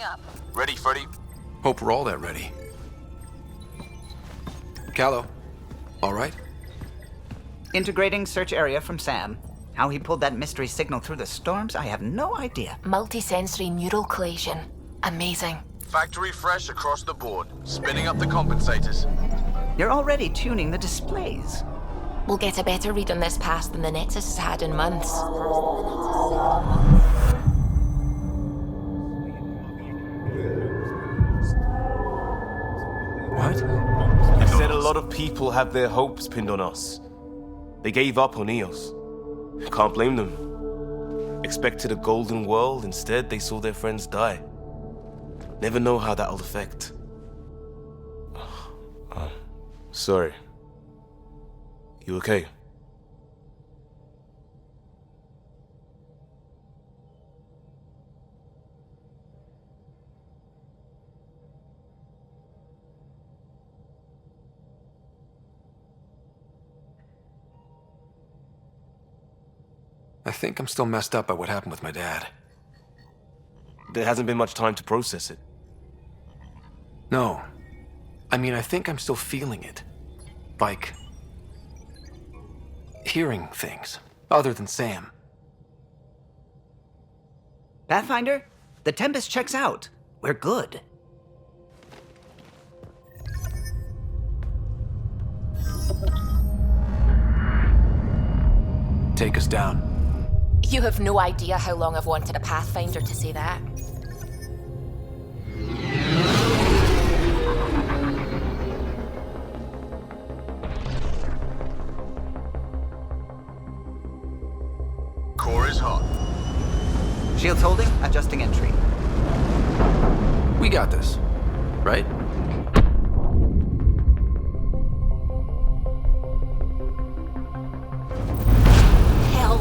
up. Ready, Freddy? Hope we're all that ready. Callow, all right? Integrating search area from Sam. How he pulled that mystery signal through the storms, I have no idea. Multisensory neural collation. Amazing. Factory fresh across the board. Spinning up the compensators. You're already tuning the displays. We'll get a better read on this pass than the Nexus has had in months. What? You said a lot of people have their hopes pinned on us. They gave up on Eos. Can't blame them. Expected a golden world, instead they saw their friends die. Never know how that'll affect. Sorry. You okay? I think I'm still messed up by what happened with my dad. There hasn't been much time to process it. No. I mean, I think I'm still feeling it. Like... hearing things, other than Sam. Pathfinder, the Tempest checks out. We're good. Take us down. You have no idea how long I've wanted a Pathfinder to say that. Core is hot. Shields holding, adjusting entry. We got this, right? Hell.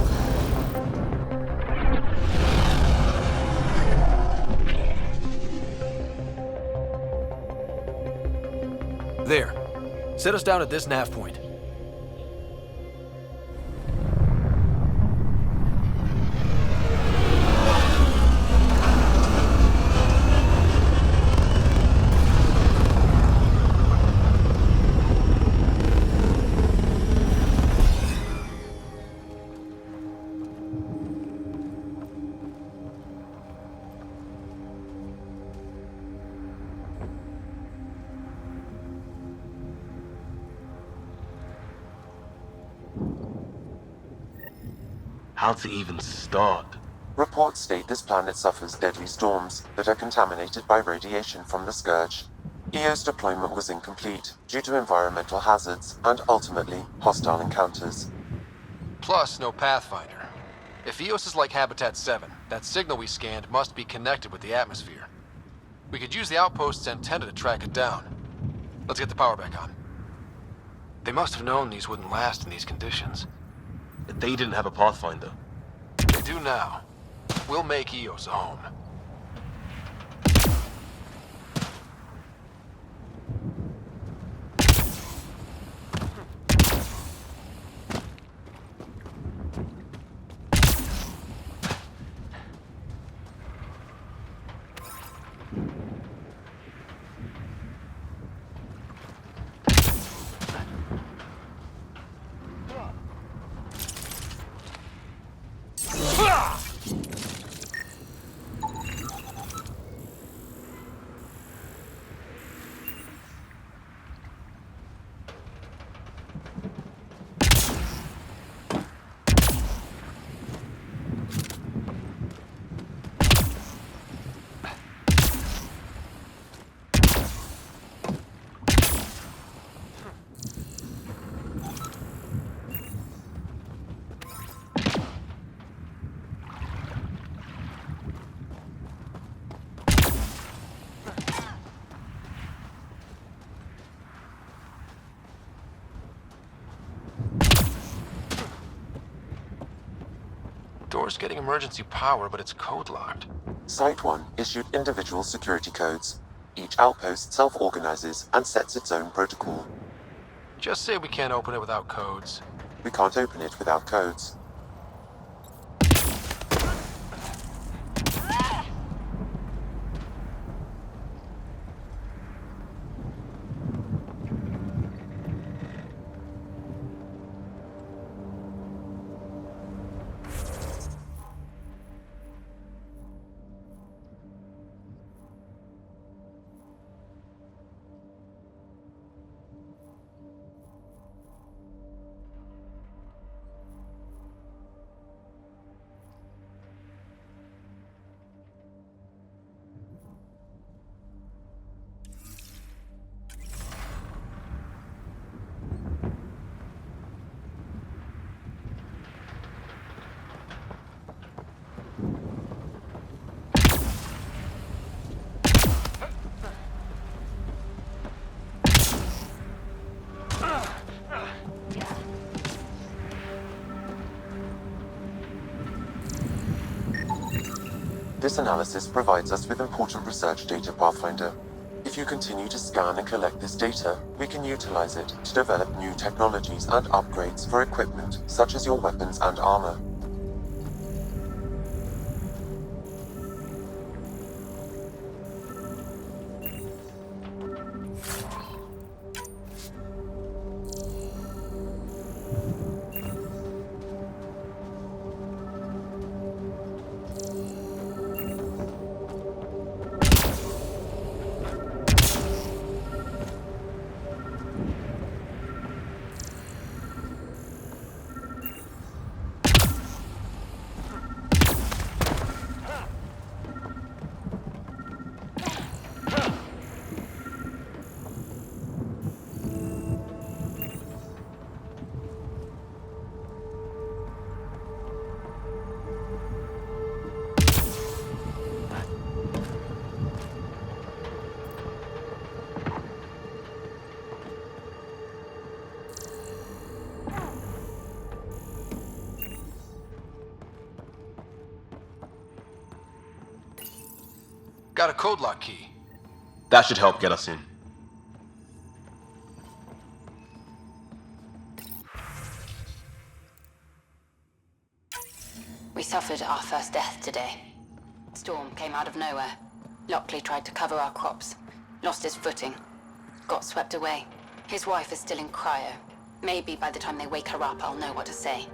There. Set us down at this nav point. How to even start? Reports state this planet suffers deadly storms that are contaminated by radiation from the Scourge. EO's deployment was incomplete due to environmental hazards and ultimately hostile encounters. Plus, no Pathfinder. If Eos is like Habitat 7, that signal we scanned must be connected with the atmosphere. We could use the outpost's antenna to track it down. Let's get the power back on. They must have known these wouldn't last in these conditions. They didn't have a Pathfinder. They do now. We'll make Eos a home. Door's getting emergency power, but it's code locked. Site 1 issued individual security codes. Each outpost self-organizes and sets its own protocol. Just say we can't open it without codes. We can't open it without codes. This analysis provides us with important research data, Pathfinder. If you continue to scan and collect this data, we can utilize it to develop new technologies and upgrades for equipment, such as your weapons and armor. Got a code lock key. That should help get us in. We suffered our first death today. Storm came out of nowhere. Lockley tried to cover our crops. Lost his footing. Got swept away. His wife is still in cryo. Maybe by the time they wake her up, I'll know what to say.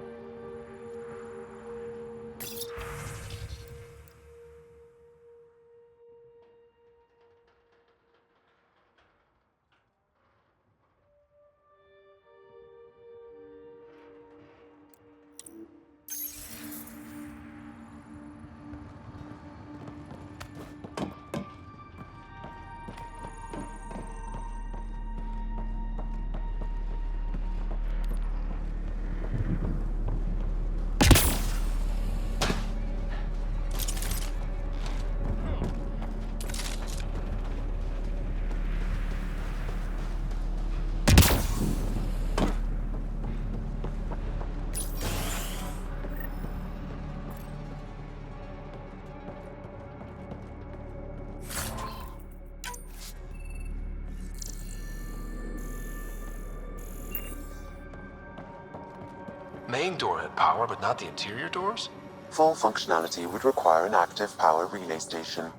Main door had power, but not the interior doors? Full functionality would require an active power relay station.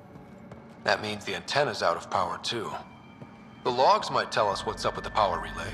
That means the antenna's out of power too. The logs might tell us what's up with the power relay.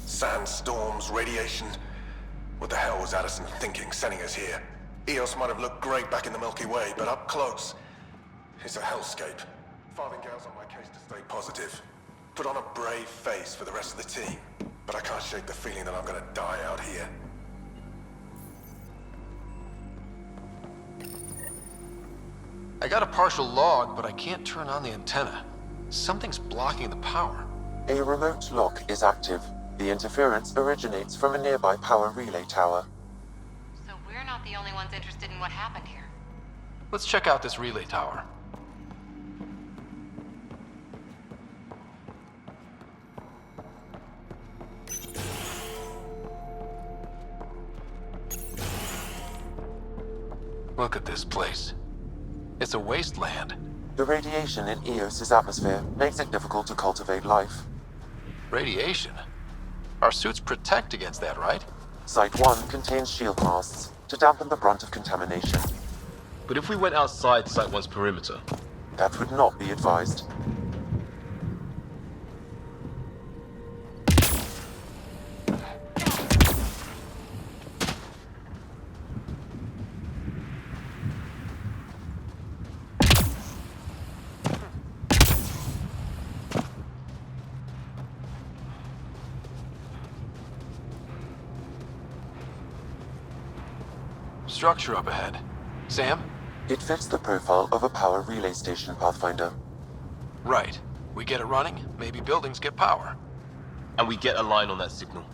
Sandstorms, radiation. What the hell was Addison thinking, sending us here? Eos might have looked great back in the Milky Way, but up close, it's a hellscape. Farthingale's on my case to stay positive. Put on a brave face for the rest of the team, but I can't shake the feeling that I'm gonna die out here. I got a partial log, but I can't turn on the antenna. Something's blocking the power. A remote lock is active. The interference originates from a nearby power relay tower. So we're not the only ones interested in what happened here. Let's check out this relay tower. Look at this place. It's a wasteland. The radiation in Eos's atmosphere makes it difficult to cultivate life. Radiation? Our suits protect against that, right? Site 1 contains shield masts to dampen the brunt of contamination. But if we went outside Site 1's perimeter? That would not be advised. Structure up ahead. Sam? It fits the profile of a power relay station, Pathfinder. Right. We get it running, maybe buildings get power. And we get a line on that signal.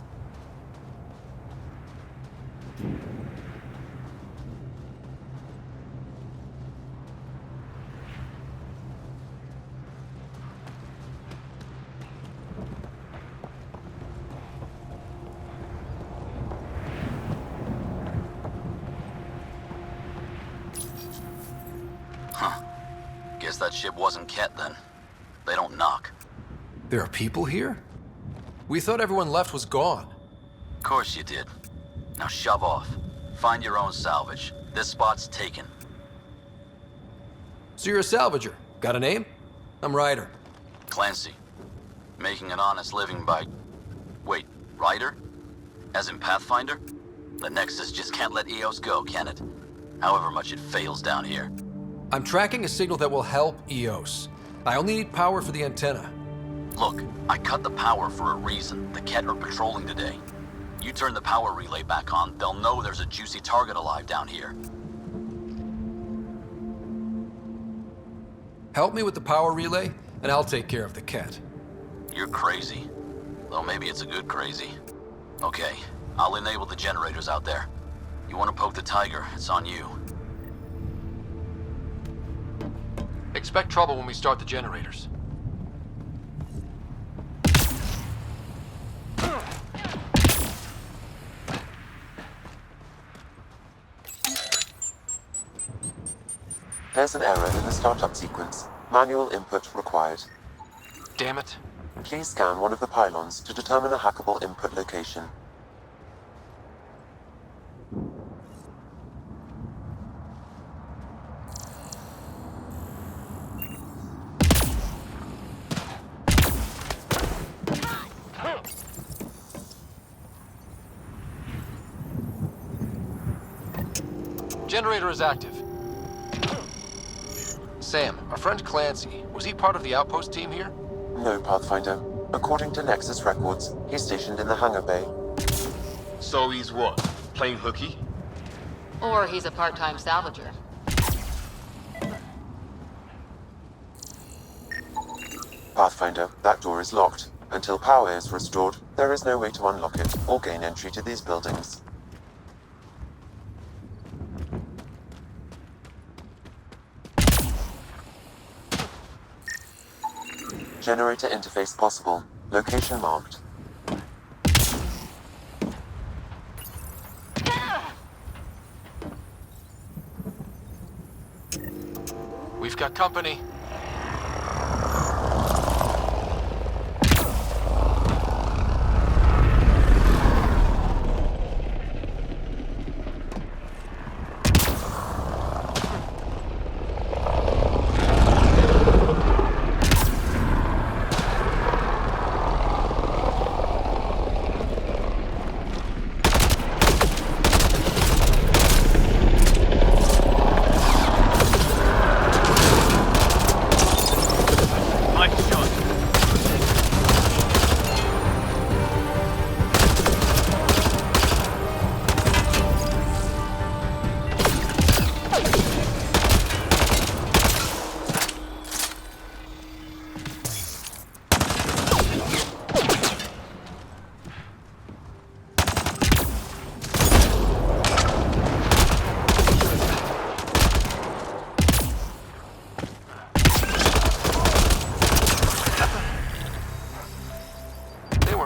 Guess that ship wasn't Ket then. They don't knock. There are people here? We thought everyone left was gone. Of course you did. Now shove off. Find your own salvage. This spot's taken. So you're a salvager. Got a name? I'm Ryder. Clancy. Making an honest living by... Wait, Ryder? As in Pathfinder? The Nexus just can't let Eos go, can it? However much it fails down here. I'm tracking a signal that will help Eos. I only need power for the antenna. Look, I cut the power for a reason. The Ket are patrolling today. You turn the power relay back on, they'll know there's a juicy target alive down here. Help me with the power relay, and I'll take care of the Ket. You're crazy. Though maybe it's a good crazy. Okay, I'll enable the generators out there. You want to poke the tiger, it's on you. Expect trouble when we start the generators. There's an error in the startup sequence. Manual input required. Damn it. Please scan one of the pylons to determine a hackable input location. Generator is active. Sam, our friend Clancy, was he part of the outpost team here? No, Pathfinder. According to Nexus records, he's stationed in the hangar bay. So he's what? Playing hooky? Or he's a part-time salvager. Pathfinder, that door is locked. Until power is restored, there is no way to unlock it or gain entry to these buildings. Generator interface possible. Location marked. We've got company.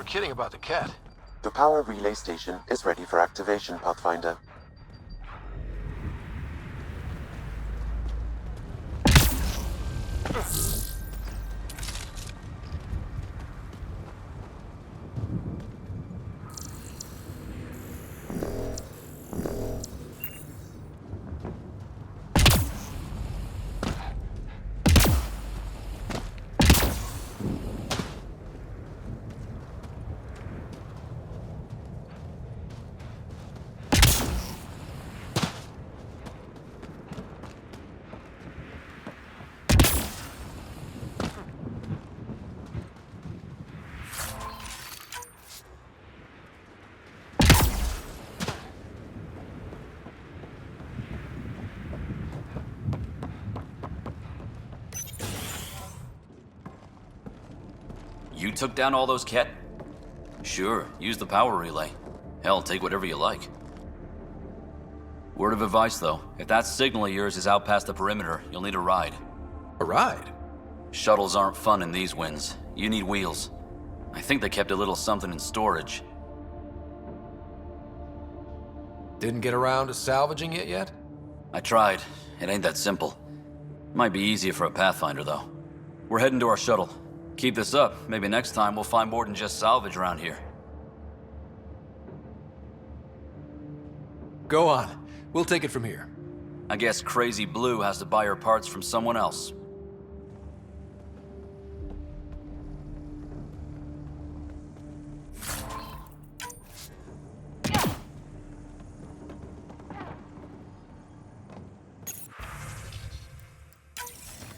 Kidding about the Ket. The power relay station is ready for activation, Pathfinder. You took down all those Ket? Sure, use the power relay. Hell, take whatever you like. Word of advice, though. If that signal of yours is out past the perimeter, you'll need a ride. A ride? Shuttles aren't fun in these winds. You need wheels. I think they kept a little something in storage. Didn't get around to salvaging it yet? I tried. It ain't that simple. Might be easier for a Pathfinder, though. We're heading to our shuttle. Keep this up. Maybe next time we'll find more than just salvage around here. Go on. We'll take it from here. I guess Crazy Blue has to buy her parts from someone else.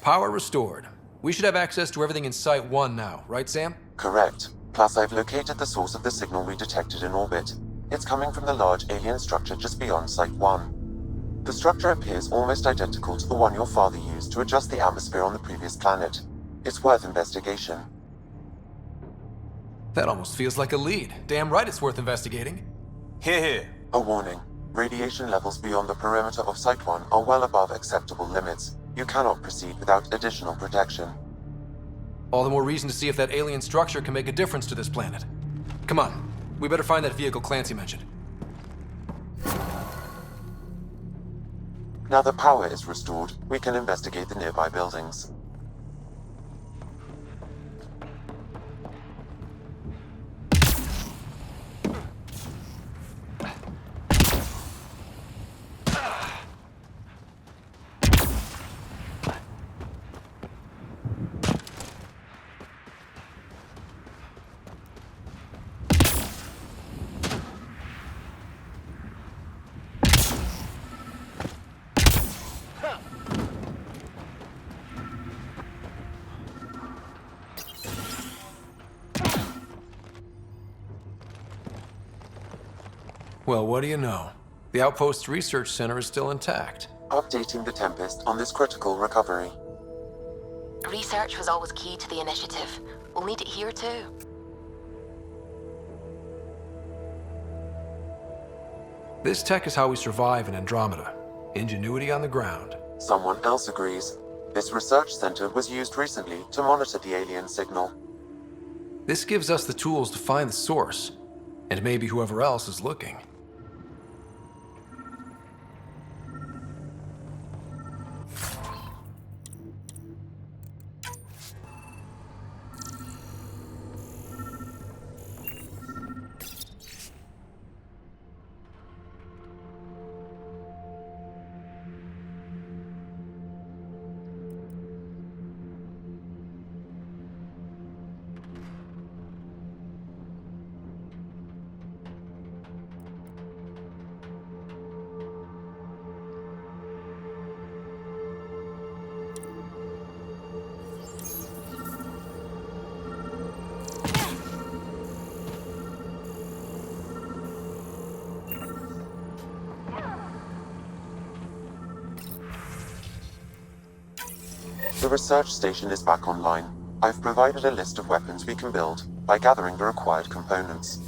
Power restored. We should have access to everything in Site 1 now, right, Sam? Correct. Plus, I've located the source of the signal we detected in orbit. It's coming from the large alien structure just beyond Site 1. The structure appears almost identical to the one your father used to adjust the atmosphere on the previous planet. It's worth investigation. That almost feels like a lead. Damn right it's worth investigating. Here, here. A warning. Radiation levels beyond the perimeter of Site 1 are well above acceptable limits. You cannot proceed without additional protection. All the more reason to see if that alien structure can make a difference to this planet. Come on. We better find that vehicle Clancy mentioned. Now that power is restored, we can investigate the nearby buildings. Well, what do you know? The Outpost's research center is still intact. Updating the Tempest on this critical recovery. Research was always key to the initiative. We'll need it here too. This tech is how we survive in Andromeda. Ingenuity on the ground. Someone else agrees. This research center was used recently to monitor the alien signal. This gives us the tools to find the source, and maybe whoever else is looking. The research station is back online. I've provided a list of weapons we can build by gathering the required components.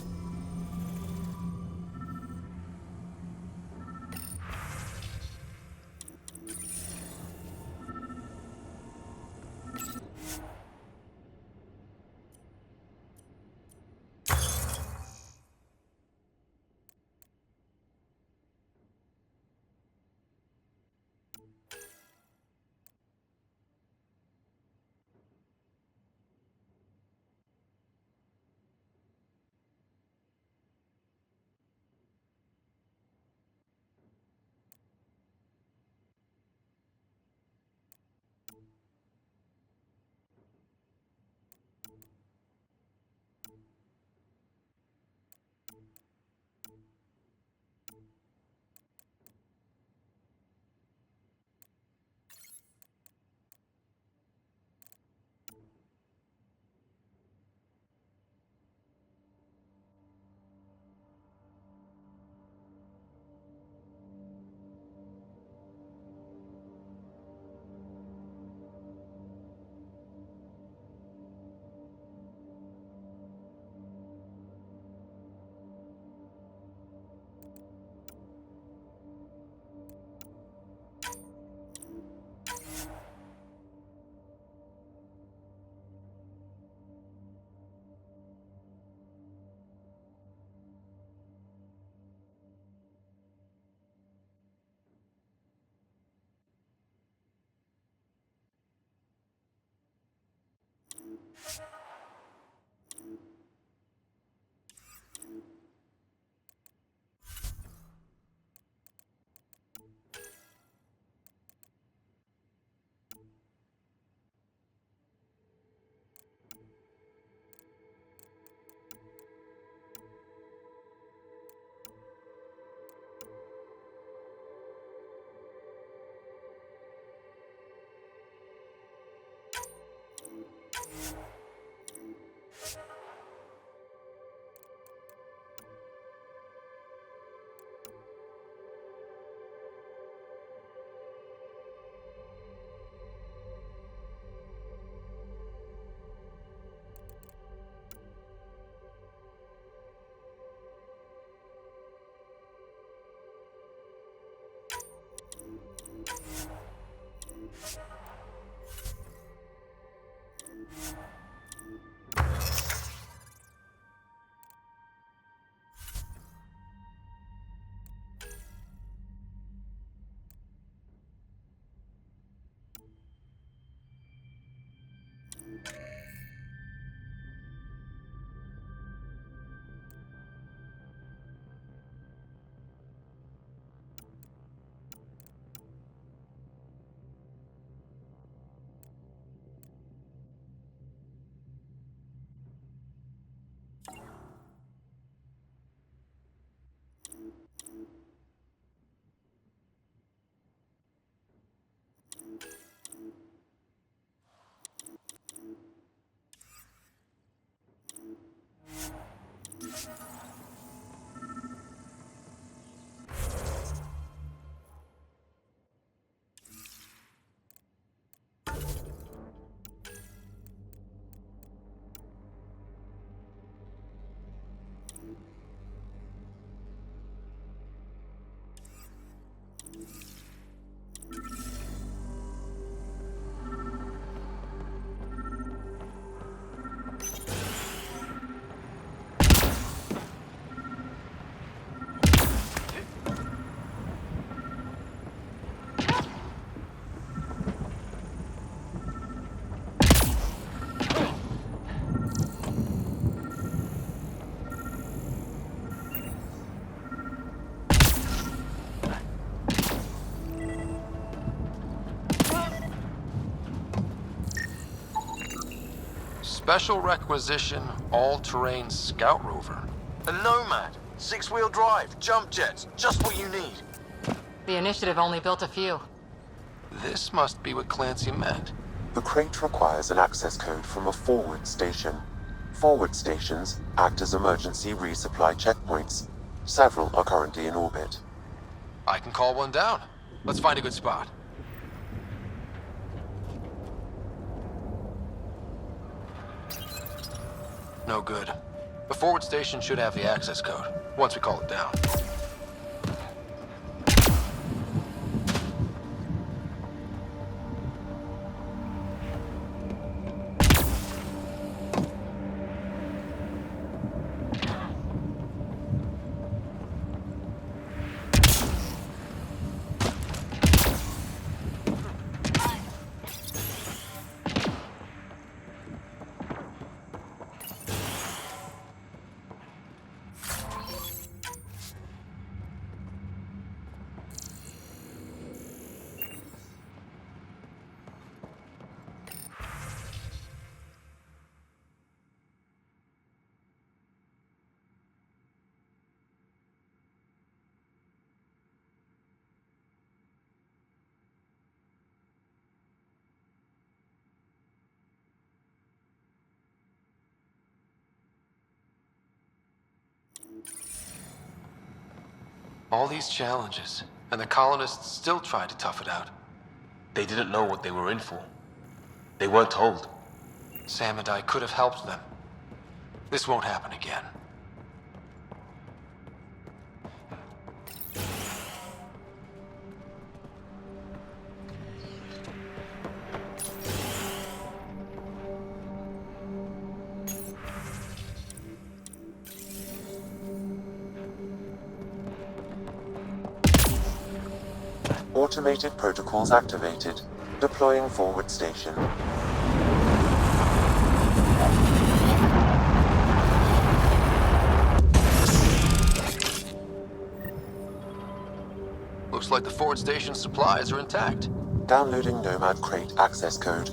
Special requisition, all-terrain scout rover. A Nomad. 6-wheel drive, jump jets, just what you need. The initiative only built a few. This must be what Clancy meant. The crate requires an access code from a forward station. Forward stations act as emergency resupply checkpoints. Several are currently in orbit. I can call one down. Let's find a good spot. No good. The forward station should have the access code, once we call it down. All these challenges, and the colonists still tried to tough it out. They didn't know what they were in for. They weren't told. Sam and I could have helped them. This won't happen again. Automated protocols activated. Deploying forward station. Looks like the forward station's supplies are intact. Downloading Nomad crate access code.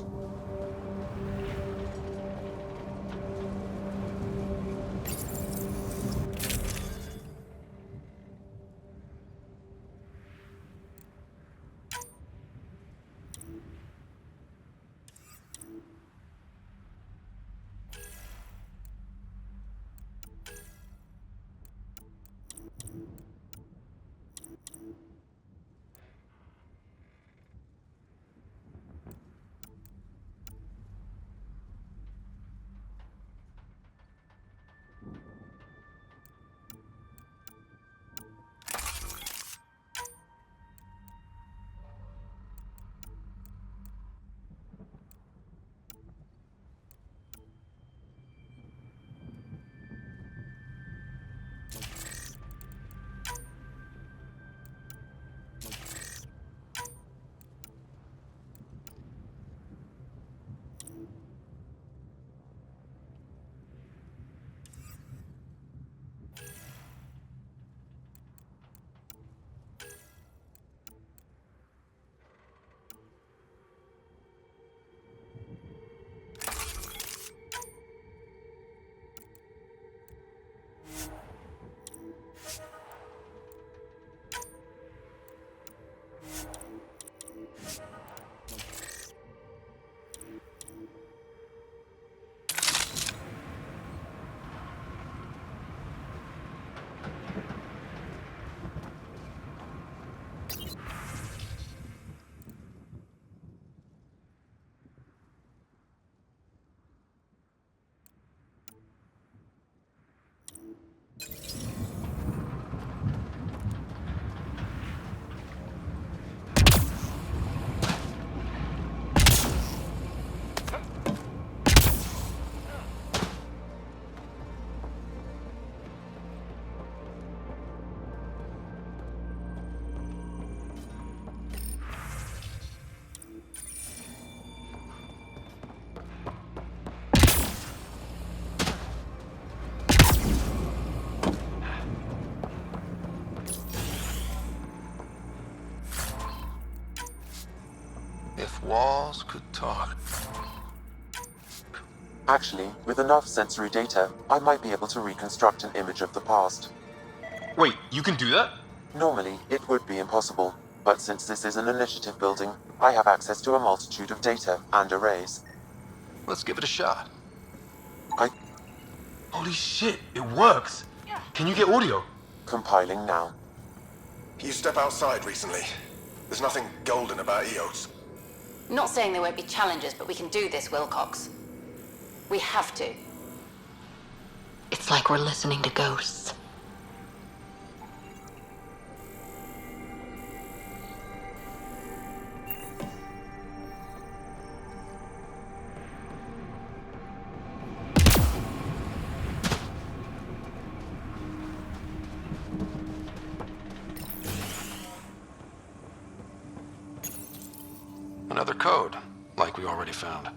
walls could talk. Actually, with enough sensory data, I might be able to reconstruct an image of the past. Wait, you can do that? Normally, it would be impossible, but since this is an initiative building, I have access to a multitude of data and arrays. Let's give it a shot. I... Holy shit, it works! Can you get audio? Compiling now. You step outside recently. There's nothing golden about Eos. Not saying there won't be challenges, but we can do this, Wilcox. We have to. It's like we're listening to ghosts. Another code, like we already found.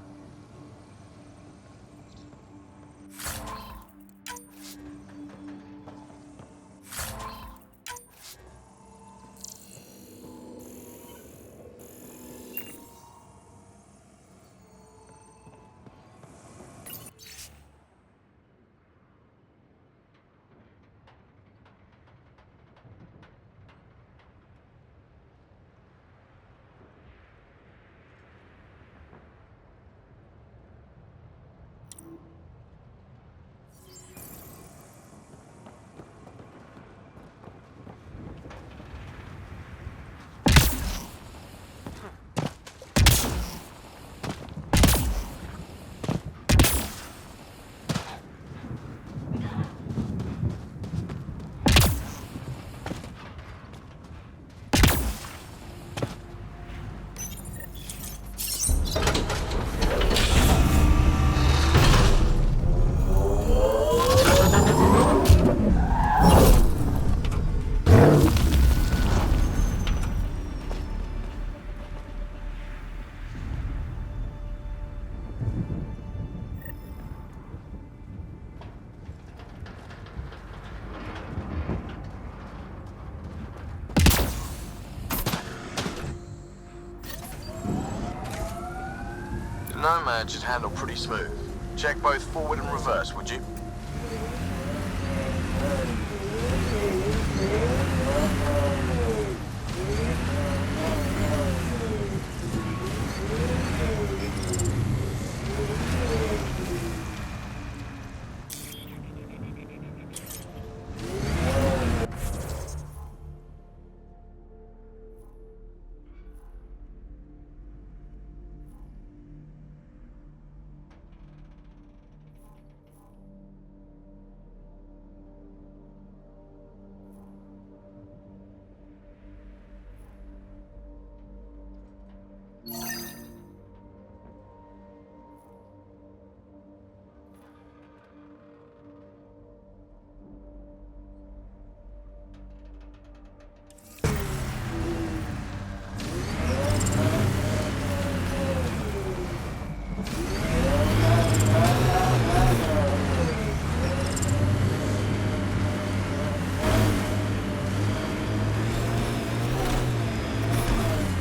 Nomad should handle pretty smooth. Check both forward and reverse, would you?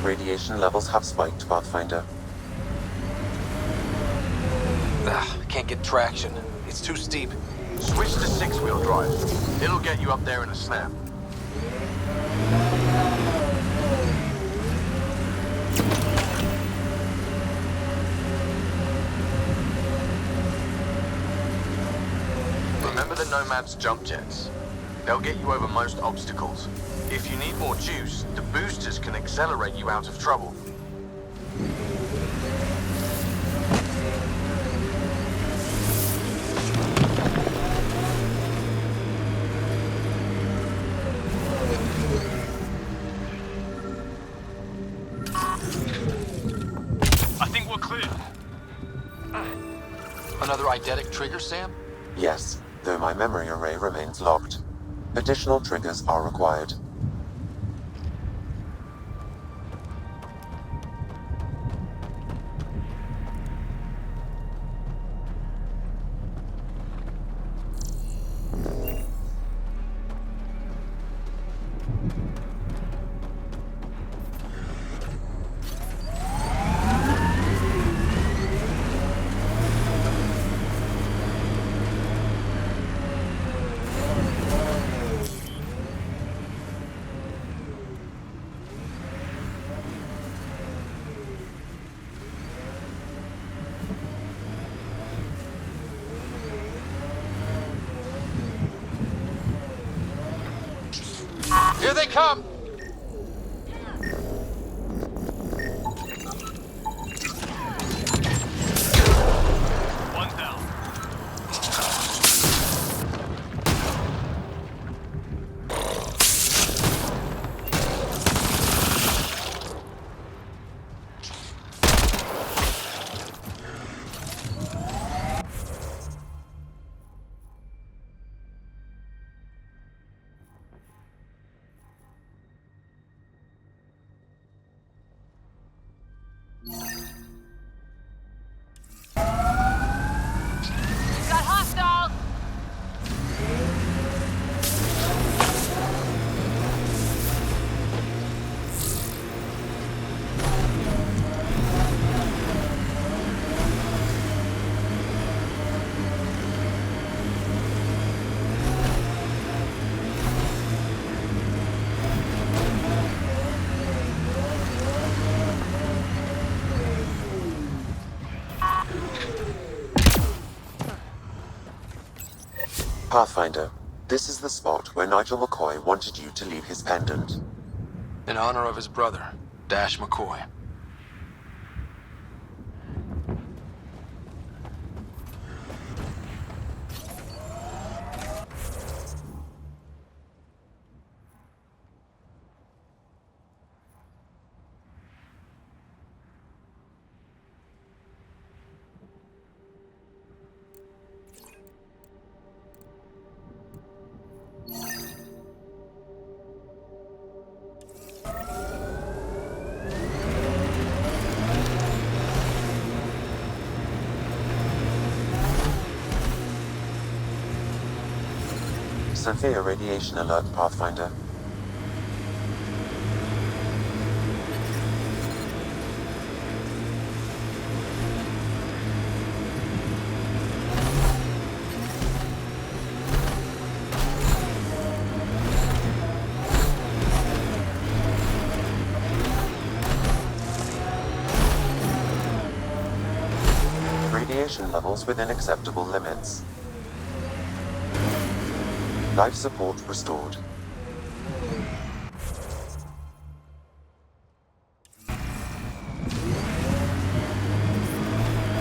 Radiation levels have spiked, Pathfinder. I can't get traction. It's too steep. Switch to six-wheel drive. It'll get you up there in a snap. Remember the Nomad's jump jets. They'll get you over most obstacles. If you need more juice, the boosters can accelerate you out of trouble. I think we're clear. Another eidetic trigger, Sam? Yes, though my memory array remains locked. Additional triggers are required. they come! One down. Got hostile! Pathfinder, this is the spot where Nigel McCoy wanted you to leave his pendant. In honor of his brother, Dash McCoy. Severe radiation alert, Pathfinder. Radiation levels within acceptable limits. Life support restored.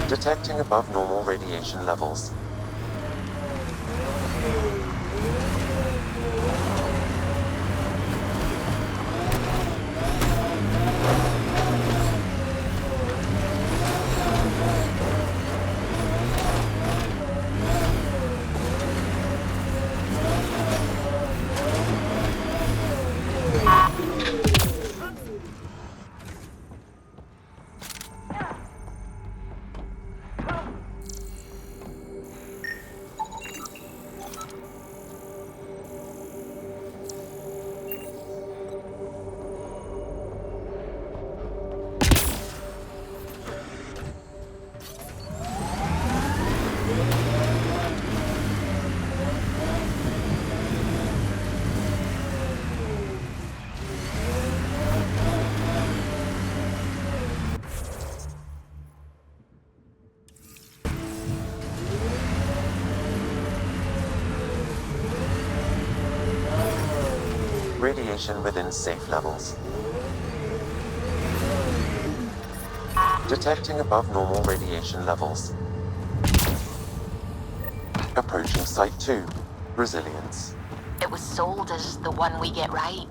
Detecting above normal radiation levels. Radiation within safe levels. Detecting above normal radiation levels. Approaching Site 2. Resilience. It was sold as the one we get right,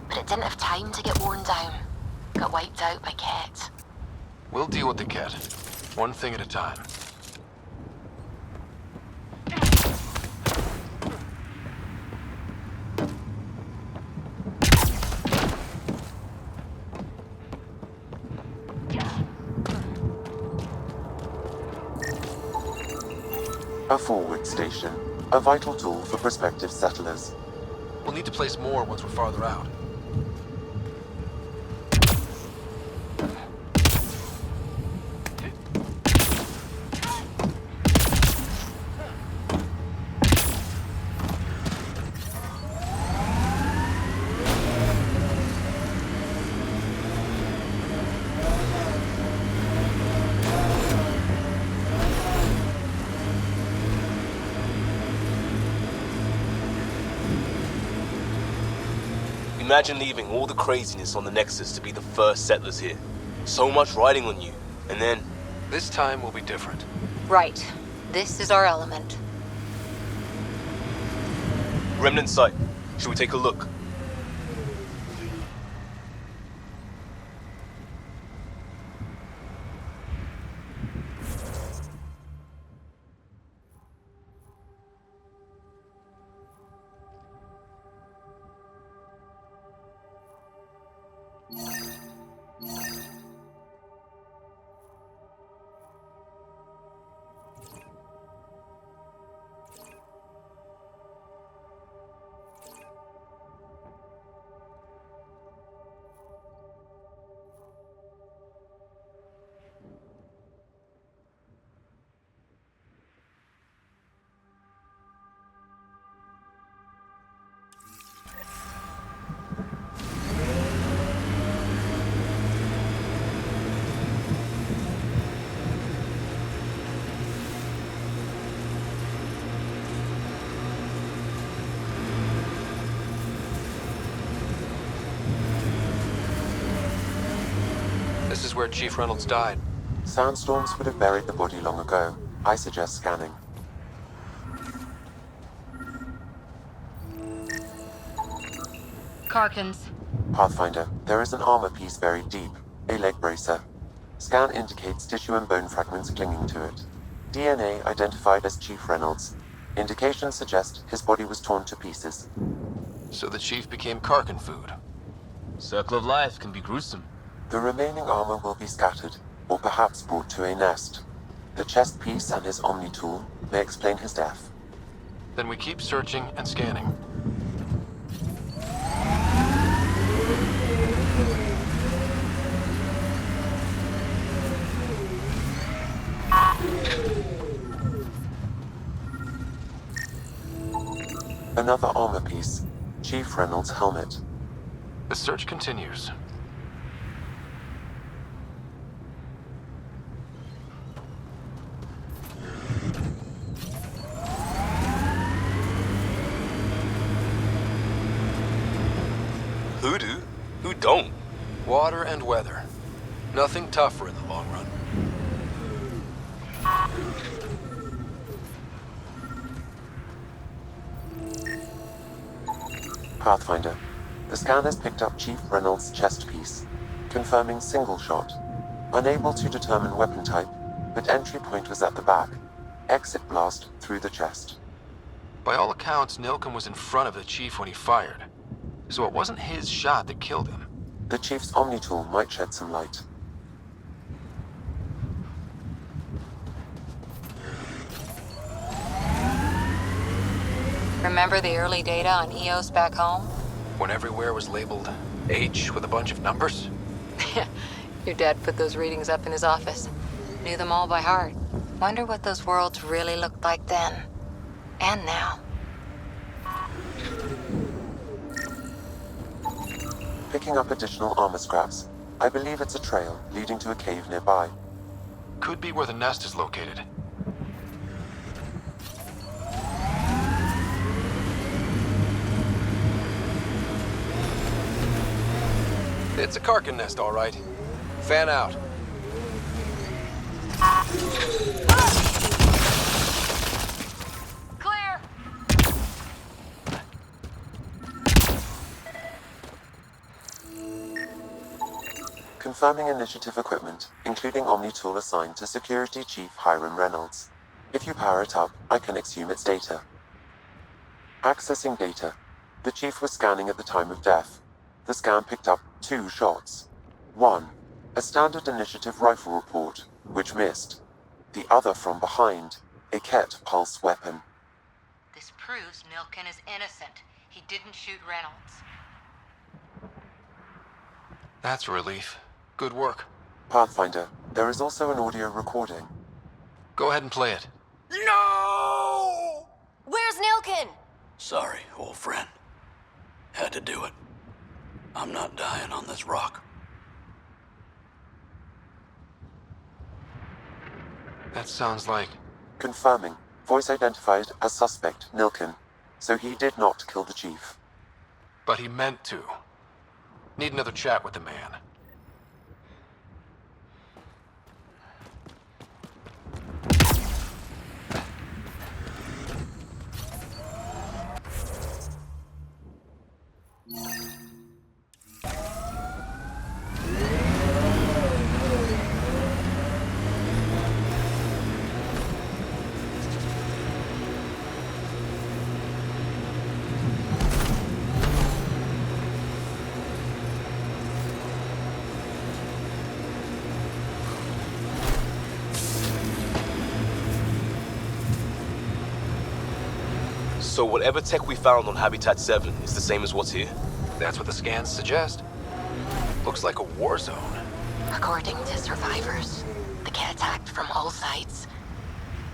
but it didn't have time to get worn down. Got wiped out by Ket. We'll deal with the Ket. One thing at a time. A forward station. A vital tool for prospective settlers. We'll need to place more once we're farther out. Imagine leaving all the craziness on the Nexus to be the first settlers here. So much riding on you, and then... This time will be different. Right. This is our element. Remnant site. Should we take a look? This is where Chief Reynolds died. Sandstorms would have buried the body long ago. I suggest scanning. Karkins. Pathfinder, there is an armor piece buried deep. A leg bracer. Scan indicates tissue and bone fragments clinging to it. DNA identified as Chief Reynolds. Indications suggest his body was torn to pieces. So the Chief became Karkin food. Circle of life can be gruesome. The remaining armor will be scattered, or perhaps brought to a nest. The chest piece and his Omni tool may explain his death. Then we keep searching and scanning. Another armor piece. Chief Reynolds' helmet. The search continues. Who do? Who don't? Water and weather. Nothing tougher in the long run. Pathfinder. The scan has picked up Chief Reynolds' chest piece, confirming single shot. Unable to determine weapon type, but entry point was at the back. Exit blast through the chest. By all accounts, Nilken was in front of the Chief when he fired. So it wasn't his shot that killed him. The Chief's Omni tool might shed some light. Remember the early data on EOS back home? When everywhere was labeled H with a bunch of numbers? Your dad put those readings up in his office. Knew them all by heart. Wonder what those worlds really looked like then. And now. Picking up additional armor scraps. I believe it's a trail leading to a cave nearby. Could be where the nest is located. It's a Karkin nest, all right. Fan out. Clear! Confirming initiative equipment, including Omni tool assigned to Security Chief Hiram Reynolds. If you power it up, I can exhume its data. Accessing data. The Chief was scanning at the time of death. The scan picked up 2 shots. One, a standard initiative rifle report, which missed. The other from behind, a Ket pulse weapon. This proves Nilken is innocent. He didn't shoot Reynolds. That's a relief. Good work. Pathfinder, there is also an audio recording. Go ahead and play it. No! Where's Nilken? Sorry, old friend. Had to do it. I'm not dying on this rock. That sounds like... Confirming. Voice identified as suspect Nilken. So he did not kill the Chief. But he meant to. Need another chat with the man. So whatever tech we found on Habitat 7 is the same as what's here? That's what the scans suggest. Looks like a war zone. According to survivors, the kit attacked from all sides.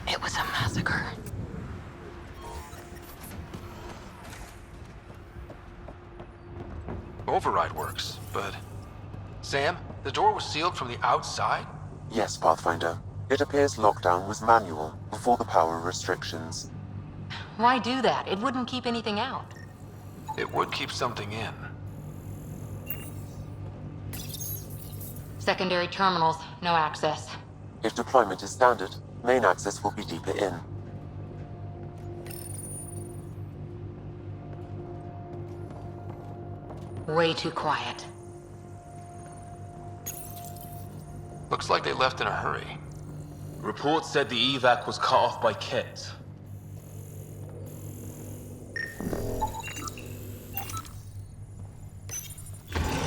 It was a massacre. Override works, but... Sam, the door was sealed from the outside? Yes, Pathfinder. It appears lockdown was manual before the power restrictions. Why do that? It wouldn't keep anything out. It would keep something in. Secondary terminals, no access. If deployment is standard, main access will be deeper in. Way too quiet. Looks like they left in a hurry. Reports said the evac was cut off by Ket.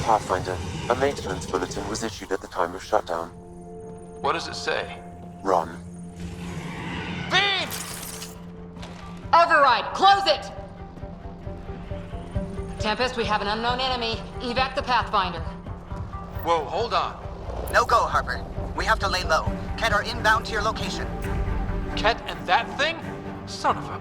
Pathfinder, a maintenance bulletin was issued at the time of shutdown. What does it say? Run. Beam! Override! Close it! Tempest, we have an unknown enemy. Evac the Pathfinder. Whoa, hold on. No go, Harper. We have to lay low. Ket are inbound to your location. Ket and that thing? Son of a...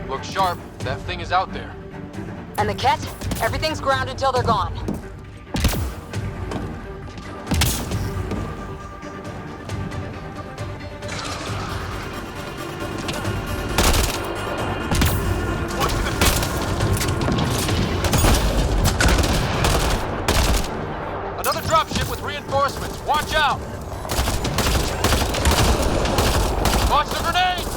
Look sharp. That thing is out there. And the Ket? Everything's grounded till they're gone. Another dropship with reinforcements. Watch out! Watch the grenade!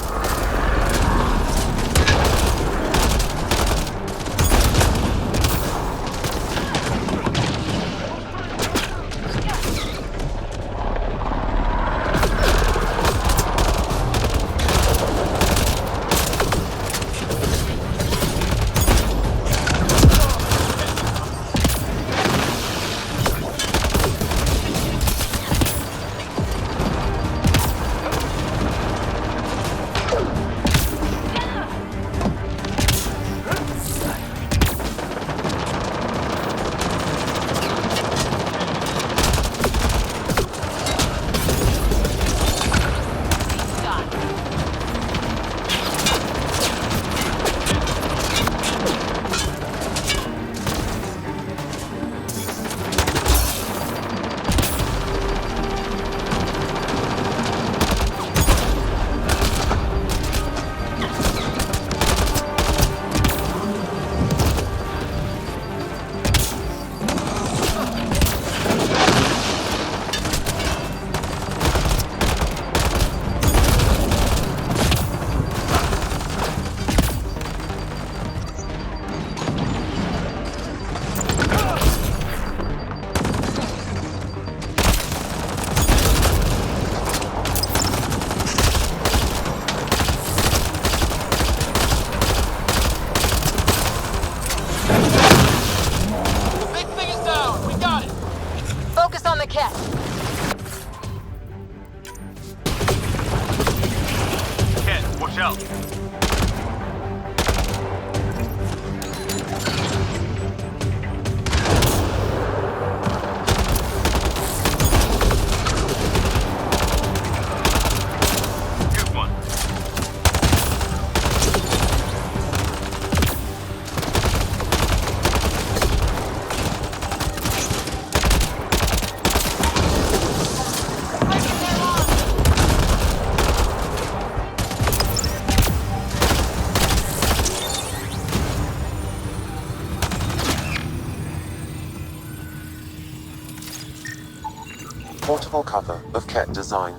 full cover of Ket design.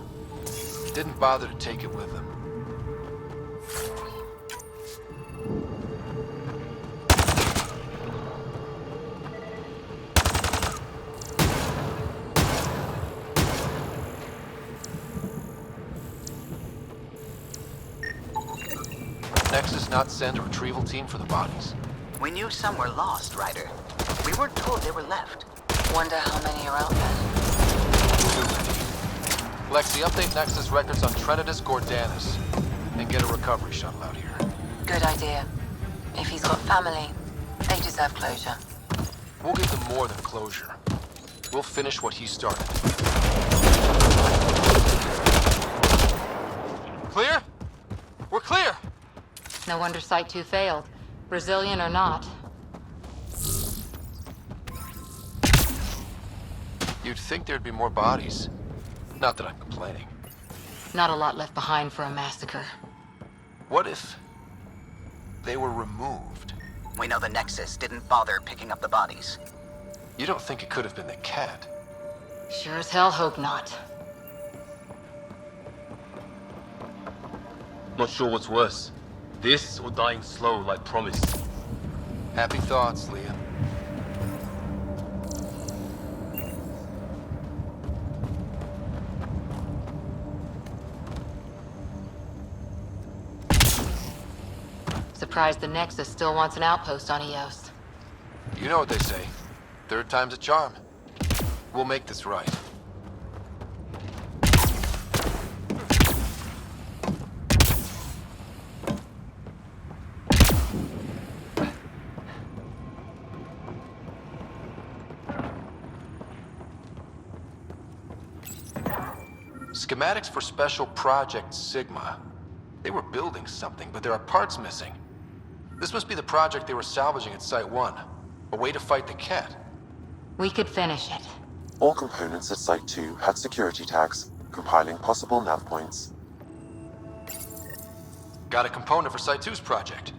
Didn't bother to take it with them. Nexus not send a retrieval team for the bodies. We knew some were lost, Ryder. We weren't told they were left. Wonder how many are out there. Lexi, update Nexus records on Trinitas Gordanis and get a recovery shuttle out here. Good idea. If he's got family, they deserve closure. We'll give them more than closure. We'll finish what he started. Clear? We're clear! No wonder Site 2 failed. Brazilian or not. You'd think there'd be more bodies. Not that I'm complaining. Not a lot left behind for a massacre. What if they were removed? We know the Nexus didn't bother picking up the bodies. You don't think it could have been the cat? Sure as hell hope not. Not sure what's worse. This or dying slow like promised. Happy thoughts, Leah. Surprised the Nexus still wants an outpost on Eos. You know what they say. Third time's a charm. We'll make this right. Schematics for Special Project Sigma. They were building something, but there are parts missing. This must be the project they were salvaging at Site 1. A way to fight the cat. We could finish it. All components at Site 2 had security tags, compiling possible nav points. Got a component for Site 2's project.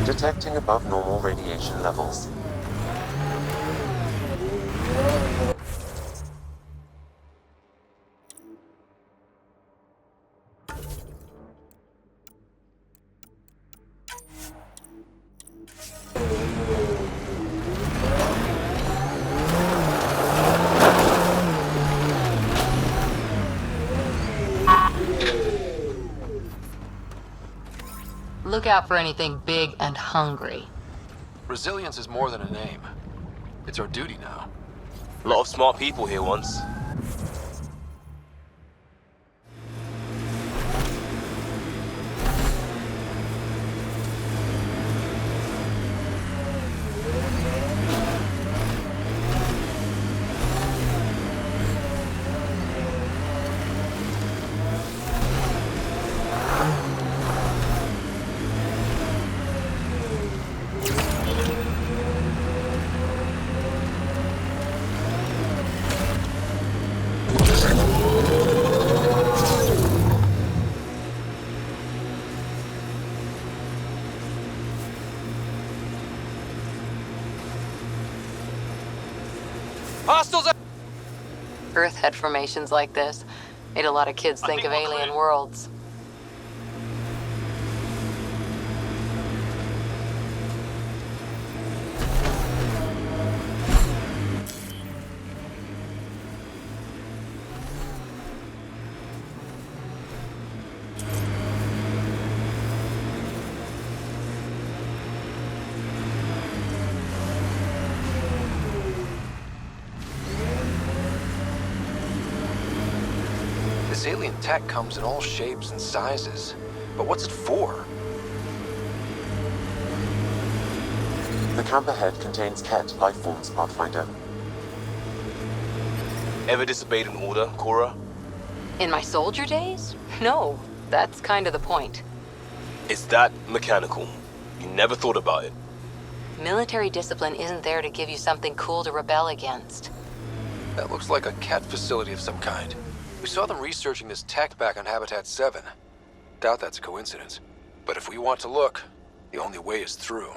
Detecting above normal radiation levels. Look out for anything big and hungry. Resilience is more than a name. It's our duty now. A lot of smart people here once. at formations like this. Made a lot of kids think of alien worlds. This alien tech comes in all shapes and sizes. But what's it for? The camp ahead contains Ket life forms, Pathfinder. Ever disobeyed an order, Cora? In my soldier days? No, that's kind of the point. It's that mechanical. You never thought about it. Military discipline isn't there to give you something cool to rebel against. That looks like a cat facility of some kind. We saw them researching this tech back on Habitat 7. Doubt that's a coincidence. But if we want to look, the only way is through.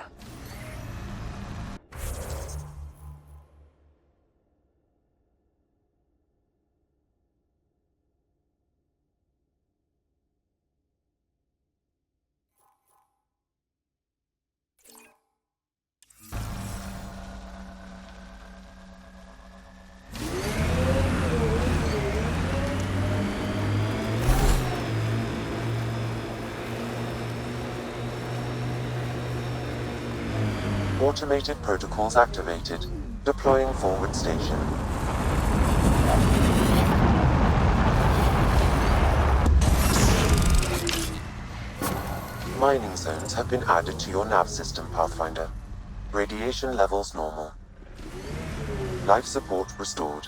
Automated protocols activated. Deploying forward station. Mining zones have been added to your nav system, Pathfinder. Radiation levels normal. Life support restored.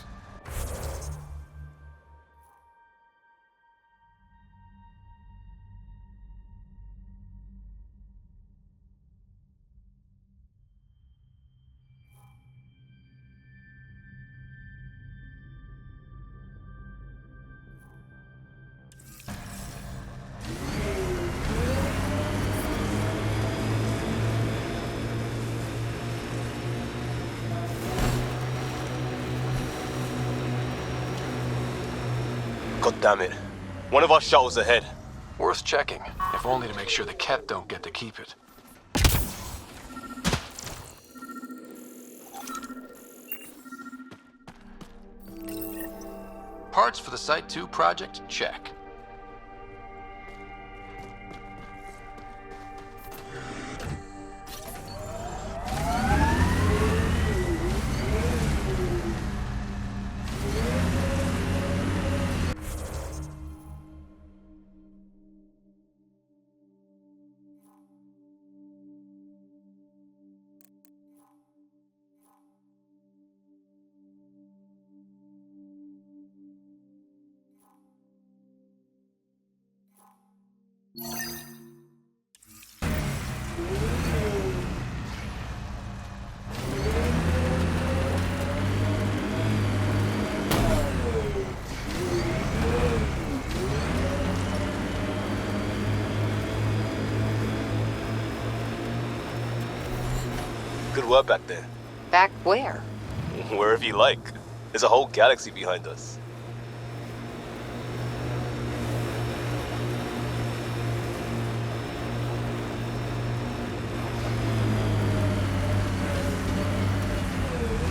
God damn it. One of our shuttles ahead. Worth checking, if only to make sure the Ket don't get to keep it. Parts for the Site 2 project, check. Good work back there. Back where? Wherever you like. There's a whole galaxy behind us.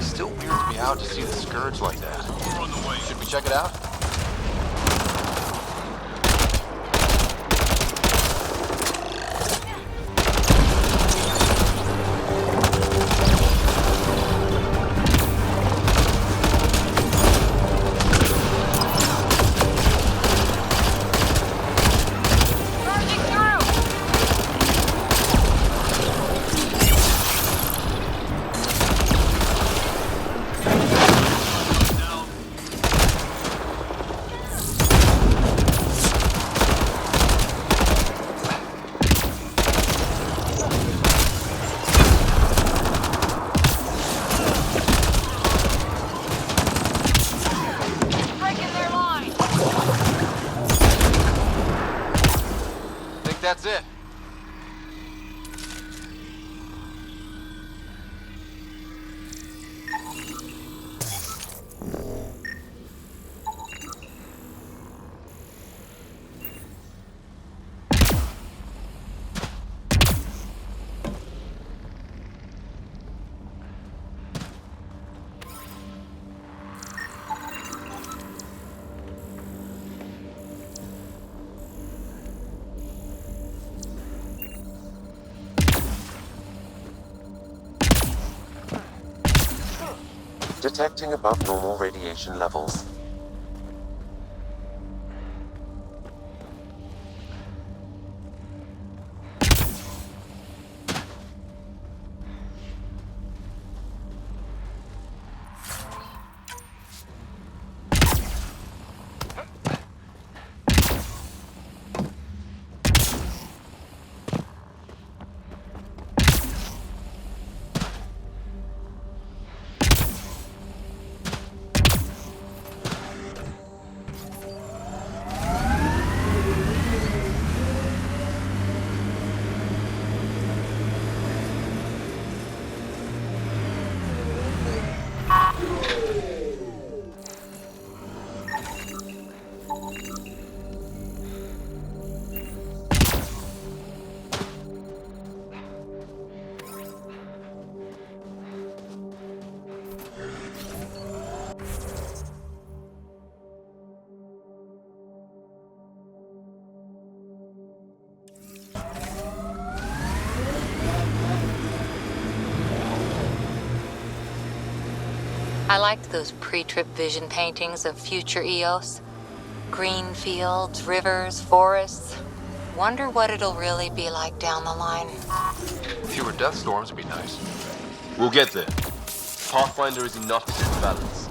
Still weirds me out to see the Scourge like that. We're on the way. Should we check it out? That's it. Detecting above normal radiation levels. I liked those pre-trip vision paintings of future Eos. Green fields, rivers, forests. Wonder what it'll really be like down the line. Fewer death storms would be nice. We'll get there. Pathfinder is enough to set the balance.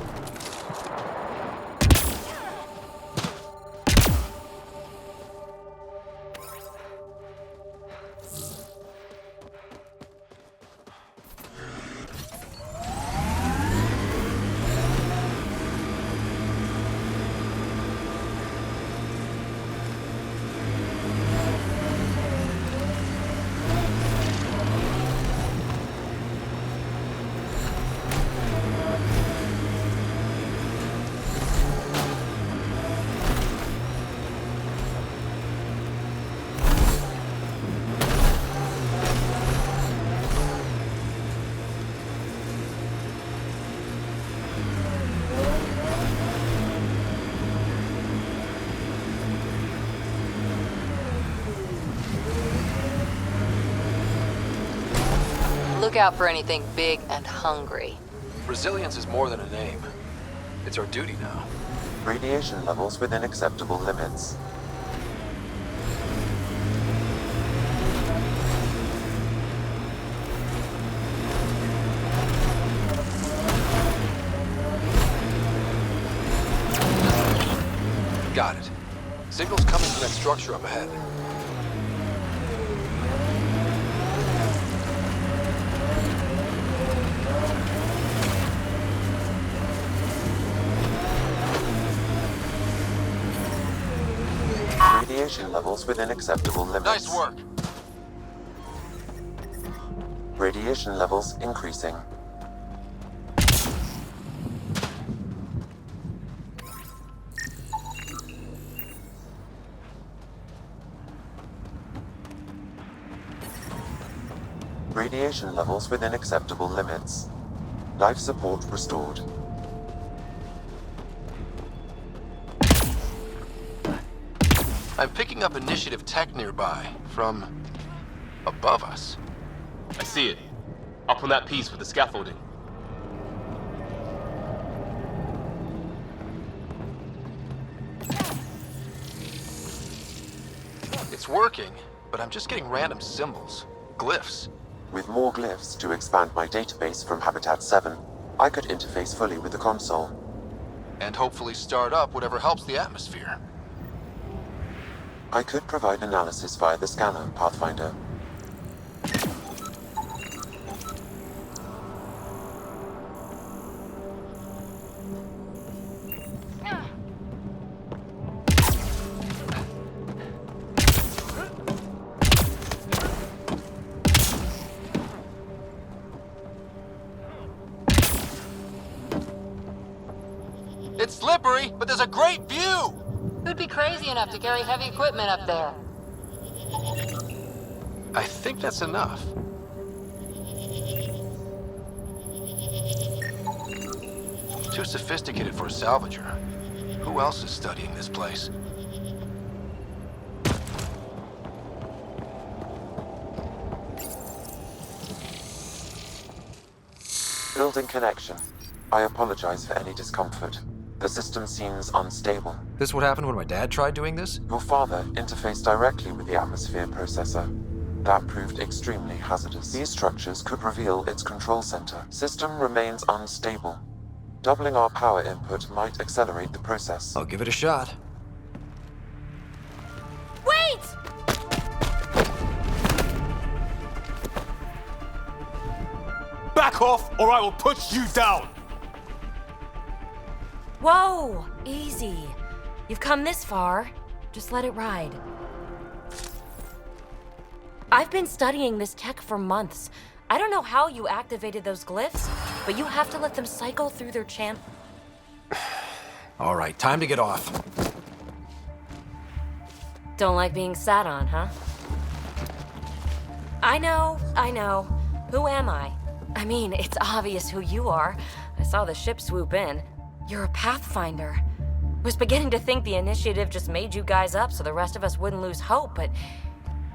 Look out for anything big and hungry. Resilience is more than a name. It's our duty now. Radiation levels within acceptable limits. Got it. Signal's coming from that structure up ahead. Radiation levels within acceptable limits. Nice work. Radiation levels increasing. Radiation levels within acceptable limits. Life support restored. I'm picking up initiative tech nearby, from above us. I see it. Up on that piece with the scaffolding. It's working, but I'm just getting random symbols, glyphs. With more glyphs to expand my database from Habitat 7, I could interface fully with the console. And hopefully start up whatever helps the atmosphere. I could provide analysis via the scanner, Pathfinder. It's slippery, but there's a great view! Who'd be crazy enough to carry heavy equipment up there? I think that's enough. Too sophisticated for a salvager. Who else is studying this place? Building connection. I apologize for any discomfort. The system seems unstable. This what happened when my dad tried doing this? Your father interfaced directly with the atmosphere processor. That proved extremely hazardous. These structures could reveal its control center. System remains unstable. Doubling our power input might accelerate the process. I'll give it a shot. Wait! Back off, or I will put you down! Whoa! Easy. You've come this far. Just let it ride. I've been studying this tech for months. I don't know how you activated those glyphs, but you have to let them cycle through their All right, time to get off. Don't like being sat on, huh? I know. Who am I? I mean, it's obvious who you are. I saw the ship swoop in. You're a Pathfinder. Was beginning to think the initiative just made you guys up so the rest of us wouldn't lose hope, but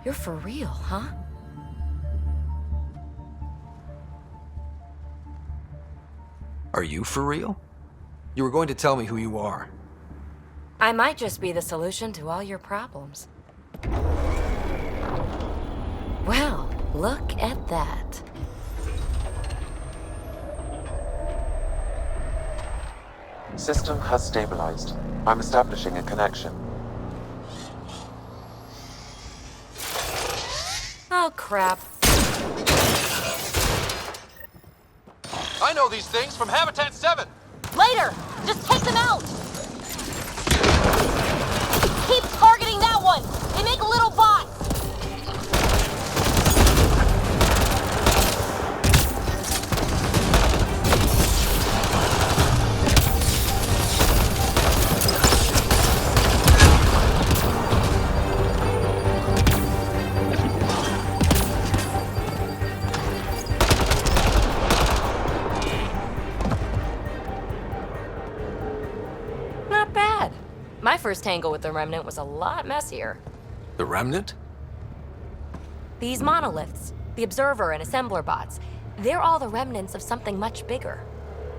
you're for real, huh? Are you for real? You were going to tell me who you are. I might just be the solution to all your problems. Well, look at that. System has stabilized. I'm establishing a connection. Oh, crap. I know these things from Habitat 7! Later! Just take them out! Keep targeting that one! They make little bots! My first tangle with the Remnant was a lot messier. The Remnant? These monoliths, the Observer and Assembler bots, they're all the remnants of something much bigger.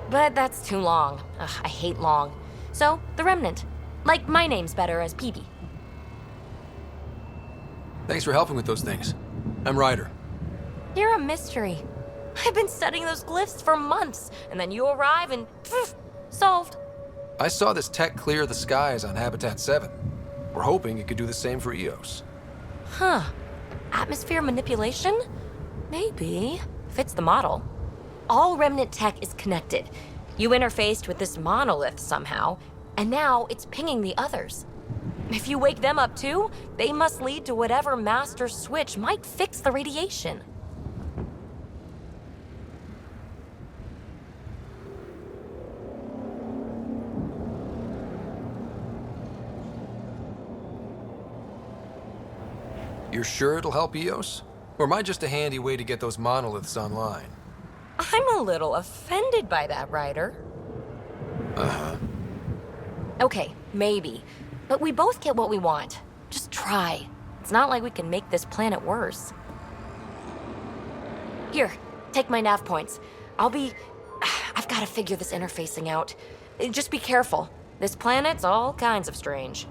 But that's too long. Ugh, I hate long. So, the Remnant. Like my name's better as PB. Thanks for helping with those things. I'm Ryder. You're a mystery. I've been studying those glyphs for months, and then you arrive and poof, solved. I saw this tech clear the skies on Habitat 7. We're hoping it could do the same for Eos. Huh. Atmosphere manipulation? Maybe. Fits the model. All Remnant tech is connected. You interfaced with this monolith somehow, and now it's pinging the others. If you wake them up too, they must lead to whatever master switch might fix the radiation. You're sure it'll help Eos? Or am I just a handy way to get those monoliths online? I'm a little offended by that, Ryder. Uh-huh. Okay, maybe. But we both get what we want. Just try. It's not like we can make this planet worse. Here, take my nav points. I've got to figure this interfacing out. Just be careful. This planet's all kinds of strange.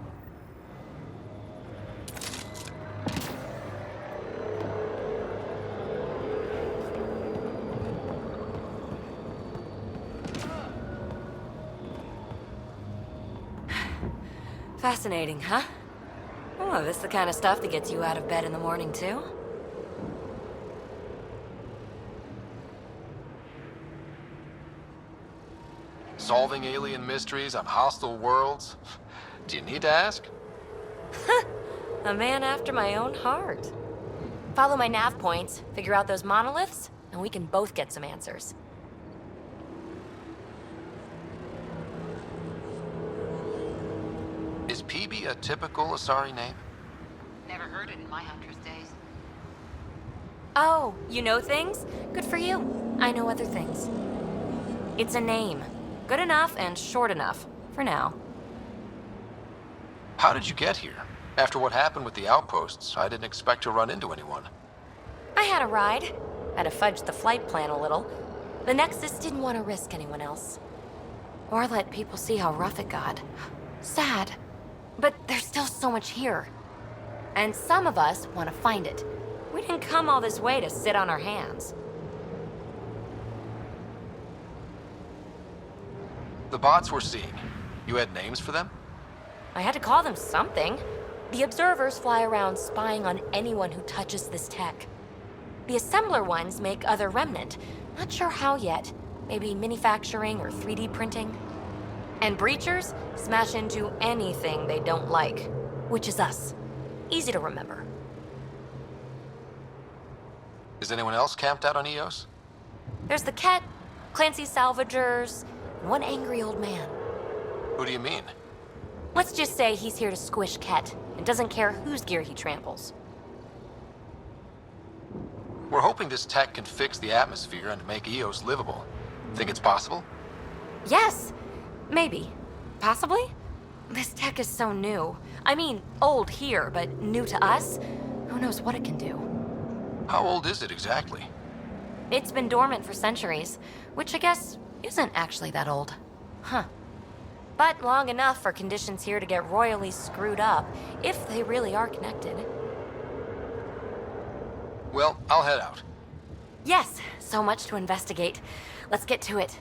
Fascinating, huh? Oh, this is the kind of stuff that gets you out of bed in the morning, too? Solving alien mysteries on hostile worlds? Do you need to ask? A man after my own heart. Follow my nav points, figure out those monoliths, and we can both get some answers. Is PB a typical Asari name? Never heard it in my Huntress days. Oh, you know things? Good for you. I know other things. It's a name. Good enough and short enough. For now. How did you get here? After what happened with the outposts, I didn't expect to run into anyone. I had a ride. Had to fudge the flight plan a little. The Nexus didn't want to risk anyone else. Or let people see how rough it got. Sad. But there's still so much here. And some of us want to find it. We didn't come all this way to sit on our hands. The bots we're seeing, you had names for them? I had to call them something. The observers fly around spying on anyone who touches this tech. The assembler ones make other remnant. Not sure how yet. Maybe manufacturing or 3D printing. And breachers smash into anything they don't like, which is us. Easy to remember. Is anyone else camped out on Eos? There's the Ket, Clancy Salvagers, and one angry old man. Who do you mean? Let's just say he's here to squish Ket, and doesn't care whose gear he tramples. We're hoping this tech can fix the atmosphere and make Eos livable. Think it's possible? Yes! Maybe. Possibly? This tech is so new. I mean, old here, but new to us? Who knows what it can do? How old is it exactly? It's been dormant for centuries, which I guess isn't actually that old. Huh. But long enough for conditions here to get royally screwed up, if they really are connected. Well, I'll head out. Yes, so much to investigate. Let's get to it.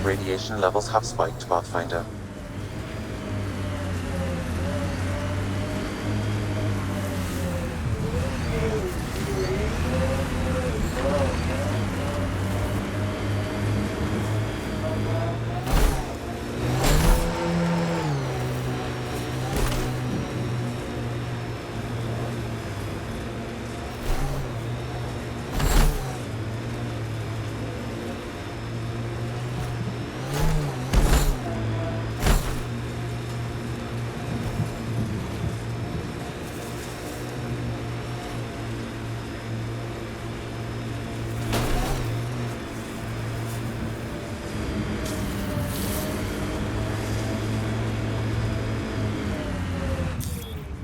Radiation levels have spiked, Pathfinder.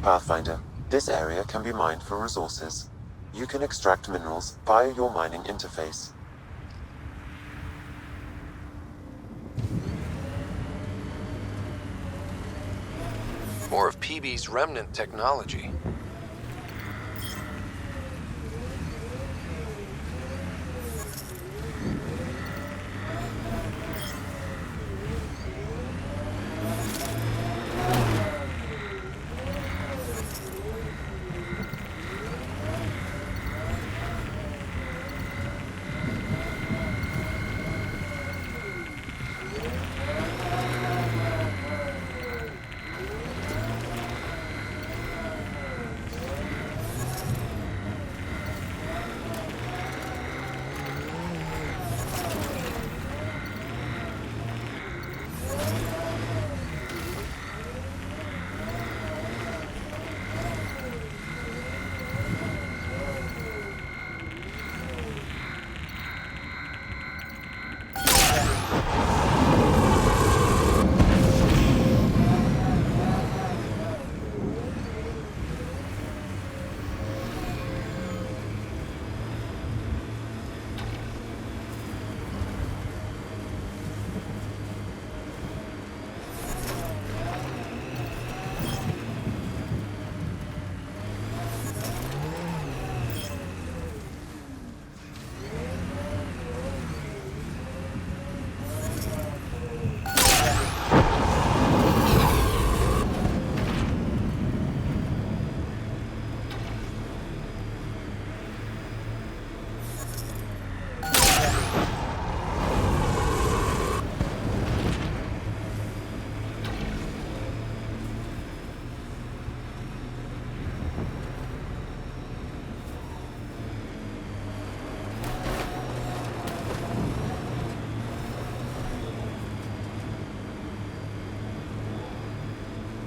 Pathfinder, this area can be mined for resources. You can extract minerals via your mining interface. More of PB's remnant technology.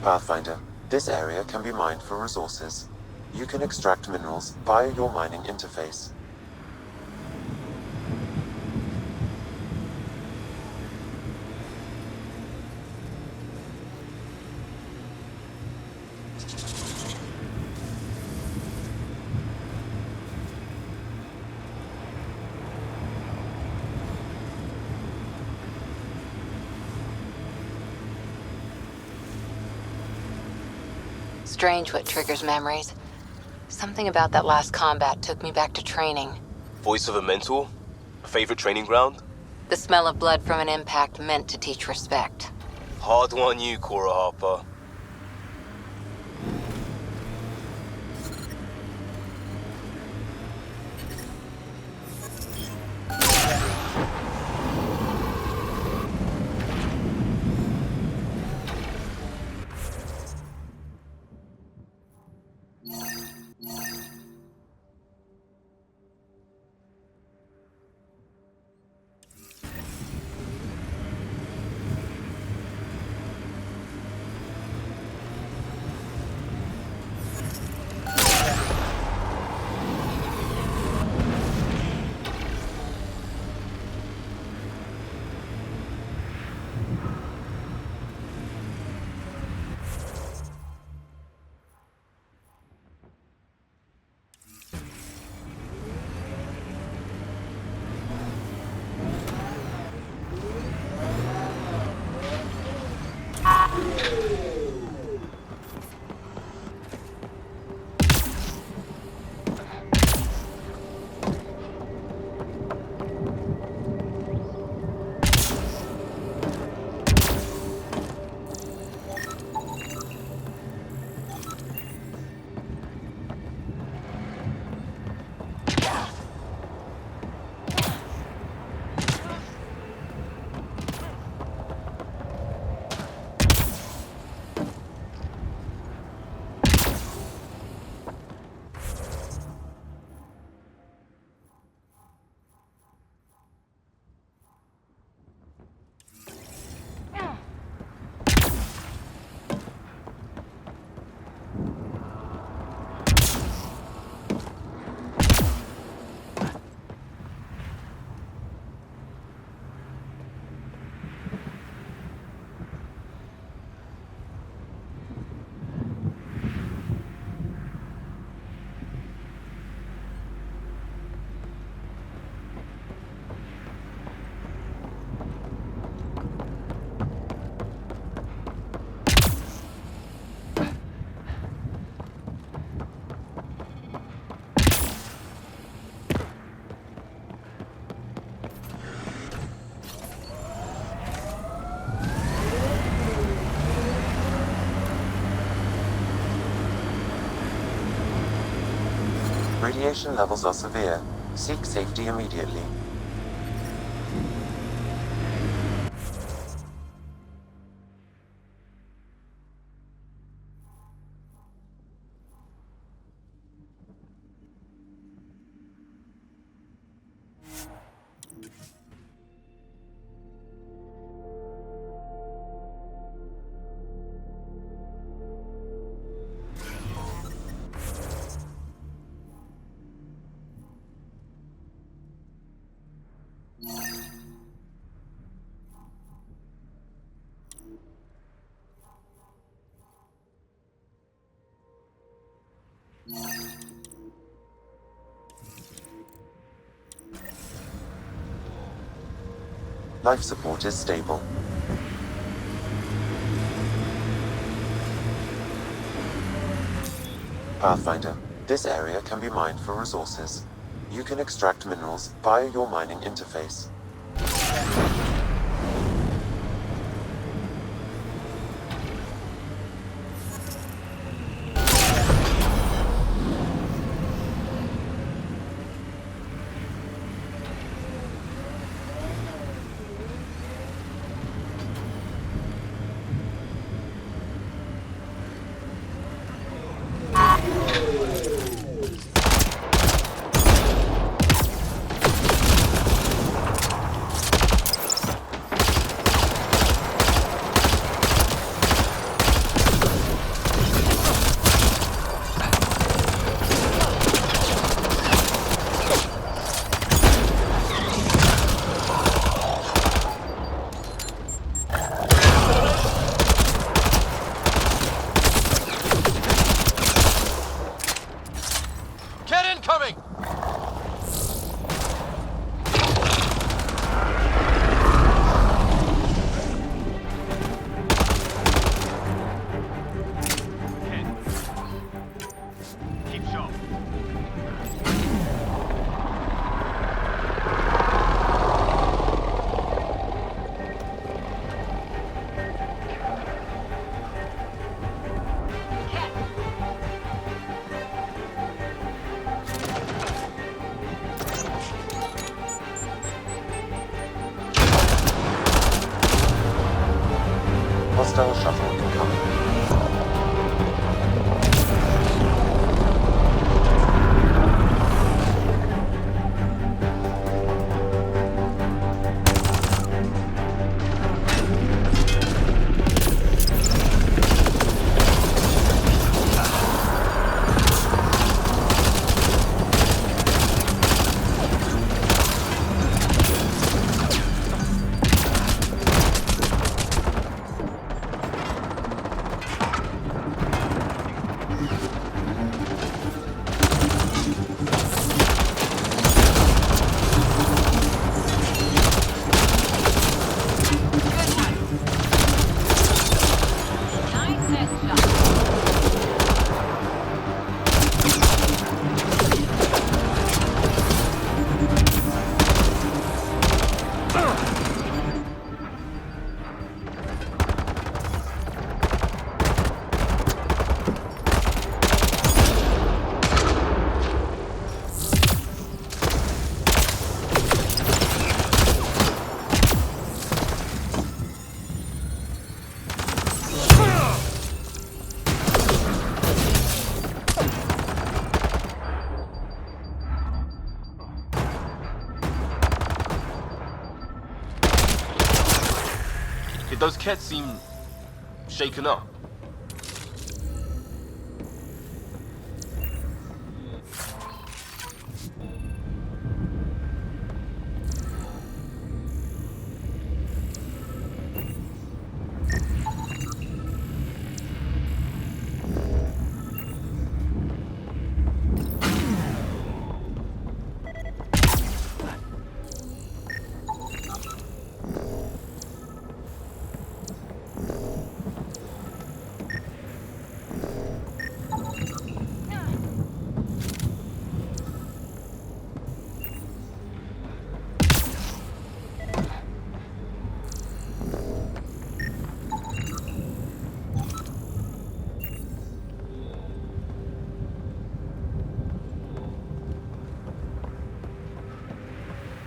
Pathfinder, this area can be mined for resources. You can extract minerals via your mining interface. Strange what triggers memories. Something about that last combat took me back to training. Voice of a mentor? A favorite training ground? The smell of blood from an impact meant to teach respect. Hard one you, Cora Harper. Radiation levels are severe. Seek safety immediately. Life support is stable. Pathfinder, this area can be mined for resources. You can extract minerals via your mining interface. Hostile shuttle incoming. Those cats seem shaken up.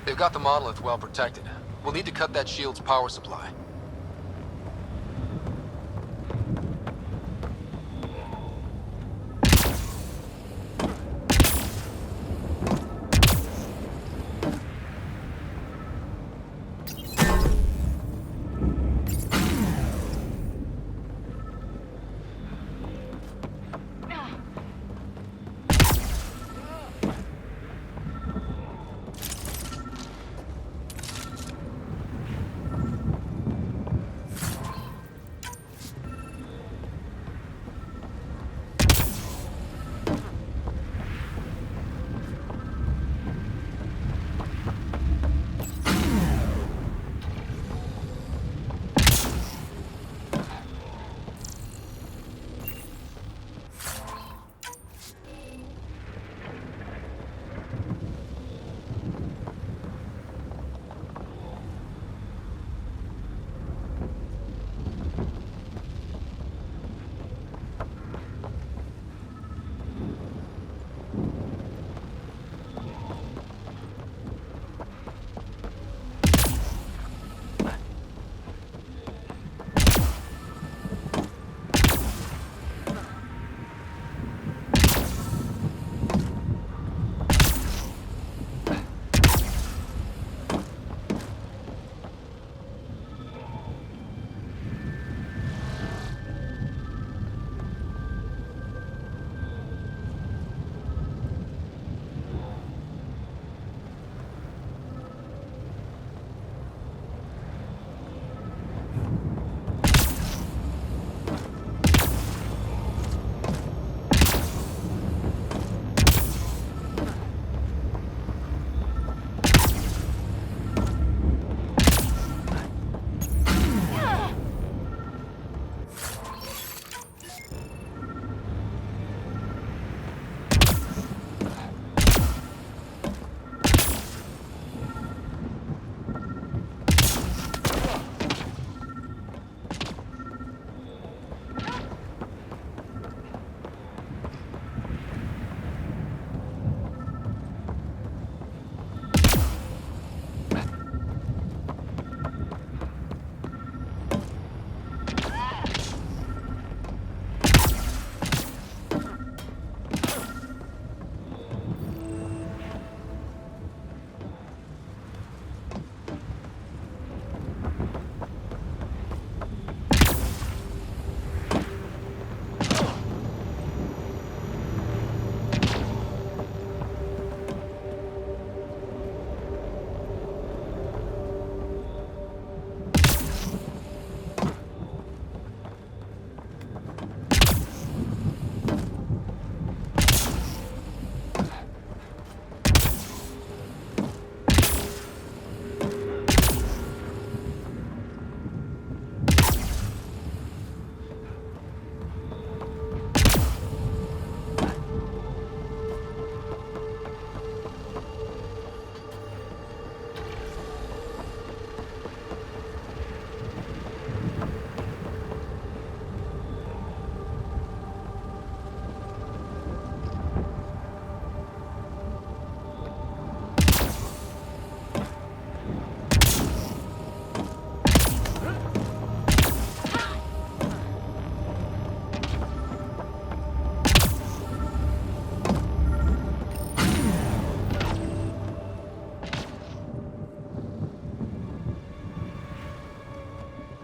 They've got the monolith well protected. We'll need to cut that shield's power supply.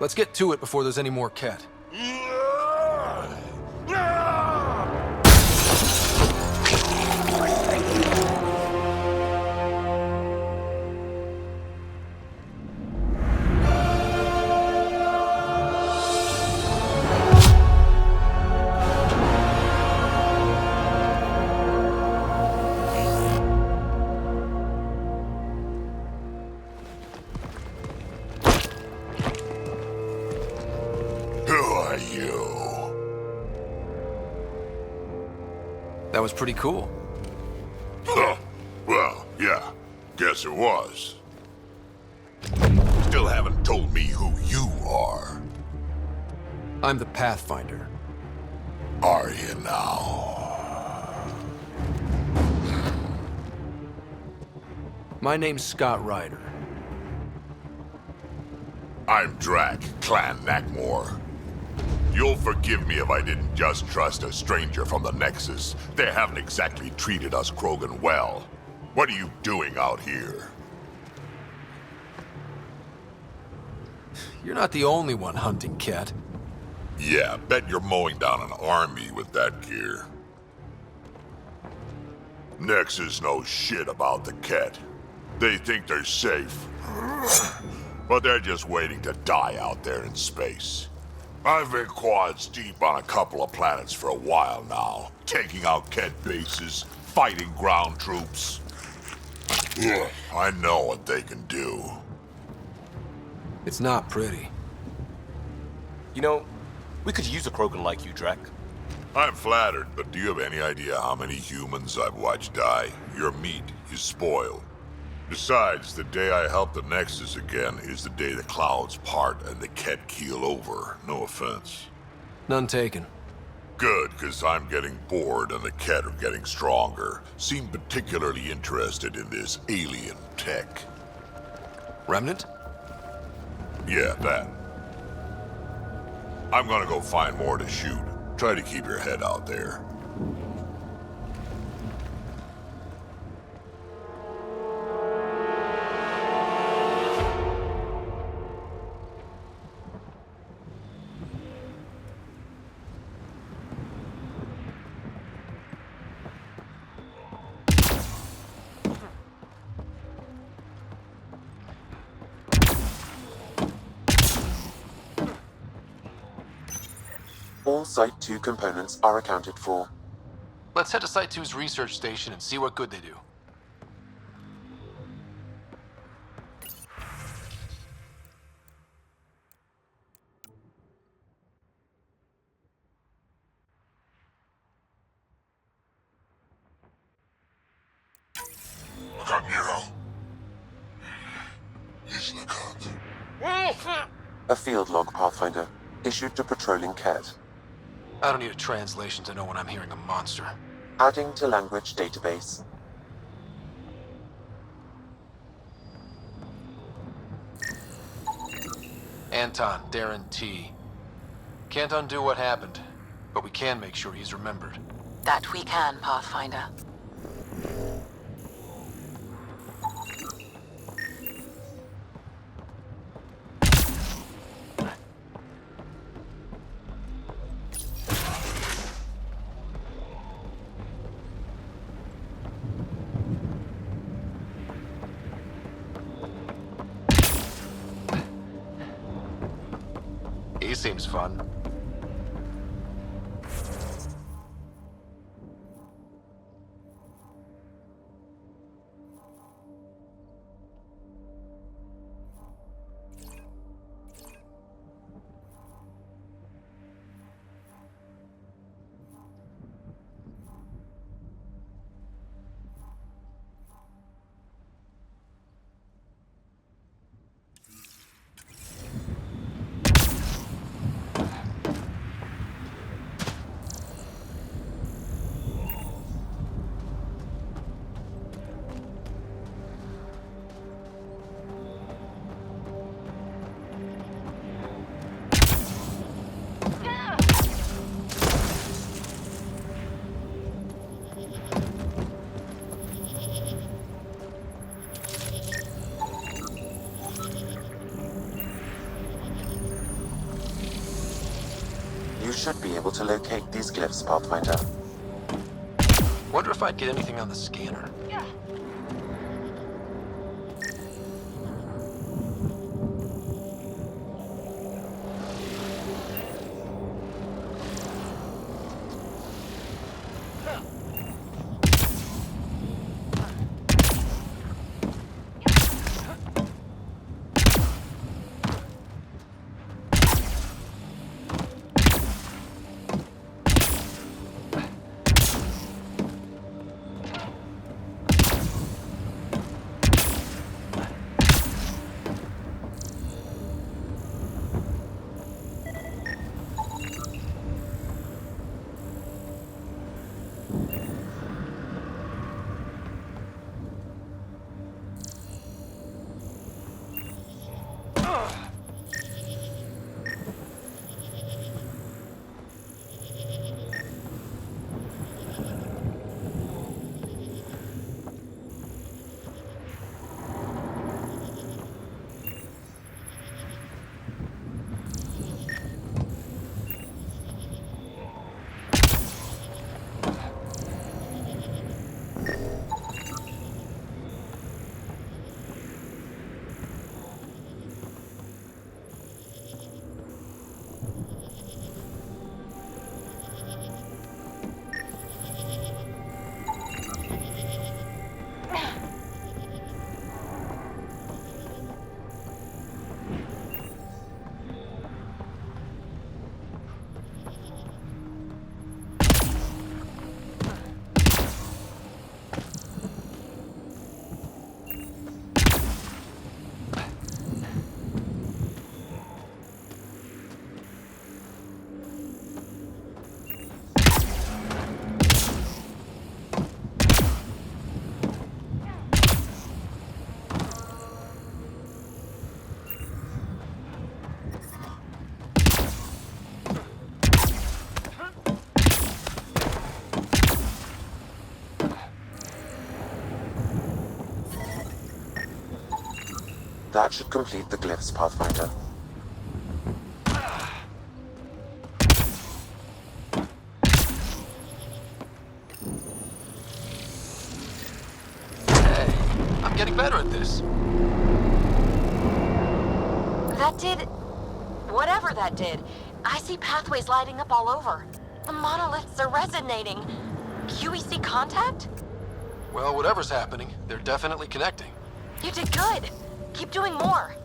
Let's get to it before there's any more Ket. That was pretty cool. Huh. Well, yeah. Guess it was. Still haven't told me who you are. I'm the Pathfinder. Are you now? My name's Scott Ryder. I'm Drac, Clan Nakmor. You'll forgive me if I didn't just trust a stranger from the Nexus. They haven't exactly treated us Krogan well. What are you doing out here? You're not the only one hunting Ket. Yeah, bet you're mowing down an army with that gear. Nexus knows shit about the Ket. They think they're safe. But they're just waiting to die out there in space. I've been quads deep on a couple of planets for a while now, taking out Ket bases, fighting ground troops. Ugh, I know what they can do. It's not pretty. You know, we could use a Krogan like you, Drac. I'm flattered, but do you have any idea how many humans I've watched die? Your meat is spoiled. Besides, the day I help the Nexus again is the day the clouds part and the Ket keel over. No offense. None taken. Good, because I'm getting bored and the Ket are getting stronger. Seem particularly interested in this alien tech. Remnant? Yeah, that. I'm gonna go find more to shoot. Try to keep your head out there. All Site 2 components are accounted for. Let's head to Site 2's research station and see what good they do. A field log, Pathfinder, issued to patrolling Ket. I don't need a translation to know when I'm hearing a monster. Adding to language database. Anton, Darren T. Can't undo what happened, but we can make sure he's remembered. That we can, Pathfinder. He seems fun. should be able to locate these glyphs, Pathfinder. Wonder if I'd get anything on the scanner. That should complete the glyphs, Pathfinder. Hey, I'm getting better at this. That did... whatever that did. I see pathways lighting up all over. The monoliths are resonating. QEC contact? Well, whatever's happening, they're definitely connecting. You did good. Keep doing more.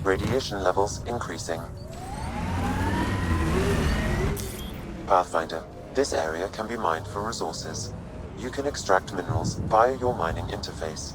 Radiation levels increasing. Pathfinder, this area can be mined for resources. you can extract minerals via your mining interface.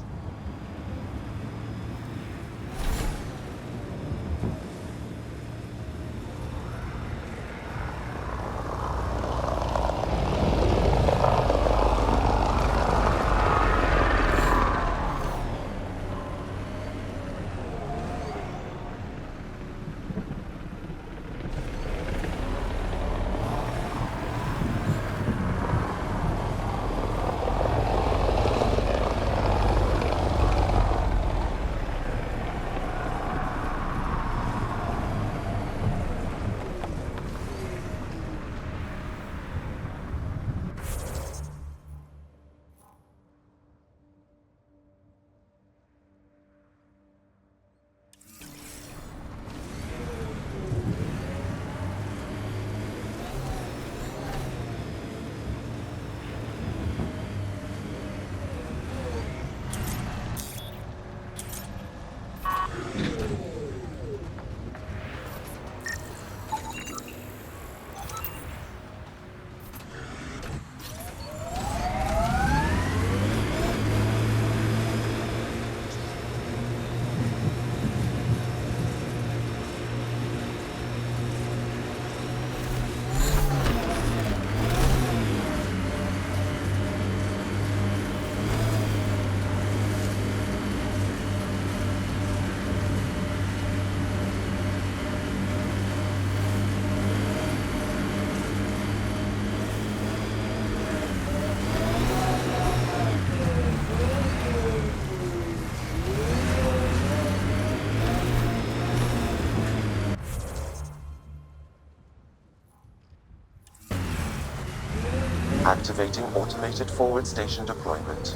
Activating automated forward station deployment.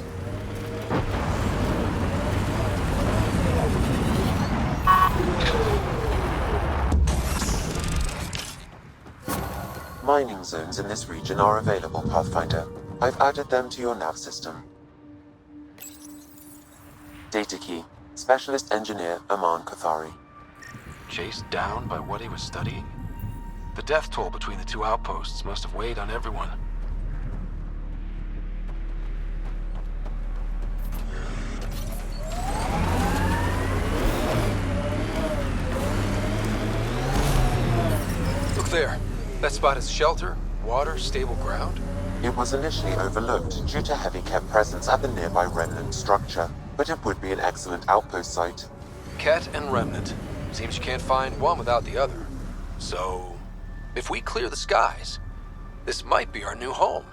Mining zones in this region are available, Pathfinder. I've added them to your nav system. Data key. Specialist Engineer Aman Kathari. Chased down by what he was studying? The death toll between the two outposts must have weighed on everyone. Look there. That spot is shelter, water, stable ground. It was initially overlooked due to heavy Ket presence at the nearby remnant structure, but it would be an excellent outpost site. Ket and remnant. Seems you can't find one without the other. So, if we clear the skies, this might be our new home.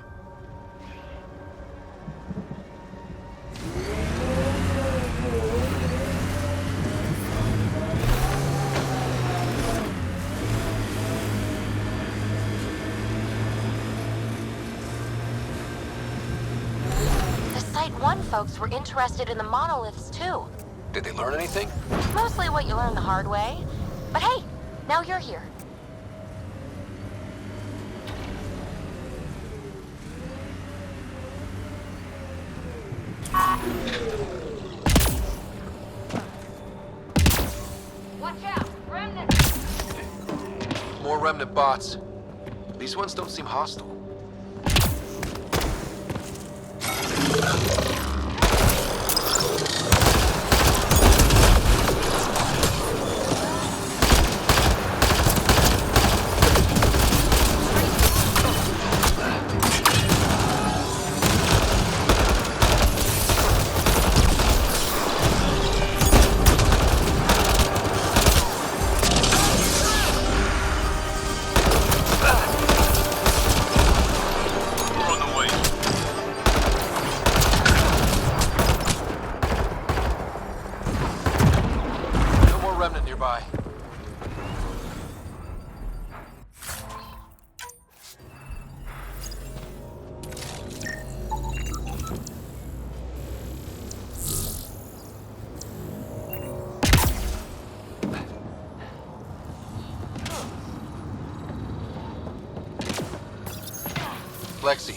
The Site 1 folks were interested in the monoliths too. Did they learn anything? Mostly what you learn the hard way. But hey, now you're here. Watch out! Remnant! More remnant bots. These ones don't seem hostile. Lexi.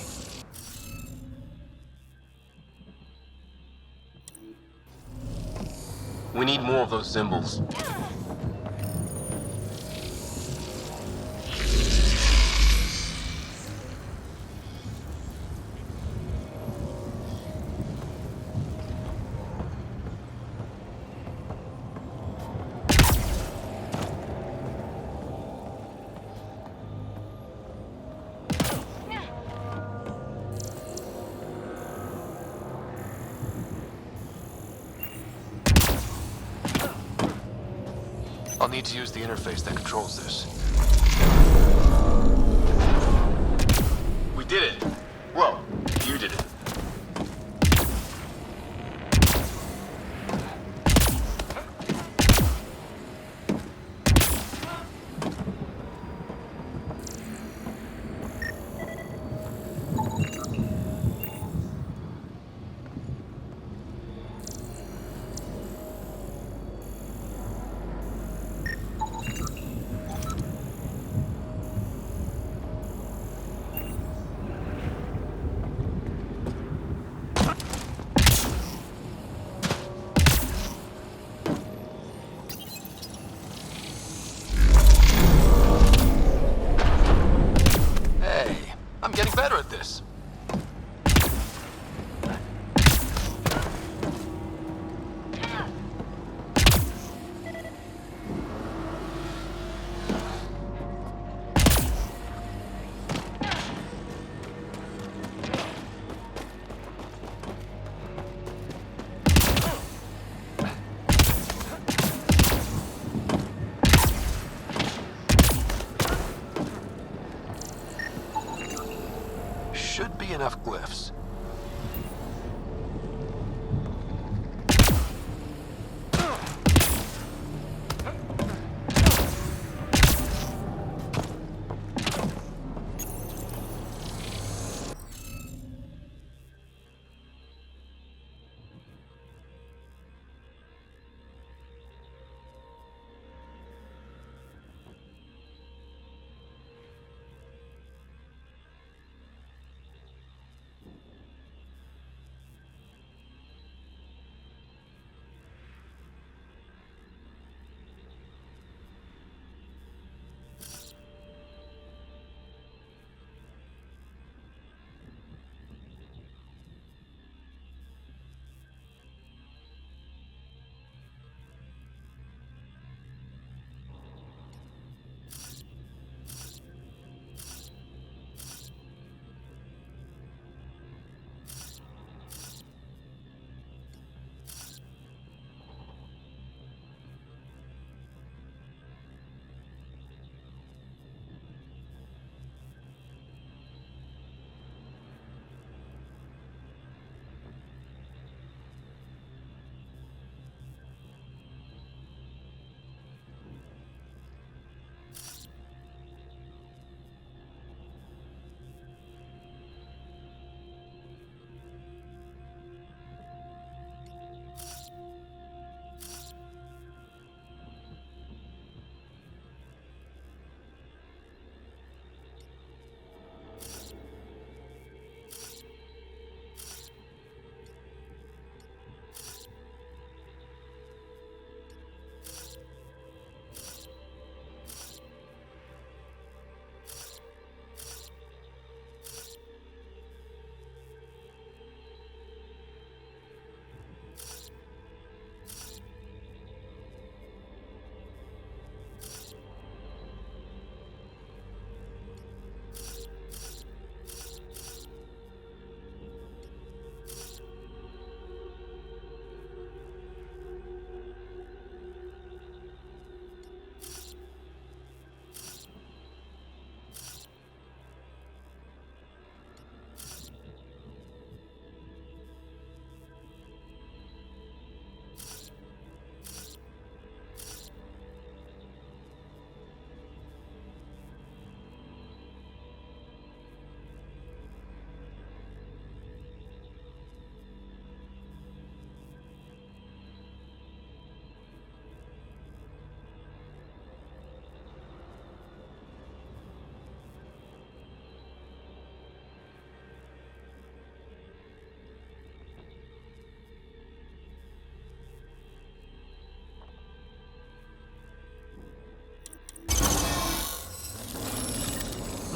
We need more of those symbols. I'll need to use the interface that controls this. We did it. Well, you did it. I'm getting better at this. Should be enough glyphs.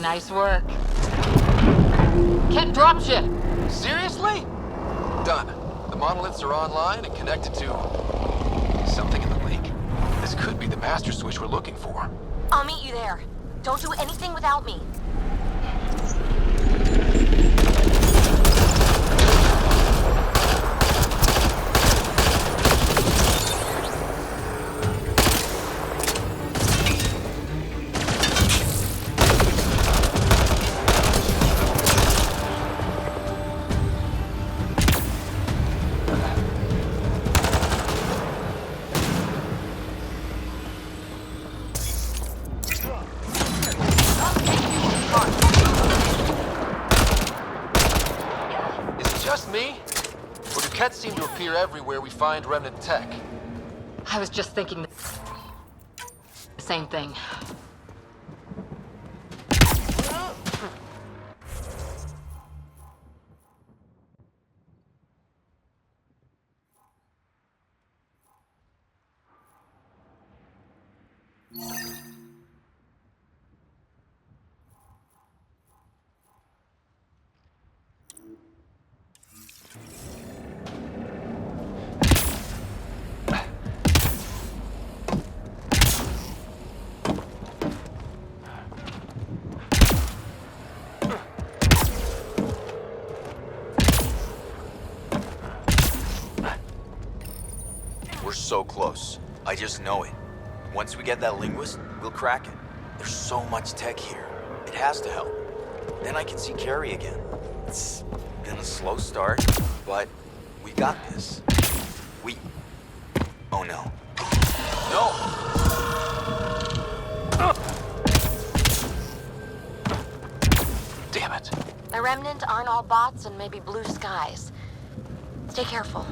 Nice work. Ket dropship! Seriously? Done. The monoliths are online and connected to something in the lake. This could be the master switch we're looking for. I'll meet you there. Don't do anything without me. Or do Kets seem to appear everywhere we find remnant tech? I was just thinking the same thing. We're so close. I just know it. Once we get that linguist, we'll crack it. There's so much tech here. It has to help. Then I can see Carrie again. It's been a slow start, but we got this. Oh no. No! Damn it. The remnant aren't all bots and maybe blue skies. Stay careful.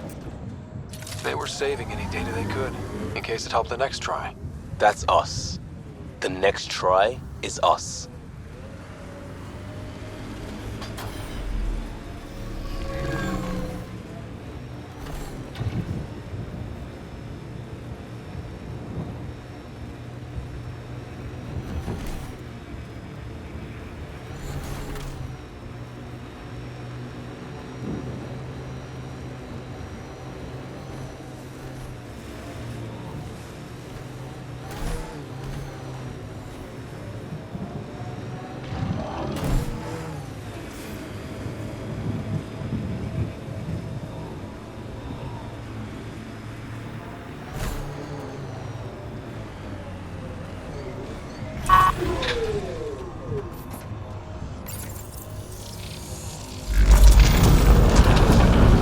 They were saving any data they could, in case it helped the next try. That's us. The next try is us.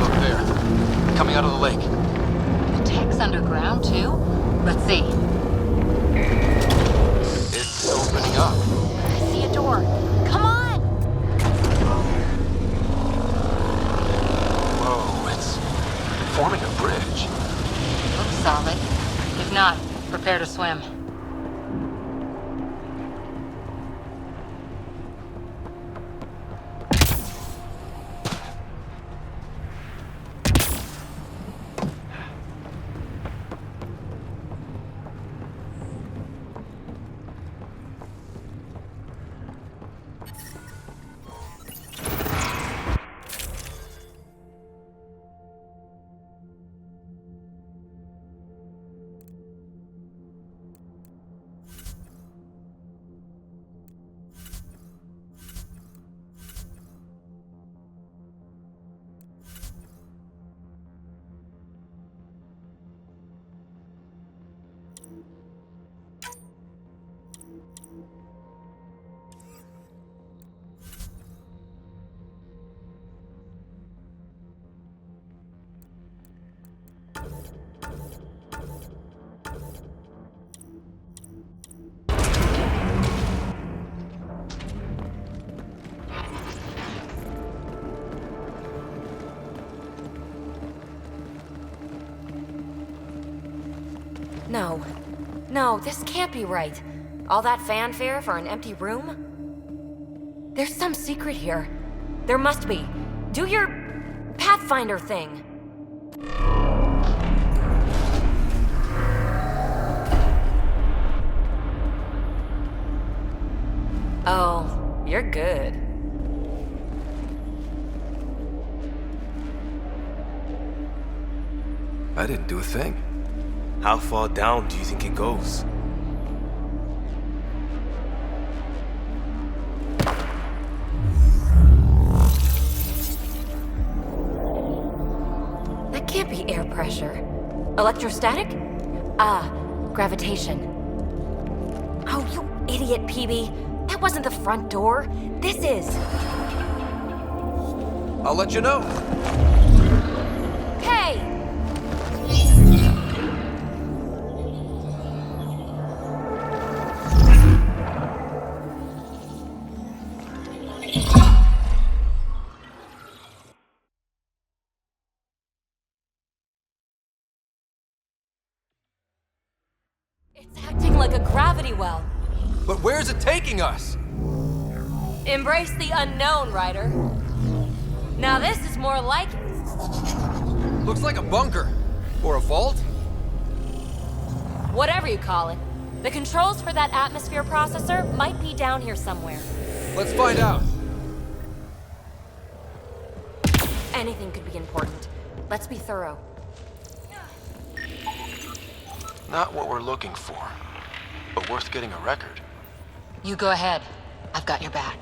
Look there. Coming out of the lake. The tech's underground, too? Let's see. It's opening up. I see a door. Come on! Whoa, it's forming a bridge. Looks solid. If not, prepare to swim. No. No, this can't be right. All that fanfare for an empty room? There's some secret here. There must be. Do your Pathfinder thing. Oh, you're good. I didn't do a thing. How far down do you think it goes? That can't be air pressure. Electrostatic? Gravitation. Oh, you idiot, PB. That wasn't the front door. This is. I'll let you know. Hey! like a gravity well. But where's it taking us? Embrace the unknown, Ryder. Now this is more like it. Looks like a bunker. Or a vault? Whatever you call it. The controls for that atmosphere processor might be down here somewhere. Let's find out. Anything could be important. Let's be thorough. Not what we're looking for, but worth getting a record. You go ahead. I've got your back.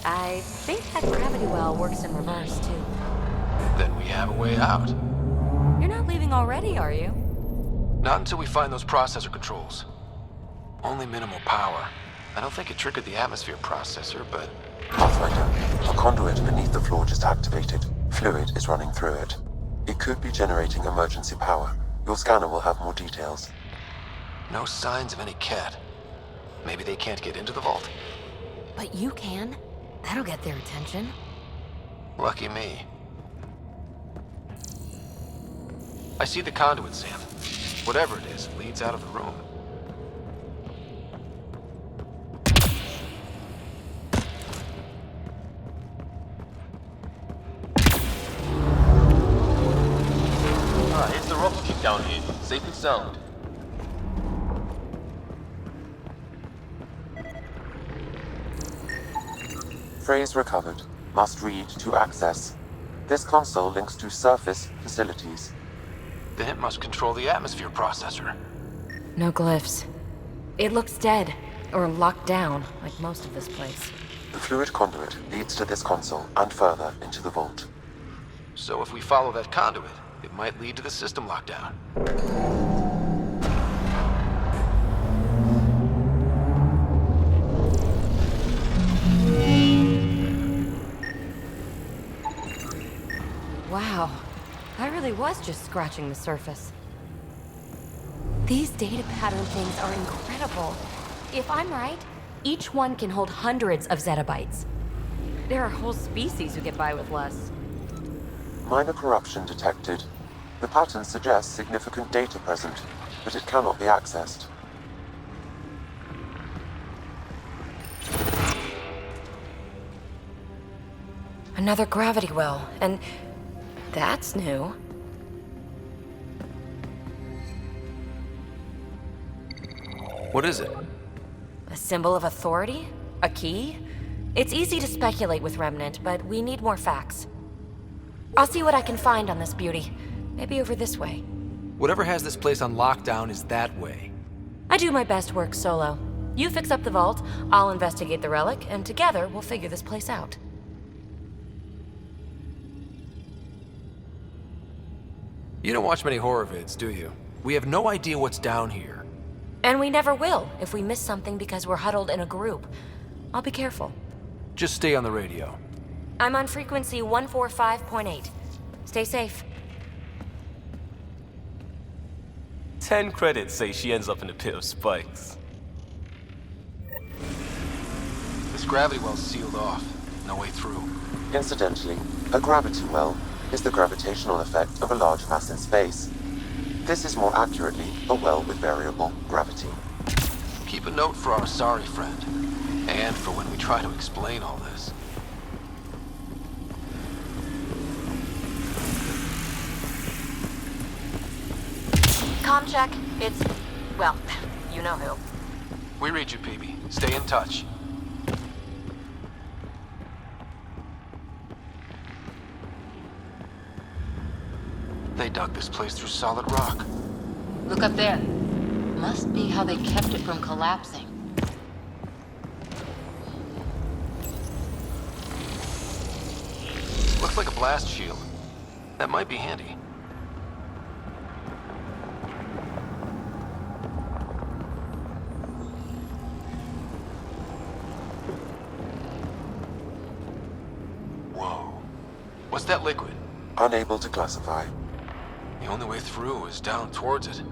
I think that gravity well works in reverse, too. Then we have a way out. You're not leaving already, are you? Not until we find those processor controls. Only minimal power. I don't think it triggered the atmosphere processor, but... Pathfinder, a conduit beneath the floor just activated. Fluid is running through it. It could be generating emergency power. Your scanner will have more details. No signs of any cat. Maybe they can't get into the vault. But you can. That'll get their attention. Lucky me. I see the conduit, Sam. Whatever it is, leads out of the room. It's the rocket ship down here. Safe and sound. Phrase recovered. Must read to access. This console links to surface facilities. Then it must control the atmosphere processor. No glyphs. It looks dead, or locked down, like most of this place. The fluid conduit leads to this console and further into the vault. So if we follow that conduit, it might lead to the system lockdown. Wow, I really was just scratching the surface. These data pattern things are incredible. If I'm right, each one can hold hundreds of zettabytes. There are whole species who get by with less. Minor corruption detected. The pattern suggests significant data present, but it cannot be accessed. Another gravity well, and that's new. What is it? A symbol of authority? A key? It's easy to speculate with Remnant, but we need more facts. I'll see what I can find on this beauty. Maybe over this way. Whatever has this place on lockdown is that way. I do my best work solo. You fix up the vault, I'll investigate the relic, and together we'll figure this place out. You don't watch many horror vids, do you? We have no idea what's down here. And we never will if we miss something because we're huddled in a group. I'll be careful. Just stay on the radio. I'm on frequency 145.8. Stay safe. 10 credits say she ends up in a pit of spikes. This gravity well's sealed off. No way through. Incidentally, a gravity well is the gravitational effect of a large mass in space. This is more accurately a well with variable gravity. Keep a note for our sorry friend. And for when we try to explain all this. Comm check. It's... well, you know who. We read you, PB. Stay in touch. They dug this place through solid rock. Look up there. Must be how they kept it from collapsing. Looks like a blast shield. That might be handy. Whoa. What's that liquid? Unable to classify. The only way through is down towards it.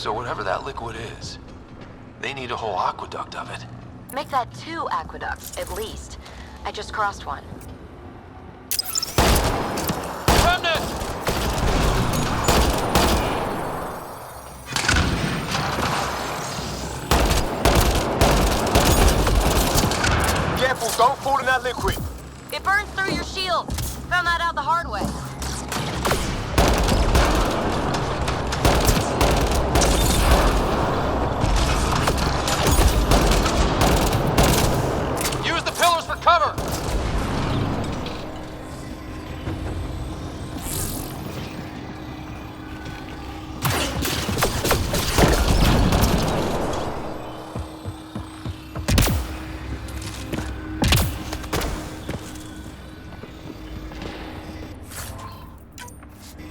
So whatever that liquid is, they need a whole aqueduct of it. Make that 2 aqueducts, at least. I just crossed one. Remnant! Careful, don't fall in that liquid. It burns through your shield. Found that out the hard way. Use the pillars for cover!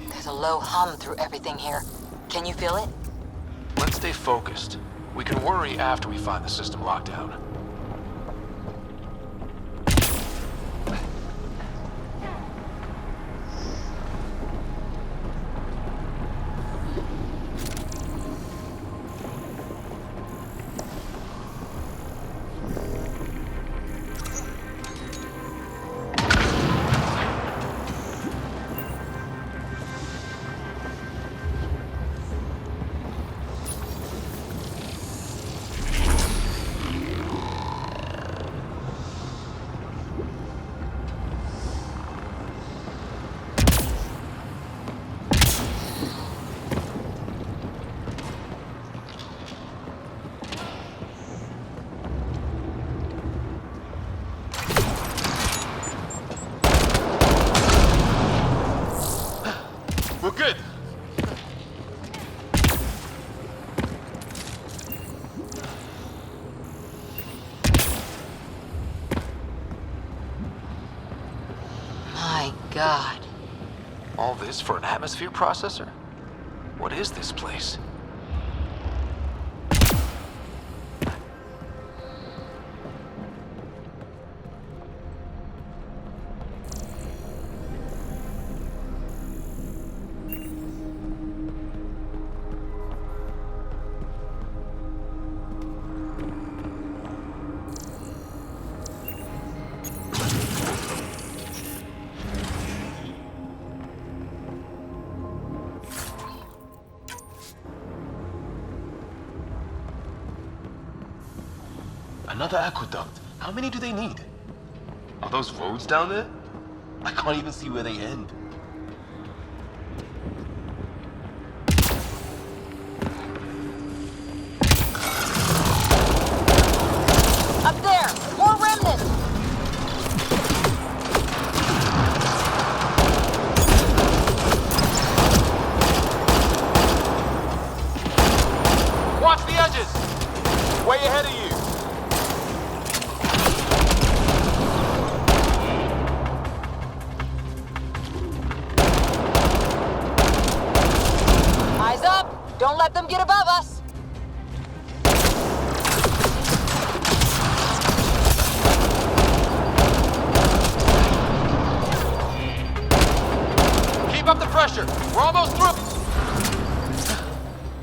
There's a low hum through everything here. Can you feel it? Let's stay focused. We can worry after we find the system lockdown. We're good. My God. All this for an atmosphere processor? What is this place? Another aqueduct. How many do they need? Are those roads down there? I can't even see where they end. Up there! More remnants! Watch the edges! Way ahead of you! Eyes up! Don't let them get above us! Keep up the pressure! We're almost through!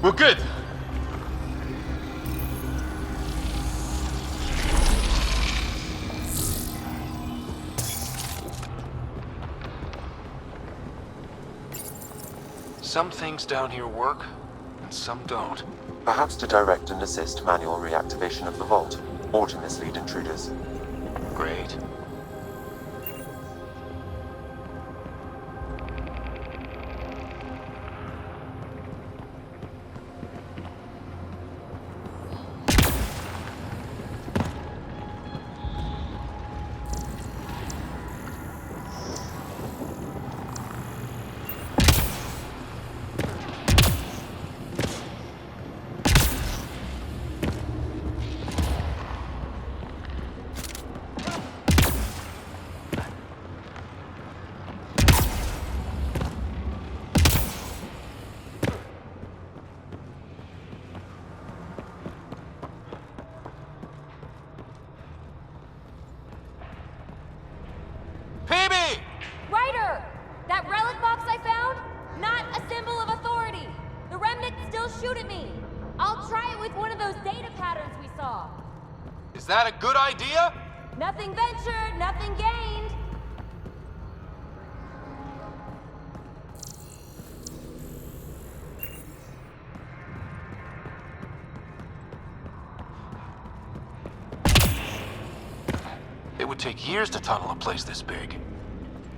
We're good. Some things down here work, and some don't. Perhaps to direct and assist manual reactivation of the vault, or to mislead intruders. Great. still shoot at me. I'll try it with one of those data patterns we saw. Is that a good idea? Nothing ventured, nothing gained. It would take years to tunnel a place this big.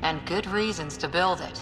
And good reasons to build it.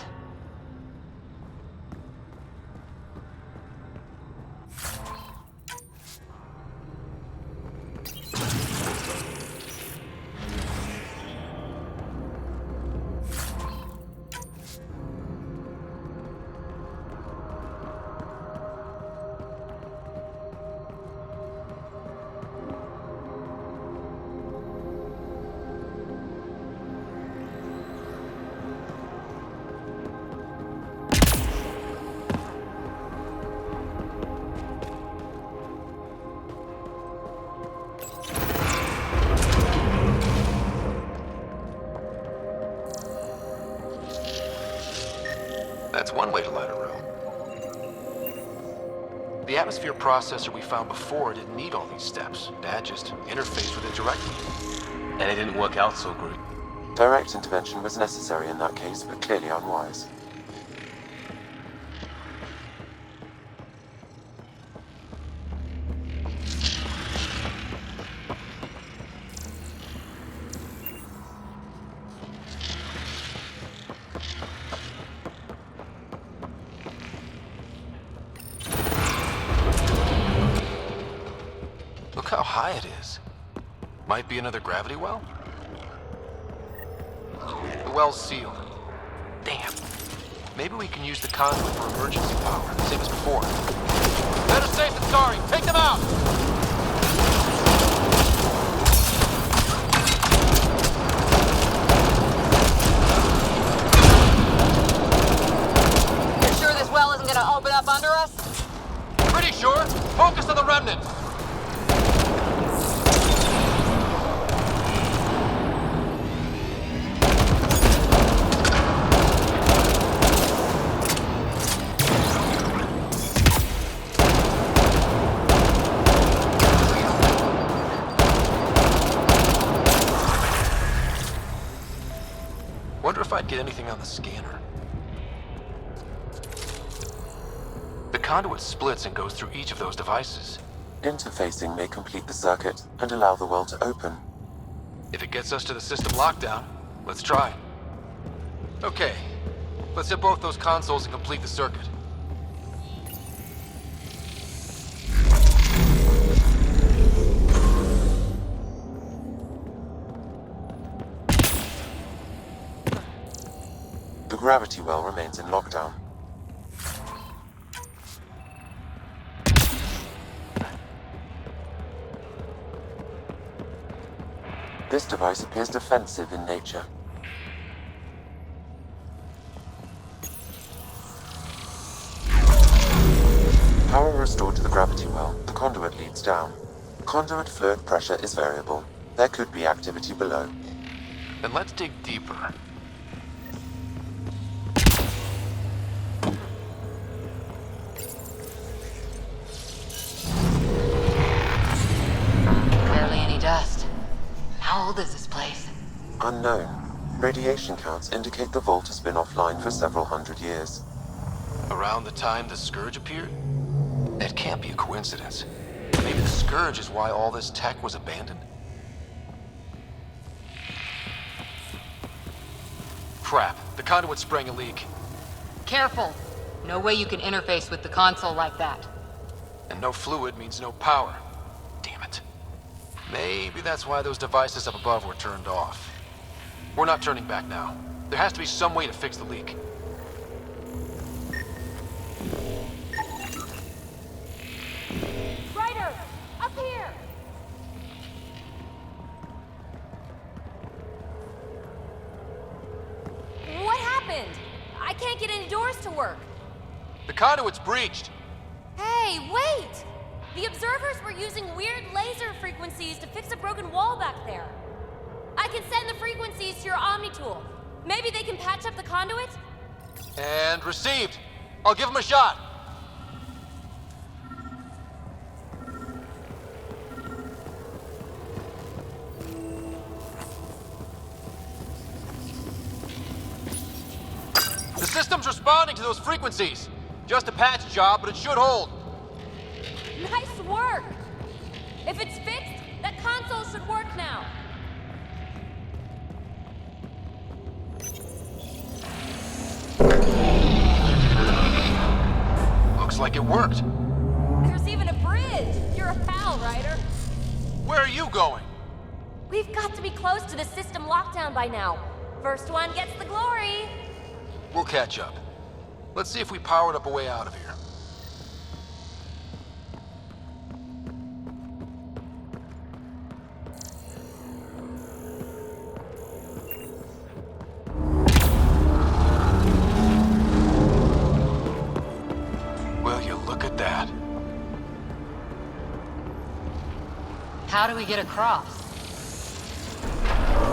That's one way to light a room. The atmosphere processor we found before didn't need all these steps. Dad just interfaced with it directly. And it didn't work out so great. Direct intervention was necessary in that case, but clearly unwise. Look how high it is. Might be another gravity well? The well's sealed. Damn. Maybe we can use the conduit for emergency power, same as before. Better safe than sorry. Take them out! You're sure this well isn't gonna open up under us? Pretty sure. Focus on the remnant. Wonder if I'd get anything on the scanner. The conduit splits and goes through each of those devices. Interfacing may complete the circuit and allow the well to open. If it gets us to the system lockdown, let's try. Okay, let's hit both those consoles and complete the circuit. The gravity well remains in lockdown. This device appears defensive in nature. Power restored to the gravity well, the conduit leads down. Conduit fluid pressure is variable. There could be activity below. Then let's dig deeper. Barely any dust. How old is this place? Unknown. Radiation counts indicate the vault has been offline for several hundred years. Around the time the Scourge appeared? That can't be a coincidence. Maybe the Scourge is why all this tech was abandoned? Crap, the conduit's spraying a leak. Careful. No way you can interface with the console like that. And no fluid means no power. Damn it. Maybe that's why those devices up above were turned off. We're not turning back now. There has to be some way to fix the leak. Ryder, up here! What happened? I can't get any doors to work. The conduit's breached. Hey, wait! The observers were using weird laser frequencies to fix a broken wall back there. I can send the frequencies to your Omni tool. Maybe they can patch up the conduit? And received. I'll give him a shot. system's responding to those frequencies. Just a patch job, but it should hold. Nice work! If it's fixed, that console should work now. Looks like it worked. There's even a bridge! You're a pal, Ryder. Where are you going? We've got to be close to the system lockdown by now. First one gets the glory. We'll catch up. Let's see if we powered up a way out of here. Will you look at that? How do we get across?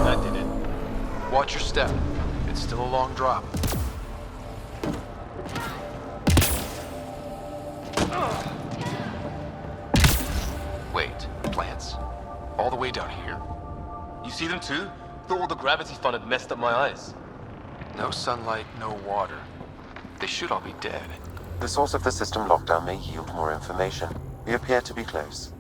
That did it. Watch your step. It's still a long drop. Wait, plants? All the way down here? You see them too? Thought all the gravity fun had messed up my eyes. No sunlight, no water. They should all be dead. The source of the system lockdown may yield more information. We appear to be close.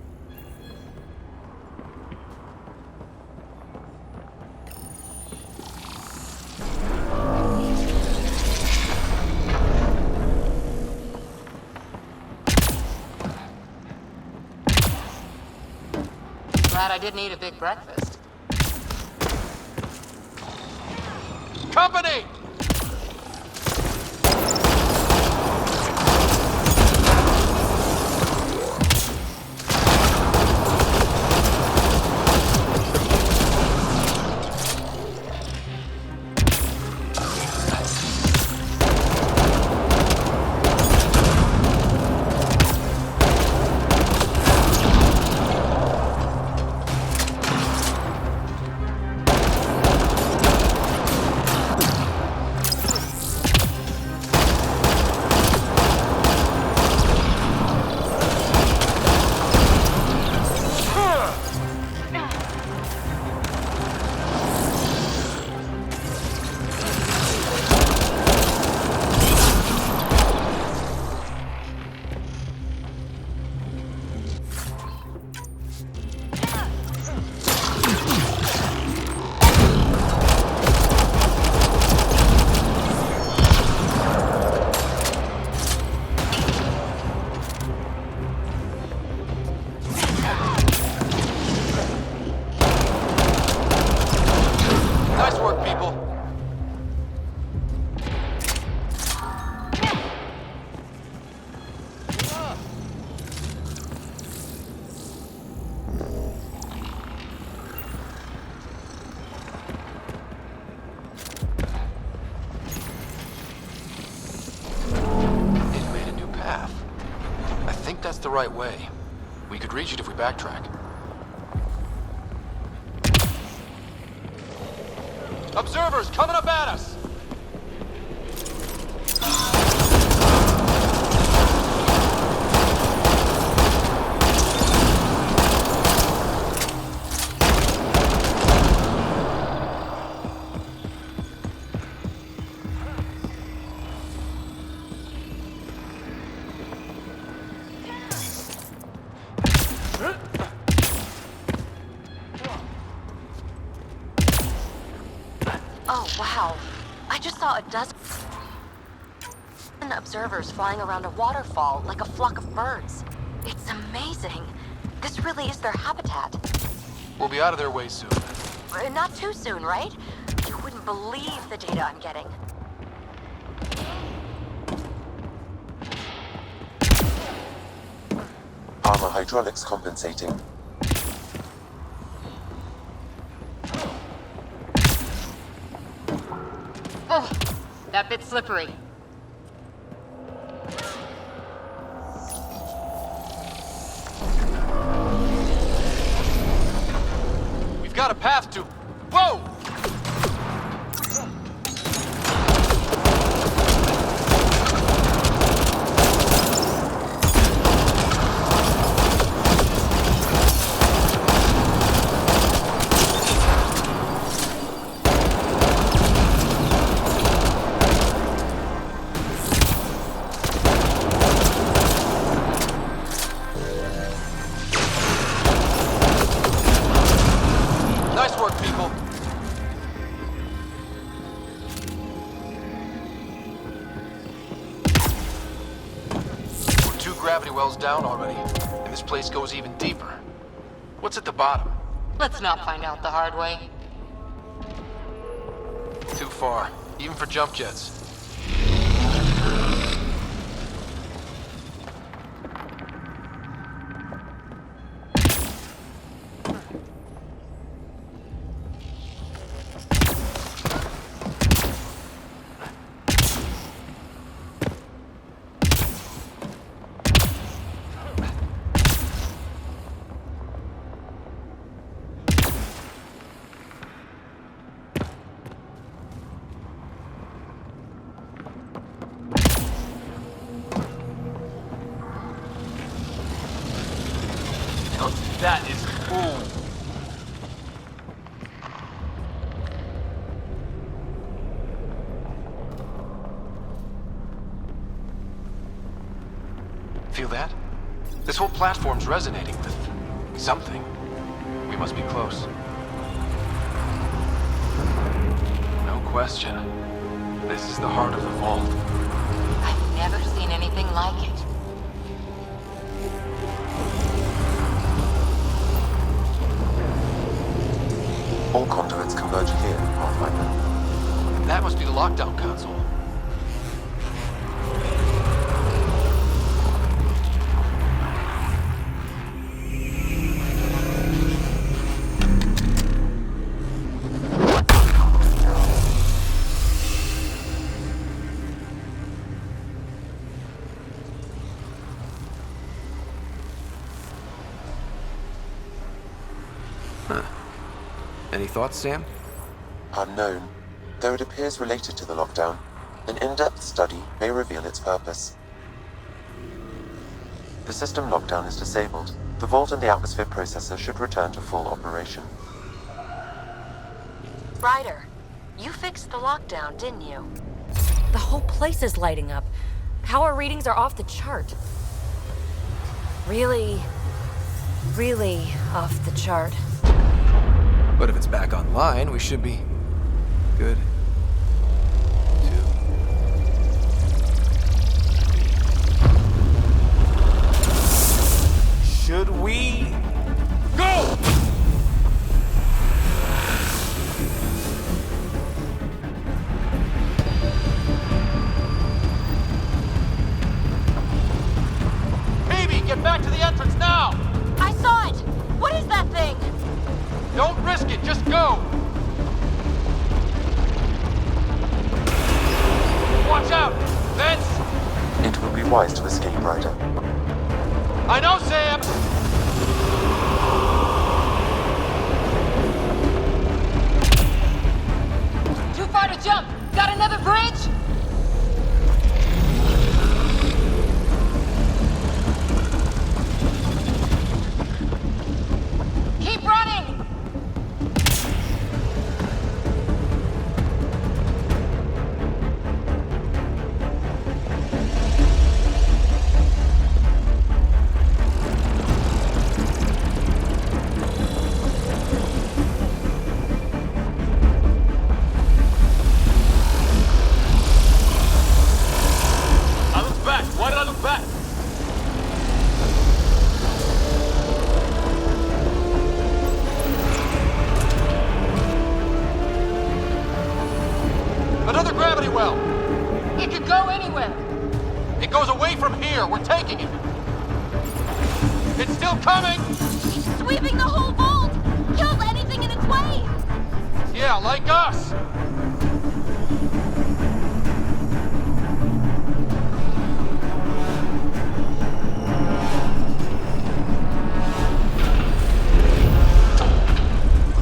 Glad I didn't eat a big breakfast. Company! That's the right way. We could reach it if we backtrack. Observers coming up at us! Oh, wow. I just saw a dozen observers flying around a waterfall like a flock of birds. It's amazing. This really is their habitat. We'll be out of their way soon. Not too soon, right? You wouldn't believe the data I'm getting. Armor hydraulics compensating. Oh, that bit's slippery. We've got a path to... Whoa! well's down already, and this place goes even deeper. What's at the bottom? Let's not find out the hard way. Too far, even for jump jets. That is cool. Feel that? This whole platform's resonating with something. We must be close. No question. This is the heart of the vault. I've never seen anything like it. All conduits converge here, Pathfinder. That must be the lockdown console. Any thoughts, Sam? Unknown. Though it appears related to the lockdown, an in-depth study may reveal its purpose. The system lockdown is disabled. The vault and the atmosphere processor should return to full operation. Ryder, you fixed the lockdown, didn't you? The whole place is lighting up. Power readings are off the chart. Really off the chart. But if it's back online, we should be good. Should we go? Baby, get back to the entrance now! I saw it! What is that thing? Don't risk it, just go! Watch out! Vents! It would be wise to escape, Ryder. I know, Sam! Too far to jump! Got another bridge? Keep running! I looked back. Why did I look back? Another gravity well! It could go anywhere! It goes away from here. We're taking it. It's still coming! Sweeping the whole vault! Kills anything in its way! Yeah, like us!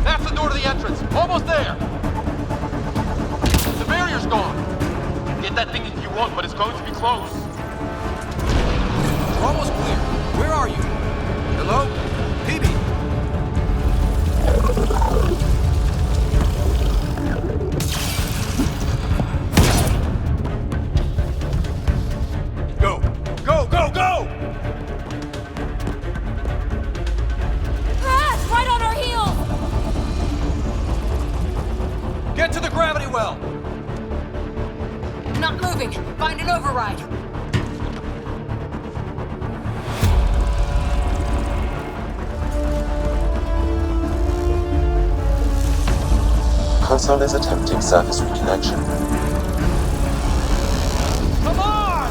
That's the door to the entrance. Almost there. The barrier's gone. Get that thing if you want, but it's going to be close. We're almost clear. Where are you? Hello? PB? Go! Go, go, go! Ah, it's right on our heels! Get to the gravity well! Not moving. Find an override. Console is attempting service reconnection. Come on!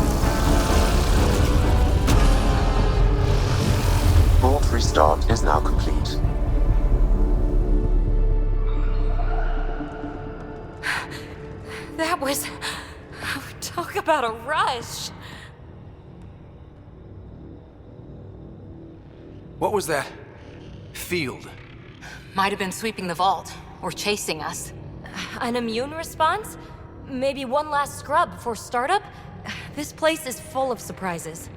Board restart is now complete. That was... Talk about a rush. What was that? Field. Might have been sweeping the vault, or chasing us. An immune response? Maybe one last scrub before startup? This place is full of surprises.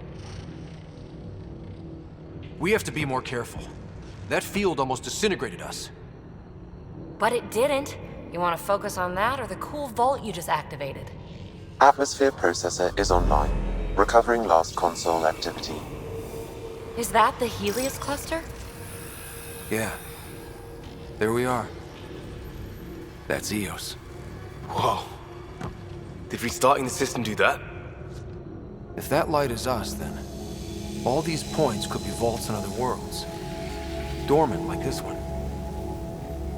We have to be more careful. That field almost disintegrated us. But it didn't. You want to focus on that or the cool vault you just activated? Atmosphere processor is online, recovering last console activity. Is that the Helios cluster? Yeah. There we are. That's Eos. Whoa. Did restarting the system do that? If that light is us, then all these points could be vaults in other worlds. Dormant like this one.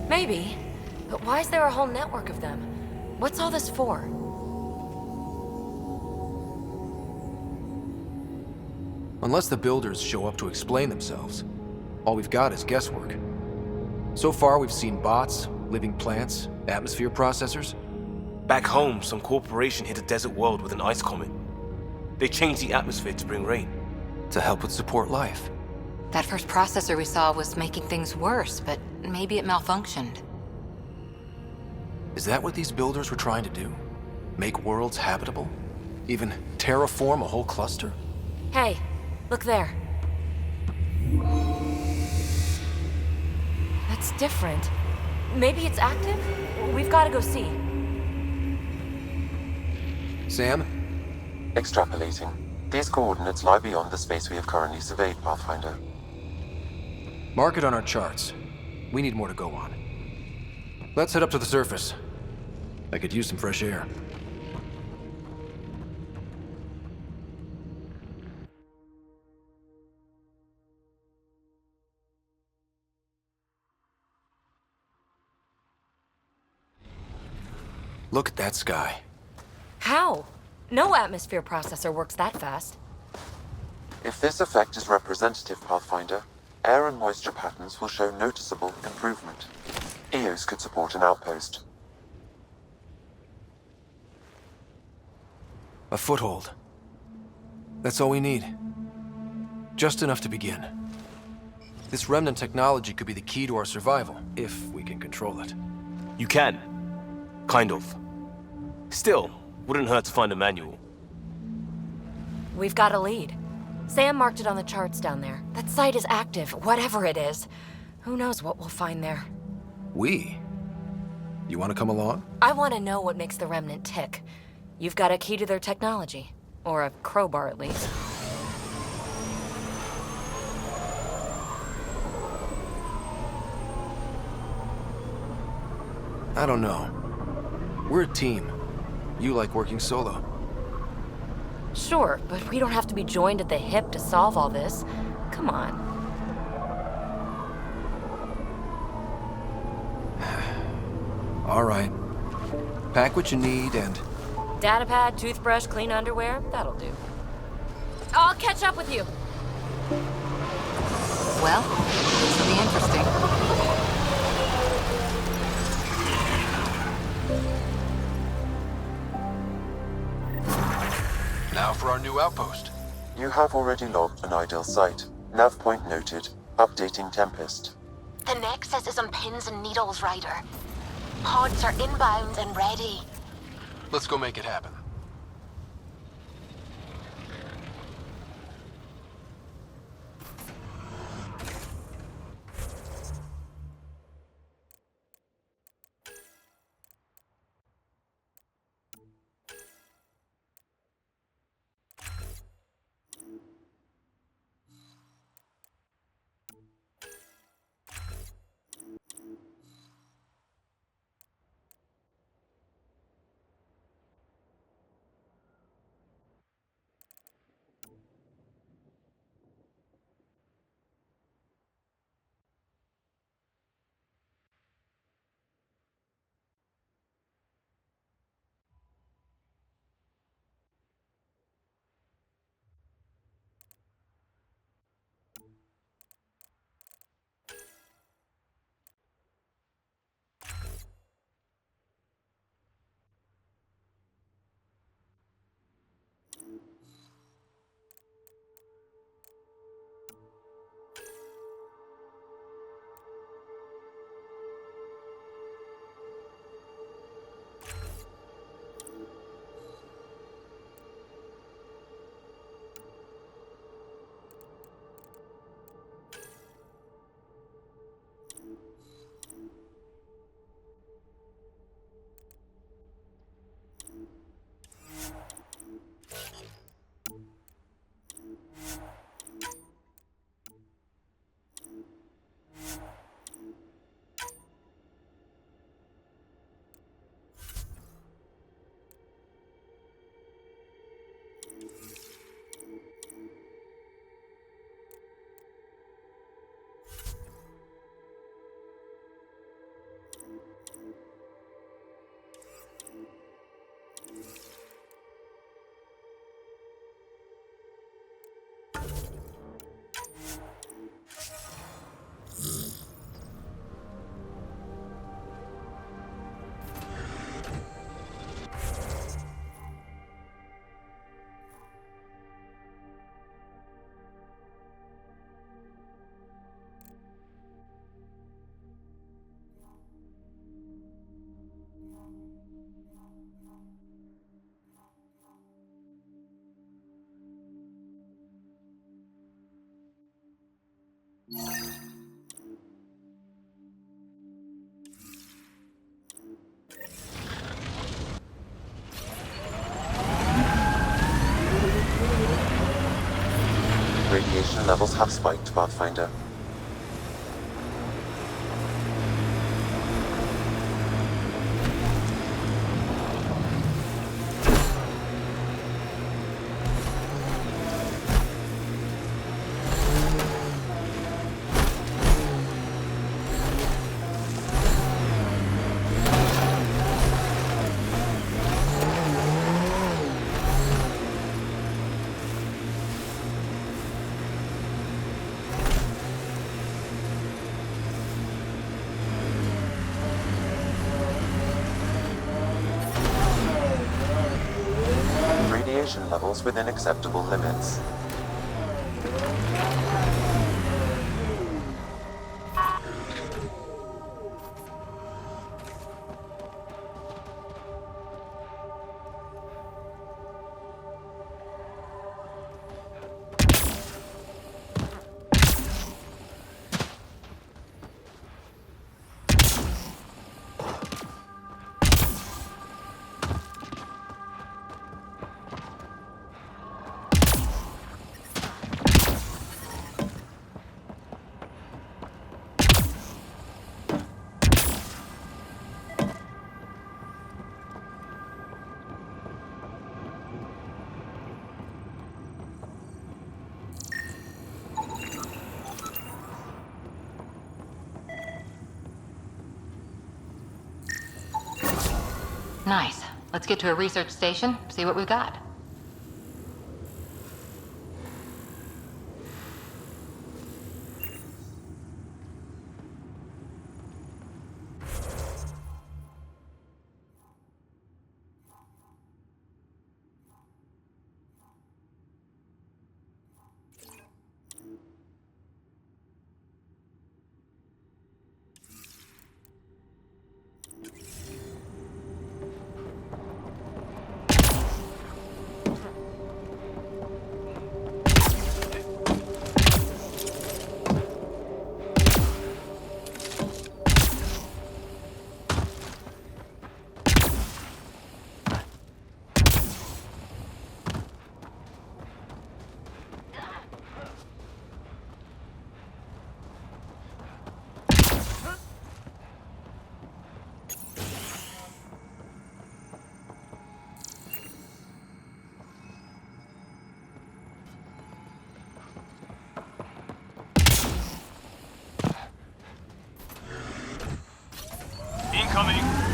Maybe. But why is there a whole network of them? What's all this for? Unless the builders show up to explain themselves, all we've got is guesswork. So far, we've seen bots, living plants, atmosphere processors. Back home, some corporation hit a desert world with an ice comet. They changed the atmosphere to bring rain. To help it support life. That first processor we saw was making things worse, but maybe it malfunctioned. Is that what these builders were trying to do? Make worlds habitable? Even terraform a whole cluster? Hey, look there. That's different. Maybe it's active? We've got to go see. Sam? Extrapolating. These coordinates lie beyond the space we have currently surveyed, Pathfinder. Mark it on our charts. We need more to go on. Let's head up to the surface. I could use some fresh air. Look at that sky. How? No atmosphere processor works that fast. If this effect is representative, Pathfinder, air and moisture patterns will show noticeable improvement. Eos could support an outpost. A foothold. That's all we need. Just enough to begin. This remnant technology could be the key to our survival, if we can control it. You can. Kind of. Still, wouldn't hurt to find a manual. We've got a lead. Sam marked it on the charts down there. That site is active, whatever it is. Who knows what we'll find there. We? You want to come along? I want to know what makes the Remnant tick. You've got a key to their technology. Or a crowbar, at least. I don't know. We're a team. You like working solo. Sure, but we don't have to be joined at the hip to solve all this. Come on. All right. Pack what you need and... Datapad, toothbrush, clean underwear, that'll do. I'll catch up with you. Well, this will be interesting. Now for our new outpost. You have already logged an ideal site. Nav point noted. Updating Tempest. The Nexus is on pins and needles, Ryder. Pods are inbound and ready. Let's go make it happen. Radiation levels have spiked, Pathfinder. Radiation levels within acceptable limits. Nice. Let's get to a research station, see what we've got. Incoming!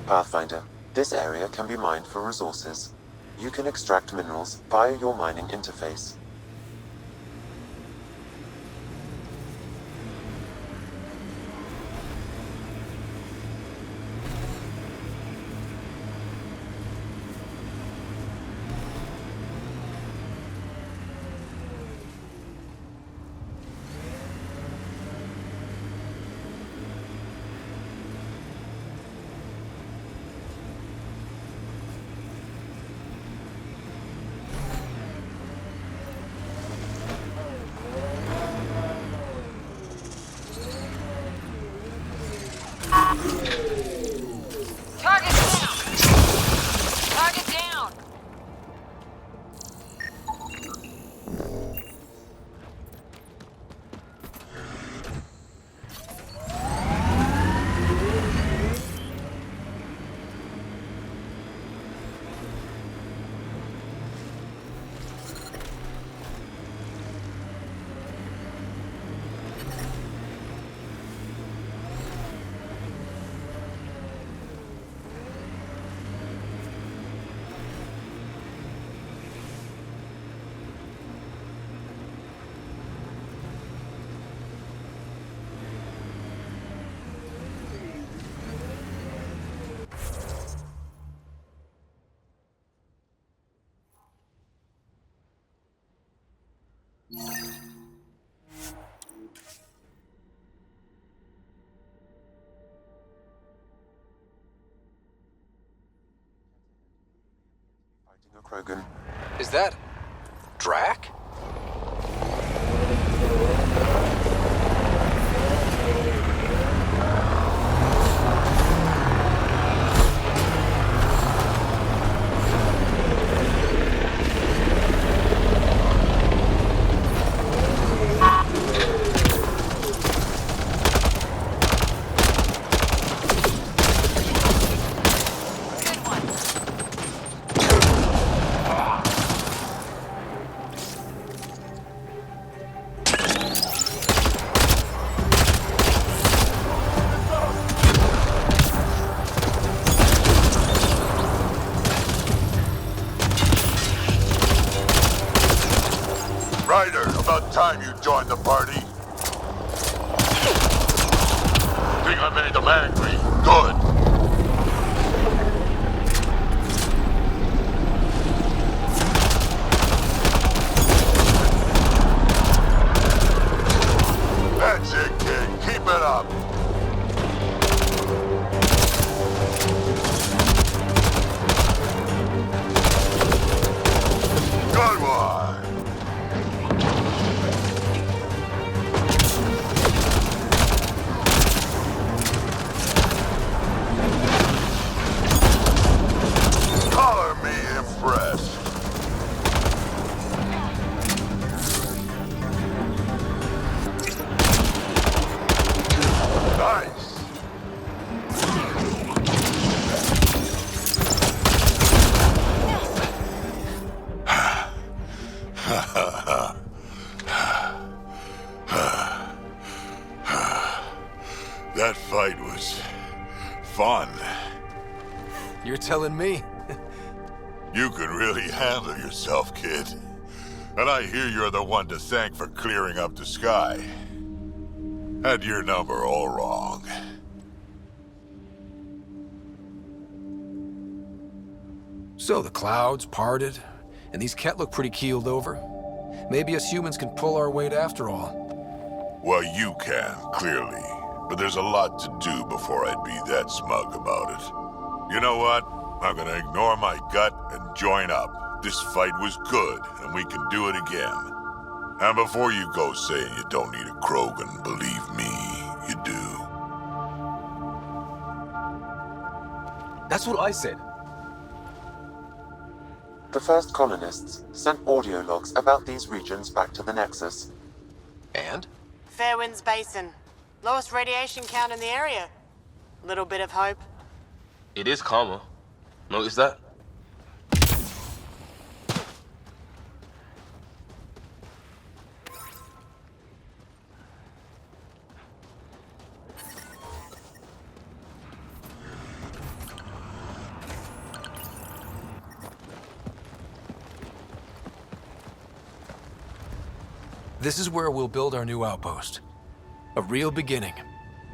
Pathfinder, this area can be mined for resources. You can extract minerals via your mining interface. a Krogan. Is that Drac? Ryder, about time you joined the party. Think I made them angry? Good. That's it, kid. Keep it up. Good one. Color me impressed. Nice. That fight was fun. You're telling me? You can really handle yourself, kid. And I hear you're the one to thank for clearing up the sky. Had your number all wrong. So the clouds parted, and these Ket look pretty keeled over. Maybe us humans can pull our weight after all. Well, you can, clearly. But there's a lot to do before I'd be that smug about it. You know what? I'm gonna ignore my gut and join up. This fight was good, and we can do it again. And before you go saying you don't need a Krogan, believe me, you do. That's what I said. The first colonists sent audio logs about these regions back to the Nexus. And? Fairwinds Basin. Lowest radiation count in the area. Little bit of hope. It is calmer. Notice that? This is where we'll build our new outpost. A real beginning.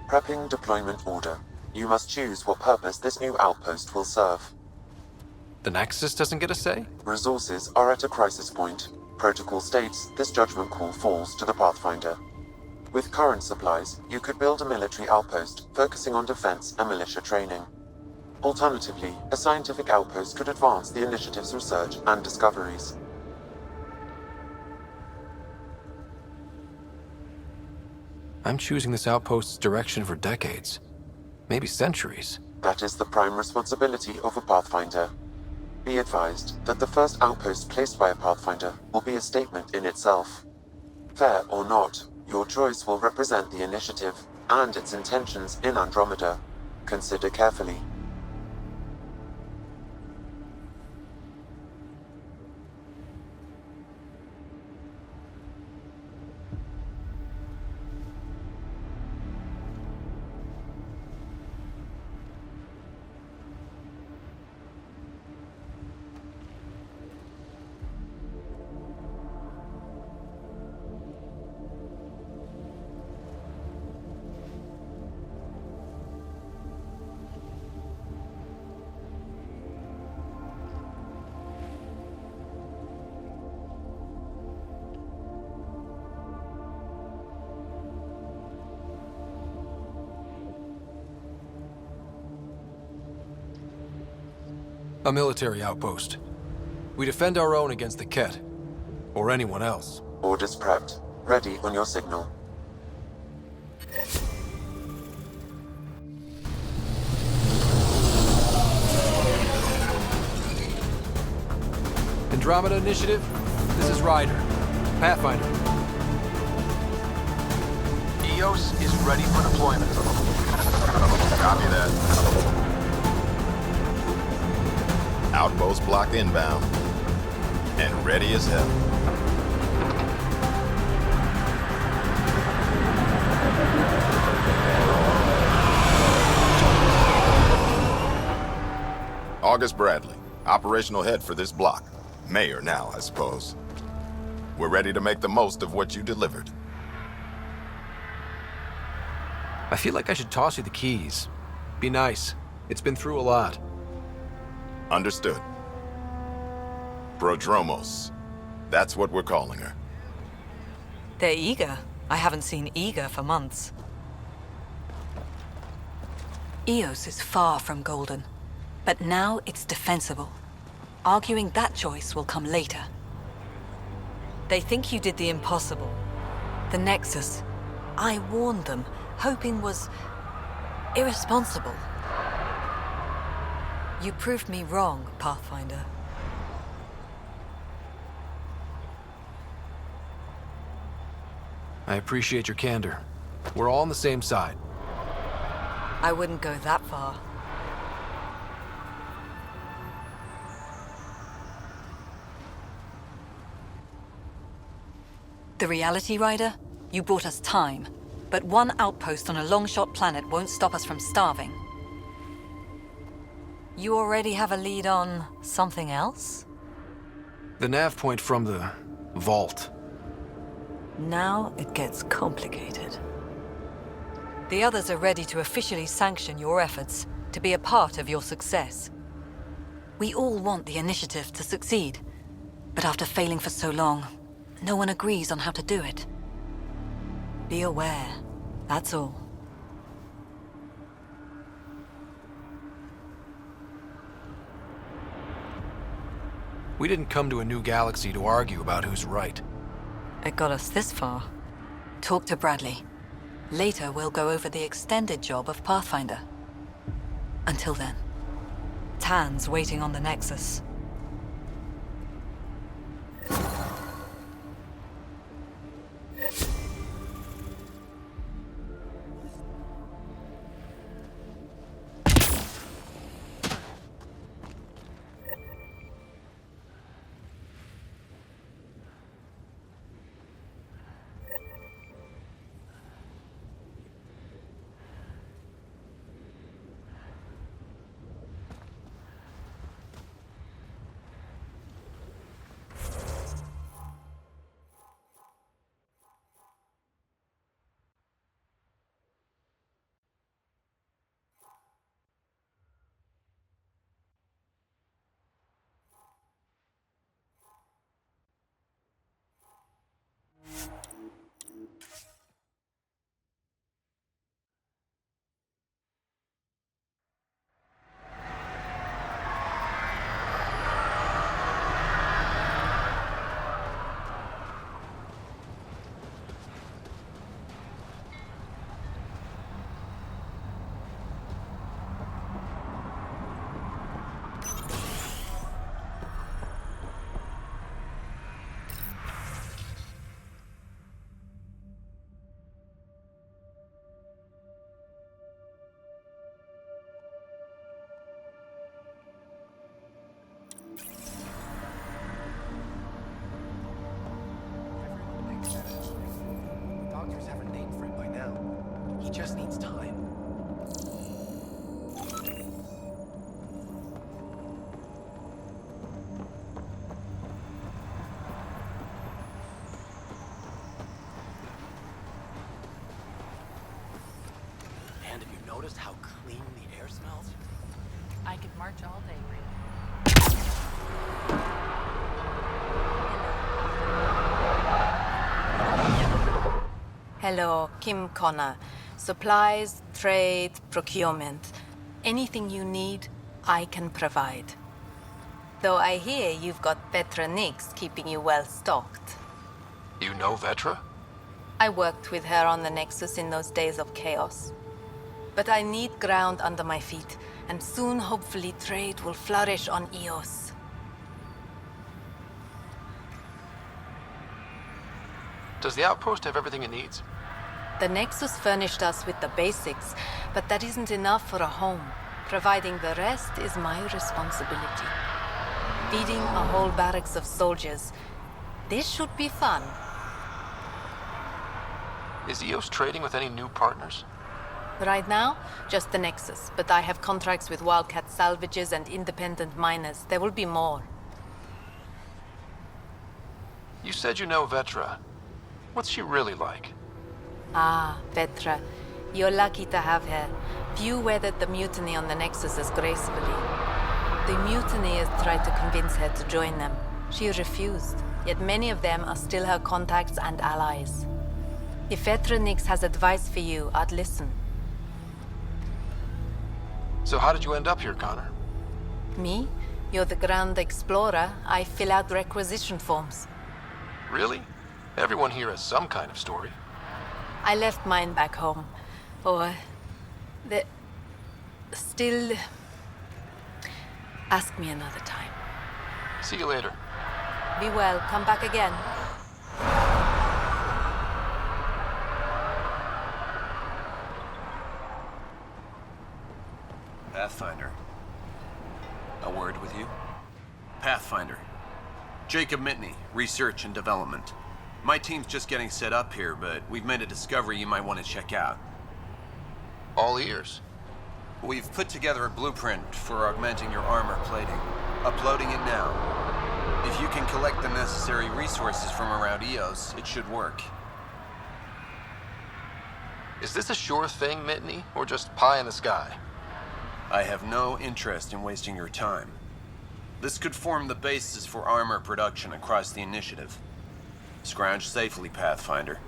Prepping deployment order. You must choose what purpose this new outpost will serve. The Nexus doesn't get a say? Resources are at a crisis point. Protocol states this judgment call falls to the Pathfinder. With current supplies, you could build a military outpost focusing on defense and militia training. Alternatively, a scientific outpost could advance the initiative's research and discoveries. I'm choosing this outpost's direction for decades. Maybe centuries. That is the prime responsibility of a Pathfinder. Be advised that the first outpost placed by a Pathfinder will be a statement in itself. Fair or not, your choice will represent the initiative and its intentions in Andromeda. Consider carefully. A military outpost. We defend our own against the Ket. Or anyone else. Orders prepped. Ready on your signal. Andromeda Initiative, this is Ryder. Pathfinder. EOS is ready for deployment. Copy that. Outpost block inbound. And ready as hell. August Bradley, operational head for this block. Mayor now, I suppose. We're ready to make the most of what you delivered. I feel like I should toss you the keys. Be nice. It's been through a lot. Understood. Prodromos. That's what we're calling her. They're eager. I haven't seen eager for months. Eos is far from golden, but now it's defensible. Arguing that choice will come later. They think you did the impossible. The Nexus. I warned them, hoping was irresponsible. You proved me wrong, Pathfinder. I appreciate your candor. We're all on the same side. I wouldn't go that far. The Reality Rider? You brought us time, but one outpost on a long-shot planet won't stop us from starving. You already have a lead on something else? The nav point from the vault. Now it gets complicated. The others are ready to officially sanction your efforts, to be a part of your success. We all want the initiative to succeed, but after failing for so long, no one agrees on how to do it. Be aware, that's all. We didn't come to a new galaxy to argue about who's right. It got us this far. Talk to Bradley. Later, we'll go over the extended job of Pathfinder. Until then, Tan's waiting on the Nexus. Just needs time. And have you noticed how clean the air smells? I could march all day, Reed. Hello, Kim Connor. Supplies, trade, procurement. Anything you need, I can provide. Though I hear you've got Vetra Nix keeping you well stocked. You know Vetra? I worked with her on the Nexus in those days of chaos. But I need ground under my feet, and soon hopefully trade will flourish on Eos. Does the outpost have everything it needs? The Nexus furnished us with the basics, but that isn't enough for a home. Providing the rest is my responsibility. Feeding a whole barracks of soldiers. This should be fun. Is Eos trading with any new partners? Right now, just the Nexus, but I have contracts with Wildcat salvages and independent miners. There will be more. You said you know Vetra. What's she really like? Ah, Vetra. You're lucky to have her. Few weathered the mutiny on the Nexus as gracefully. The mutineers tried to convince her to join them. She refused, yet many of them are still her contacts and allies. If Vetra Nix has advice for you, I'd listen. So how did you end up here, Connor? Me? You're the Grand Explorer. I fill out requisition forms. Really? Everyone here has some kind of story. I left mine back home. Or... Still... Ask me another time. See you later. Be well. Come back again. Pathfinder. A word with you? Pathfinder. Jacob Mitney, Research and Development. My team's just getting set up here, but we've made a discovery you might want to check out. All ears. We've put together a blueprint for augmenting your armor plating. Uploading it now. If you can collect the necessary resources from around Eos, it should work. Is this a sure thing, Mitney, or just pie in the sky? I have no interest in wasting your time. This could form the basis for armor production across the initiative. Scrounge safely, Pathfinder.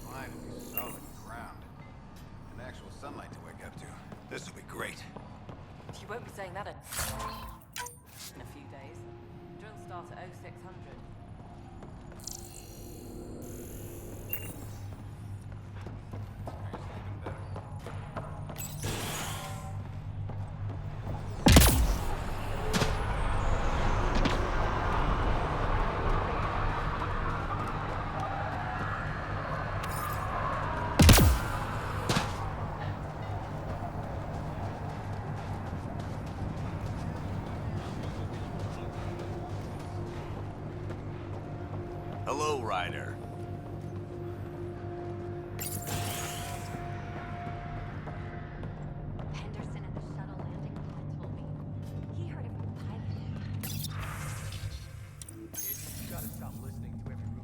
Finally, solid ground. And actual sunlight to wake up to. This will be great. You won't be saying that in a few days. Drill start at 0600. Hello, Ryder. Henderson at the shuttle landing pod told me. He heard it from the pilot. You gotta stop listening to every rumor.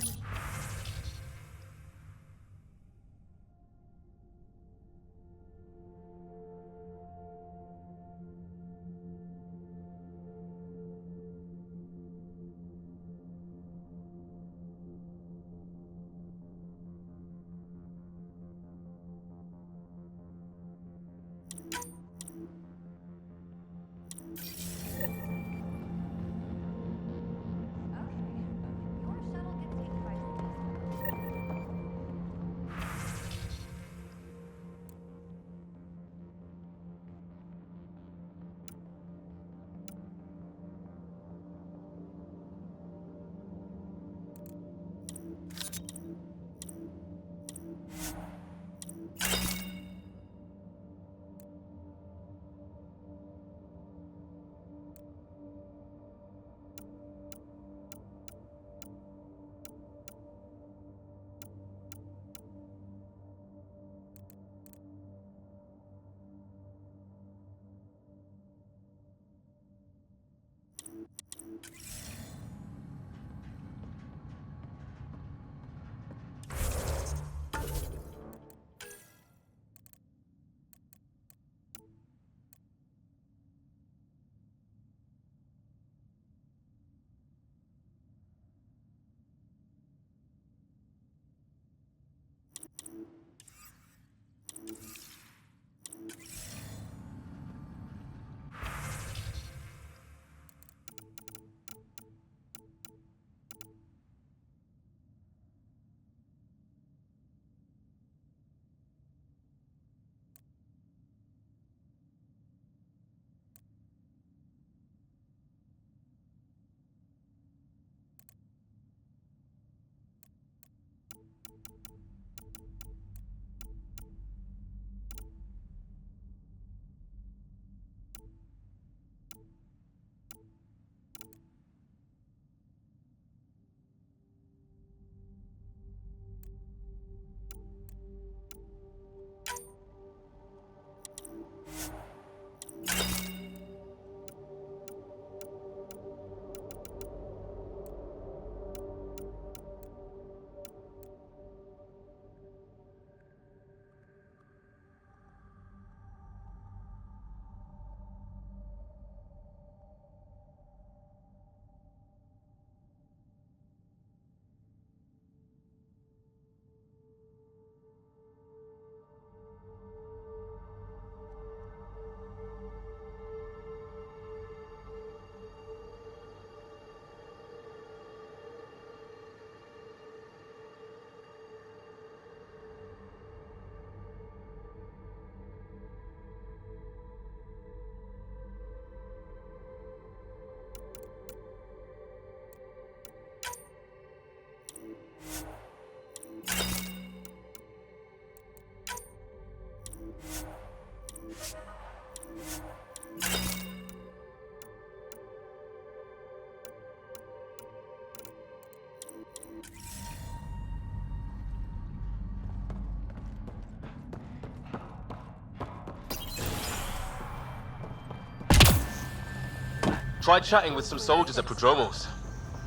Tried chatting with some soldiers at Prodromos.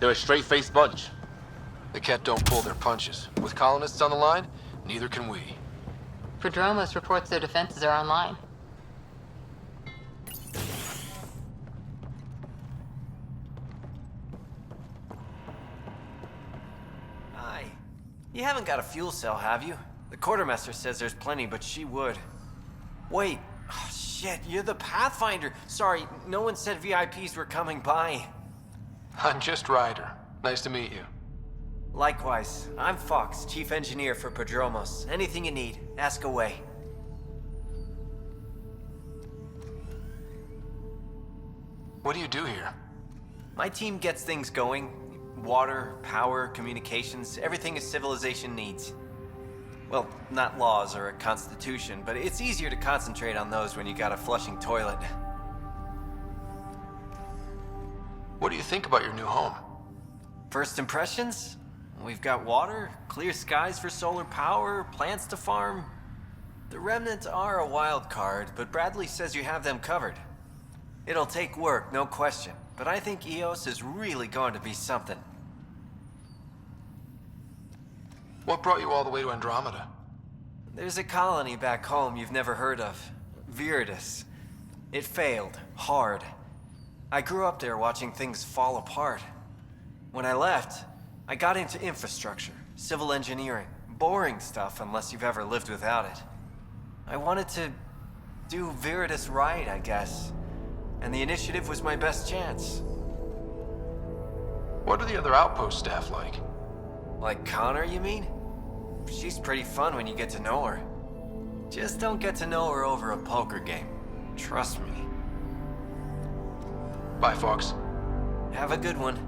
They're a straight-faced bunch. The Ket don't pull their punches. With colonists on the line, neither can we. Prodromos reports their defenses are online. Hi. You haven't got a fuel cell, have you? The quartermaster says there's plenty, but she would. Wait. Oh, shit, you're the Pathfinder. Sorry, no one said VIPs were coming by. I'm just Ryder. Nice to meet you. Likewise. I'm Fox, chief engineer for Prodromos. Anything you need, ask away. What do you do here? My team gets things going. Water, power, communications, everything a civilization needs. Well, not laws or a constitution, but it's easier to concentrate on those when you got a flushing toilet. What do you think about your new home? First impressions? We've got water, clear skies for solar power, plants to farm. The remnants are a wild card, but Bradley says you have them covered. It'll take work, no question, but I think EOS is really going to be something. What brought you all the way to Andromeda? There's a colony back home you've never heard of. Viridis. It failed. Hard. I grew up there watching things fall apart. When I left, I got into infrastructure, civil engineering. Boring stuff unless you've ever lived without it. I wanted to do Viridis right, I guess. And the initiative was my best chance. What are the other outpost staff like? Like Connor, you mean? She's pretty fun when you get to know her. Just don't get to know her over a poker game. Trust me. Bye, Fox. Have a good one.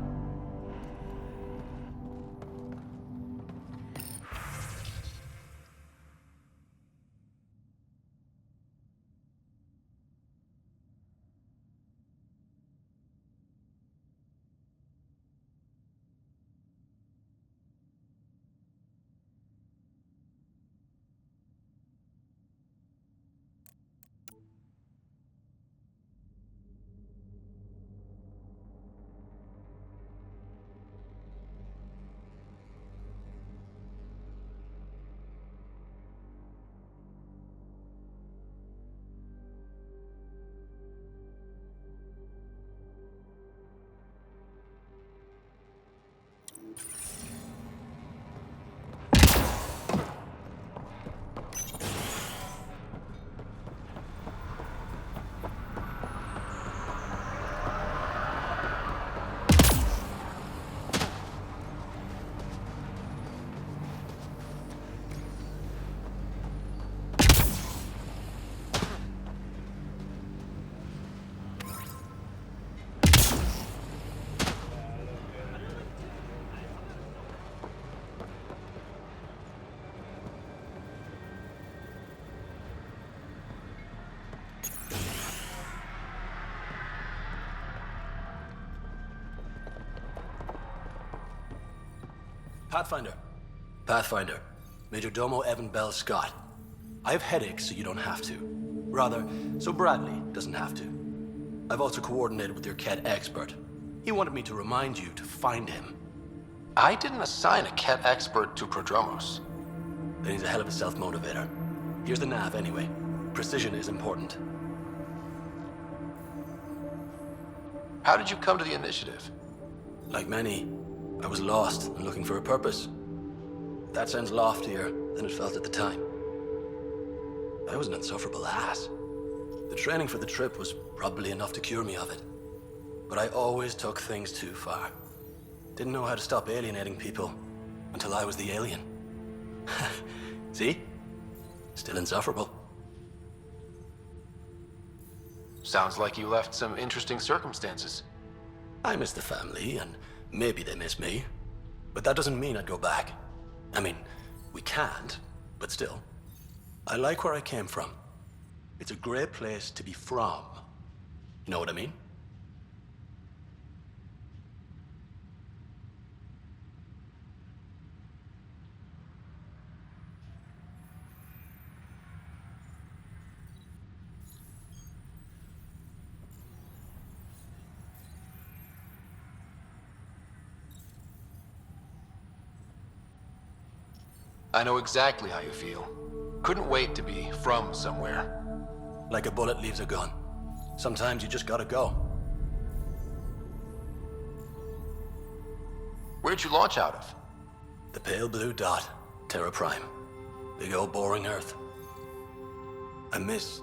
Pathfinder. Pathfinder. Major Domo Evan Bell Scott. I have headaches, so you don't have to. Rather, so Bradley doesn't have to. I've also coordinated with your Ket expert. He wanted me to remind you to find him. I didn't assign a Ket expert to Prodromos. Then he's a hell of a self-motivator. Here's the nav anyway. Precision is important. How did you come to the initiative? Like many, I was lost and looking for a purpose. That sounds loftier than it felt at the time. I was an insufferable ass. The training for the trip was probably enough to cure me of it. But I always took things too far. Didn't know how to stop alienating people until I was the alien. See? Still insufferable. Sounds like you left some interesting circumstances. I miss the family, and maybe they miss me. But that doesn't mean I'd go back. I mean, we can't, but still. I like where I came from. It's a great place to be from. You know what I mean? I know exactly how you feel. Couldn't wait to be from somewhere. Like a bullet leaves a gun. Sometimes you just gotta go. Where'd you launch out of? The pale blue dot, Terra Prime. Big old boring Earth. I miss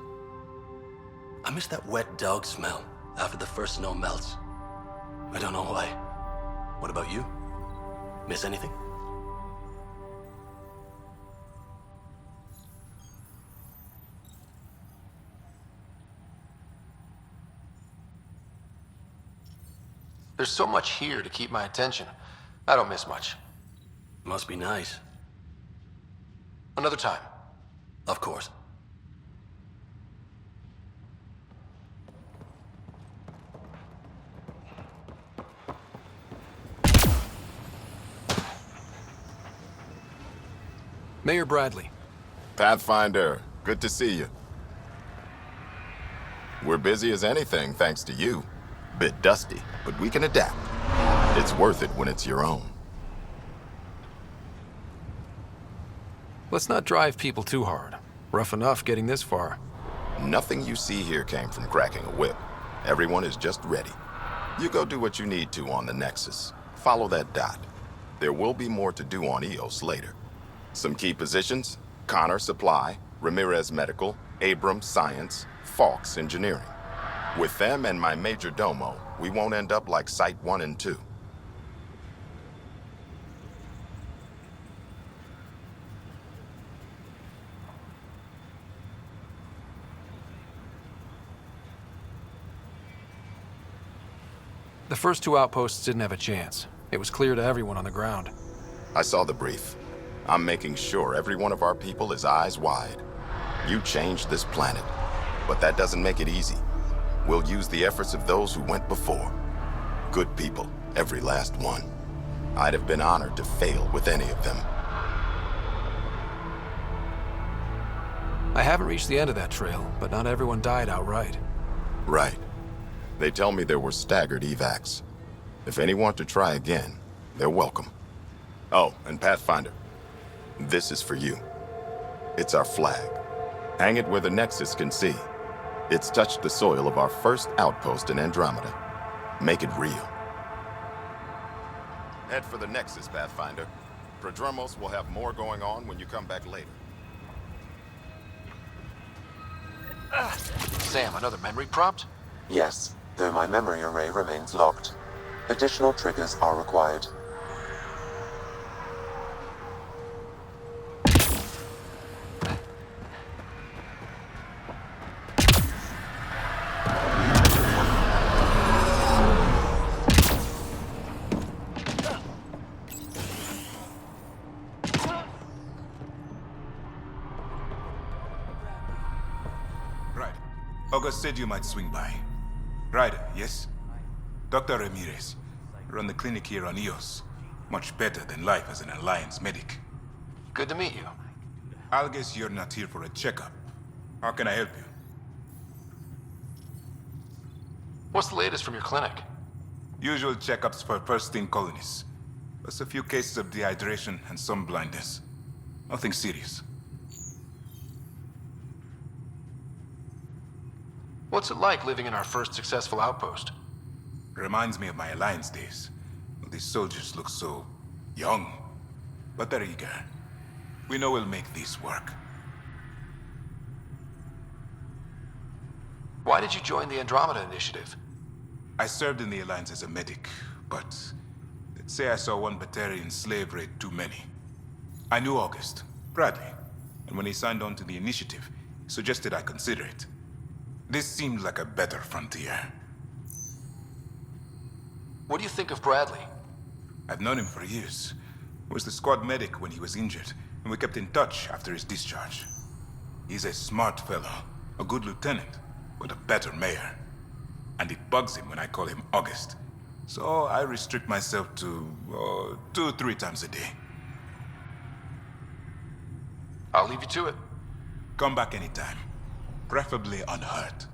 that wet dog smell after the first snow melts. I don't know why. What about you? Miss anything? There's so much here to keep my attention. I don't miss much. Must be nice. Another time. Of course. Mayor Bradley. Pathfinder, good to see you. We're busy as anything, thanks to you. Bit dusty, but we can adapt. It's worth it when it's your own. Let's not drive people too hard. Rough enough getting this far. Nothing you see here came from cracking a whip. Everyone is just ready. You go do what you need to on the Nexus. Follow that dot. There will be more to do on EOS later. Some key positions: Connor Supply, Ramirez Medical, Abrams Science, Falks Engineering. With them and my major domo, we won't end up like Site 1 and 2. The first two outposts didn't have a chance. It was clear to everyone on the ground. I saw the brief. I'm making sure every one of our people is eyes wide. You changed this planet, but that doesn't make it easy. We'll use the efforts of those who went before. Good people, every last one. I'd have been honored to fail with any of them. I haven't reached the end of that trail, but not everyone died outright. Right. They tell me there were staggered evacs. If any want to try again, they're welcome. Oh, and Pathfinder, this is for you. It's our flag. Hang it where the Nexus can see. It's touched the soil of our first outpost in Andromeda. Make it real. Head for the Nexus, Pathfinder. Prodromos will have more going on when you come back later. Sam, another memory prompt? Yes, though my memory array remains locked. Additional triggers are required. Right. August said you might swing by. Ryder, yes? Dr. Ramirez. Run the clinic here on EOS. Much better than life as an Alliance medic. Good to meet you. I'll guess you're not here for a checkup. How can I help you? What's the latest from your clinic? Usual checkups for first-in colonists. Plus a few cases of dehydration and some blindness. Nothing serious. What's it like living in our first successful outpost? Reminds me of my Alliance days. These soldiers look so young, but they're eager. We know we'll make this work. Why did you join the Andromeda Initiative? I served in the Alliance as a medic, but let's say I saw one Batarian slave raid too many. I knew August, Bradley, and when he signed on to the Initiative, he suggested I consider it. This seemed like a better frontier. What do you think of Bradley? I've known him for years. I was the squad medic when he was injured, and we kept in touch after his discharge. He's a smart fellow, a good lieutenant, but a better mayor. And it bugs him when I call him August. So I restrict myself to 2-3 times a day. I'll leave you to it. Come back anytime. Preferably unhurt.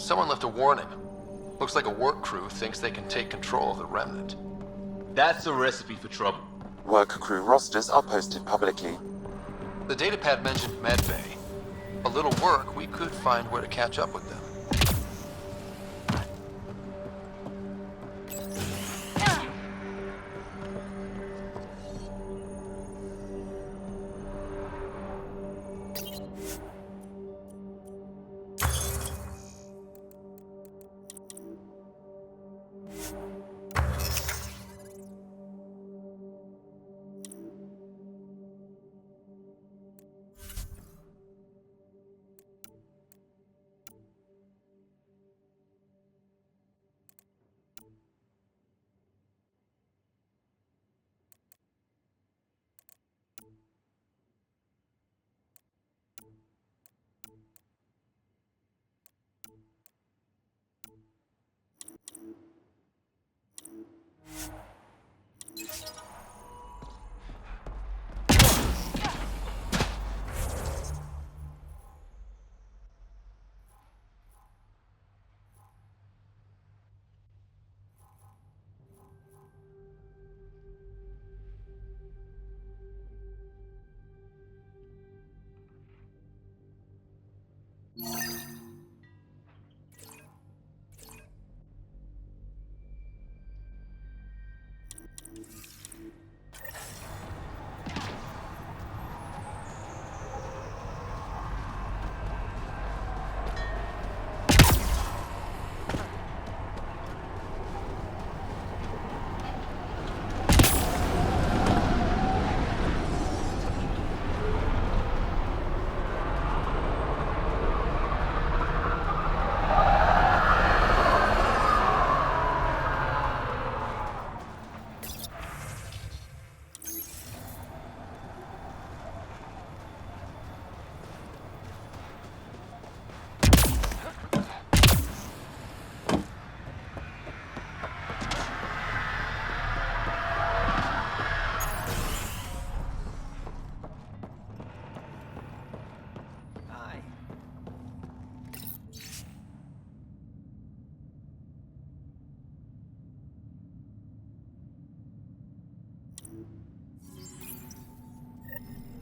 Someone left a warning. Looks like a work crew thinks they can take control of the remnant. That's a recipe for trouble. Work crew rosters are posted publicly. The datapad mentioned medbay. A little work, we could find where to catch up with them.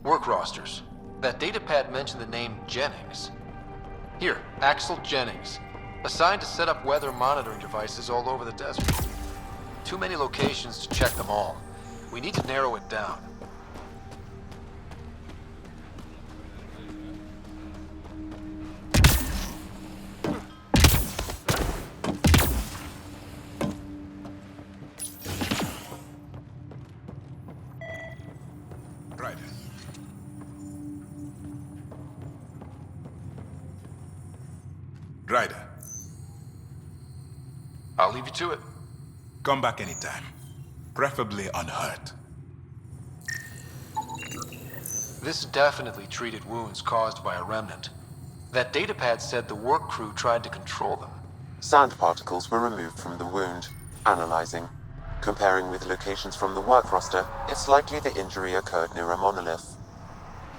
Work rosters. That datapad mentioned the name Jennings. Here, Axel Jennings. Assigned to set up weather monitoring devices all over the desert. Too many locations to check them all. We need to narrow it down. Right. Ryder. I'll leave you to it. Come back anytime. Preferably unhurt. This definitely treated wounds caused by a remnant. That datapad said the work crew tried to control them. Sand particles were removed from the wound. Analyzing. Comparing with locations from the work roster, it's likely the injury occurred near a monolith.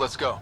Let's go.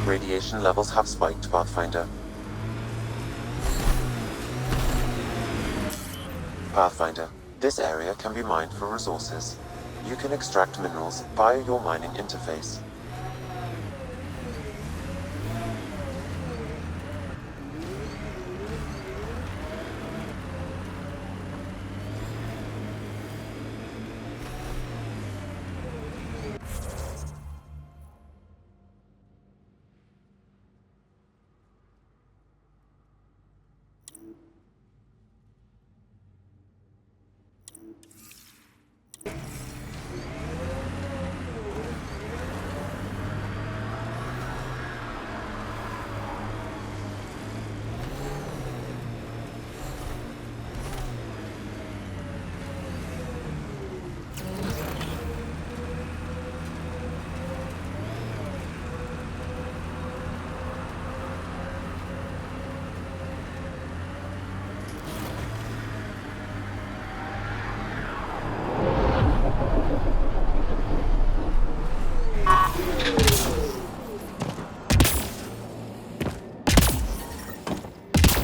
Radiation levels have spiked, Pathfinder. Pathfinder, this area can be mined for resources. You can extract minerals via your mining interface.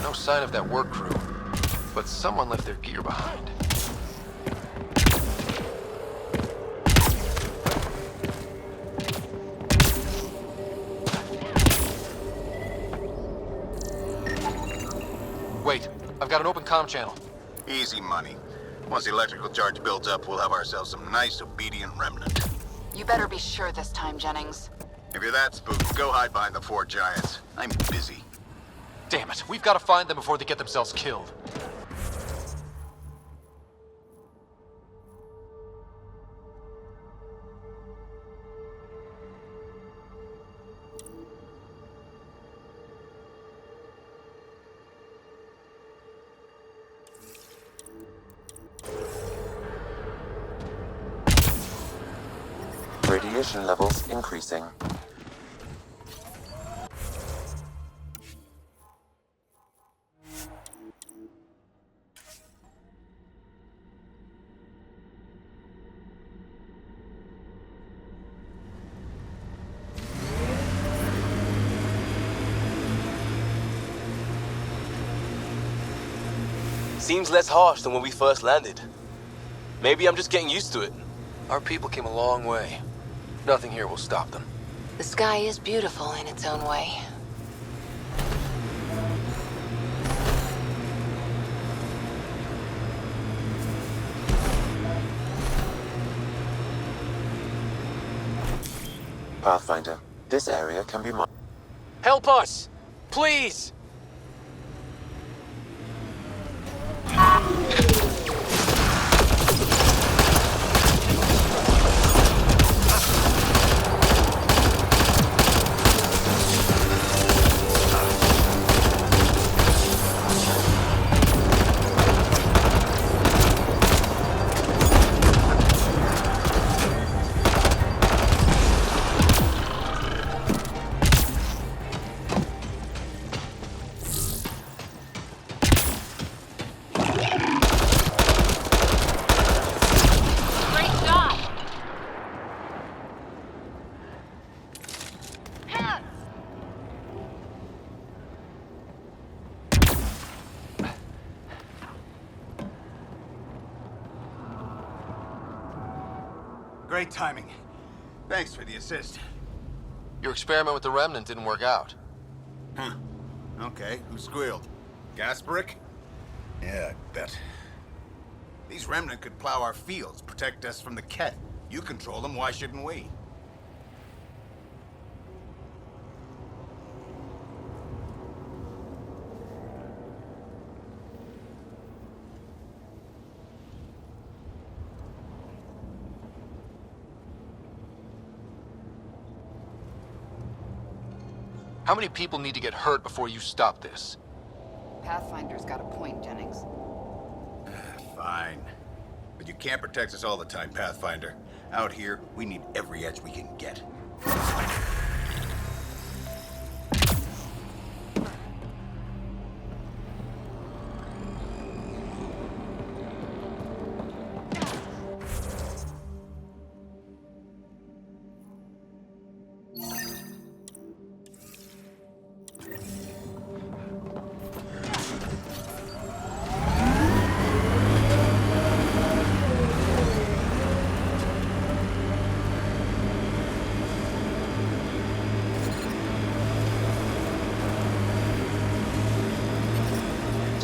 No sign of that work crew, but someone left their gear behind. Wait, I've got an open comm channel. Easy money. Once the electrical charge builds up, we'll have ourselves some nice, obedient remnant. You better be sure this time, Jennings. If you're that spooked, go hide behind the 4 giants. I'm busy. Damn it, we've got to find them before they get themselves killed. Radiation levels increasing. Seems less harsh than when we first landed. Maybe I'm just getting used to it. Our people came a long way. Nothing here will stop them. The sky is beautiful in its own way. Pathfinder, this area can be mined. Help us! Please! Great timing. Thanks for the assist. Your experiment with the remnant didn't work out. Huh. Okay, who squealed? Gasbrick? Yeah, I bet. These remnant could plow our fields, protect us from the Ket. You control them, why shouldn't we? How many people need to get hurt before you stop this? Pathfinder's got a point, Jennings. Fine. But you can't protect us all the time, Pathfinder. Out here, we need every edge we can get.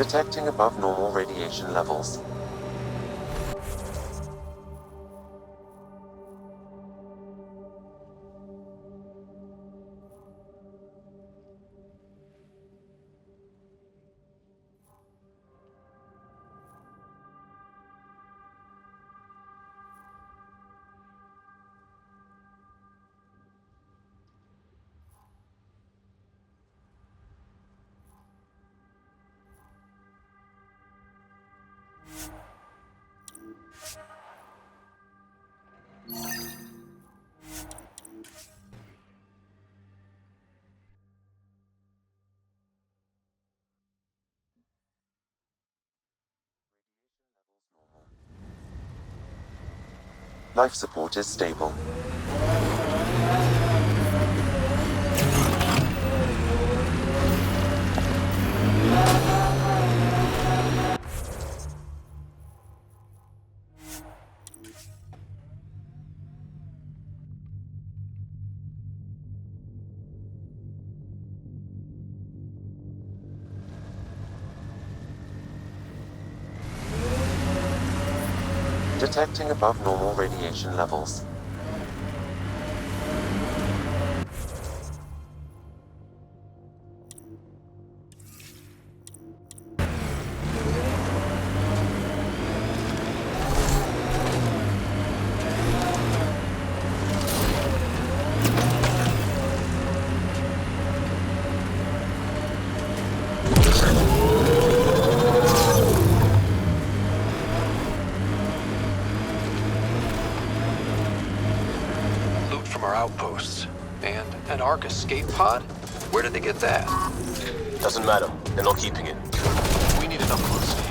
Detecting above normal radiation levels. Life support is stable. Detecting above normal radiation levels. Outposts. And an Ark escape pod? Where did they get that? Doesn't matter. They're not keeping it. We need enough close.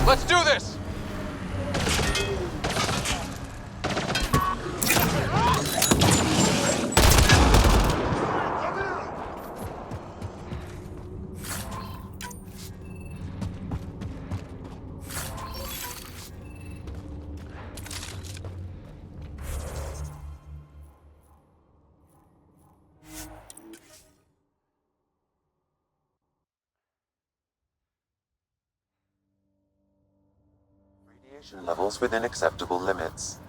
Let's do this! Radiation levels within acceptable limits.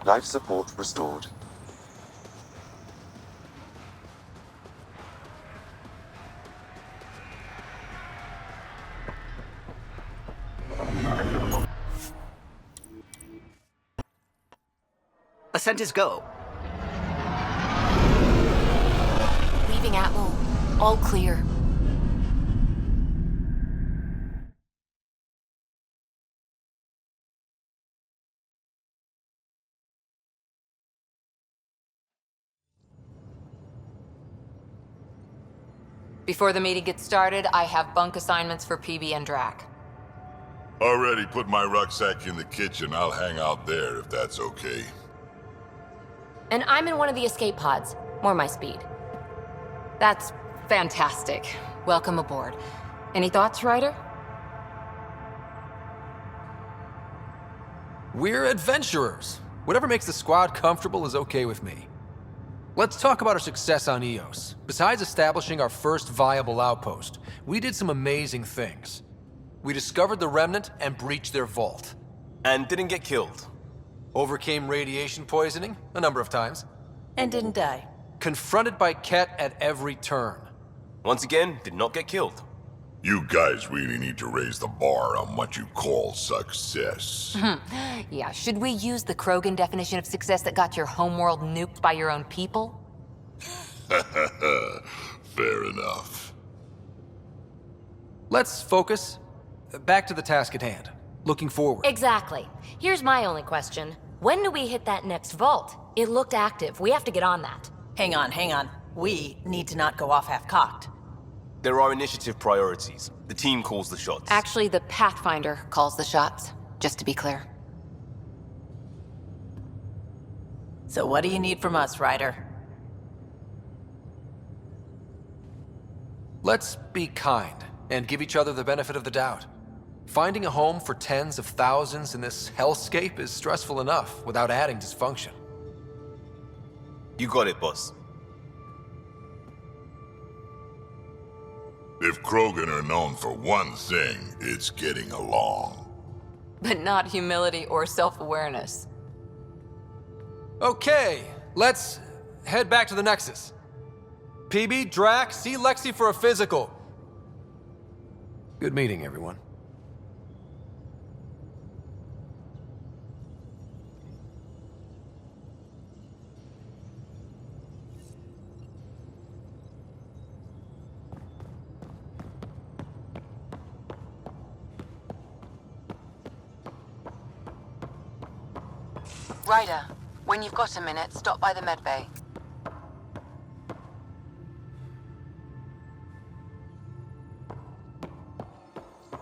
Life support restored. Ascent is go. Leaving Atmo. All clear. Before the meeting gets started, I have bunk assignments for PB and Drac. Already put my rucksack in the kitchen. I'll hang out there if that's okay. And I'm in one of the escape pods. More my speed. That's fantastic. Welcome aboard. Any thoughts, Ryder? We're adventurers. Whatever makes the squad comfortable is okay with me. Let's talk about our success on Eos. Besides establishing our first viable outpost, we did some amazing things. We discovered the Remnant and breached their vault. And didn't get killed. Overcame radiation poisoning a number of times. And didn't die. Confronted by Ket at every turn. Once again, did not get killed. You guys really need to raise the bar on what you call success. Yeah, should we use the Krogan definition of success that got your homeworld nuked by your own people? Fair enough. Let's focus. Back to the task at hand. Looking forward. Exactly. Here's my only question. When do we hit that next vault? It looked active. We have to get on that. Hang on. We need to not go off half-cocked. There are initiative priorities. The team calls the shots. Actually, the Pathfinder calls the shots, just to be clear. So what do you need from us, Ryder? Let's be kind and give each other the benefit of the doubt. Finding a home for tens of thousands in this hellscape is stressful enough without adding dysfunction. You got it, boss. If Krogan are known for one thing, it's getting along. But not humility or self-awareness. Okay, let's head back to the Nexus. PB, Drac, see Lexi for a physical. Good meeting, everyone. Ryder, when you've got a minute, stop by the medbay.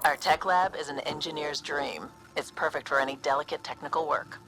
Our tech lab is an engineer's dream. It's perfect for any delicate technical work.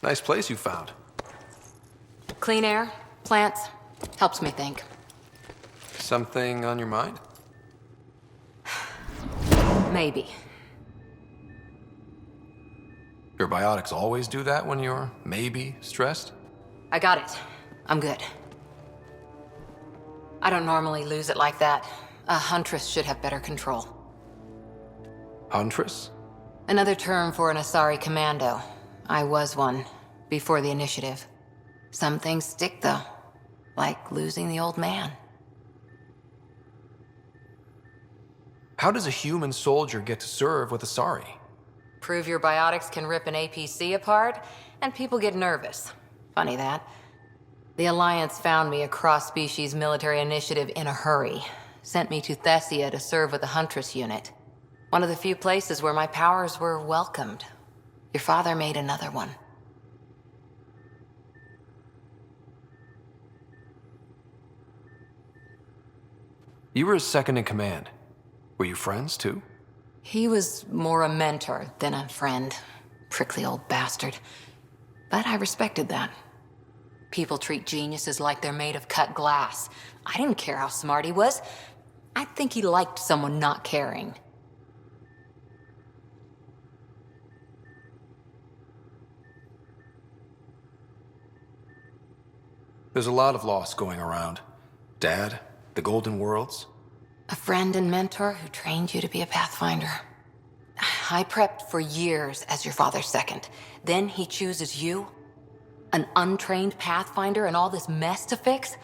Nice place you found. Clean air, plants, helps me think. Something on your mind? Maybe. Your biotics always do that when you're maybe stressed? I got it. I'm good. I don't normally lose it like that. A huntress should have better control. Huntress? Another term for an Asari commando. I was one, before the initiative. Some things stick, though. Like losing the old man. How does a human soldier get to serve with Asari? Prove your biotics can rip an APC apart, and people get nervous. Funny that. The Alliance found me a cross-species military initiative in a hurry. Sent me to Thessia to serve with the Huntress unit. One of the few places where my powers were welcomed. Your father made another one. You were his second in command. Were you friends, too? He was more a mentor than a friend. Prickly old bastard. But I respected that. People treat geniuses like they're made of cut glass. I didn't care how smart he was. I think he liked someone not caring. There's a lot of loss going around. Dad, the Golden Worlds. A friend and mentor who trained you to be a Pathfinder. I prepped for years as your father's second. Then he chooses you? An untrained Pathfinder and all this mess to fix?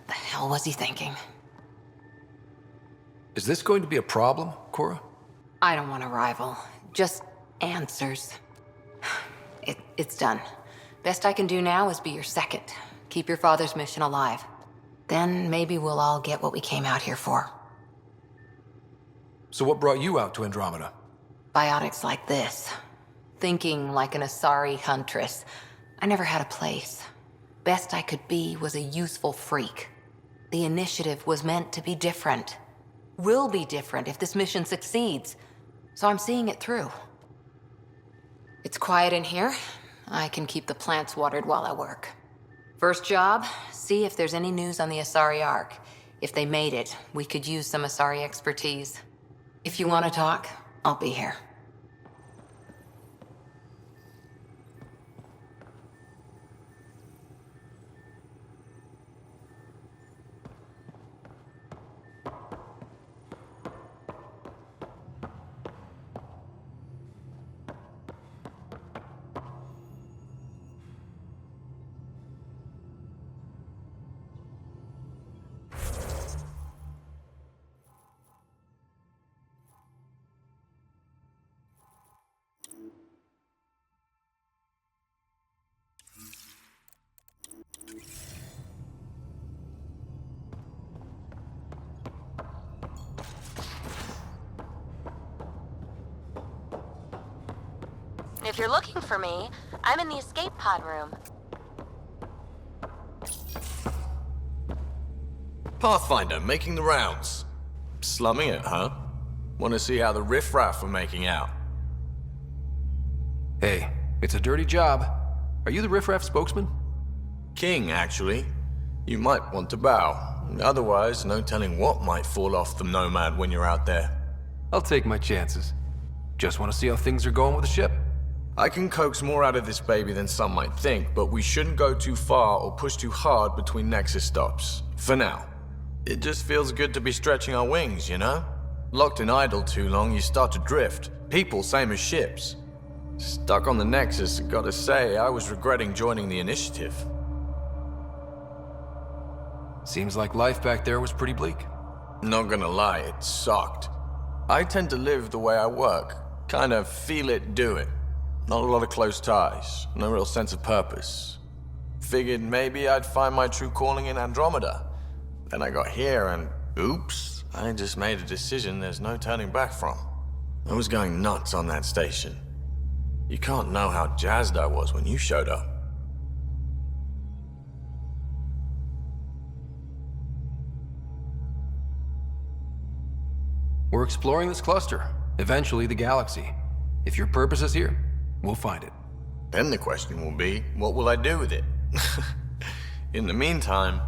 The hell was he thinking? Is this going to be a problem, Cora? I don't want a rival. Just answers. It's done. Best I can do now is be your second. Keep your father's mission alive. Then maybe we'll all get what we came out here for. So what brought you out to Andromeda? Biotics like this. Thinking like an Asari huntress. I never had a place. Best I could be was a useful freak. The initiative was meant to be different. Will be different if this mission succeeds. So I'm seeing it through. It's quiet in here. I can keep the plants watered while I work. First job, see if there's any news on the Asari Ark. If they made it, we could use some Asari expertise. If you want to talk, I'll be here. If you're looking for me, I'm in the escape pod room. Pathfinder, making the rounds. Slumming it, huh? Want to see how the riffraff are making out? Hey, it's a dirty job. Are you the riffraff spokesman? King, actually. You might want to bow. Otherwise, no telling what might fall off the Nomad when you're out there. I'll take my chances. Just want to see how things are going with the ship. I can coax more out of this baby than some might think, but we shouldn't go too far or push too hard between Nexus stops. For now. It just feels good to be stretching our wings, you know? Locked in idle too long, you start to drift. People, same as ships. Stuck on the Nexus, gotta say, I was regretting joining the initiative. Seems like life back there was pretty bleak. Not gonna lie, it sucked. I tend to live the way I work. Kind of feel it, do it. Not a lot of close ties, no real sense of purpose. Figured maybe I'd find my true calling in Andromeda. Then I got here and, oops, I just made a decision there's no turning back from. I was going nuts on that station. You can't know how jazzed I was when you showed up. We're exploring this cluster, eventually the galaxy. If your purpose is here, we'll find it. Then the question will be, what will I do with it? In the meantime,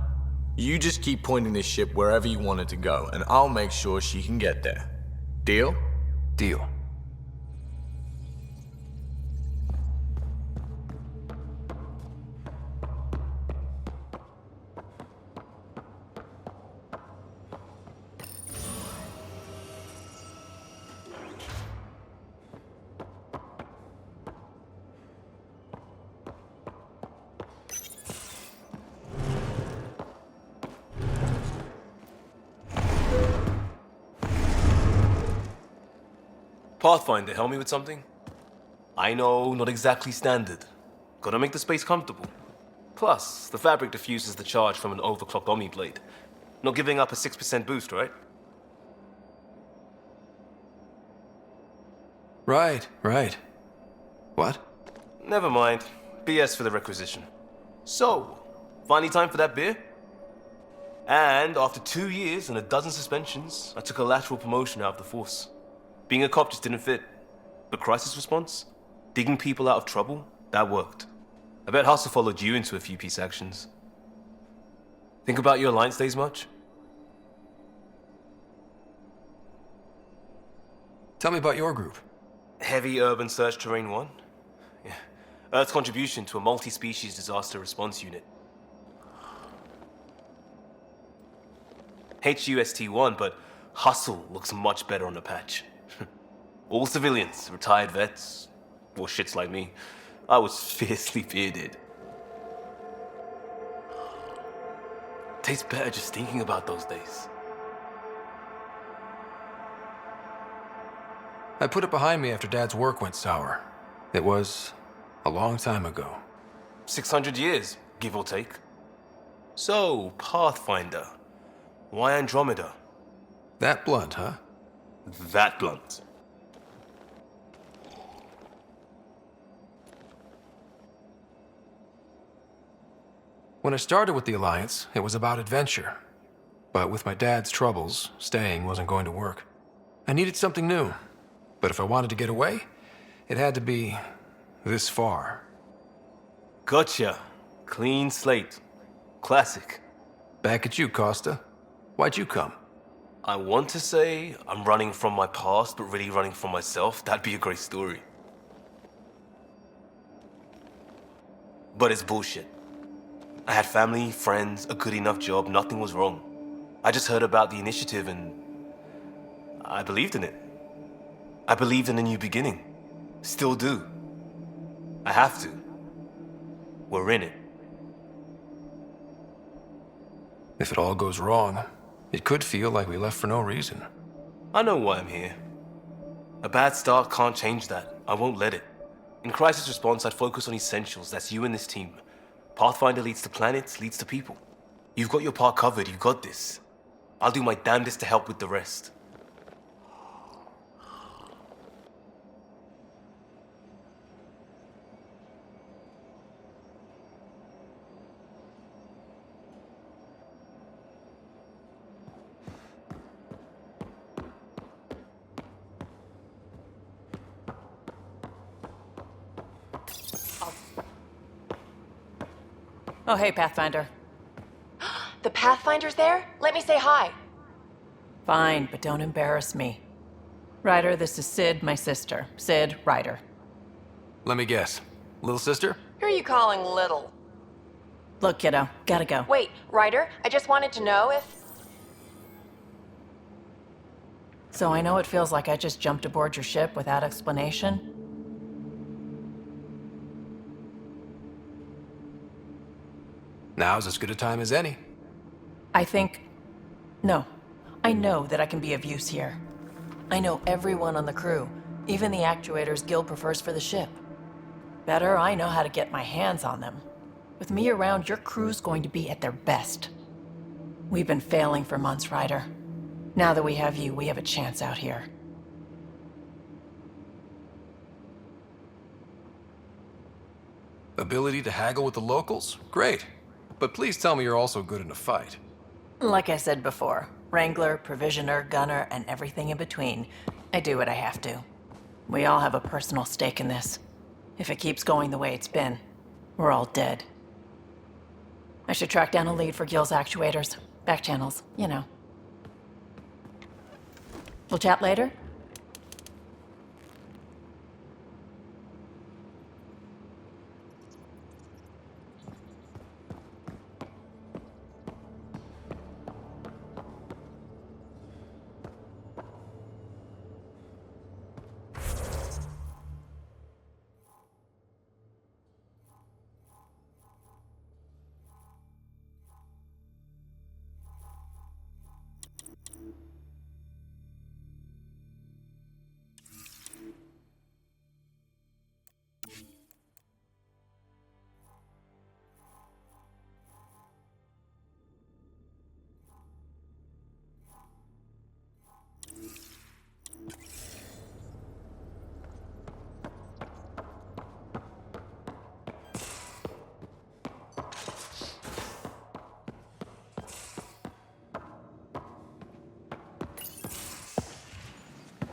you just keep pointing this ship wherever you want it to go, and I'll make sure she can get there. Deal? Deal. Pathfinder, help me with something? I know, not exactly standard. Gotta make the space comfortable. Plus, the fabric diffuses the charge from an overclocked Omni blade. Not giving up a 6% boost, right? Right. What? Never mind. BS for the requisition. So, finally time for that beer? And after 2 years and a dozen suspensions, I took a lateral promotion out of the force. Being a cop just didn't fit. But crisis response? Digging people out of trouble? That worked. I bet Hustle followed you into a few peace actions. Think about your Alliance days much? Tell me about your group. Heavy Urban Search Terrain 1? Yeah. Earth's contribution to a multi-species disaster response unit. HUST-1, but Hustle looks much better on the patch. All civilians, retired vets, or shits like me. I was fiercely bearded. Tastes better just thinking about those days. I put it behind me after Dad's work went sour. It was a long time ago. 600 years, give or take. So, Pathfinder. Why Andromeda? That blunt, huh? That blunt. When I started with the Alliance, it was about adventure. But with my dad's troubles, staying wasn't going to work. I needed something new. But if I wanted to get away, it had to be this far. Gotcha. Clean slate. Classic. Back at you, Costa. Why'd you come? I want to say I'm running from my past, but really running from myself. That'd be a great story. But it's bullshit. I had family, friends, a good enough job, nothing was wrong. I just heard about the initiative and I believed in it. I believed in a new beginning. Still do. I have to. We're in it. If it all goes wrong, it could feel like we left for no reason. I know why I'm here. A bad start can't change that. I won't let it. In crisis response, I'd focus on essentials. That's you and this team. Pathfinder leads to planets, leads to people. You've got your part covered. You've got this. I'll do my damnedest to help with the rest. Oh, hey, Pathfinder. The Pathfinder's there? Let me say hi. Fine, but don't embarrass me. Ryder, this is Sid, my sister. Sid, Ryder. Let me guess. Little sister? Who are you calling little? Look, kiddo, gotta go. Wait, Ryder, I just wanted to know if... So I know it feels like I just jumped aboard your ship without explanation. Now's as good a time as any. No. I know that I can be of use here. I know everyone on the crew, even the actuators Gil prefers for the ship. Better, I know how to get my hands on them. With me around, your crew's going to be at their best. We've been failing for months, Ryder. Now that we have you, we have a chance out here. Ability to haggle with the locals? Great. But please tell me you're also good in a fight. Like I said before, Wrangler, Provisioner, Gunner, and everything in between. I do what I have to. We all have a personal stake in this. If it keeps going the way it's been, we're all dead. I should track down a lead for Gil's actuators. Back channels, you know. We'll chat later?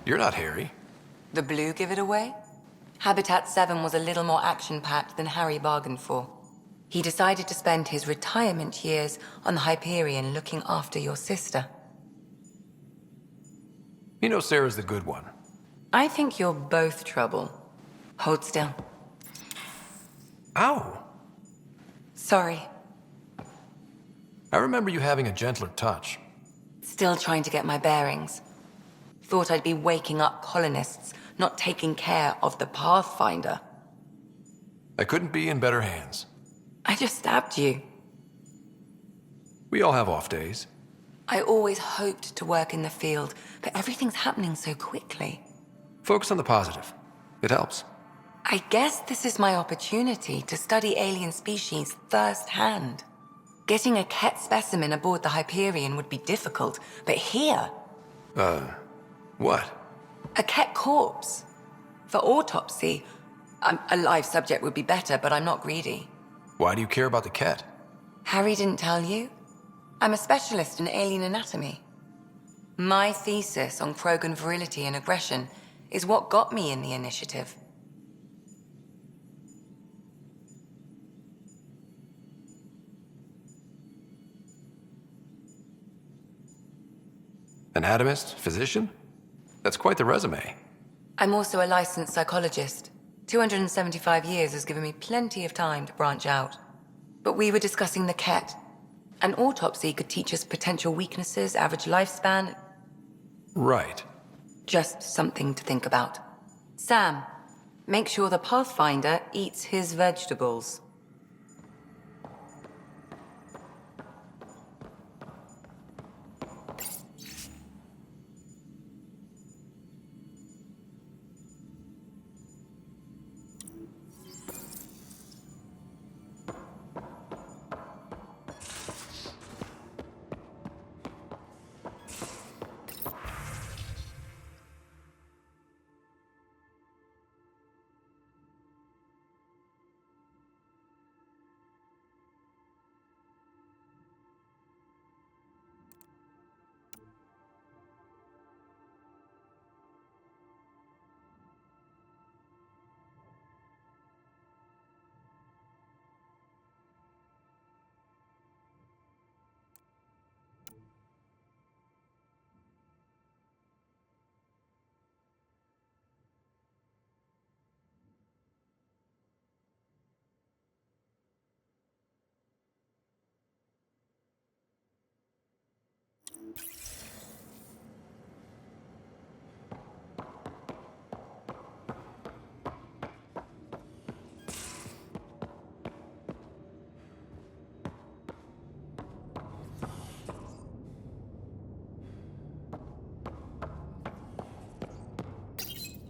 You're not Harry. The blue give it away? Habitat 7 was a little more action-packed than Harry bargained for. He decided to spend his retirement years on the Hyperion looking after your sister. You know Sarah's the good one. I think you're both trouble. Hold still. Ow! Sorry. I remember you having a gentler touch. Still trying to get my bearings. Thought I'd be waking up colonists, not taking care of the Pathfinder. I couldn't be in better hands. I just stabbed you. We all have off days. I always hoped to work in the field, but everything's happening so quickly. Focus on the positive. It helps. I guess this is my opportunity to study alien species firsthand. Getting a Ket specimen aboard the Hyperion would be difficult, but here... What? A Ket corpse. For autopsy, a live subject would be better, but I'm not greedy. Why do you care about the Ket? Harry didn't tell you? I'm a specialist in alien anatomy. My thesis on Krogan virility and aggression is what got me in the initiative. Anatomist? Physician? That's quite the resume. I'm also a licensed psychologist. 275 years has given me plenty of time to branch out. But we were discussing the Ket. An autopsy could teach us potential weaknesses, average lifespan. Right. Just something to think about. Sam, make sure the Pathfinder eats his vegetables.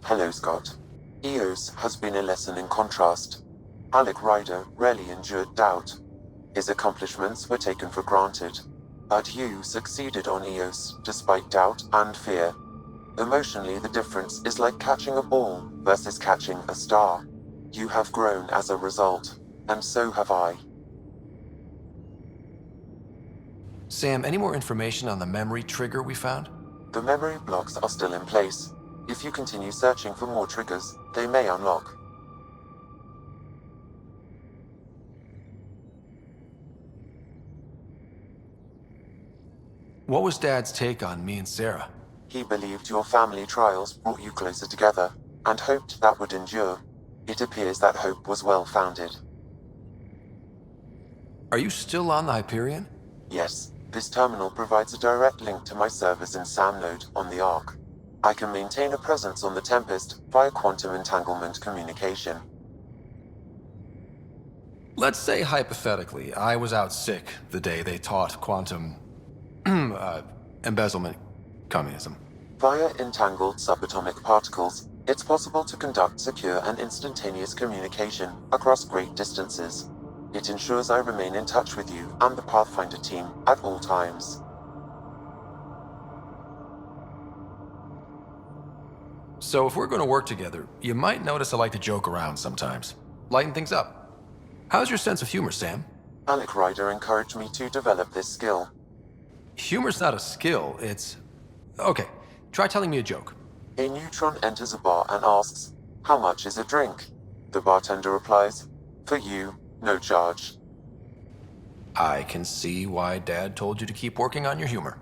Hello, Scott. Eos has been a lesson in contrast. Alec Ryder rarely endured doubt. His accomplishments were taken for granted. But you succeeded on Eos, despite doubt and fear. Emotionally, the difference is like catching a ball versus catching a star. You have grown as a result, and so have I. Sam, any more information on the memory trigger we found? The memory blocks are still in place. If you continue searching for more triggers, they may unlock. What was Dad's take on me and Sarah? He believed your family trials brought you closer together, and hoped that would endure. It appears that hope was well-founded. Are you still on the Hyperion? Yes, this terminal provides a direct link to my servers in SAM node on the Ark. I can maintain a presence on the Tempest via quantum entanglement communication. Let's say, hypothetically, I was out sick the day they taught quantum... embezzlement communism. Via entangled subatomic particles, it's possible to conduct secure and instantaneous communication across great distances. It ensures I remain in touch with you and the Pathfinder team at all times. So if we're going to work together, you might notice I like to joke around sometimes. Lighten things up. How's your sense of humor, Sam? Alec Ryder encouraged me to develop this skill. Humor's not a skill, it's... Okay, try telling me a joke. A neutron enters a bar and asks, "How much is a drink?" The bartender replies, "For you, no charge." I can see why Dad told you to keep working on your humor.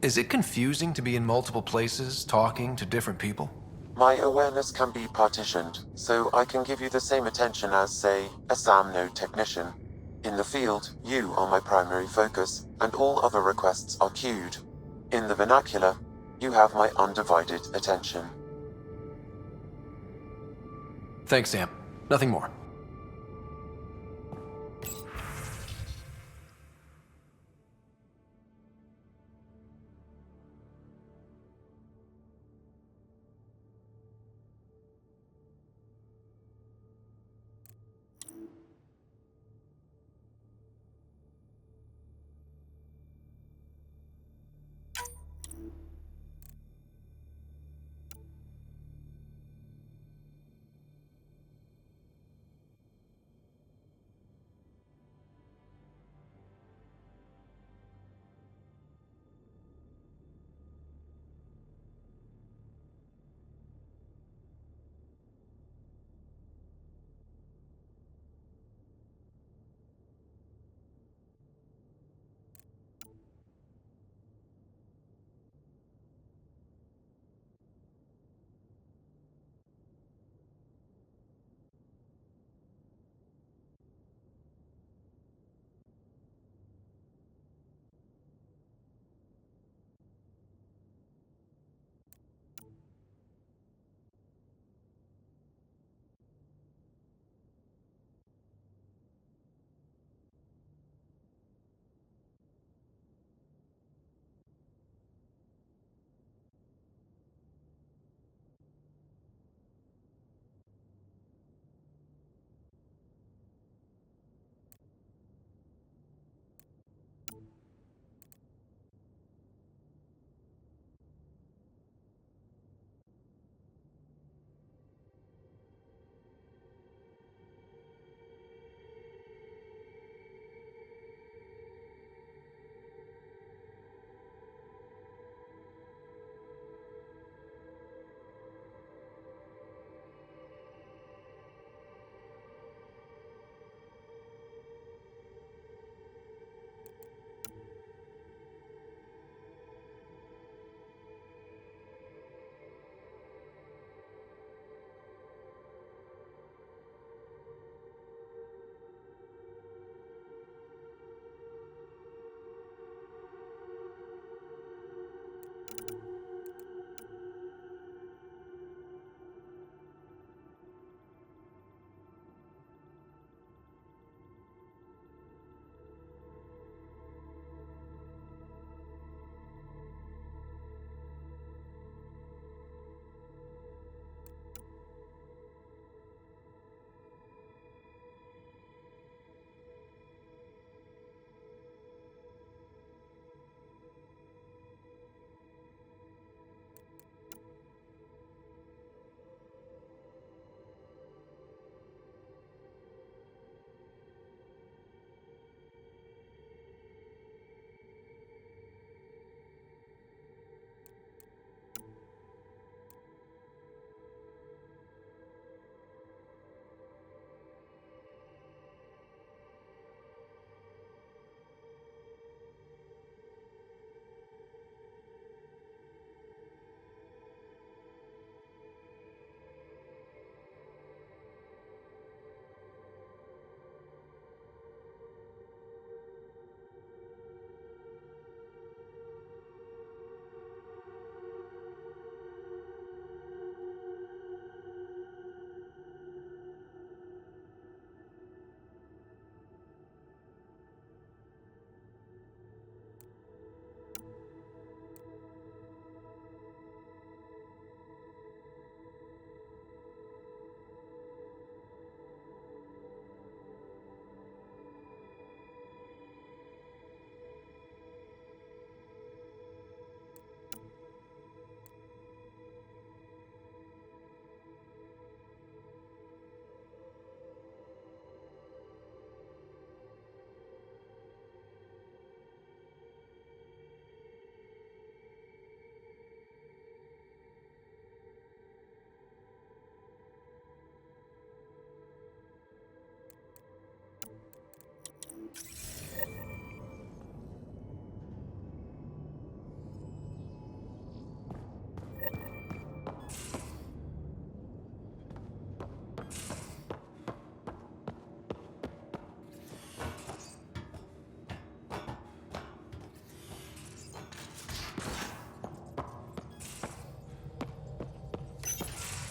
Is it confusing to be in multiple places, talking to different people? My awareness can be partitioned, so I can give you the same attention as, say, a SAM node technician. In the field, you are my primary focus, and all other requests are queued. In the vernacular, you have my undivided attention. Thanks, Sam. Nothing more.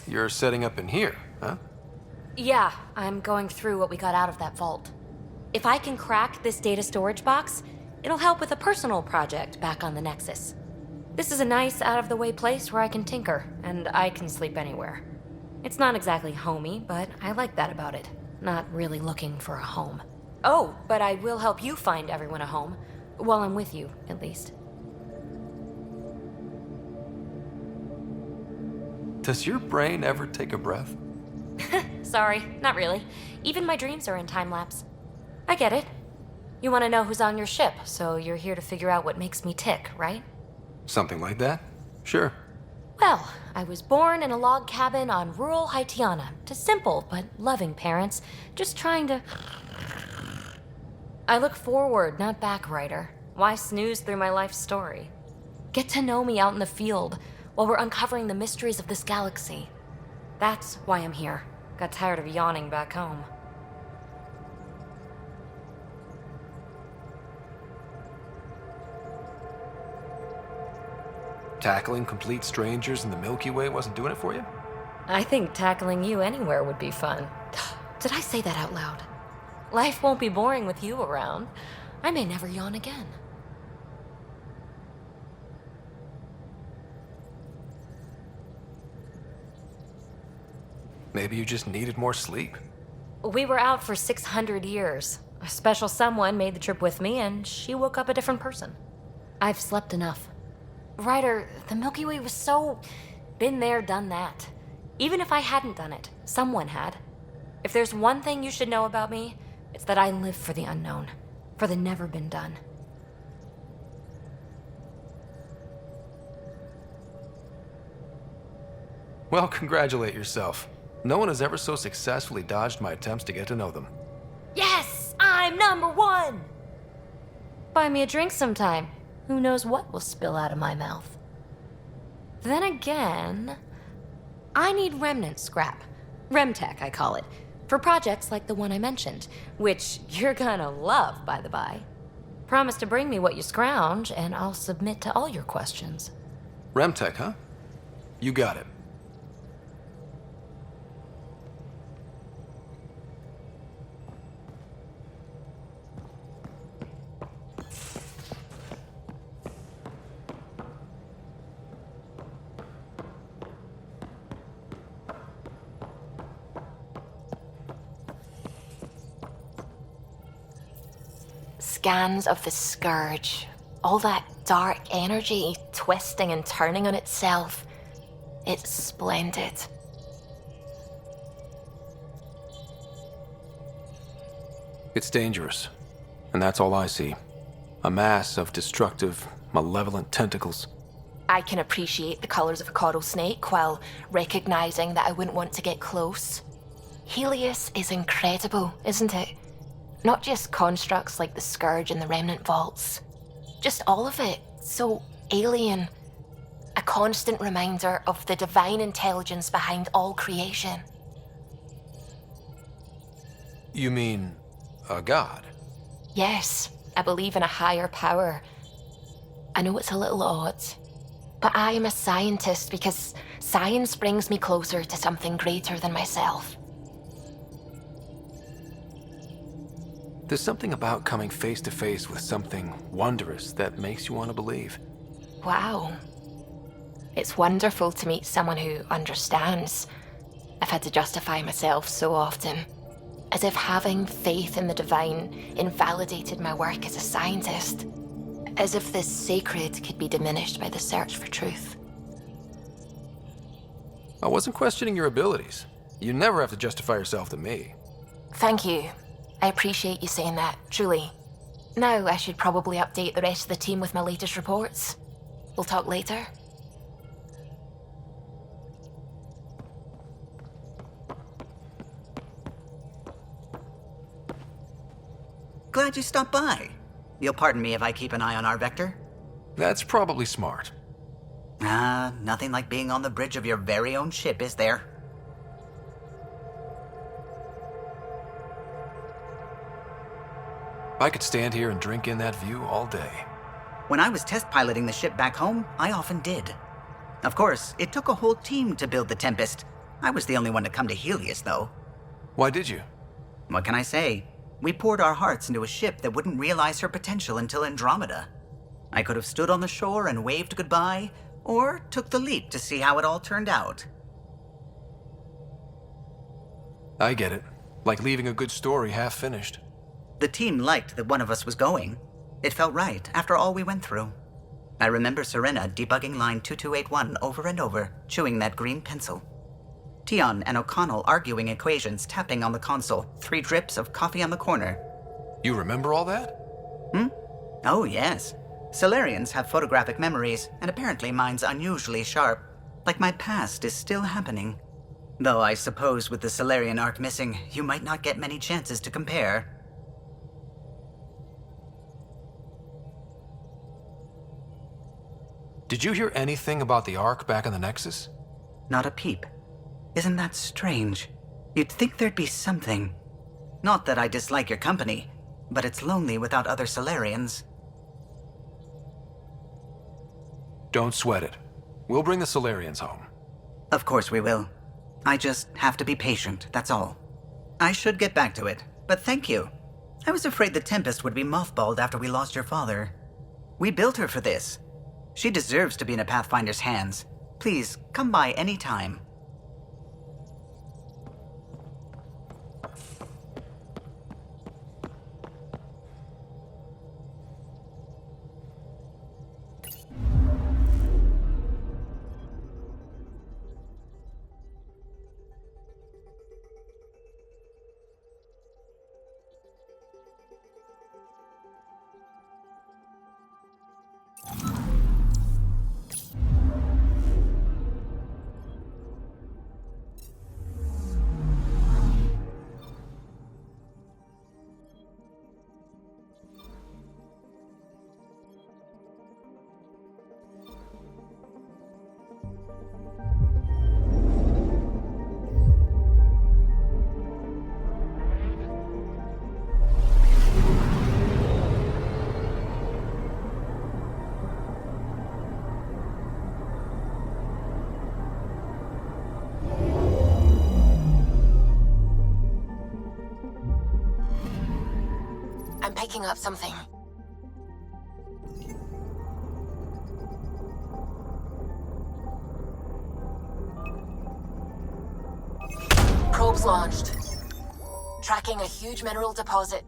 you're setting up in here, huh? Yeah, I'm going through what we got out of that vault. If I can crack this data storage box, it'll help with a personal project back on the Nexus. This is a nice, out-of-the-way place where I can tinker, and I can sleep anywhere. It's not exactly homey, but I like that about it. Not really looking for a home. Oh, but I will help you find everyone a home. While I'm with you, at least. Does your brain ever take a breath? Sorry, not really. Even my dreams are in time-lapse. I get it. You want to know who's on your ship, so you're here to figure out what makes me tick, right? Something like that? Sure. Well, I was born in a log cabin on rural Haitiana to simple but loving parents, just trying to... I look forward, not back, Ryder. Why snooze through my life story? Get to know me out in the field while we're uncovering the mysteries of this galaxy. That's why I'm here. Got tired of yawning back home. Tackling complete strangers in the Milky Way wasn't doing it for you? I think tackling you anywhere would be fun. Did I say that out loud? Life won't be boring with you around. I may never yawn again. Maybe you just needed more sleep. We were out for 600 years. A special someone made the trip with me, and she woke up a different person. I've slept enough. Ryder, the Milky Way was so... been there, done that. Even if I hadn't done it, someone had. If there's one thing you should know about me, it's that I live for the unknown. For the never been done. Well, congratulate yourself. No one has ever so successfully dodged my attempts to get to know them. Yes! I'm #1! Buy me a drink sometime. Who knows what will spill out of my mouth. Then again, I need remnant scrap. Remtech, I call it. For projects like the one I mentioned, which you're gonna love, by the by. Promise to bring me what you scrounge, and I'll submit to all your questions. Remtech, huh? You got it. Scans of the Scourge. All that dark energy twisting and turning on itself. It's splendid. It's dangerous. And that's all I see. A mass of destructive, malevolent tentacles. I can appreciate the colors of a coral snake while recognizing that I wouldn't want to get close. Helios is incredible, isn't it? Not just constructs like the Scourge and the Remnant Vaults. Just all of it. So alien. A constant reminder of the divine intelligence behind all creation. You mean a god? Yes, I believe in a higher power. I know it's a little odd, but I am a scientist because science brings me closer to something greater than myself. There's something about coming face to face with something wondrous that makes you want to believe. Wow. It's wonderful to meet someone who understands. I've had to justify myself so often, as if having faith in the divine invalidated my work as a scientist, as if this sacred could be diminished by the search for truth. I wasn't questioning your abilities. You never have to justify yourself to me. Thank you. I appreciate you saying that, truly. Now I should probably update the rest of the team with my latest reports. We'll talk later. Glad you stopped by. You'll pardon me if I keep an eye on our vector? That's probably smart. Nothing like being on the bridge of your very own ship, is there? I could stand here and drink in that view all day. When I was test piloting the ship back home, I often did. Of course, it took a whole team to build the Tempest, I was the only one to come to Helios, though. Why did you? What can I say? We poured our hearts into a ship that wouldn't realize her potential until Andromeda. I could have stood on the shore and waved goodbye, or took the leap to see how it all turned out. I get it. Like leaving a good story half finished. The team liked that one of us was going. It felt right after all we went through. I remember Serena debugging line 2281 over and over, chewing that green pencil. Tion and O'Connell arguing equations, tapping on the console, 3 drips of coffee on the corner. You remember all that? Oh, yes. Solarians have photographic memories, and apparently mine's unusually sharp. Like my past is still happening. Though I suppose with the Solarian arc missing, you might not get many chances to compare. Did you hear anything about the Ark back in the Nexus? Not a peep. Isn't that strange? You'd think there'd be something. Not that I dislike your company, but it's lonely without other Solarians. Don't sweat it. We'll bring the Solarians home. Of course we will. I just have to be patient, that's all. I should get back to it, but thank you. I was afraid the Tempest would be mothballed after we lost your father. We built her for this. She deserves to be in a Pathfinder's hands. Please, come by any time. I'm picking up something. Probes launched. Tracking a huge mineral deposit.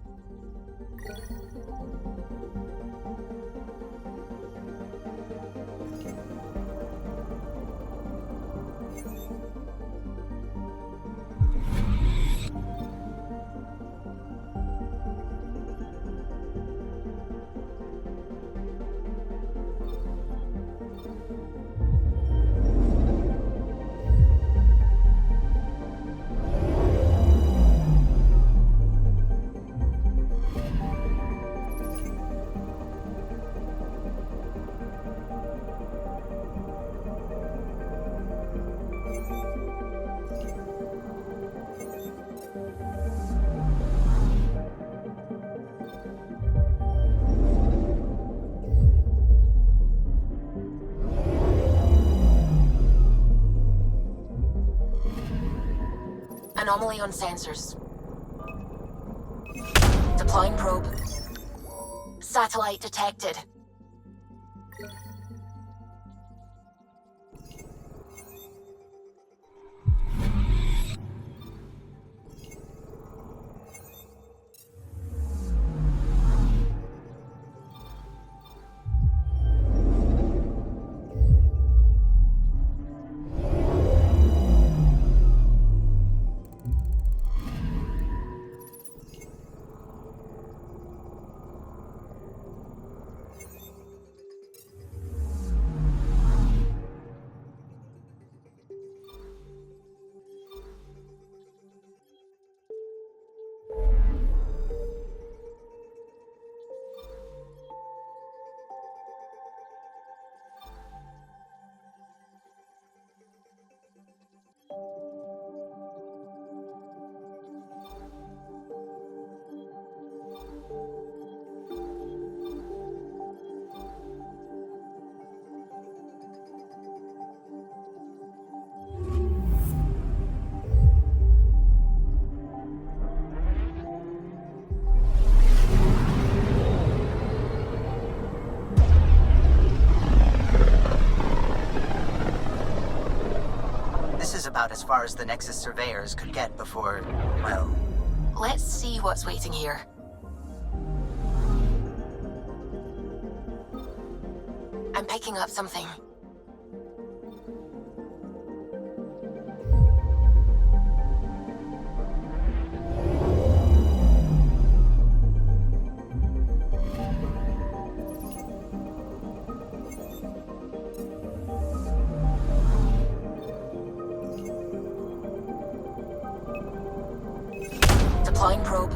Anomaly on sensors. Deploying probe. Satellite detected. about as far as the Nexus surveyors could get before, well... Let's see what's waiting here. I'm picking up something. Deploying probe.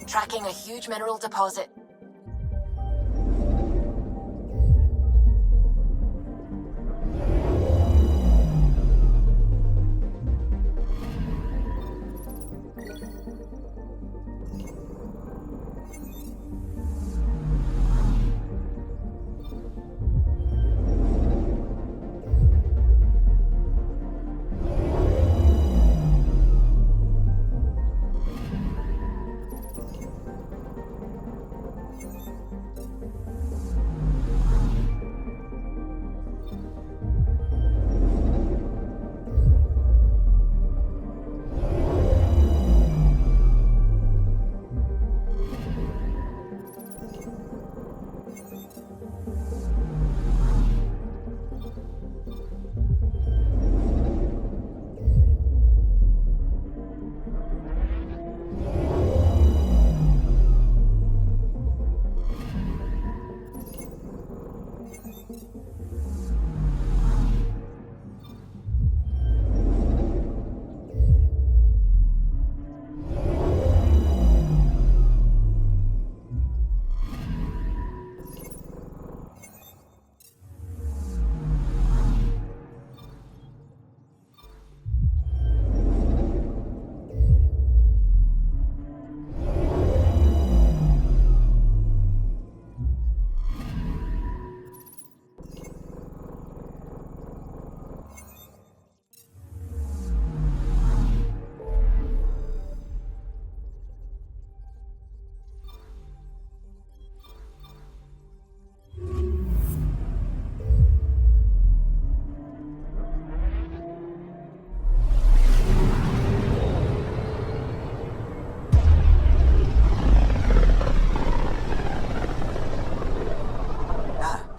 Tracking a huge mineral deposit.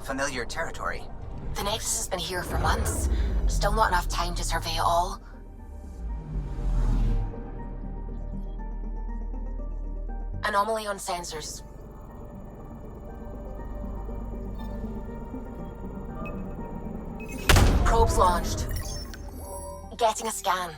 Familiar territory. The Nexus has been here for months. Still not enough time to survey it all. Anomaly on sensors. Probes launched. Getting a scan.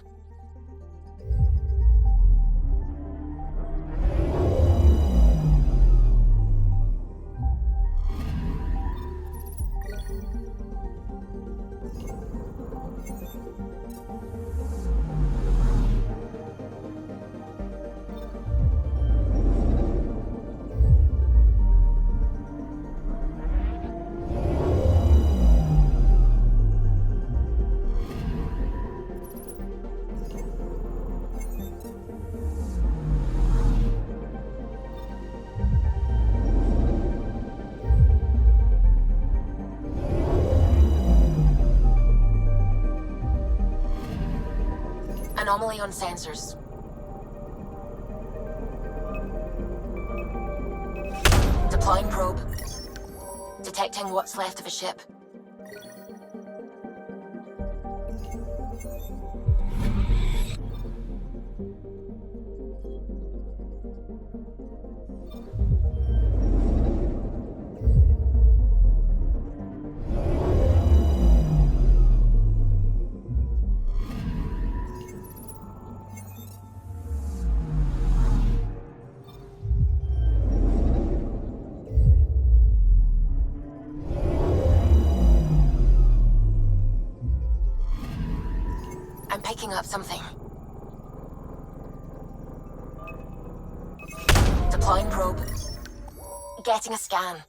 Anomaly on sensors. Deploying probe. Detecting what's left of a ship. Picking up something. Deploying probe. Getting a scan.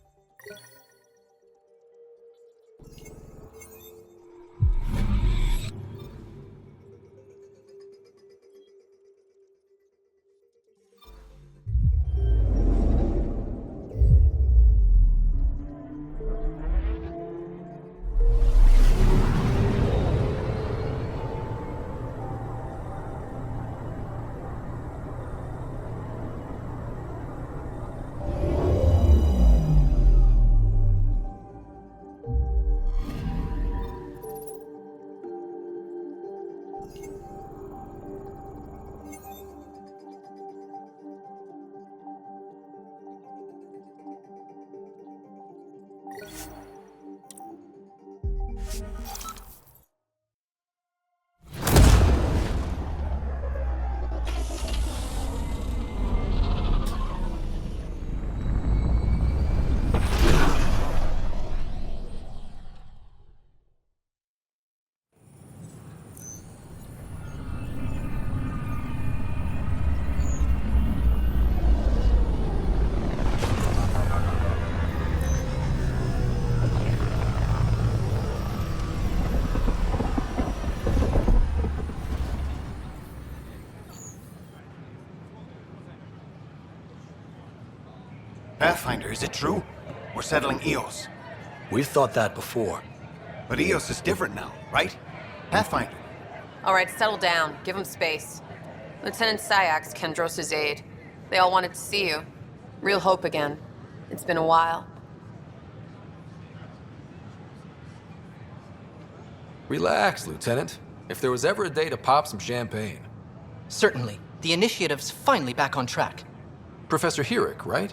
Pathfinder, is it true? We're settling Eos. We've thought that before. But Eos is different now, right? Pathfinder. All right, settle down. Give him space. Lieutenant Syax, Kendros' aide. They all wanted to see you. Real hope again. It's been a while. Relax, Lieutenant. If there was ever a day to pop some champagne. Certainly. The initiative's finally back on track. Professor Herrick, right?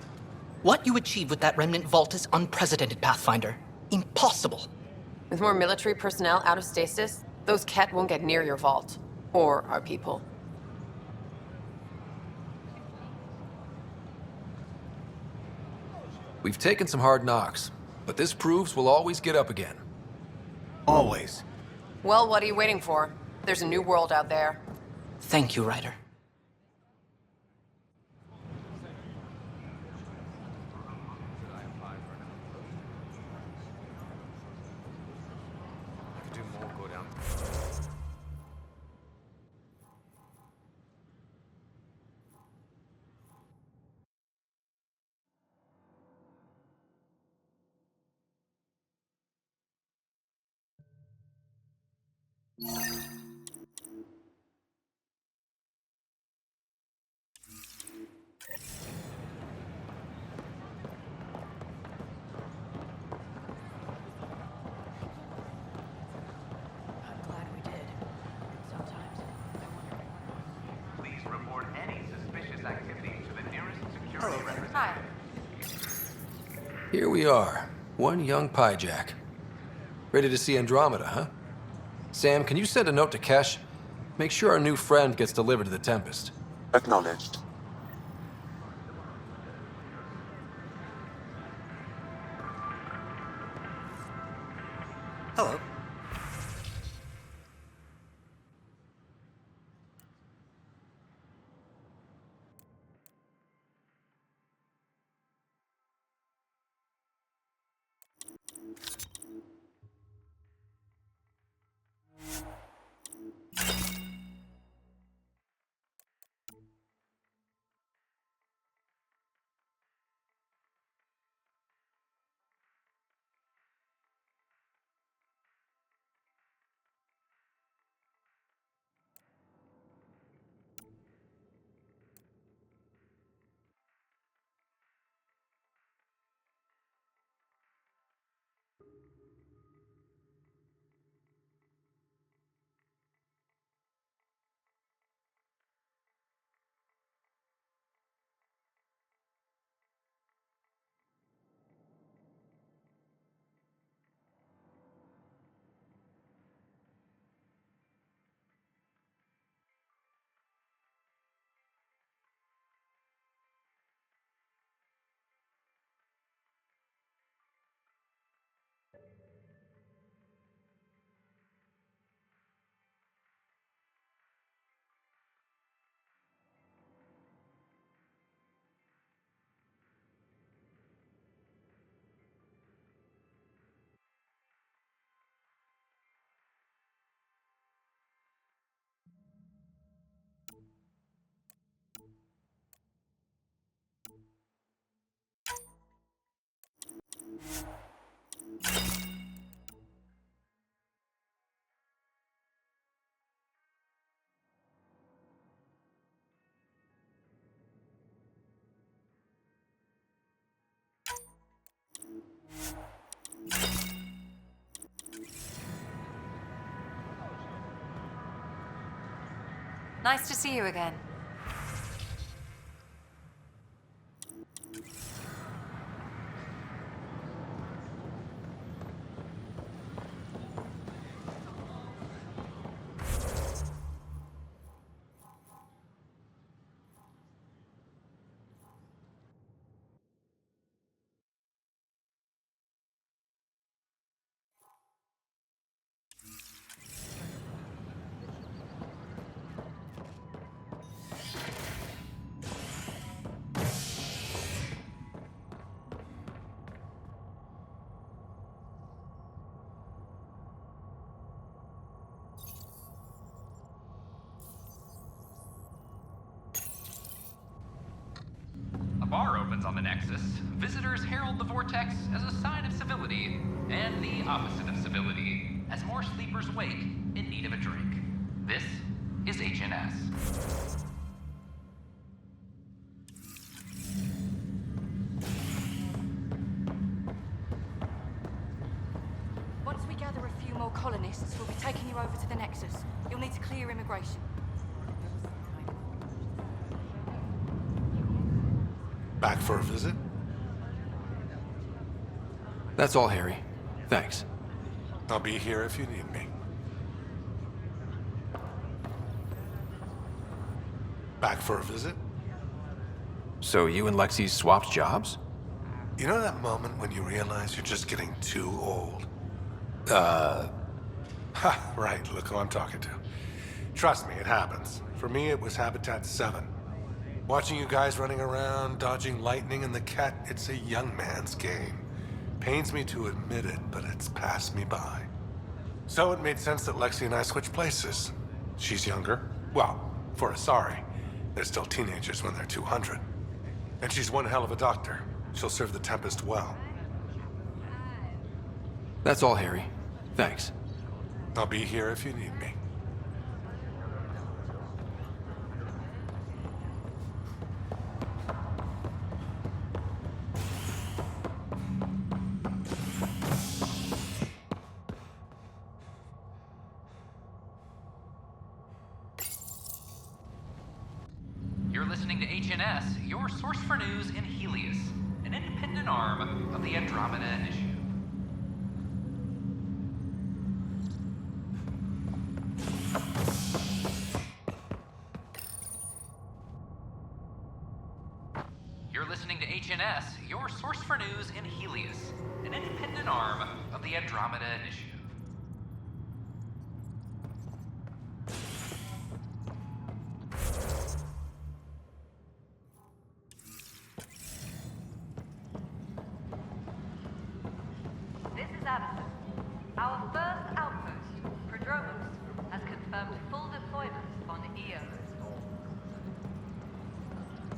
What you achieved with that remnant vault is unprecedented, Pathfinder. Impossible. With more military personnel out of stasis, those Ket won't get near your vault. Or our people. We've taken some hard knocks, but this proves we'll always get up again. Always. Well, what are you waiting for? There's a new world out there. Thank you, Ryder. Here we are, one young Pyjack. Ready to see Andromeda, huh? Sam, can you send a note to Kesh? Make sure our new friend gets delivered to the Tempest. Acknowledged. Hello. Nice to see you again. humans on the Nexus, visitors herald the vortex as a sign of civility, and the opposite of civility, as more sleepers wake in need of a drink. This is HNS. Once we gather a few more colonists, we'll be taking you over to the Nexus. You'll need to clear immigration. Back for a visit? That's all, Harry. Thanks. I'll be here if you need me. Back for a visit? So you and Lexi swapped jobs? You know that moment when you realize you're just getting too old? Right, look who I'm talking to. Trust me, it happens. For me, it was Habitat 7. Watching you guys running around, dodging lightning and the cat, it's a young man's game. Pains me to admit it, but it's passed me by. So it made sense that Lexi and I switched places. She's younger. Well, for Asari. They're still teenagers when they're 200. And she's one hell of a doctor. She'll serve the Tempest well. That's all, Harry. Thanks. I'll be here if you need me. You're listening to HNS, your source for news in Helios, an independent arm of the Andromeda Initiative. You're listening to HNS, your source for news in Helios, an independent arm of the Andromeda Initiative. This is Addison. Our first outpost, Prodromos, has confirmed full deployment on Eos.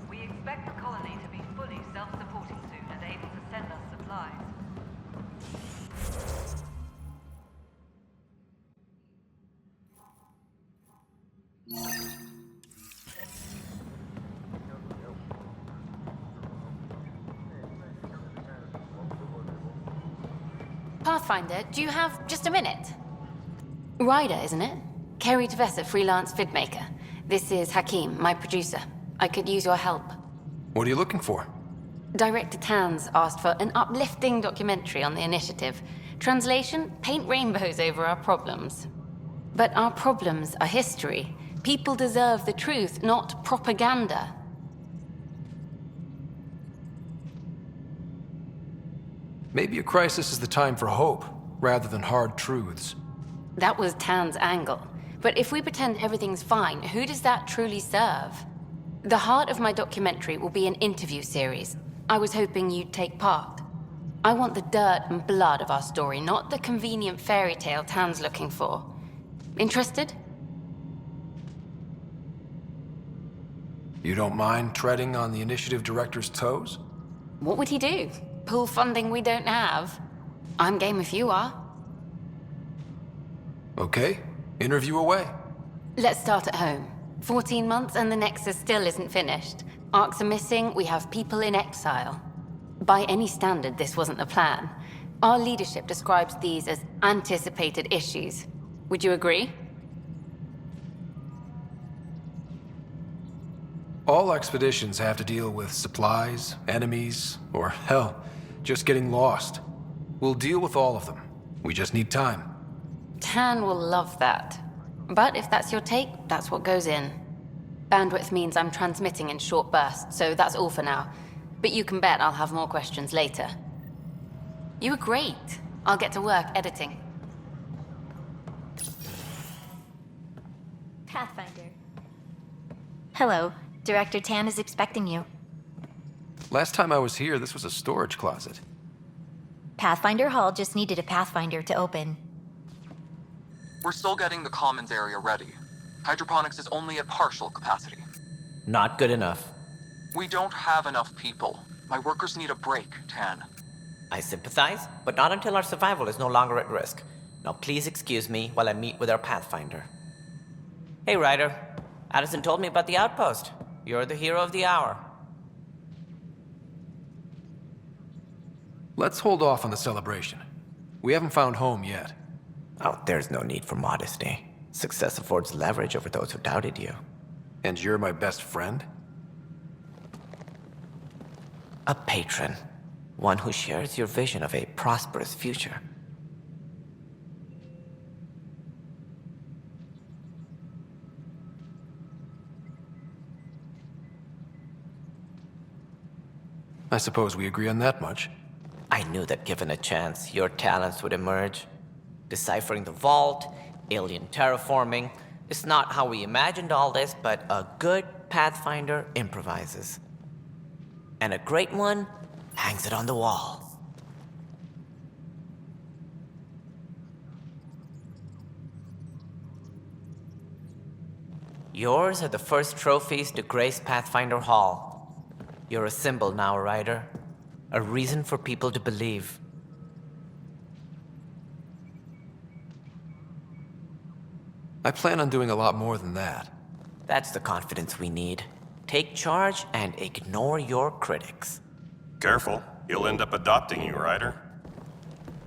We expect the colony to be fully self-supporting soon and able to send us supplies. Pathfinder, do you have just a minute? Ryder, isn't it? Kerry Tevessa, freelance vidmaker. This is Hakeem, my producer. I could use your help. What are you looking for? Director Tans asked for an uplifting documentary on the initiative. Translation, paint rainbows over our problems. But our problems are history. People deserve the truth, not propaganda. Maybe a crisis is the time for hope, rather than hard truths. That was Tan's angle. But if we pretend everything's fine, who does that truly serve? The heart of my documentary will be an interview series. I was hoping you'd take part. I want the dirt and blood of our story, not the convenient fairy tale Tan's looking for. Interested? You don't mind treading on the initiative director's toes? What would he do? Pool funding we don't have? I'm game if you are. Okay, interview away. Let's start at home. 14 months and the Nexus still isn't finished. Arcs are missing, we have people in exile. By any standard, this wasn't the plan. Our leadership describes these as anticipated issues. Would you agree? All expeditions have to deal with supplies, enemies, or hell, just getting lost. We'll deal with all of them. We just need time. Tan will love that. But if that's your take, that's what goes in. Bandwidth means I'm transmitting in short bursts, so that's all for now. But you can bet I'll have more questions later. You were great. I'll get to work editing. Pathfinder. Hello. Director Tan is expecting you. Last time I was here, this was a storage closet. Pathfinder Hall just needed a Pathfinder to open. We're still getting the commons area ready. Hydroponics is only at partial capacity. Not good enough. We don't have enough people. My workers need a break, Tan. I sympathize, but not until our survival is no longer at risk. Now please excuse me while I meet with our Pathfinder. Hey, Ryder. Addison told me about the outpost. You're the hero of the hour. Let's hold off on the celebration. We haven't found home yet. Oh, there's no need for modesty. Success affords leverage over those who doubted you. And you're my best friend? A patron. One who shares your vision of a prosperous future. I suppose we agree on that much. I knew that given a chance, your talents would emerge. Deciphering the vault, alien terraforming. It's not how we imagined all this, but a good Pathfinder improvises. And a great one hangs it on the wall. Yours are the first trophies to grace Pathfinder Hall. You're a symbol now, Ryder. A reason for people to believe. I plan on doing a lot more than that. That's the confidence we need. Take charge and ignore your critics. Careful. He'll end up adopting you, Ryder.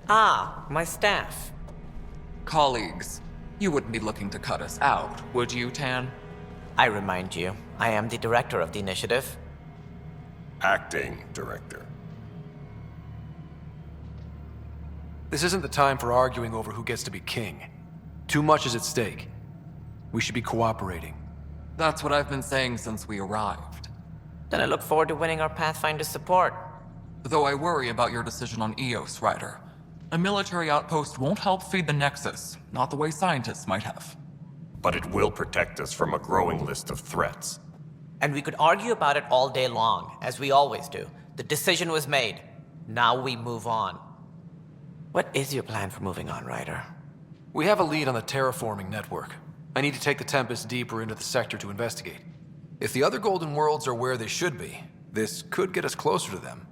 Ah, my staff. Colleagues, you wouldn't be looking to cut us out, would you, Tan? I remind you, I am the director of the initiative. Acting director. This isn't the time for arguing over who gets to be king. Too much is at stake. We should be cooperating. That's what I've been saying since we arrived. Then I look forward to winning our Pathfinder's support. Though I worry about your decision on Eos, Ryder. A military outpost won't help feed the Nexus, not the way scientists might have. But it will protect us from a growing list of threats. And we could argue about it all day long, as we always do. The decision was made. Now we move on. What is your plan for moving on, Ryder? We have a lead on the terraforming network. I need to take the Tempest deeper into the sector to investigate. If the other Golden Worlds are where they should be, this could get us closer to them.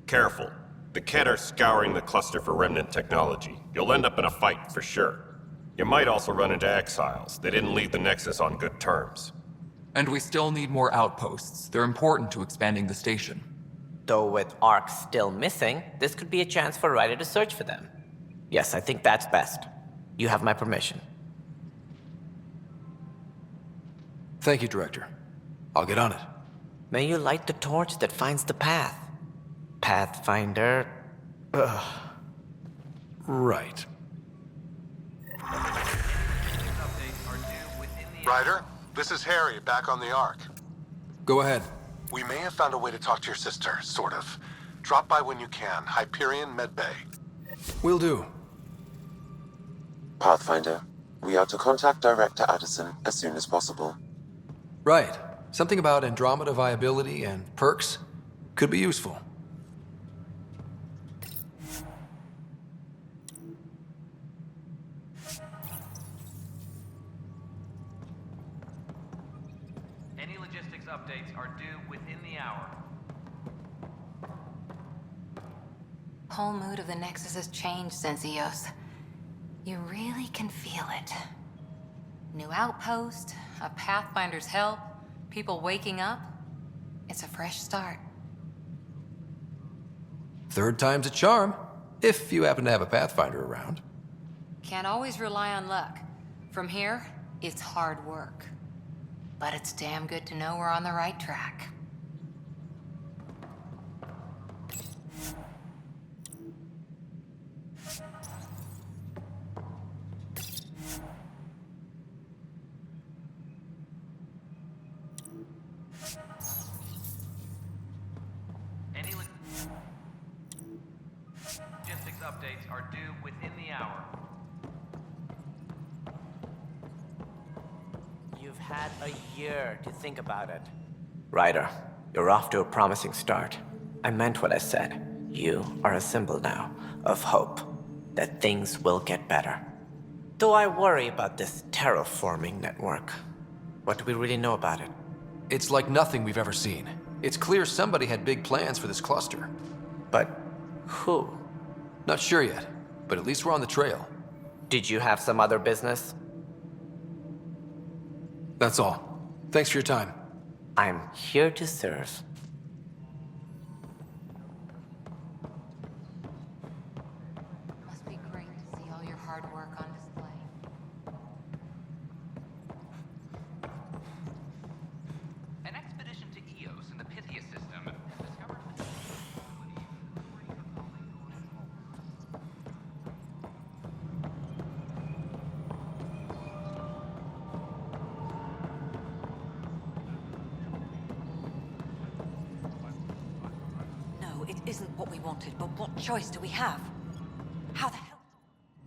Careful. The Kett are scouring the cluster for remnant technology. You'll end up in a fight for sure. You might also run into exiles. They didn't leave the Nexus on good terms. And we still need more outposts. They're important to expanding the station. Though with Ark still missing, this could be a chance for Ryder to search for them. Yes, I think that's best. You have my permission. Thank you, Director. I'll get on it. May you light the torch that finds the path. Pathfinder... Ugh. Right. Ryder, this is Harry, back on the Ark. Go ahead. We may have found a way to talk to your sister, sort of. Drop by when you can. Hyperion Medbay. Will do. Pathfinder, we are to contact Director Addison as soon as possible. Right. Something about Andromeda viability and perks could be useful. Any logistics updates are due within the hour. Whole mood of the Nexus has changed since Eos. You really can feel it. New outpost, a Pathfinder's help, people waking up. It's a fresh start. Third time's a charm, if you happen to have a Pathfinder around. Can't always rely on luck. From here, it's hard work. But it's damn good to know we're on the right track. Any logistics updates are due within the hour. You've had a year to think about it. Ryder, you're off to a promising start. I meant what I said. You are a symbol now of hope that things will get better. Though I worry about this terraforming network. What do we really know about it? It's like nothing we've ever seen. It's clear somebody had big plans for this cluster. But who? Not sure yet, but at least we're on the trail. Did you have some other business? That's all. Thanks for your time. I'm here to serve. Must be great to see all your hard work on display. An expedition to Eos in the Pythia system has discovered No, it isn't what we wanted, but what choice do we have? How the hell?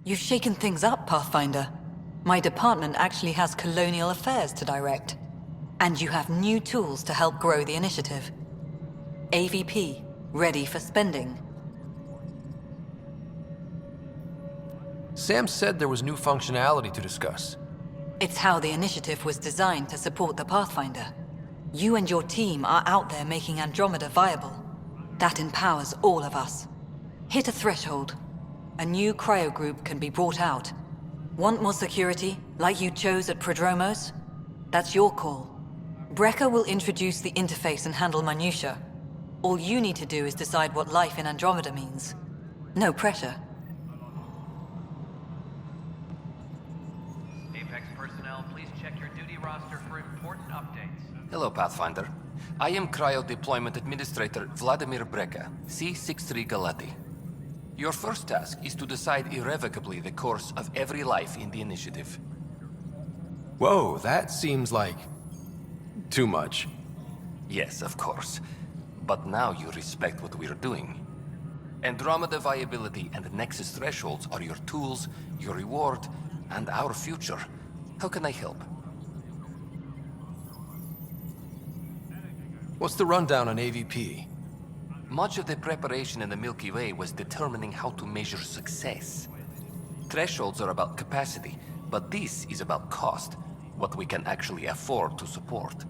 You've shaken things up, Pathfinder. My department actually has colonial affairs to direct. And you have new tools to help grow the initiative. AVP, ready for spending. Sam said there was new functionality to discuss. It's how the initiative was designed to support the Pathfinder. You and your team are out there making Andromeda viable. That empowers all of us. Hit a threshold. A new cryo group can be brought out. Want more security, like you chose at Prodromos? That's your call. Brecker will introduce the interface and handle minutiae. All you need to do is decide what life in Andromeda means. No pressure. Apex personnel, please check your duty roster for important updates. Hello, Pathfinder. I am Cryo Deployment Administrator Vladimir Breca, C-63 Galati. Your first task is to decide irrevocably the course of every life in the initiative. Whoa, that seems like... too much. Yes, of course. But now you respect what we're doing. Andromeda viability and Nexus thresholds are your tools, your reward, and our future. How can I help? What's the rundown on AVP? Much of the preparation in the Milky Way was determining how to measure success. Thresholds are about capacity, but this is about cost, what we can actually afford to support.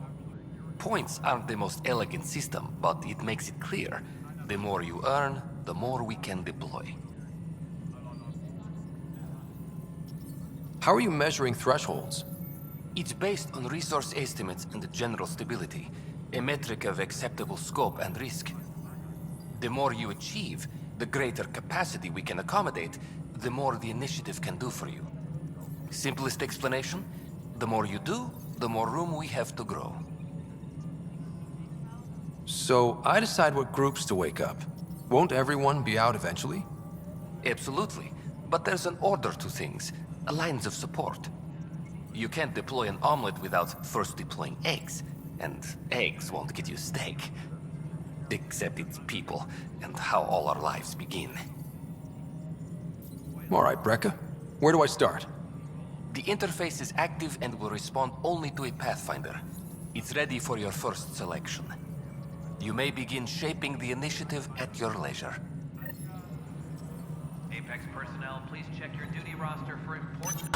Points aren't the most elegant system, but it makes it clear. The more you earn, the more we can deploy. How are you measuring thresholds? It's based on resource estimates and general stability, a metric of acceptable scope and risk. The more you achieve, the greater capacity we can accommodate, the more the initiative can do for you. Simplest explanation, the more you do, the more room we have to grow. So I decide what groups to wake up. Won't everyone be out eventually? Absolutely, but there's an order to things, lines of support. You can't deploy an omelet without first deploying eggs, and eggs won't get you steak. Except it's people, and how all our lives begin. All right, Breca. Where do I start? The interface is active and will respond only to a Pathfinder. It's ready for your first selection. You may begin shaping the initiative at your leisure. Apex personnel, please check your duty roster for important...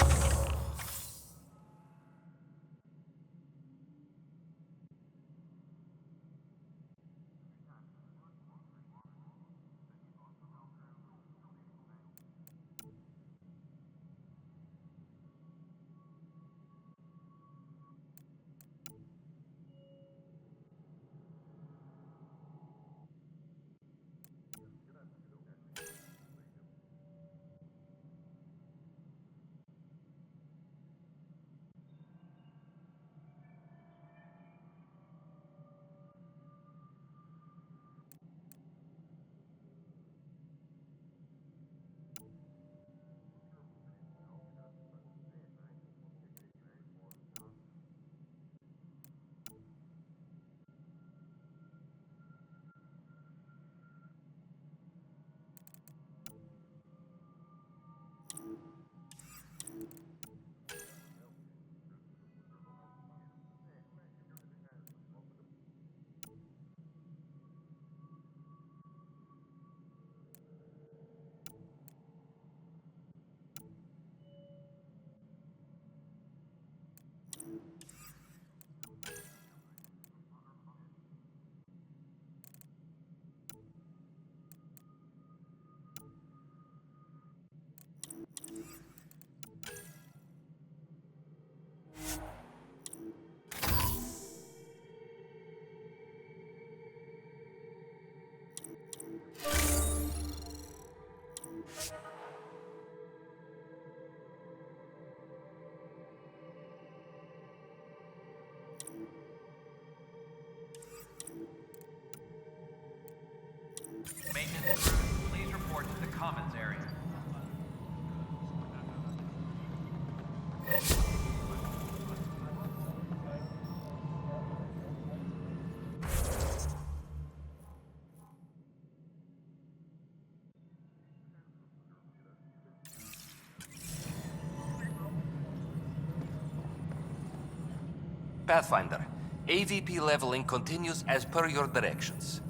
Pathfinder, AVP leveling continues as per your directions.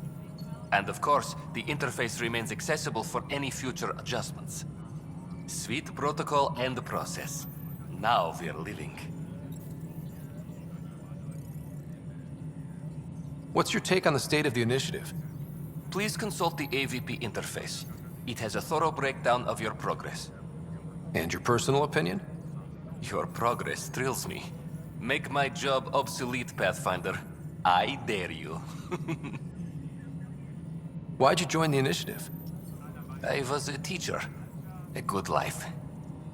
And of course, the interface remains accessible for any future adjustments. Sweet protocol and process. Now we're living. What's your take on the state of the initiative? Please consult the AVP interface. It has a thorough breakdown of your progress. And your personal opinion? Your progress thrills me. Make my job obsolete, Pathfinder. I dare you. Why'd you join the initiative? I was a teacher. A good life.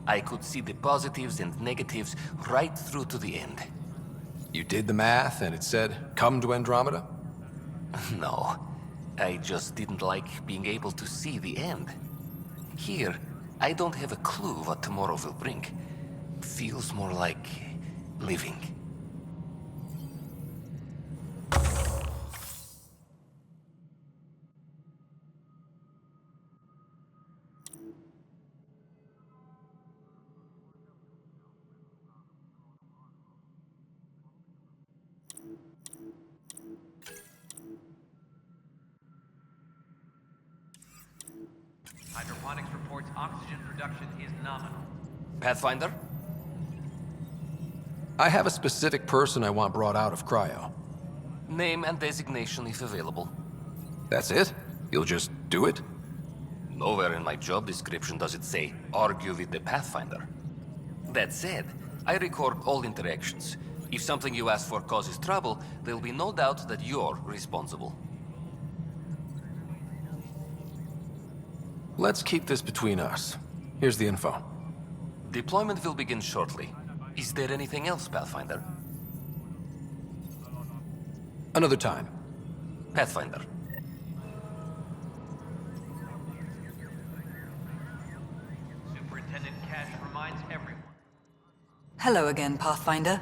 I could see the positives and negatives right through to the end. You did the math and it said, come to Andromeda? No. I just didn't like being able to see the end. Here, I don't have a clue what tomorrow will bring. Feels more like living. Hydroponics reports oxygen production is nominal. Pathfinder? I have a specific person I want brought out of cryo. Name and designation if available. That's it? You'll just do it? Nowhere in my job description does it say, argue with the Pathfinder. That said, I record all interactions. If something you ask for causes trouble, there'll be no doubt that you're responsible. Let's keep this between us. Here's the info. Deployment will begin shortly. Is there anything else, Pathfinder? Another time. Pathfinder. Superintendent Cash reminds everyone. Hello again, Pathfinder.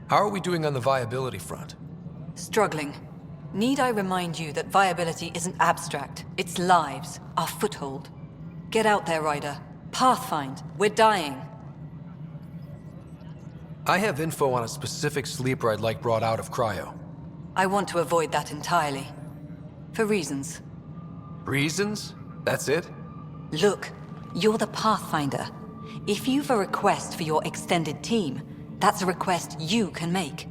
How are we doing on the viability front? Struggling. Need I remind you that viability isn't abstract, it's lives, our foothold. Get out there, Ryder. Pathfind, we're dying. I have info on a specific sleeper I'd like brought out of cryo. I want to avoid that entirely. For reasons. Reasons? That's it? Look, you're the Pathfinder. If you've a request for your extended team, that's a request you can make.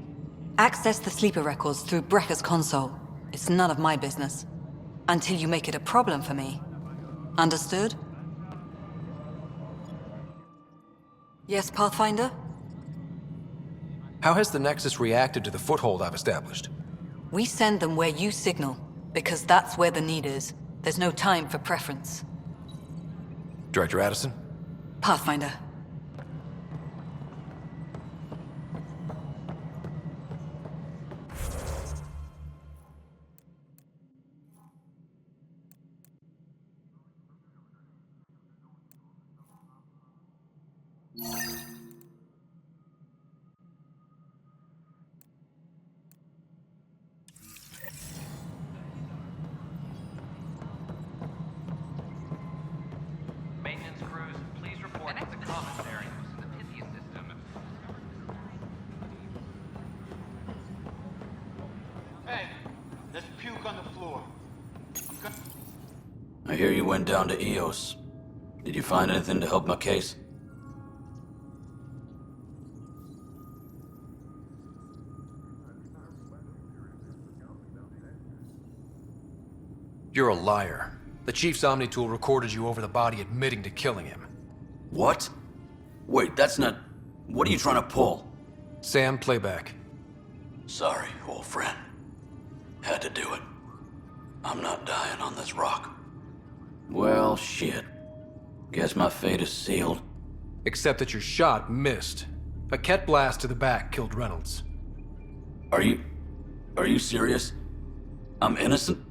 Access the sleeper records through Brekker's console. It's none of my business. Until you make it a problem for me. Understood? Yes, Pathfinder? How has the Nexus reacted to the foothold I've established? We send them where you signal, because that's where the need is. There's no time for preference. Director Addison? Pathfinder. Maintenance crews, please report to the commissary to the Pythia system. Hey, there's puke on the floor. I hear you went down to EOS. Did you find anything to help my case? You're a liar. The Chief's Omnitool recorded you over the body admitting to killing him. What? Wait, that's not... What are you trying to pull? Sam, playback. Sorry, old friend. Had to do it. I'm not dying on this rock. Well, shit. Guess my fate is sealed. Except that your shot missed. A Ket blast to the back killed Reynolds. Are you serious? I'm innocent?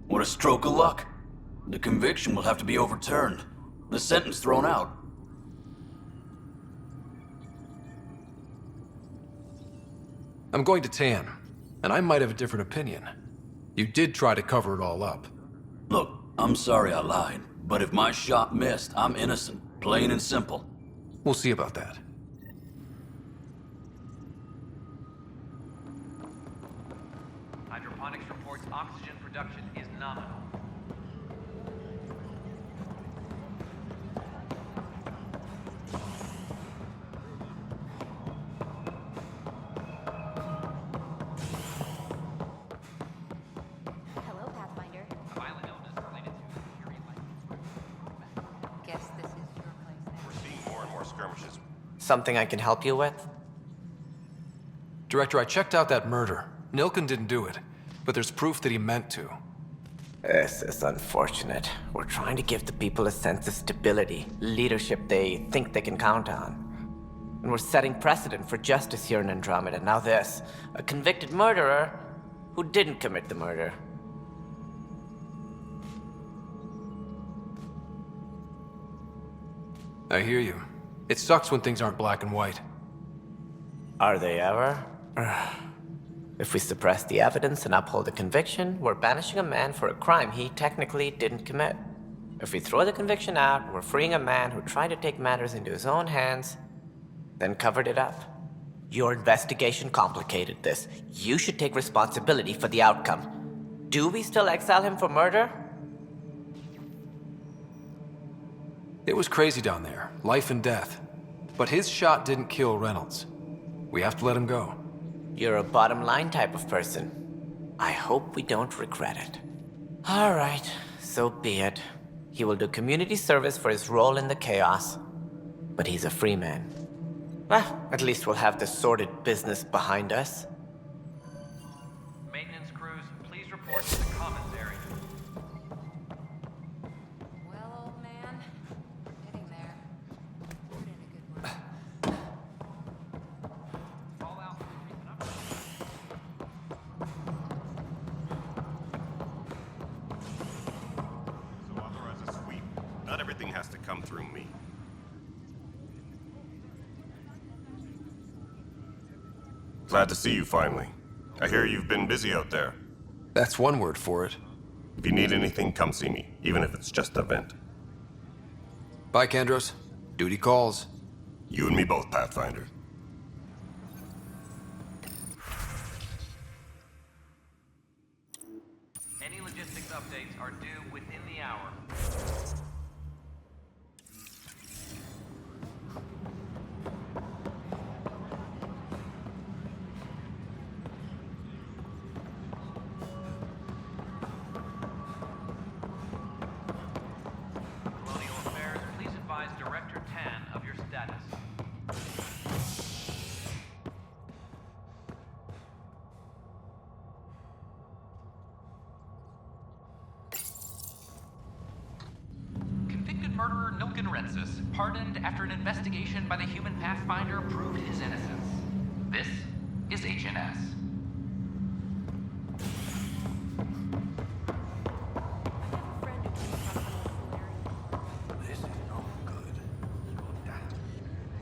What a stroke of luck. The conviction will have to be overturned. The sentence thrown out. I'm going to Tan, and I might have a different opinion. You did try to cover it all up. Look, I'm sorry I lied, But if my shot missed, I'm innocent. Plain and simple. We'll see about that. Hydroponics reports oxygen production is nominal. Hello, Pathfinder. A violent illness related to Fury Light. Guess this is your place now. We're seeing more and more skirmishes. Something I can help you with? Director, I checked out that murder. Nilken didn't do it, but there's proof that he meant to. This is unfortunate. We're trying to give the people a sense of stability, leadership they think they can count on. And we're setting precedent for justice here in Andromeda. Now this, a convicted murderer who didn't commit the murder. I hear you. It sucks when things aren't black and white. Are they ever? If we suppress the evidence and uphold the conviction, we're banishing a man for a crime he technically didn't commit. If we throw the conviction out, we're freeing a man who tried to take matters into his own hands, then covered it up. Your investigation complicated this. You should take responsibility for the outcome. Do we still exile him for murder? It was crazy down there, life and death. But his shot didn't kill Reynolds. We have to let him go. You're a bottom line type of person. I hope we don't regret it. All right, so be it. He will do community service for his role in the chaos. But he's a free man. Well, at least we'll have the sordid business behind us. Maintenance crews, please report to the commons area. Well, old man, getting there. Put in a good word. Fallout. So authorize a sweep. Not everything has to come through me. Glad to see you finally. I hear you've been busy out there. That's one word for it. If you need anything, come see me, even if it's just a vent. Bye, Kandros. Duty calls. You and me both, Pathfinder. Any logistics updates are due within the hour. Colonial Affairs, please advise Director Tan of your status. Convicted murderer Nilken pardoned after an investigation by the human Pathfinder proved his innocence. This is HNS.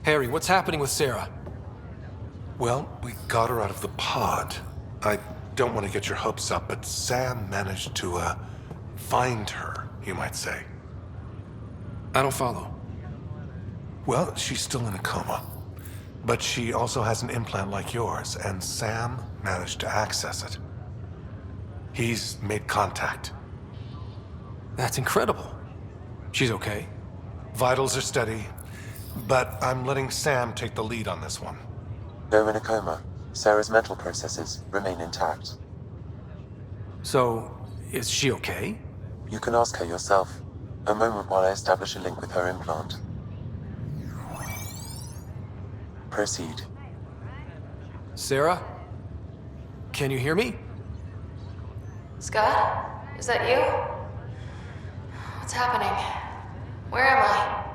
Harry, what's happening with Sarah? Well, we got her out of the pod. I don't want to get your hopes up, but Sam managed to, find her, you might say. I don't follow. Well, she's still in a coma. But she also has an implant like yours, and Sam managed to access it. He's made contact. That's incredible. She's okay? Vitals are steady, but I'm letting Sam take the lead on this one. Though in a coma, Sarah's mental processes remain intact. So, is she okay? You can ask her yourself. A moment while I establish a link with her implant. Proceed. Sarah? Can you hear me? Scott? Is that you? What's happening? Where am I?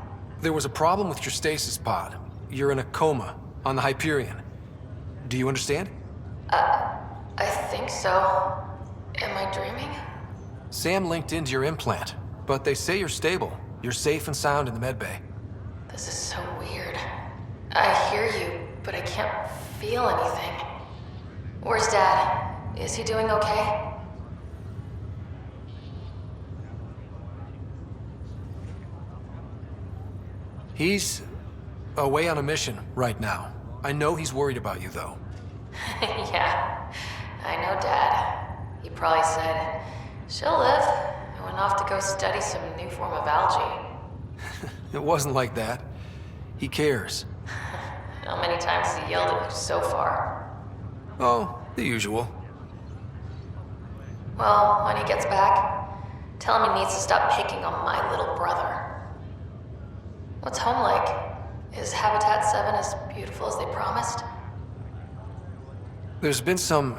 There was a problem with your stasis pod. You're in a coma on the Hyperion. Do you understand? I think so. Am I dreaming? Sam linked into your implant, but they say you're stable. You're safe and sound in the medbay. This is so weird. I hear you, but I can't feel anything. Where's Dad? Is he doing okay? He's away on a mission right now. I know he's worried about you, though. Yeah, I know Dad. He probably said, she'll live, and went off to go study some new form of algae. It wasn't like that. He cares. How many times has he yelled at you so far? Oh, the usual. Well, when he gets back, tell him he needs to stop picking on my little brother. What's home like? Is Habitat 7 as beautiful as they promised? There's been some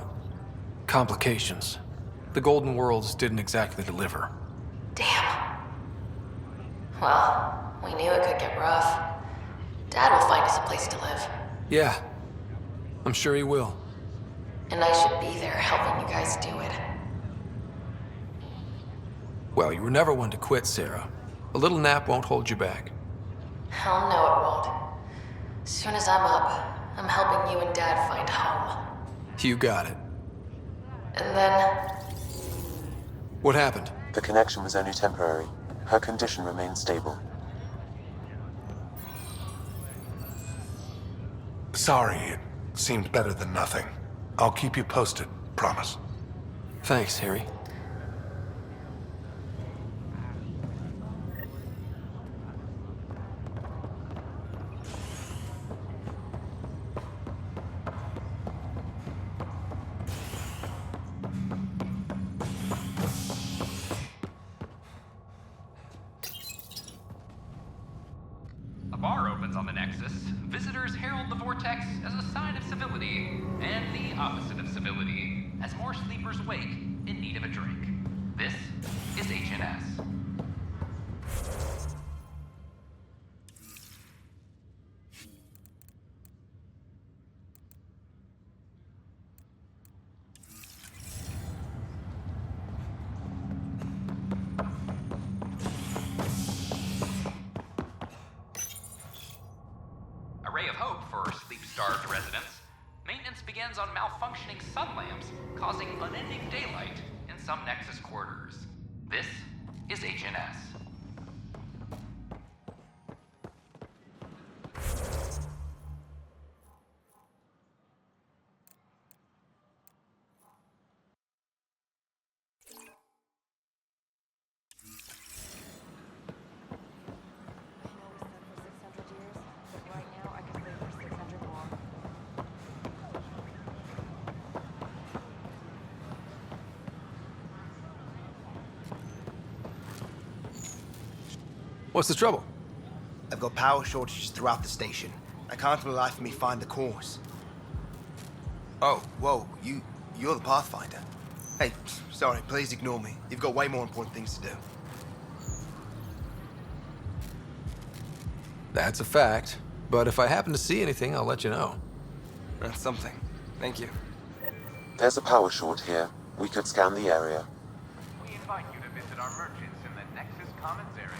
complications. The Golden Worlds didn't exactly deliver. Damn. Well, we knew it could get rough. Dad will find us a place to live. Yeah, I'm sure he will. And I should be there helping you guys do it. Well, you were never one to quit, Sarah. A little nap won't hold you back. Hell no, it won't. As soon as I'm up, I'm helping you and Dad find home. You got it. And then... What happened? The connection was only temporary. Her condition remained stable. Sorry, it seemed better than nothing. I'll keep you posted, promise. Thanks, Harry. A bar opens on the Nexus. Visitors herald the vortex as a sign of civility, and the opposite of civility, as more sleepers wake in need of a drink. This is HNS. A ray of hope for sleep-starved residents. Maintenance begins on malfunctioning sun lamps, causing unending daylight in some Nexus quarters. This is HNS. What's the trouble? I've got power shortages throughout the station. I can't for the life of me find the cause. Oh, whoa, you're the Pathfinder. Hey, sorry, please ignore me. You've got way more important things to do. That's a fact. But if I happen to see anything, I'll let you know. That's something. Thank you. There's a power short here. We could scan the area. We invite you to visit our merchants in the Nexus Commons area.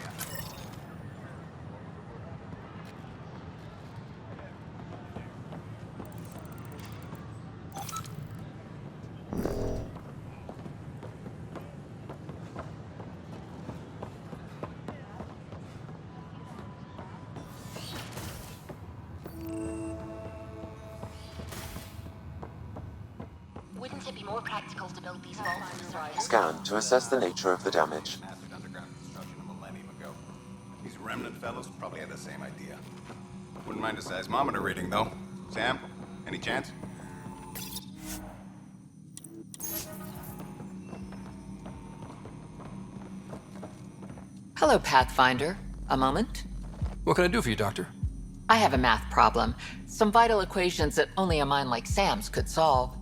Wouldn't it be more practical to build these vaults on the surface? Scan to assess the nature of the damage. Massive underground construction a millennium ago. These remnant fellows probably had the same idea. Wouldn't mind a seismometer reading, though. Sam, any chance? Hello, Pathfinder. A moment? What can I do for you, Doctor? I have a math problem. Some vital equations that only a mind like Sam's could solve.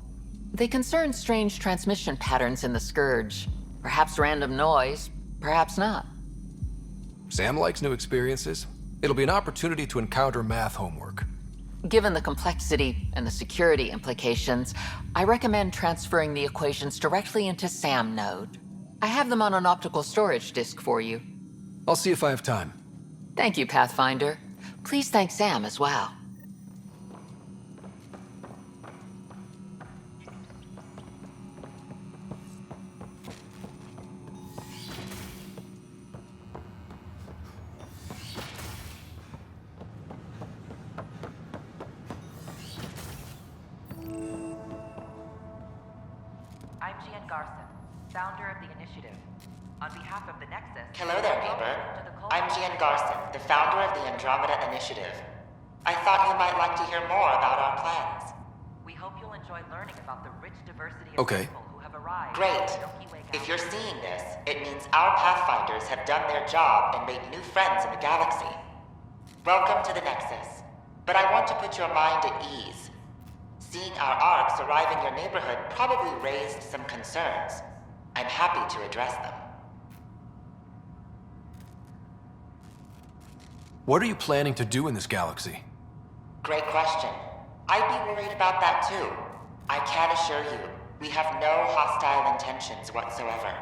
They concern strange transmission patterns in the Scourge. Perhaps random noise, perhaps not. Sam likes new experiences. It'll be an opportunity to encounter math homework. Given the complexity and the security implications, I recommend transferring the equations directly into SAM node. I have them on an optical storage disk for you. I'll see if I have time. Thank you, Pathfinder. Please thank Sam as well. Gian Garson, founder of the initiative. On behalf of the Nexus... Hello there, neighbor. I'm Gian Garson, the founder of the Andromeda initiative. I thought you might like to hear more about our plans. We hope you'll enjoy learning about the rich diversity of Okay. people who have arrived. Great. If you're seeing this, it means our Pathfinders have done their job and made new friends in the galaxy. Welcome to the Nexus. But I want to put your mind at ease. Seeing our arcs arrive in your neighborhood probably raised some concerns. I'm happy to address them. What are you planning to do in this galaxy? Great question. I'd be worried about that too. I can assure you, we have no hostile intentions whatsoever.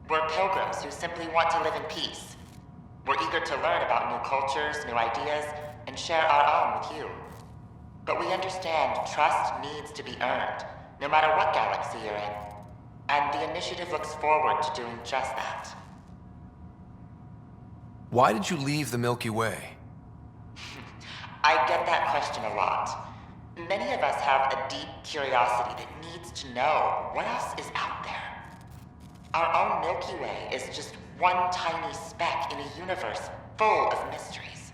We're pilgrims who simply want to live in peace. We're eager to learn about new cultures, new ideas, and share our own with you. But we understand trust needs to be earned, no matter what galaxy you're in. And the initiative looks forward to doing just that. Why did you leave the Milky Way? I get that question a lot. Many of us have a deep curiosity that needs to know what else is out there. Our own Milky Way is just one tiny speck in a universe full of mysteries.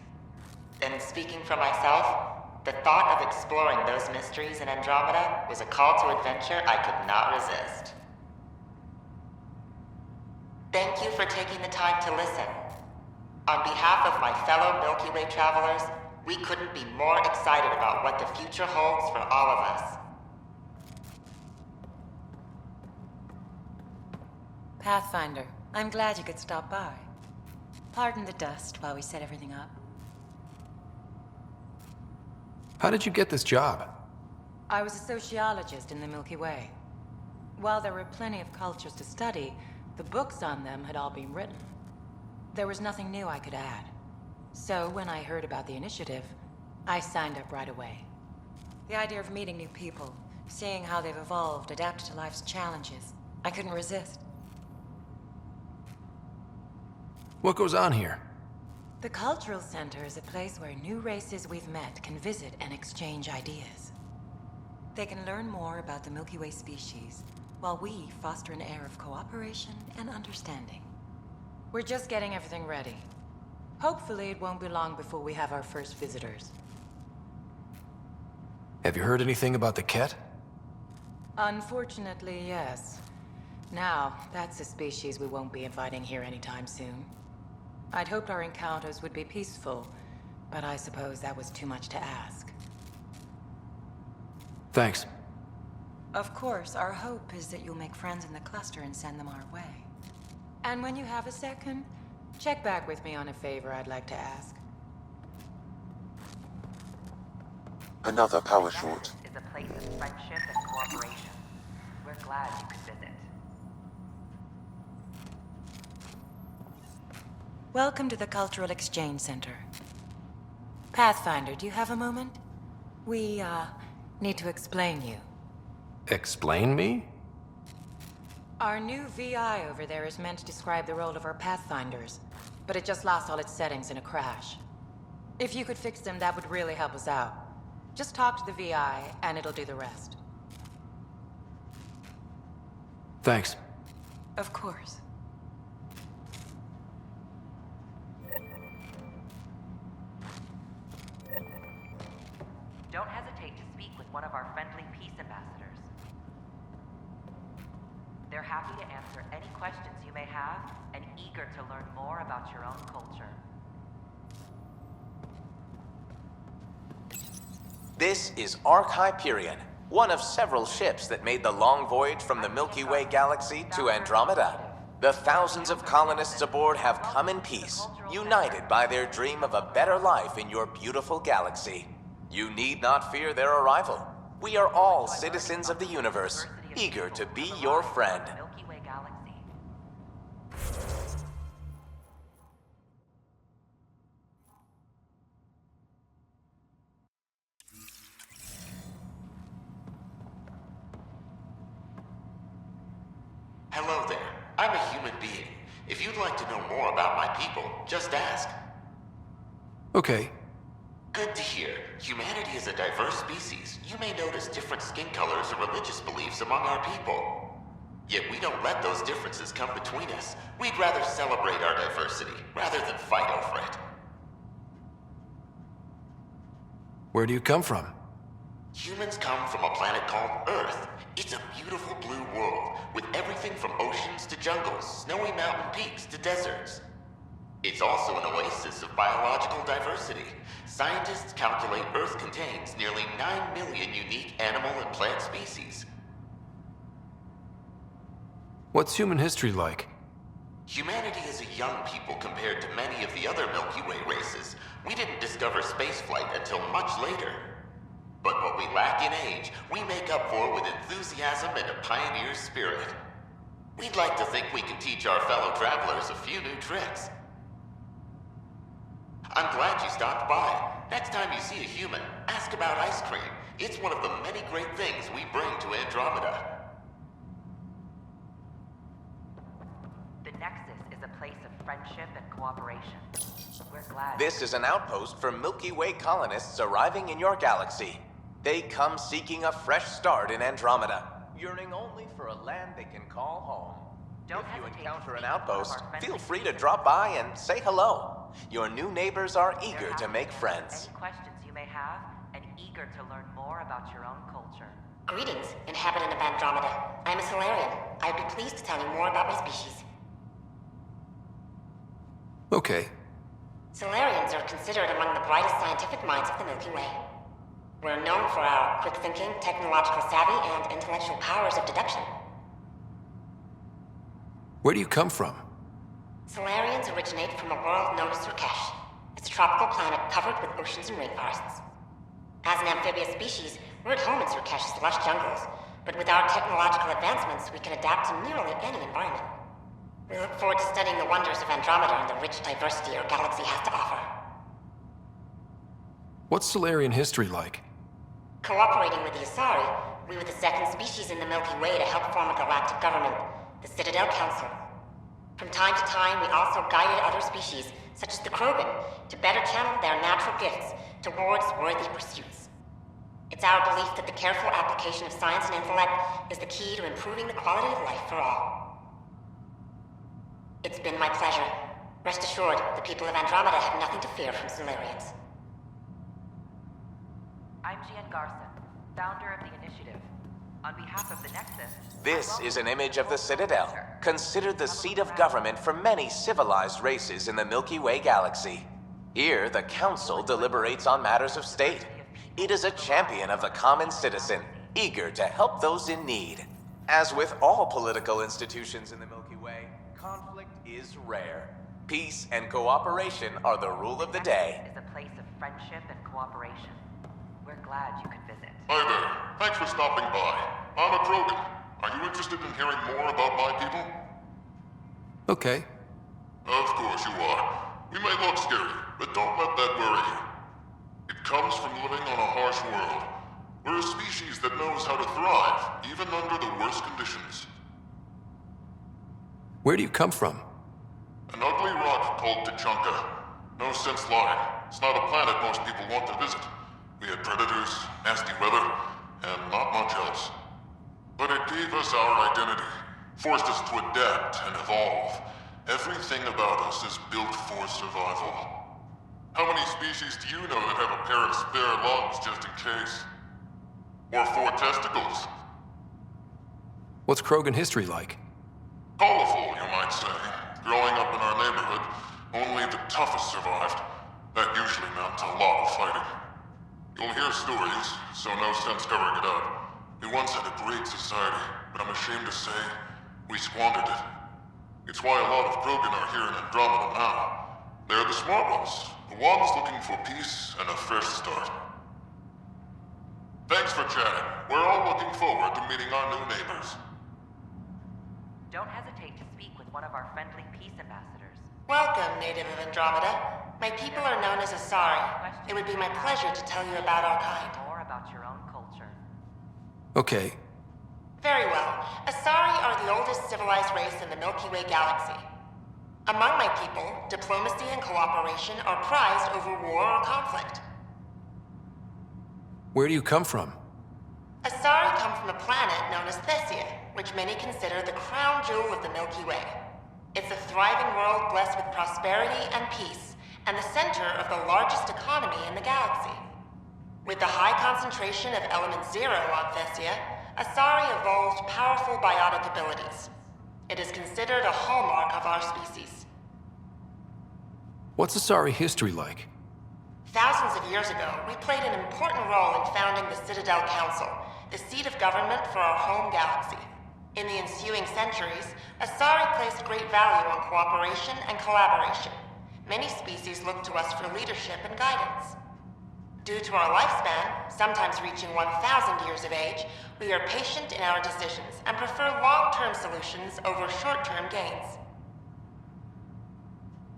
And speaking for myself, the thought of exploring those mysteries in Andromeda was a call to adventure I could not resist. Thank you for taking the time to listen. On behalf of my fellow Milky Way travelers, we couldn't be more excited about what the future holds for all of us. Pathfinder, I'm glad you could stop by. Pardon the dust while we set everything up. How did you get this job? I was a sociologist in the Milky Way. While there were plenty of cultures to study, the books on them had all been written. There was nothing new I could add. So when I heard about the initiative, I signed up right away. The idea of meeting new people, seeing how they've evolved, adapted to life's challenges, I couldn't resist. What goes on here? The Cultural Center is a place where new races we've met can visit and exchange ideas. They can learn more about the Milky Way species, while we foster an air of cooperation and understanding. We're just getting everything ready. Hopefully it won't be long before we have our first visitors. Have you heard anything about the Ket? Unfortunately, yes. Now, that's a species we won't be inviting here anytime soon. I'd hoped our encounters would be peaceful, but I suppose that was too much to ask. Thanks. Of course, our hope is that you'll make friends in the cluster and send them our way. And when you have a second, check back with me on a favor I'd like to ask. Another power short. Is a place of friendship and cooperation. We're glad you could visit. Welcome to the Cultural Exchange Center. Pathfinder, do you have a moment? We, need to explain you. Explain me? Our new VI over there is meant to describe the role of our Pathfinders, but it just lost all its settings in a crash. If you could fix them, that would really help us out. Just talk to the VI, and it'll do the rest. Thanks. Of course. Don't hesitate to speak with one of our friendly peace ambassadors. They're happy to answer any questions you may have and eager to learn more about your own culture. This is Ark Hyperion, one of several ships that made the long voyage from the Milky Way galaxy to Andromeda. The thousands of colonists aboard have come in peace, united by their dream of a better life in your beautiful galaxy. You need not fear their arrival. We are all citizens of the universe, eager to be your friend. Milky Way galaxy. Hello there. I'm a human being. If you'd like to know more about my people, just ask. Okay. Good to hear. Humanity is a diverse species. You may notice different skin colors or religious beliefs among our people. Yet we don't let those differences come between us. We'd rather celebrate our diversity, rather than fight over it. Where do you come from? Humans come from a planet called Earth. It's a beautiful blue world, with everything from oceans to jungles, snowy mountain peaks to deserts. It's also an oasis of biological diversity. Scientists calculate Earth contains nearly 9 million unique animal and plant species. What's human history like? Humanity is a young people compared to many of the other Milky Way races. We didn't discover spaceflight until much later. But what we lack in age, we make up for with enthusiasm and a pioneer's spirit. We'd like to think we can teach our fellow travelers a few new tricks. I'm glad you stopped by. Next time you see a human, ask about ice cream. It's one of the many great things we bring to Andromeda. The Nexus is a place of friendship and cooperation. We're glad. This is an outpost for Milky Way colonists arriving in your galaxy. They come seeking a fresh start in Andromeda, yearning only for a land they can call home. If you encounter an outpost, feel free to drop by and say hello. Your new neighbors are eager to make friends. Any questions you may have, and eager to learn more about your own culture. Greetings, inhabitant of Andromeda. I'm a Solarian. I'd be pleased to tell you more about my species. Okay. Solarians are considered among the brightest scientific minds of the Milky Way. We're known for our quick thinking, technological savvy, and intellectual powers of deduction. Where do you come from? Solarians originate from a world known as Surkesh. It's a tropical planet covered with oceans and rainforests. As an amphibious species, we're at home in Surkesh's lush jungles, but with our technological advancements, we can adapt to nearly any environment. We look forward to studying the wonders of Andromeda and the rich diversity our galaxy has to offer. What's Solarian history like? Cooperating with the Asari, we were the second species in the Milky Way to help form a galactic government, the Citadel Council. From time to time, we also guided other species, such as the Krogan, to better channel their natural gifts towards worthy pursuits. It's our belief that the careful application of science and intellect is the key to improving the quality of life for all. It's been my pleasure. Rest assured, the people of Andromeda have nothing to fear from Solarians. I'm Gian Garson, founder of the Initiative. On behalf of the Nexus... This is an image of the Citadel, considered the seat of government for many civilized races in the Milky Way galaxy. Here, the Council deliberates on matters of state. It is a champion of the common citizen, eager to help those in need. As with all political institutions in the Milky Way, conflict is rare. Peace and cooperation are the rule of the day. ...is a place of friendship and cooperation. We're glad you could visit. Hi there. Thanks for stopping by. I'm a Krogan. Are you interested in hearing more about my people? Okay. Of course you are. We may look scary, but don't let that worry you. It comes from living on a harsh world. We're a species that knows how to thrive, even under the worst conditions. Where do you come from? An ugly rock called Tachanka. No sense lying. It's not a planet most people want to visit. We had predators, nasty weather, and not much else. But it gave us our identity, forced us to adapt and evolve. Everything about us is built for survival. How many species do you know that have a pair of spare lungs just in case? Or 4 testicles? What's Krogan history like? Colorful, you might say. Growing up in our neighborhood, only the toughest survived. That usually meant a lot of fighting. You'll hear stories, so no sense covering it up. We once had a great society, but I'm ashamed to say, we squandered it. It's why a lot of Krogan are here in Andromeda now. They're the smart ones, the ones looking for peace and a fresh start. Thanks for chatting. We're all looking forward to meeting our new neighbors. Don't hesitate to speak with one of our friendly peace ambassadors. Welcome, native of Andromeda. My people are known as Asari. It would be my pleasure to tell you about our kind. More about your own culture. Okay. Very well. Asari are the oldest civilized race in the Milky Way galaxy. Among my people, diplomacy and cooperation are prized over war or conflict. Where do you come from? Asari come from a planet known as Thessia, which many consider the crown jewel of the Milky Way. It's a thriving world blessed with prosperity and peace, and the center of the largest economy in the galaxy. With the high concentration of Element Zero on Thessia, Asari evolved powerful biotic abilities. It is considered a hallmark of our species. What's Asari history like? Thousands of years ago, we played an important role in founding the Citadel Council, the seat of government for our home galaxy. In the ensuing centuries, Asari placed great value on cooperation and collaboration. Many species look to us for leadership and guidance. Due to our lifespan, sometimes reaching 1,000 years of age, we are patient in our decisions and prefer long-term solutions over short-term gains.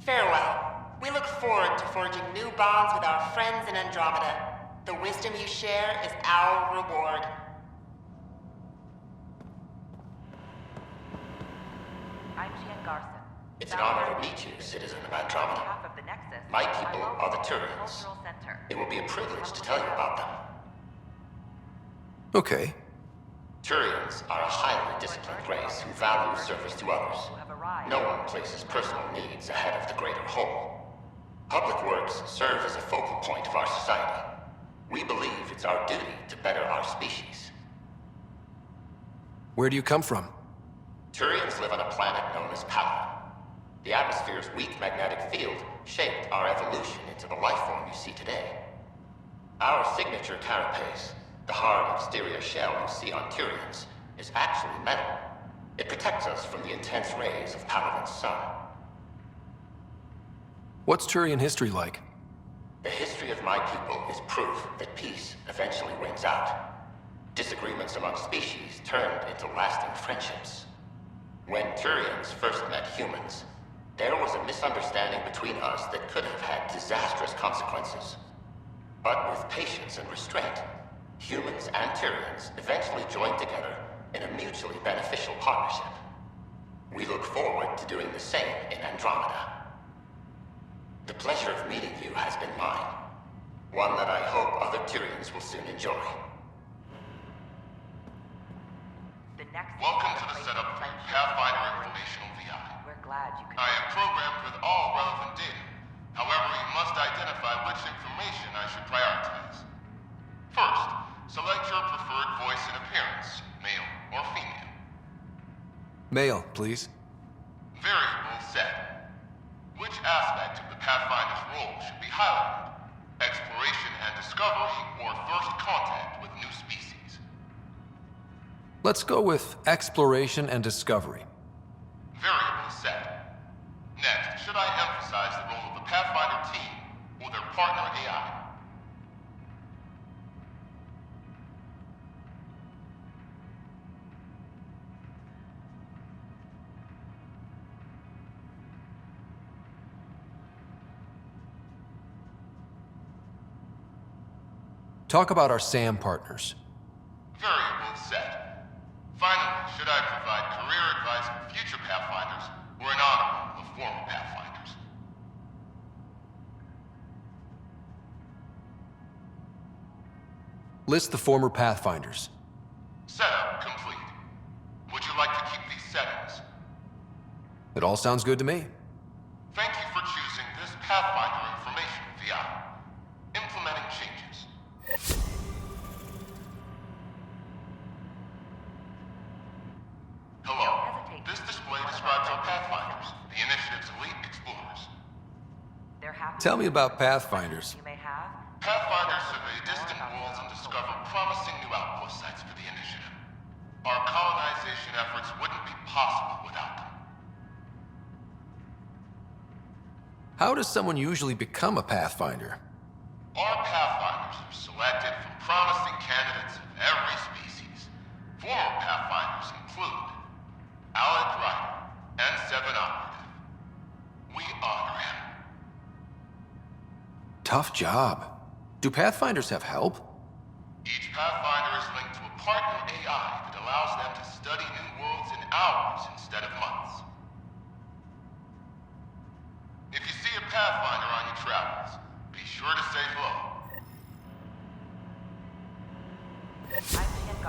Farewell. We look forward to forging new bonds with our friends in Andromeda. The wisdom you share is our reward. I'm Jean Garson. It's an honor to meet you, citizen of Andromeda. My people are the Turians. It will be a privilege to tell you about them. Okay. Turians are a highly disciplined race who value service to others. No one places personal needs ahead of the greater whole. Public works serve as a focal point of our society. We believe it's our duty to better our species. Where do you come from? Turians live on a planet known as Pathfinder. The atmosphere's weak magnetic field shaped our evolution into the life form you see today. Our signature carapace, the hard exterior shell you see on Turians, is actually metal. It protects us from the intense rays of Paladin's sun. What's Turian history like? The history of my people is proof that peace eventually wins out. Disagreements among species turned into lasting friendships. When Turians first met humans, there was a misunderstanding between us that could have had disastrous consequences. But with patience and restraint, humans and Turians eventually joined together in a mutually beneficial partnership. We look forward to doing the same in Andromeda. The pleasure of meeting you has been mine. One that I hope other Turians will soon enjoy. Welcome to the setup for Pathfinder Informational VI. We're glad you could. I am programmed with all relevant data. However, you must identify which information I should prioritize. First, select your preferred voice and appearance, male or female. Male, please. Variable set. Which aspect of the Pathfinder's role should be highlighted? Exploration and discovery, or first contact with new species? Let's go with exploration and discovery. Variable set. Next, should I emphasize the role of the Pathfinder team or their partner AI? Talk about our SAM partners. Variable set. Finally, should I provide career advice for future Pathfinders or an honor of former Pathfinders? List the former Pathfinders. Setup complete. Would you like to keep these settings? It all sounds good to me. Thank you for choosing this Pathfinder information VI. Implementing changes. Hello. This display describes our Pathfinders, the Initiative's elite explorers. Tell me about Pathfinders. Pathfinders survey distant worlds and discover promising new outpost sites for the Initiative. Our colonization efforts wouldn't be possible without them. How does someone usually become a Pathfinder? Our Pathfinders are selected from promising candidates of every species. Former Pathfinders include Alec Ryder and Seven Operative. We honor him. Tough job. Do Pathfinders have help? Each Pathfinder is linked to a partner AI that allows them to study new worlds in hours instead of months. If you see a Pathfinder on your travels, be sure to say hello. I'm Jean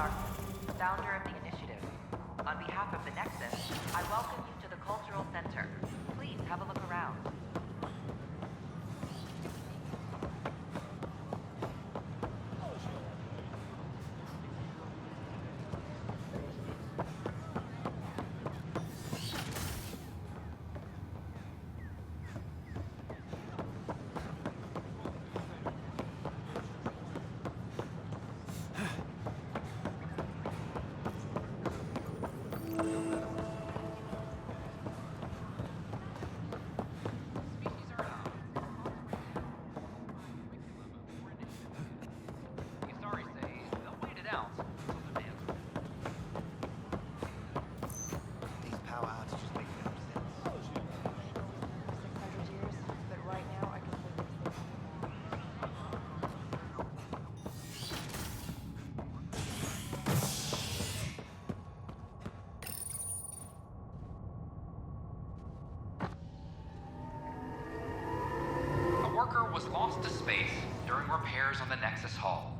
was lost to space during repairs on the Nexus hull.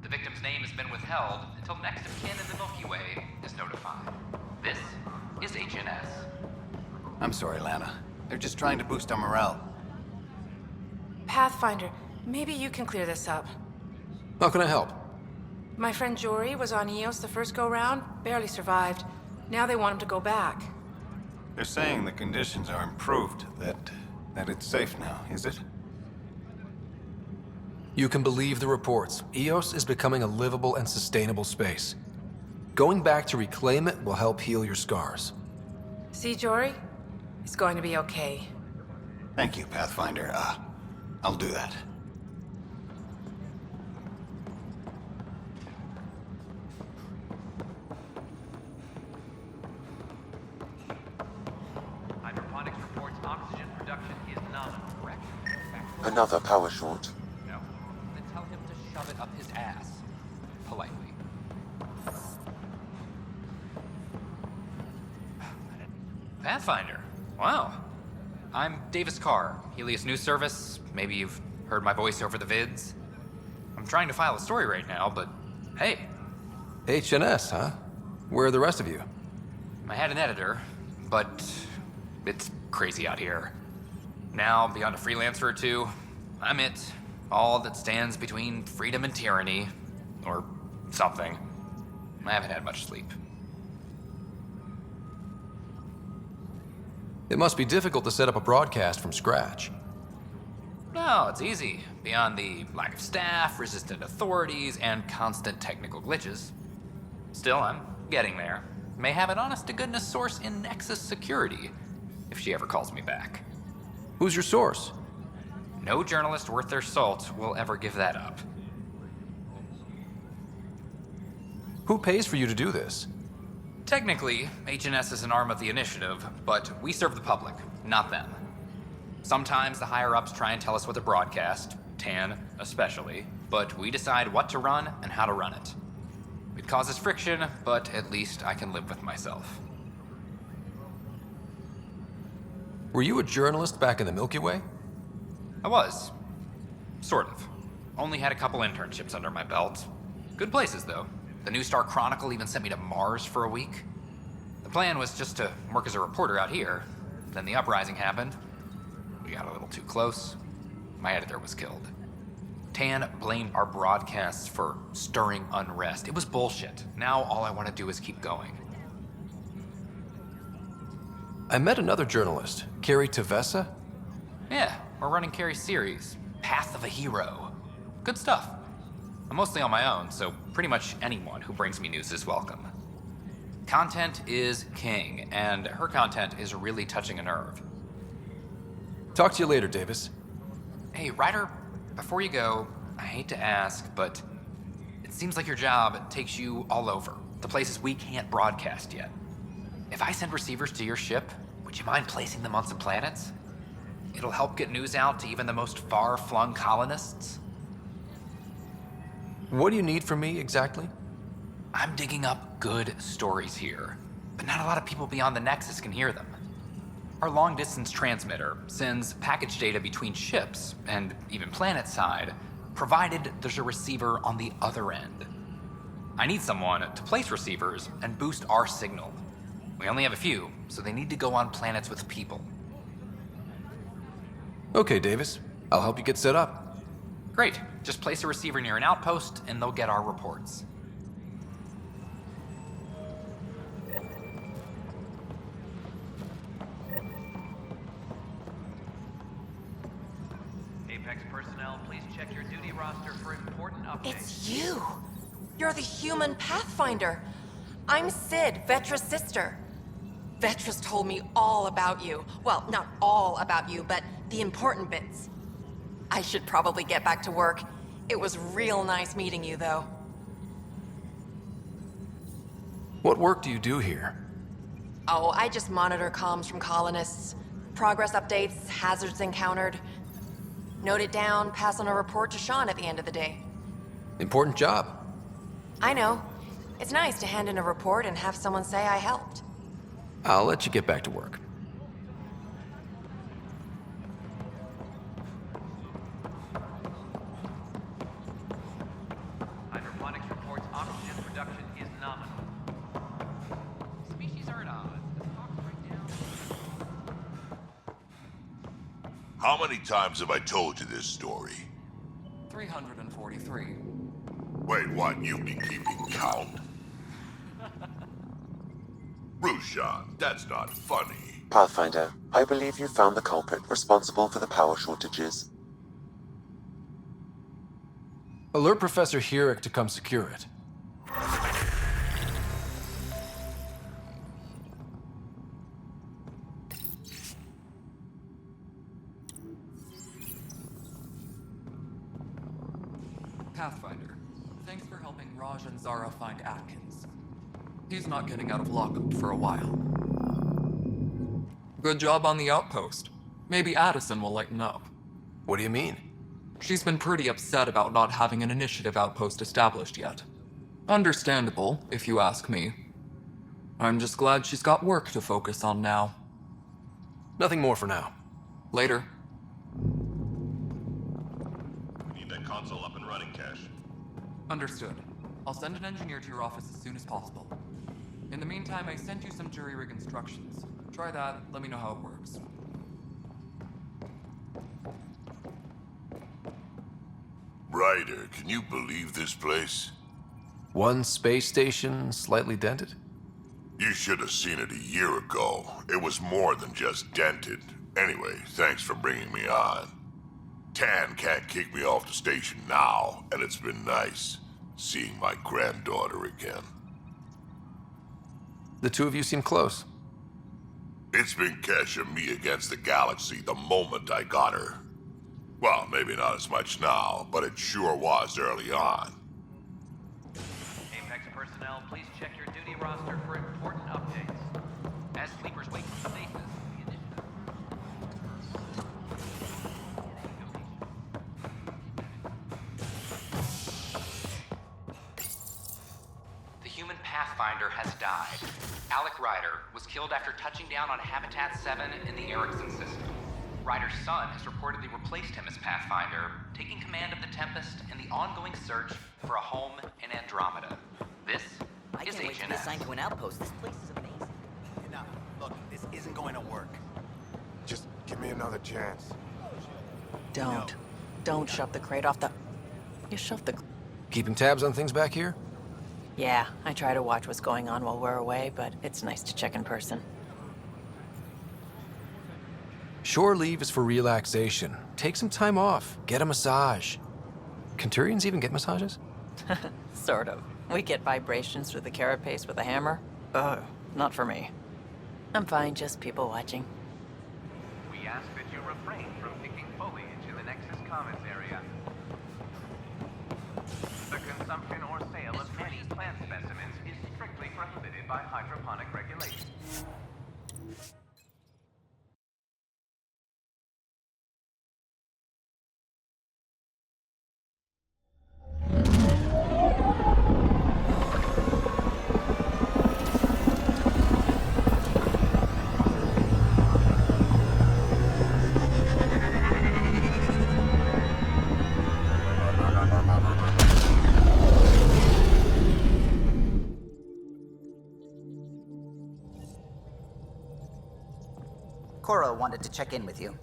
The victim's name has been withheld until next of kin in the Milky Way is notified. This is HNS. I'm sorry, Lana. They're just trying to boost our morale. Pathfinder, maybe you can clear this up. How can I help? My friend Jory was on Eos the first go-round, barely survived. Now they want him to go back. They're saying the conditions are improved, that it's safe now, is it? You can believe the reports. Eos is becoming a livable and sustainable space. Going back to reclaim it will help heal your scars. See, Jory? It's going to be okay. Thank you, Pathfinder. I'll do that. Hydroponics reports oxygen production is nominal, correct? Another power short. No. Then tell him to shove it up his ass. Politely. Pathfinder. Wow. I'm Davis Carr, Helios News Service. Maybe you've heard my voice over the vids. I'm trying to file a story right now, but hey. HNS, huh? Where are the rest of you? I had an editor, but it's crazy out here. Now, beyond a freelancer or two, I'm it. All that stands between freedom and tyranny. Or something. I haven't had much sleep. It must be difficult to set up a broadcast from scratch. No, it's easy. Beyond the lack of staff, resistant authorities, and constant technical glitches. Still, I'm getting there. May have an honest-to-goodness source in Nexus security, if she ever calls me back. Who's your source? No journalist worth their salt will ever give that up. Who pays for you to do this? Technically, HNS is an arm of the initiative, but we serve the public, not them. Sometimes the higher-ups try and tell us what to broadcast, Tan especially, but we decide what to run and how to run it. It causes friction, but at least I can live with myself. Were you a journalist back in the Milky Way? I was. Sort of. Only had a couple internships under my belt. Good places, though. The New Star Chronicle even sent me to Mars for a week. The plan was just to work as a reporter out here. Then the uprising happened. We got a little too close. My editor was killed. Tan blamed our broadcasts for stirring unrest. It was bullshit. Now all I want to do is keep going. I met another journalist, Carrie Tavessa. Yeah, we're running Carrie's series, Path of a Hero. Good stuff. I'm mostly on my own, so pretty much anyone who brings me news is welcome. Content is king, and her content is really touching a nerve. Talk to you later, Davis. Hey, Ryder, before you go, I hate to ask, but it seems like your job takes you all over, the places we can't broadcast yet. If I send receivers to your ship, would you mind placing them on some planets? It'll help get news out to even the most far-flung colonists. What do you need from me, exactly? I'm digging up good stories here, but not a lot of people beyond the Nexus can hear them. Our long-distance transmitter sends package data between ships, and even planet-side, provided there's a receiver on the other end. I need someone to place receivers and boost our signal. We only have a few, so they need to go on planets with people. Okay, Davis. I'll help you get set up. Great. Just place a receiver near an outpost, and they'll get our reports. Apex personnel, please check your duty roster for important updates. It's you! You're the human Pathfinder. I'm Sid, Vetra's sister. Vetra's told me all about you. Well, not all about you, but the important bits. I should probably get back to work. It was real nice meeting you, though. What work do you do here? Oh, I just monitor comms from colonists. Progress updates, hazards encountered. Note it down, pass on a report to Sean at the end of the day. Important job. I know. It's nice to hand in a report and have someone say I helped. I'll let you get back to work. How many times have I told you this story? 343. Wait, what? You've been keeping count? Rushan, that's not funny. Pathfinder, I believe you found the culprit responsible for the power shortages. Alert Professor Hurek to come secure it. Pathfinder, thanks for helping Raj and Zara find Atkins. He's not getting out of lockup for a while. Good job on the outpost. Maybe Addison will lighten up. What do you mean? She's been pretty upset about not having an initiative outpost established yet. Understandable, if you ask me. I'm just glad she's got work to focus on now. Nothing more for now. Later. We need that console up and running, Cash. Understood. I'll send an engineer to your office as soon as possible. In the meantime, I sent you some jury rig instructions. Try that, let me know how it works. Ryder, can you believe this place? One space station, slightly dented? You should have seen it a year ago. It was more than just dented. Anyway, thanks for bringing me on. Tan can't kick me off the station now, and it's been nice seeing my granddaughter again. The two of you seem close. It's been Kesh and me against the galaxy the moment I got her. Well, maybe not as much now, but it sure was early on. Apex personnel, please check your duty roster for important updates. As sleepers wake from stasis, the initiative... The human Pathfinder has died. Alec Ryder was killed after touching down on Habitat 7 in the Erickson system. Ryder's son has reportedly replaced him as Pathfinder, taking command of the Tempest in the ongoing search for a home in Andromeda. This is can't wait to be assigned to an outpost. This place is amazing. No, look, this isn't going to work. Just give me another chance. Don't. Don't shove the crate off the... You shoved the... Keeping tabs on things back here? Yeah, I try to watch what's going on while we're away, but it's nice to check in person. Shore leave is for relaxation. Take some time off. Get a massage. Can Turians even get massages? Sort of. We get vibrations through the carapace with a hammer. Ugh, not for me. I'm fine, just people watching. We ask that you refrain from picking foliage in the Nexus Commons area. The consumption or sale of any plant specimens is strictly prohibited by hydroponic regulations. Cora wanted to check in with you.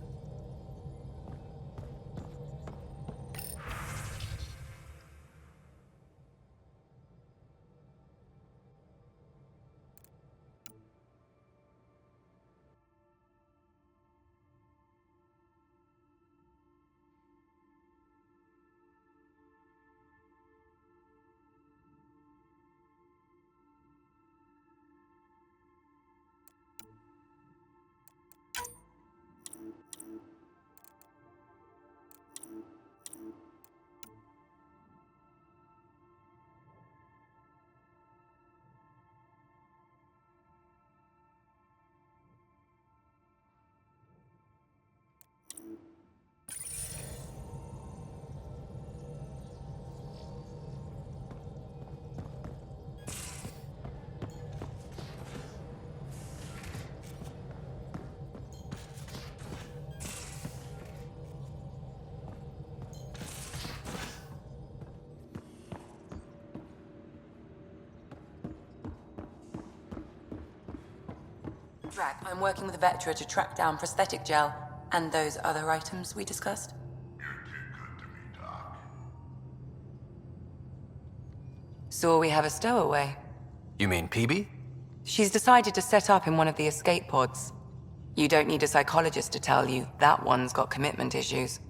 Drac, I'm working with Vetra to track down prosthetic gel. And those other items we discussed? So we have a stowaway. You mean PB? She's decided to set up in one of the escape pods. You don't need a psychologist to tell you that one's got commitment issues.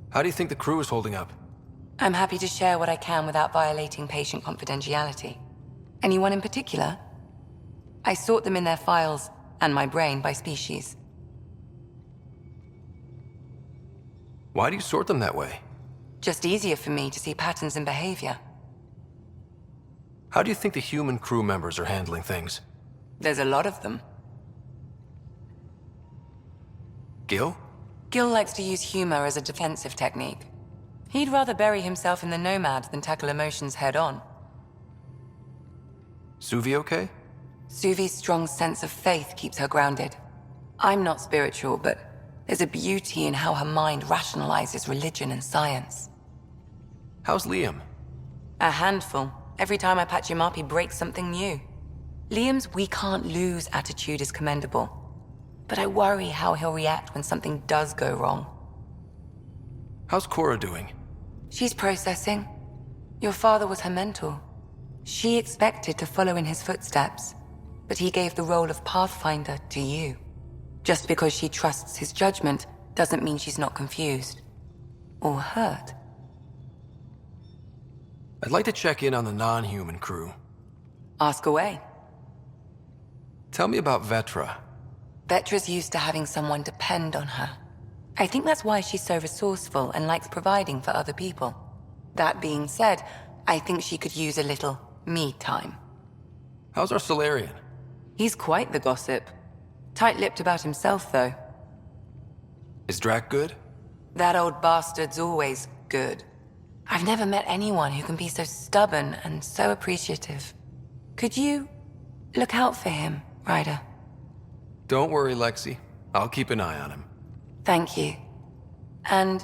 How do you think the crew is holding up? I'm happy to share what I can without violating patient confidentiality. Anyone in particular? I sort them in their files, and my brain by species. Why do you sort them that way? Just easier for me to see patterns in behavior. How do you think the human crew members are handling things? There's a lot of them. Gil? Gil likes to use humor as a defensive technique. He'd rather bury himself in the Nomad than tackle emotions head-on. Suvi okay? Suvi's strong sense of faith keeps her grounded. I'm not spiritual, but there's a beauty in how her mind rationalizes religion and science. How's Liam? A handful. Every time I patch him up, he breaks something new. Liam's "we can't lose" attitude is commendable. But I worry how he'll react when something does go wrong. How's Cora doing? She's processing. Your father was her mentor. She expected to follow in his footsteps, but he gave the role of Pathfinder to you. Just because she trusts his judgment doesn't mean she's not confused. Or hurt. I'd like to check in on the non-human crew. Ask away. Tell me about Vetra. Vetra's used to having someone depend on her. I think that's why she's so resourceful and likes providing for other people. That being said, I think she could use a little me time. How's our Solarian? He's quite the gossip. Tight-lipped about himself, though. Is Drac good? That old bastard's always good. I've never met anyone who can be so stubborn and so appreciative. Could you look out for him, Ryder? Don't worry, Lexi. I'll keep an eye on him. Thank you. And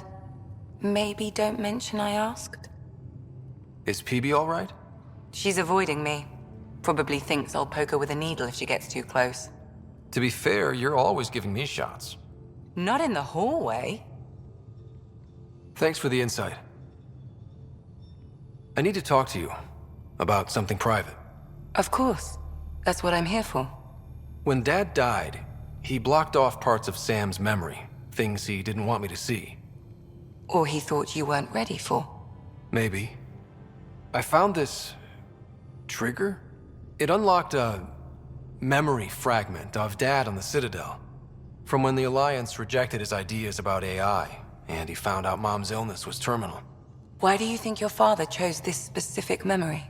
maybe don't mention I asked? Is PB all right? She's avoiding me. Probably thinks I'll poke her with a needle if she gets too close. To be fair, you're always giving me shots. Not in the hallway. Thanks for the insight. I need to talk to you about something private. Of course. That's what I'm here for. When Dad died, he blocked off parts of Sam's memory, things he didn't want me to see. Or he thought you weren't ready for. Maybe. I found this trigger. It unlocked a memory fragment of Dad on the Citadel, from when the Alliance rejected his ideas about AI, and he found out Mom's illness was terminal. Why do you think your father chose this specific memory?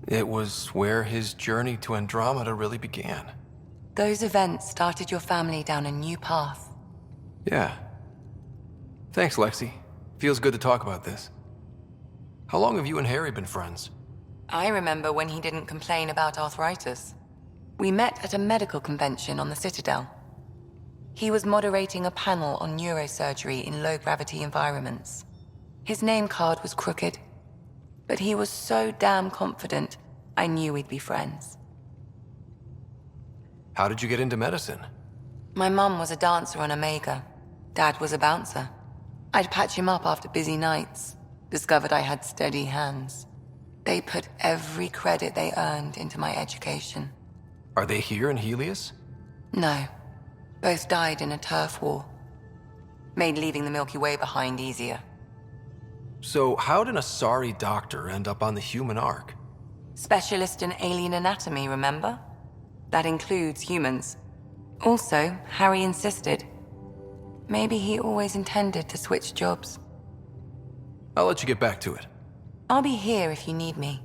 It was where his journey to Andromeda really began. Those events started your family down a new path. Yeah. Thanks, Lexi. Feels good to talk about this. How long have you and Harry been friends? I remember when he didn't complain about arthritis. We met at a medical convention on the Citadel. He was moderating a panel on neurosurgery in low-gravity environments. His name card was crooked, but he was so damn confident, I knew we'd be friends. How did you get into medicine? My mum was a dancer on Omega. Dad was a bouncer. I'd patch him up after busy nights, discovered I had steady hands. They put every credit they earned into my education. Are they here in Helios? No. Both died in a turf war. Made leaving the Milky Way behind easier. So how'd an Asari doctor end up on the human Ark? Specialist in alien anatomy, remember? That includes humans. Also, Harry insisted. Maybe he always intended to switch jobs. I'll let you get back to it. I'll be here if you need me.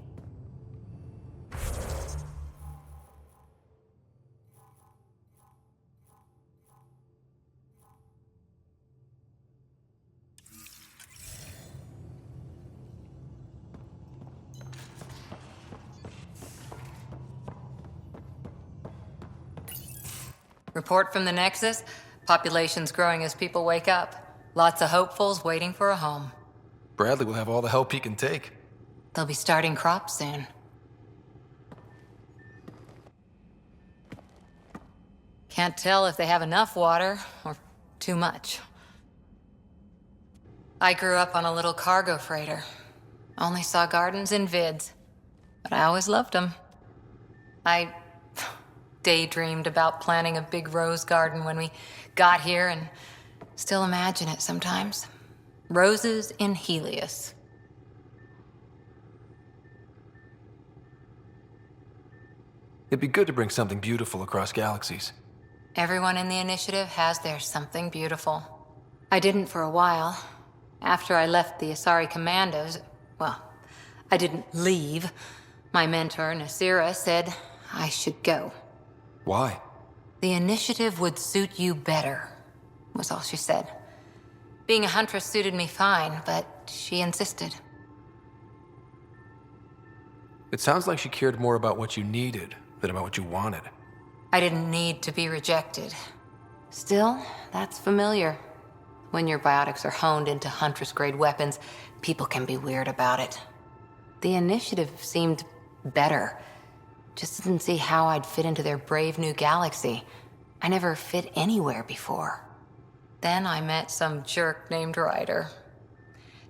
Report from the Nexus. Population's growing as people wake up. Lots of hopefuls waiting for a home. Bradley will have all the help he can take. They'll be starting crops soon. Can't tell if they have enough water or too much. I grew up on a little cargo freighter. Only saw gardens in vids, but I always loved them. I daydreamed about planting a big rose garden when we got here and still imagine it sometimes. Roses in Helios. It'd be good to bring something beautiful across galaxies. Everyone in the initiative has their something beautiful. I didn't for a while. After I left the Asari Commandos, well, I didn't leave. My mentor, Nasira, said I should go. Why? The initiative would suit you better, was all she said. Being a huntress suited me fine, but she insisted. It sounds like she cared more about what you needed than about what you wanted. I didn't need to be rejected. Still, that's familiar. When your biotics are honed into Huntress-grade weapons, people can be weird about it. The initiative seemed better. Just didn't see how I'd fit into their brave new galaxy. I never fit anywhere before. Then I met some jerk named Ryder.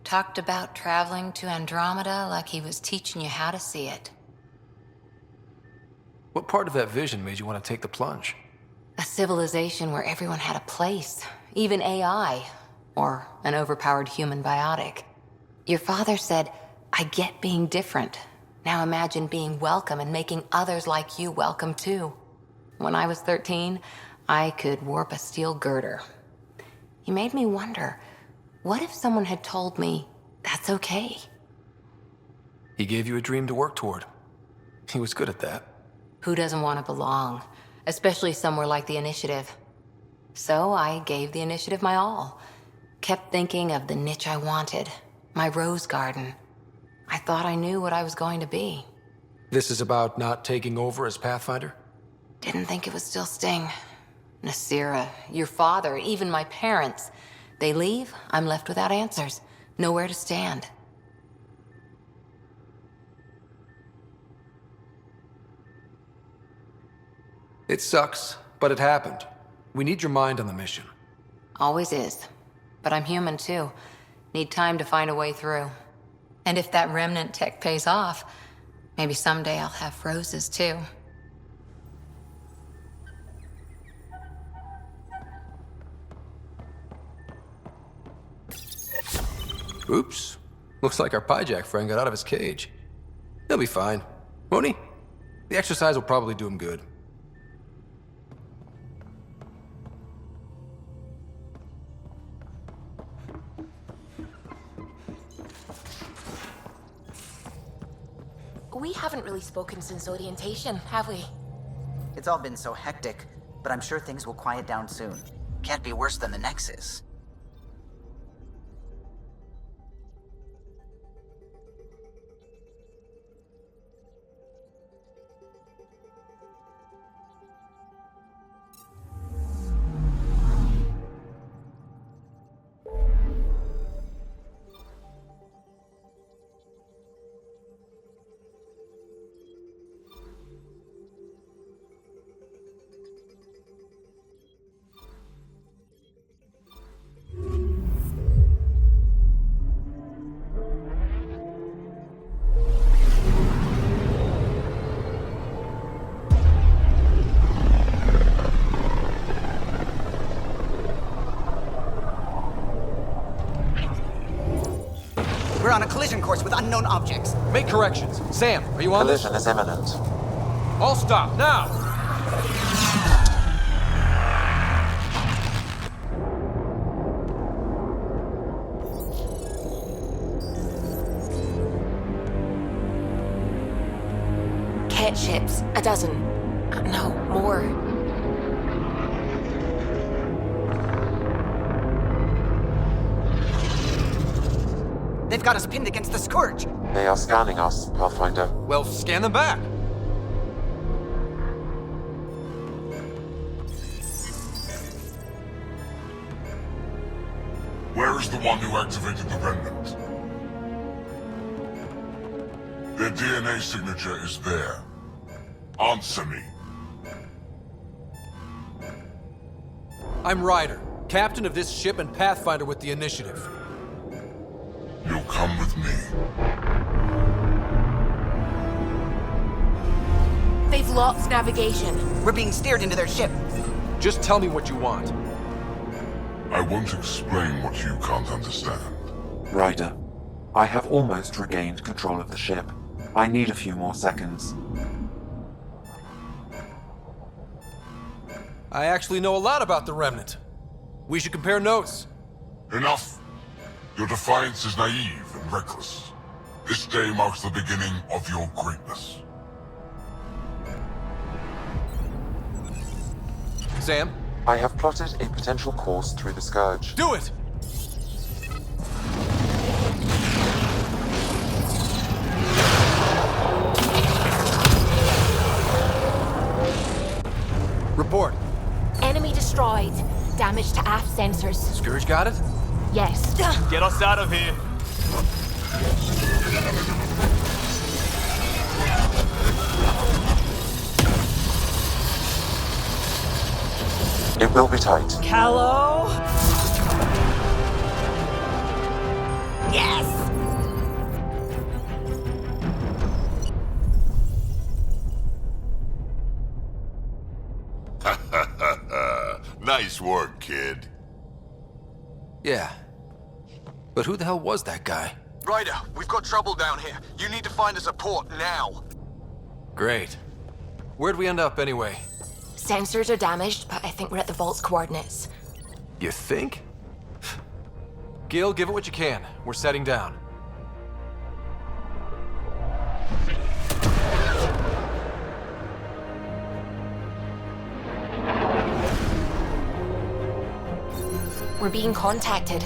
Talked about traveling to Andromeda like he was teaching you how to see it. What part of that vision made you want to take the plunge? A civilization where everyone had a place, even AI, or an overpowered human biotic. Your father said, I get being different. Now imagine being welcome and making others like you welcome too. When I was 13, I could warp a steel girder. He made me wonder, what if someone had told me that's okay? He gave you a dream to work toward. He was good at that. Who doesn't want to belong, especially somewhere like the Initiative? So I gave the Initiative my all. Kept thinking of the niche I wanted, my rose garden. I thought I knew what I was going to be. This is about not taking over as Pathfinder? Didn't think it would still sting. Nasira, your father, even my parents. They leave, I'm left without answers. Nowhere to stand. It sucks, but it happened. We need your mind on the mission. Always is. But I'm human too. Need time to find a way through. And if that remnant tech pays off, maybe someday I'll have roses too. Oops. Looks like our Pyjack friend got out of his cage. He'll be fine, won't he? The exercise will probably do him good. We haven't really spoken since orientation, have we? It's all been so hectic, but I'm sure things will quiet down soon. Can't be worse than the Nexus. We're on a collision course with unknown objects. Make corrections. Sam, are you on this? Collision is imminent. All stop, now! Cat ships, a dozen. No, more. They've got us pinned against the Scourge. They are scanning us, Pathfinder. Well, scan them back. Where is the one who activated the remnant? Their DNA signature is there. Answer me. I'm Ryder, captain of this ship and Pathfinder with the Initiative. You'll come with me. They've lost navigation. We're being steered into their ship. Just tell me what you want. I won't explain what you can't understand. Ryder, I have almost regained control of the ship. I need a few more seconds. I actually know a lot about the Remnant. We should compare notes. Enough! Your defiance is naive and reckless. This day marks the beginning of your greatness. Sam? I have plotted a potential course through the Scourge. Do it! Report. Enemy destroyed. Damage to aft sensors. Scourge got it? Yes. Get us out of here. It will be tight. Hello? Yes! Nice work, kid. Yeah. But who the hell was that guy? Ryder, we've got trouble down here. You need to find us a port now. Great. Where'd we end up anyway? Sensors are damaged, but I think we're at the vault's coordinates. You think? Gil, give it what you can. We're setting down. We're being contacted.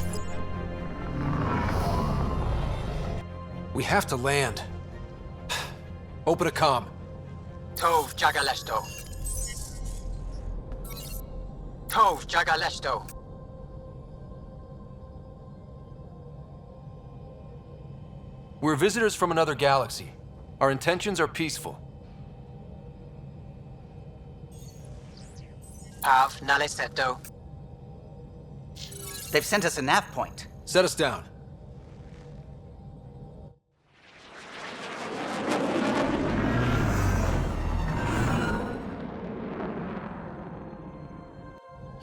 We have to land. Open a comm. Tov Jagaleshto. Tov Jagaleshto. We're visitors from another galaxy. Our intentions are peaceful. Pav Naleseto. They've sent us a nav point. Set us down.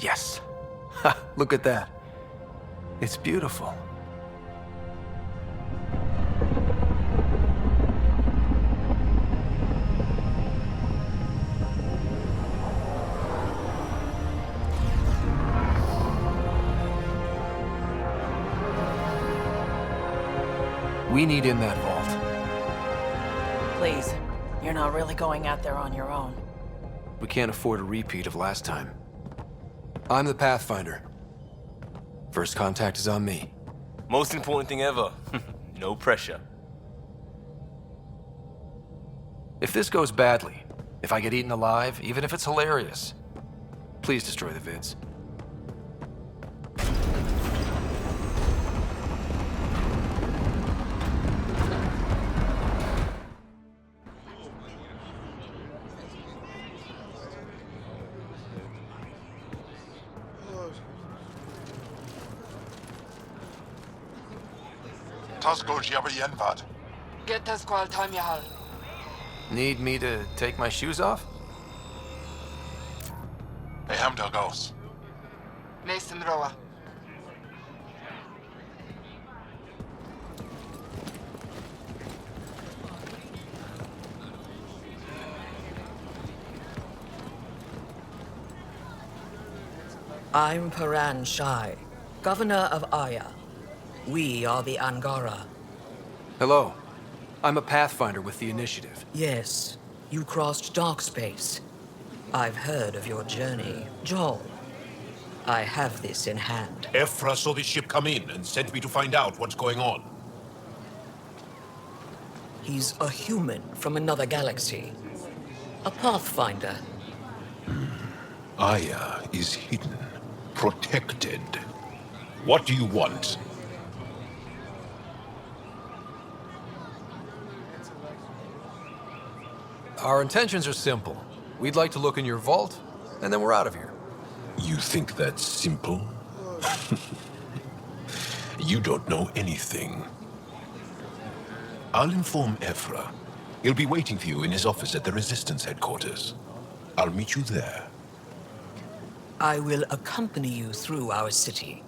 Yes. Ha, look at that. It's beautiful. We need in that vault. Please, you're not really going out there on your own. We can't afford a repeat of last time. I'm the Pathfinder. First contact is on me. Most important thing ever. No pressure. If this goes badly, if I get eaten alive, even if it's hilarious, please destroy the vids. Get this squad time yahal. Need me to take my shoes off? Mason Roa. I'm Paran Shai, Governor of Aya. We are the Angara. Hello. I'm a Pathfinder with the Initiative. Yes, you crossed dark space. I've heard of your journey, Joel. I have this in hand. Ephra saw the ship come in and sent me to find out what's going on. He's a human from another galaxy. A Pathfinder. Aya is hidden, protected. What do you want? Our intentions are simple. We'd like to look in your vault, and then we're out of here. You think that's simple? You don't know anything. I'll inform Ephra. He'll be waiting for you in his office at the Resistance headquarters. I'll meet you there. I will accompany you through our city.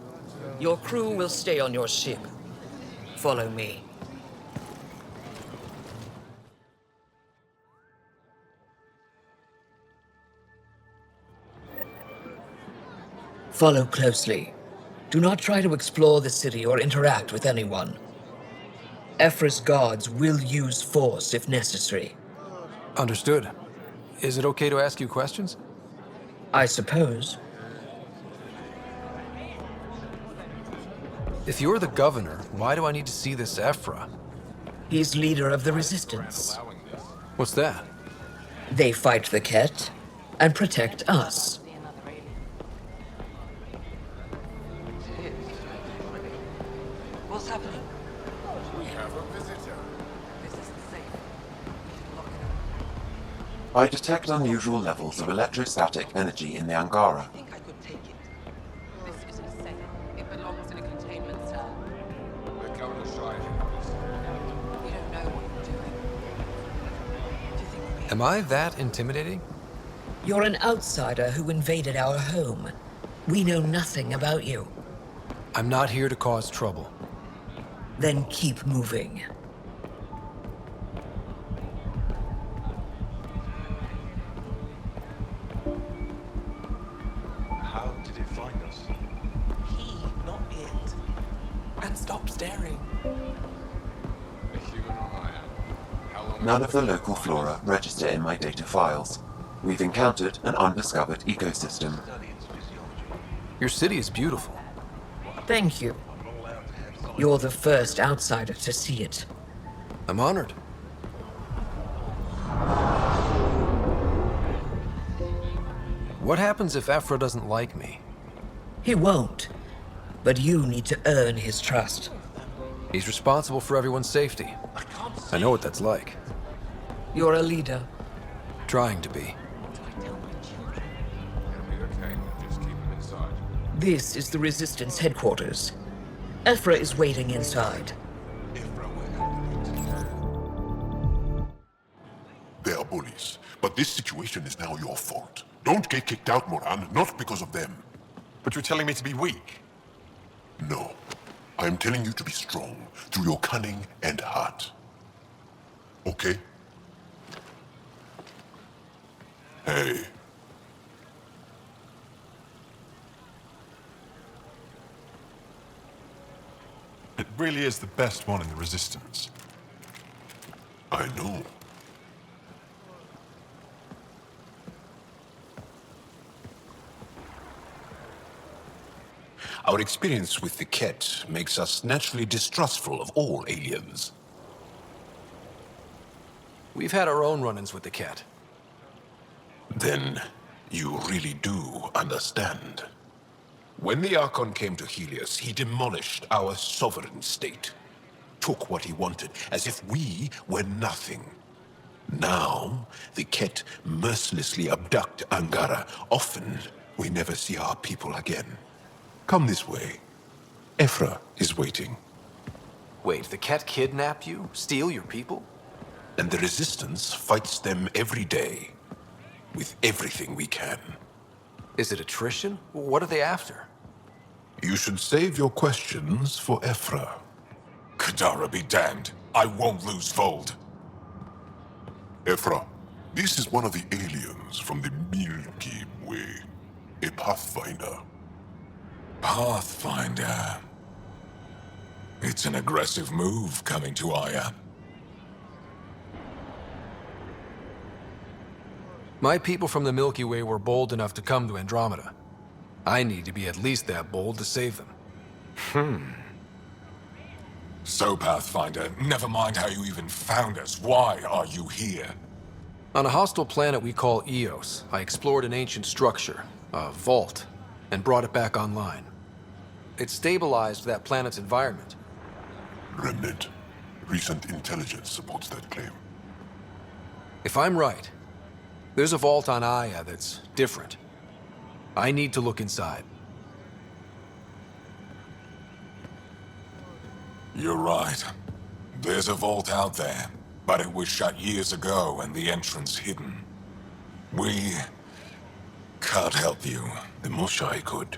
Your crew will stay on your ship. Follow me. Follow closely. Do not try to explore the city or interact with anyone. Ephra's guards will use force if necessary. Understood. Is it okay to ask you questions? I suppose. If you're the governor, why do I need to see this Ephra? He's leader of the Resistance. What's that? They fight the Ket and protect us. What's happening? We have a visitor. This isn't safe. I detect unusual levels of electrostatic energy in the Angara. I think I could take it. This isn't safe. It belongs in a containment cell. We're going inside. We don't know what we're doing. Do you think Am I that intimidating? You're an outsider who invaded our home. We know nothing about you. I'm not here to cause trouble. Then keep moving. How did it find us? He, not it. And stop staring. A human or I? How long? None of the local flora register in my data files. We've encountered an undiscovered ecosystem. Your city is beautiful. Thank you. You're the first outsider to see it. I'm honored. What happens if Ephra doesn't like me? He won't. But you need to earn his trust. He's responsible for everyone's safety. I know what that's like. You're a leader. Trying to be. It'll be okay. Just keep them inside. This is the Resistance headquarters. Ephra is waiting inside. They are bullies, but this situation is now your fault. Don't get kicked out, Moran, not because of them. But you're telling me to be weak? No. I am telling you to be strong through your cunning and heart. Okay? Hey. It really is the best one in the Resistance. I know. Our experience with the Ket makes us naturally distrustful of all aliens. We've had our own run-ins with the Ket. Then you really do understand. When the Archon came to Helios, he demolished our sovereign state. Took what he wanted, as if we were nothing. Now, the Ket mercilessly abduct Angara. Often, we never see our people again. Come this way. Ephra is waiting. Wait, the Ket kidnap you? Steal your people? And the Resistance fights them every day. With everything we can. Is it attrition? What are they after? You should save your questions for Ephra. Kadara be damned. I won't lose Vold. Ephra, this is one of the aliens from the Milky Way. A Pathfinder. Pathfinder. It's an aggressive move coming to Aya. My people from the Milky Way were bold enough to come to Andromeda. I need to be at least that bold to save them. So, Pathfinder, never mind how you even found us. Why are you here? On a hostile planet we call Eos, I explored an ancient structure, a vault, and brought it back online. It stabilized that planet's environment. Remnant. Recent intelligence supports that claim. If I'm right, there's a vault on Aya that's different. I need to look inside. You're right. There's a vault out there, but it was shut years ago and the entrance hidden. We can't help you. The Moshai could.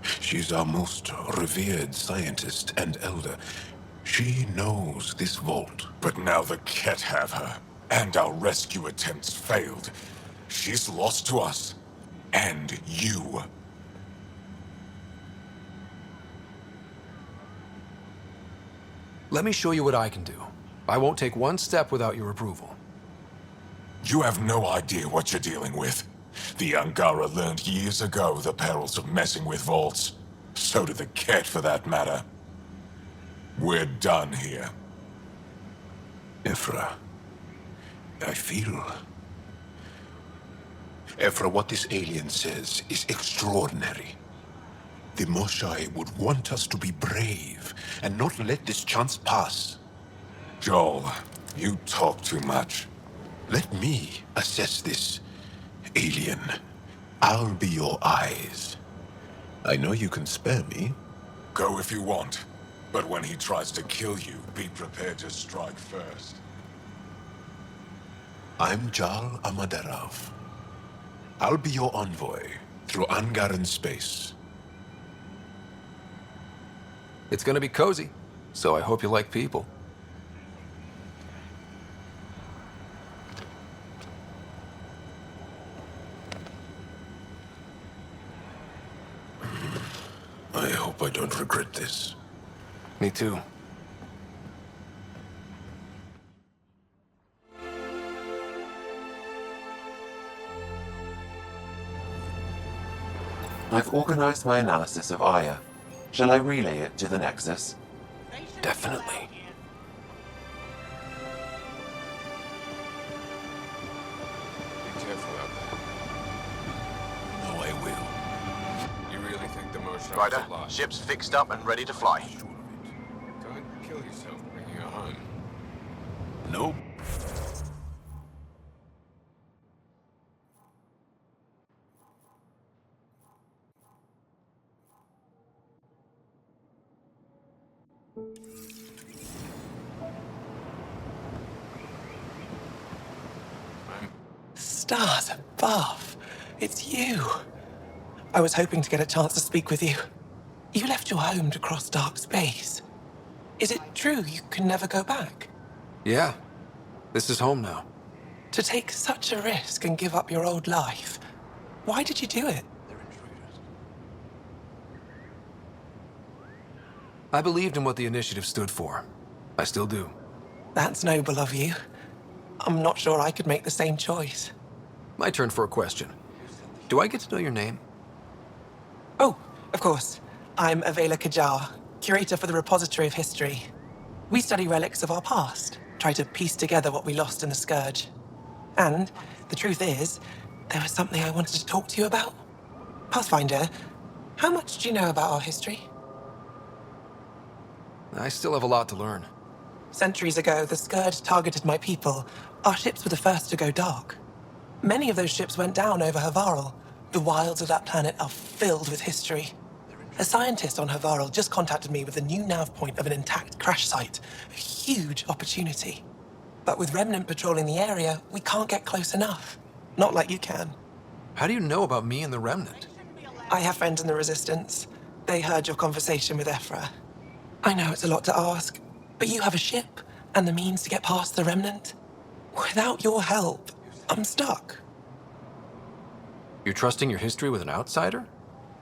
She's our most revered scientist and elder. She knows this vault. But now the Ket have her, and our rescue attempts failed. She's lost to us, and you. Let me show you what I can do. I won't take one step without your approval. You have no idea what you're dealing with. The Angara learned years ago the perils of messing with vaults. So did the Ket, for that matter. We're done here. Ephra, I feel... Ephra, what this alien says is extraordinary. The Moshai would want us to be brave and not let this chance pass. Joel, you talk too much. Let me assess this, alien. I'll be your eyes. I know you can spare me. Go if you want, but when he tries to kill you, be prepared to strike first. I'm Jal Amaderov. I'll be your envoy through Angaran space. It's gonna be cozy, so I hope you like people. I hope I don't regret this. Me too. I've organized my analysis of Aya. Shall I relay it to the Nexus? Definitely. Be careful out there. Oh, I will. You really think the Moshai Ryder, is alive? ship's fixed up and ready to fly. Don't kill yourself bringing her home. Nope. Stars above. It's you. I was hoping to get a chance to speak with you. You left your home to cross dark space. Is it true you can never go back? Yeah. This is home now. To take such a risk and give up your old life, why did you do it? I believed in what the initiative stood for. I still do. That's noble of you. I'm not sure I could make the same choice. My turn for a question. Do I get to know your name? Oh, of course. I'm Avela Kajar, curator for the Repository of History. We study relics of our past, try to piece together what we lost in the Scourge. And the truth is, there was something I wanted to talk to you about. Pathfinder, how much do you know about our history? I still have a lot to learn. Centuries ago, the Scourge targeted my people. Our ships were the first to go dark. Many of those ships went down over Havarl. The wilds of that planet are filled with history. A scientist on Havarl just contacted me with the new nav point of an intact crash site. A huge opportunity. But with Remnant patrolling the area, we can't get close enough. Not like you can. How do you know about me and the Remnant? I have friends in the Resistance. They heard your conversation with Ephra. I know it's a lot to ask, but you have a ship and the means to get past the Remnant. Without your help, I'm stuck. You're trusting your history with an outsider?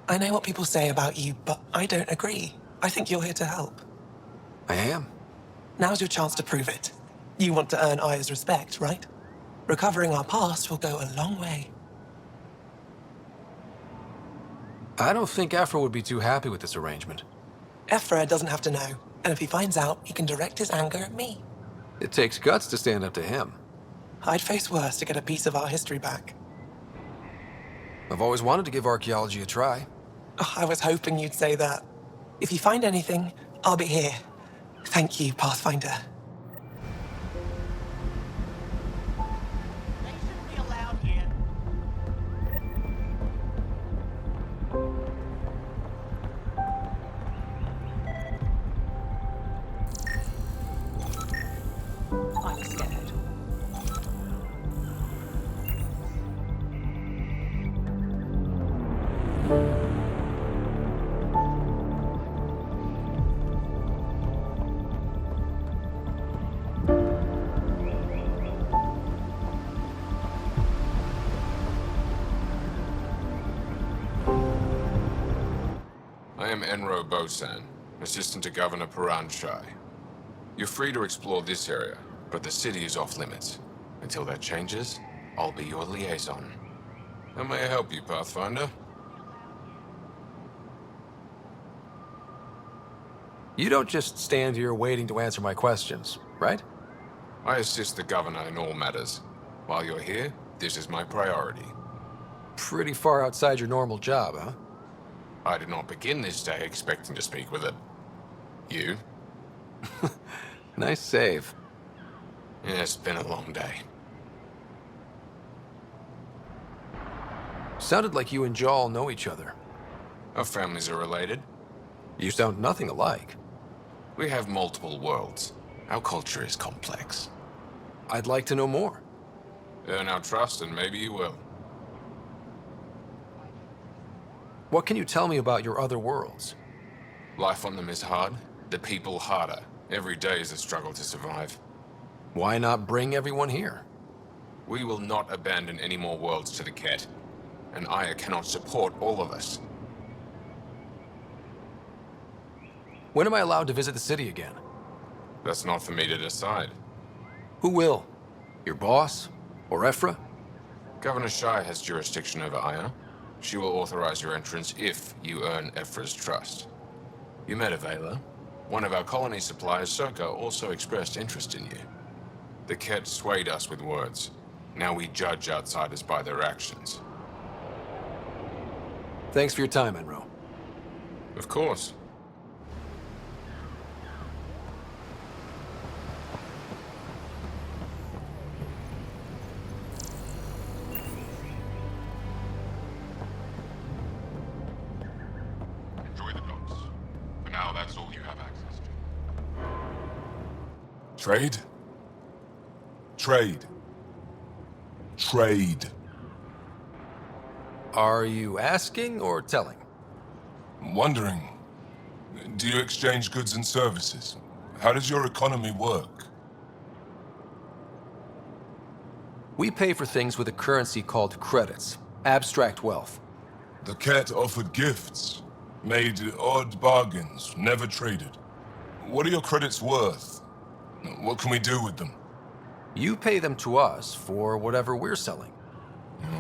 I know what people say about you, but I don't agree. I think you're here to help. I am. Now's your chance to prove it. You want to earn Aya's respect, right? Recovering our past will go a long way. I don't think Ephra would be too happy with this arrangement. Ephra doesn't have to know, and if he finds out, he can direct his anger at me. It takes guts to stand up to him. I'd face worse to get a piece of our history back. I've always wanted to give archaeology a try. Oh, I was hoping you'd say that. If you find anything, I'll be here. Thank you, Pathfinder. I'm scared. I am Enro Bosan, assistant to Governor Paran Shai. You're free to explore this area, but the city is off limits. Until that changes, I'll be your liaison. How may I help you, Pathfinder? You don't just stand here waiting to answer my questions, right? I assist the Governor in all matters. While you're here, this is my priority. Pretty far outside your normal job, huh? I did not begin this day expecting to speak with it. You? Nice save. Yeah, it's been a long day. Sounded like you and Jal know each other. Our families are related. You sound nothing alike. We have multiple worlds. Our culture is complex. I'd like to know more. Earn our trust and maybe you will. What can you tell me about your other worlds? Life on them is hard, the people harder. Every day is a struggle to survive. Why not bring everyone here? We will not abandon any more worlds to the Ket. And Aya cannot support all of us. When am I allowed to visit the city again? That's not for me to decide. Who will? Your boss? Or Ephra? Governor Shai has jurisdiction over Aya. She will authorize your entrance if you earn Ephra's trust. You met Avela. One of our colony suppliers, Soka, also expressed interest in you. The Ket swayed us with words. Now we judge outsiders by their actions. Thanks for your time, Enro. Of course. Enjoy the blocks. For now, that's all you have access to. Trade? Trade. Trade. Are you asking or telling? Wondering, do you exchange goods and services? How does your economy work? We pay for things with a currency called credits. Abstract wealth. The Ket offered gifts, made odd bargains, never traded. What are your credits worth? What can we do with them? You pay them to us for whatever we're selling.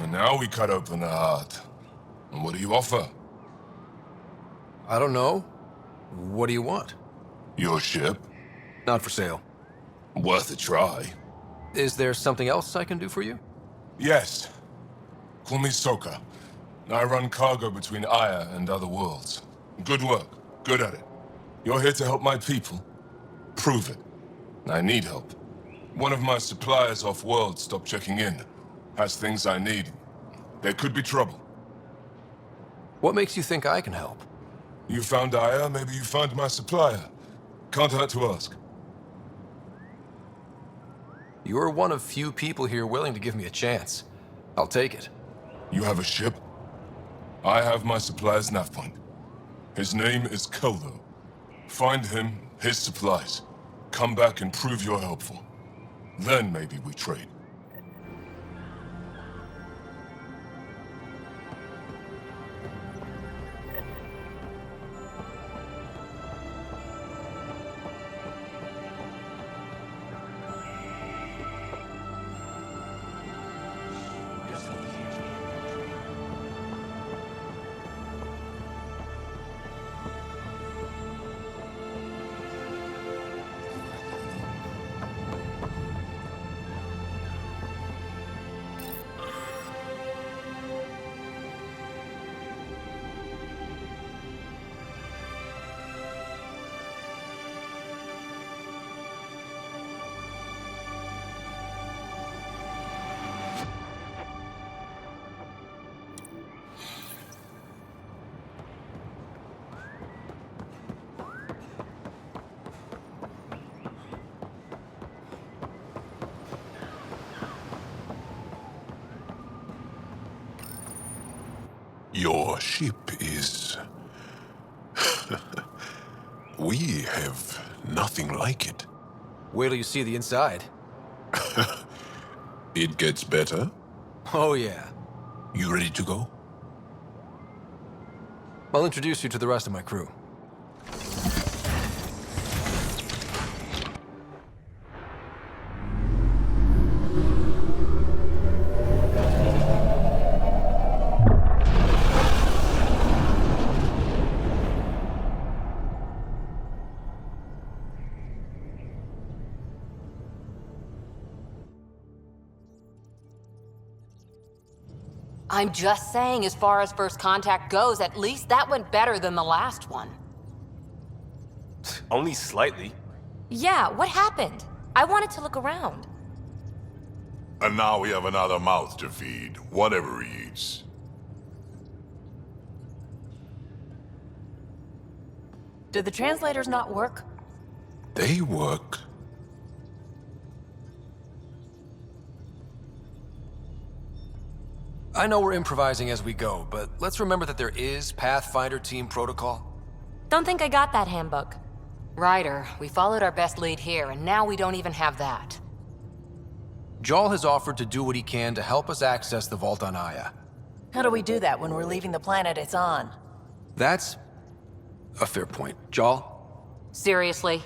Now we cut open the heart. And what do you offer? I don't know. What do you want? Your ship? Not for sale. Worth a try. Is there something else I can do for you? Yes. Call me Soka. I run cargo between Aya and other worlds. Good work. Good at it. You're here to help my people. Prove it. I need help. One of my suppliers off-world stopped checking in. Has things I need. There could be trouble. What makes you think I can help? You found Aya, maybe you found my supplier. Can't hurt to ask. You're one of few people here willing to give me a chance. I'll take it. You have a ship? I have my supplier's nav point. His name is Koldo. Find him, his supplies. Come back and prove you're helpful. Then maybe we trade. Your ship is... We have nothing like it. Wait till you see the inside. It gets better? Oh, yeah. You ready to go? I'll introduce you to the rest of my crew. I'm just saying, as far as first contact goes, at least that went better than the last one. Only slightly. Yeah, what happened? I wanted to look around. And now we have another mouth to feed, whatever he eats. Did the translators not work? They work. I know we're improvising as we go, but let's remember that there is Pathfinder team protocol. Don't think I got that handbook. Ryder, we followed our best lead here, and now we don't even have that. Jarl has offered to do what he can to help us access the vault on Aya. How do we do that when we're leaving the planet it's on? That's a fair point. Jarl? Seriously?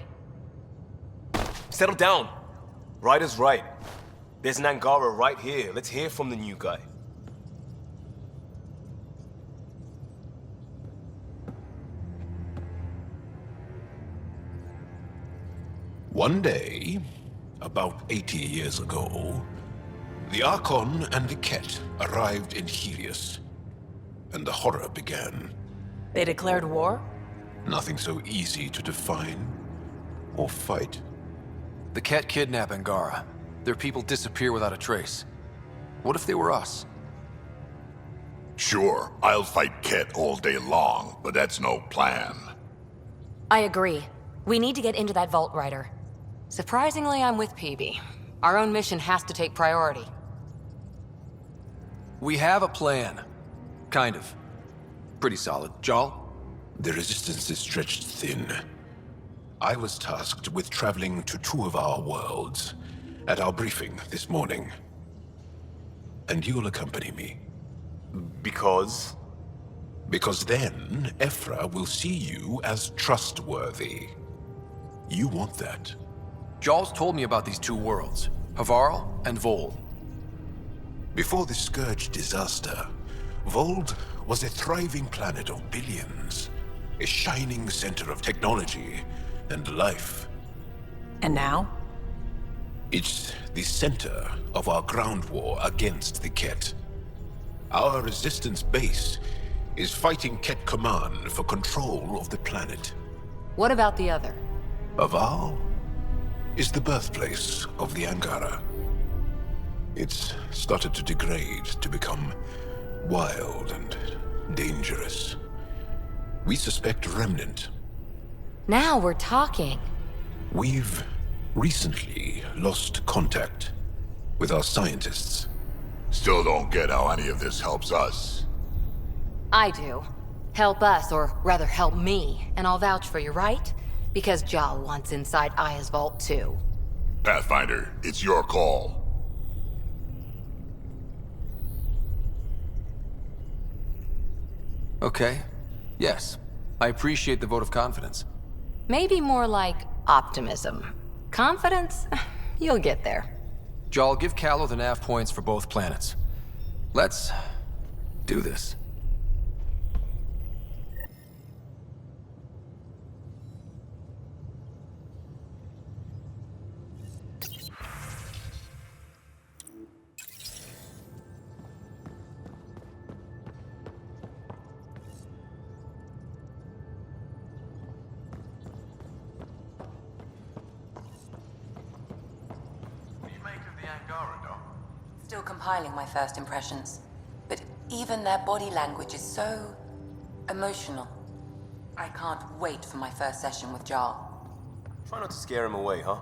Settle down. Ryder's right. There's an Angara right here. Let's hear from the new guy. One day, about 80 years ago, the Archon and the Ket arrived in Helios, and the horror began. They declared war? Nothing so easy to define or fight. The Ket kidnap Angara. Their people disappear without a trace. What if they were us? Sure, I'll fight Ket all day long, but that's no plan. I agree. We need to get into that vault, Ryder. Surprisingly, I'm with PB. Our own mission has to take priority. We have a plan. Kind of. Pretty solid. Jarl? The resistance is stretched thin. I was tasked with traveling to two of our worlds at our briefing this morning. And you'll accompany me. Because? Because then, Ephra will see you as trustworthy. You want that. Jarl's told me about these two worlds, Havarl and Vold. Before the Scourge disaster, Vold was a thriving planet of billions, a shining center of technology and life. And now? It's the center of our ground war against the Ket. Our resistance base is fighting Ket Command for control of the planet. What about the other? Havarl is the birthplace of the Angara. It's started to degrade, to become wild and dangerous. We suspect Remnant. Now we're talking. We've recently lost contact with our scientists. Still don't get how any of this helps us. I do. Help us, or rather help me, and I'll vouch for you, right? Because Jarl wants inside Aya's vault too. Pathfinder, it's your call. Okay. Yes. I appreciate the vote of confidence. Maybe more like optimism. Confidence? You'll get there. Jarl, give Callow the nav points for both planets. Let's do this. Still compiling my first impressions. But even their body language is so emotional. I can't wait for my first session with Jarl. Try not to scare him away, huh?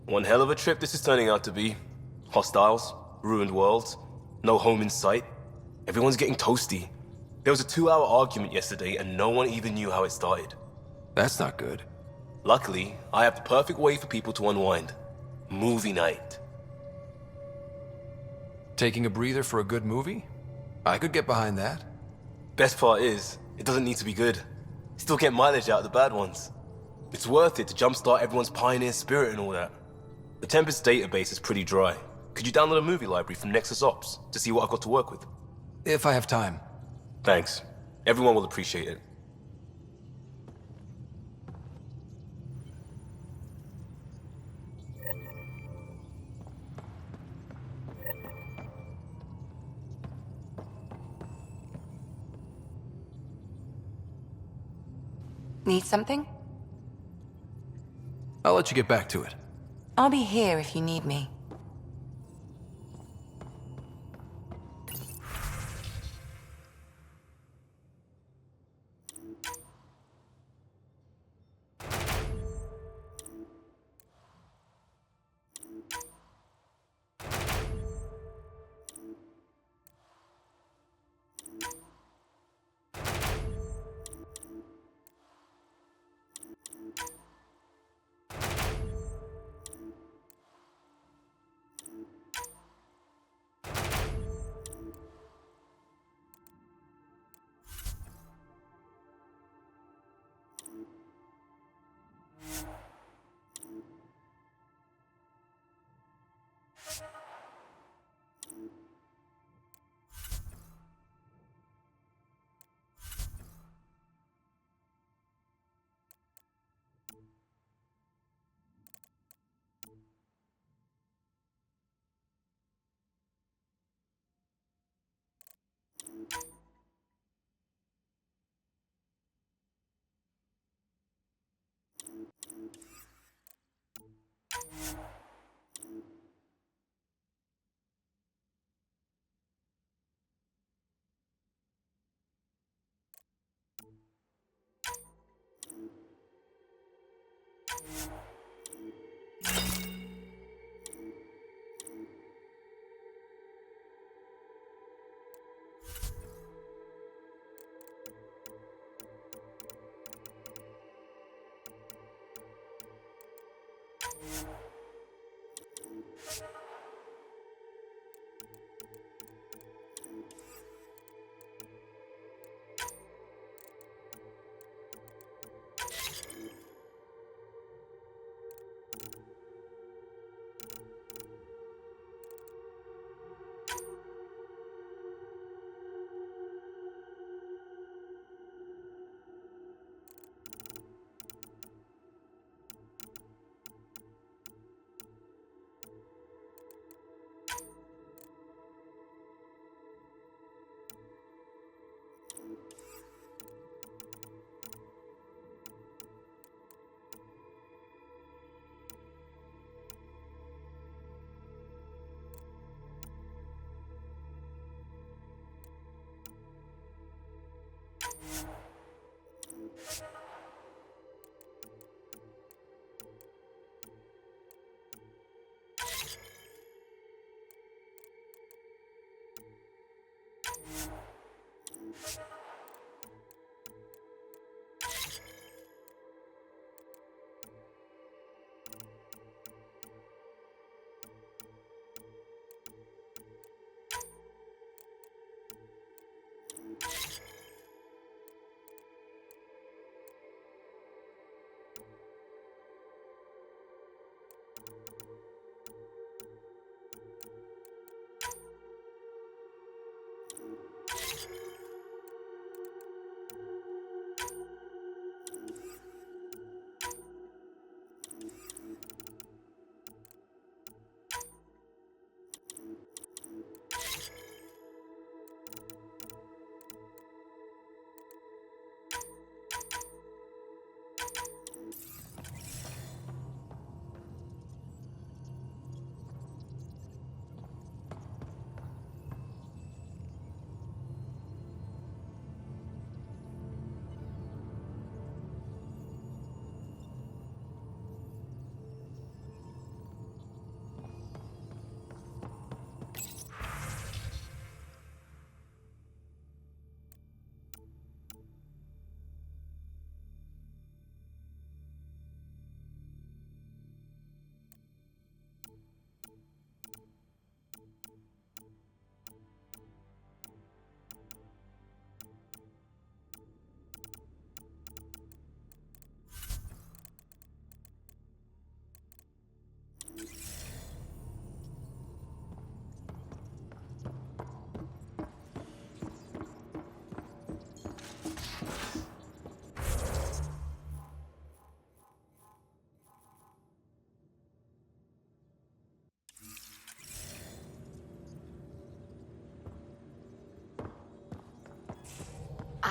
One hell of a trip this is turning out to be. Hostiles, ruined world, no home in sight. Everyone's getting toasty. There was a 2-hour argument yesterday and no one even knew how it started. That's not good. Luckily, I have the perfect way for people to unwind. Movie night. Taking a breather for a good movie? I could get behind that. Best part is, it doesn't need to be good. Still get mileage out of the bad ones. It's worth it to jumpstart everyone's pioneer spirit and all that. The Tempest database is pretty dry. Could you download a movie library from Nexus Ops to see what I've got to work with? If I have time. Thanks. Everyone will appreciate it. Need something? I'll let you get back to it. I'll be here if you need me.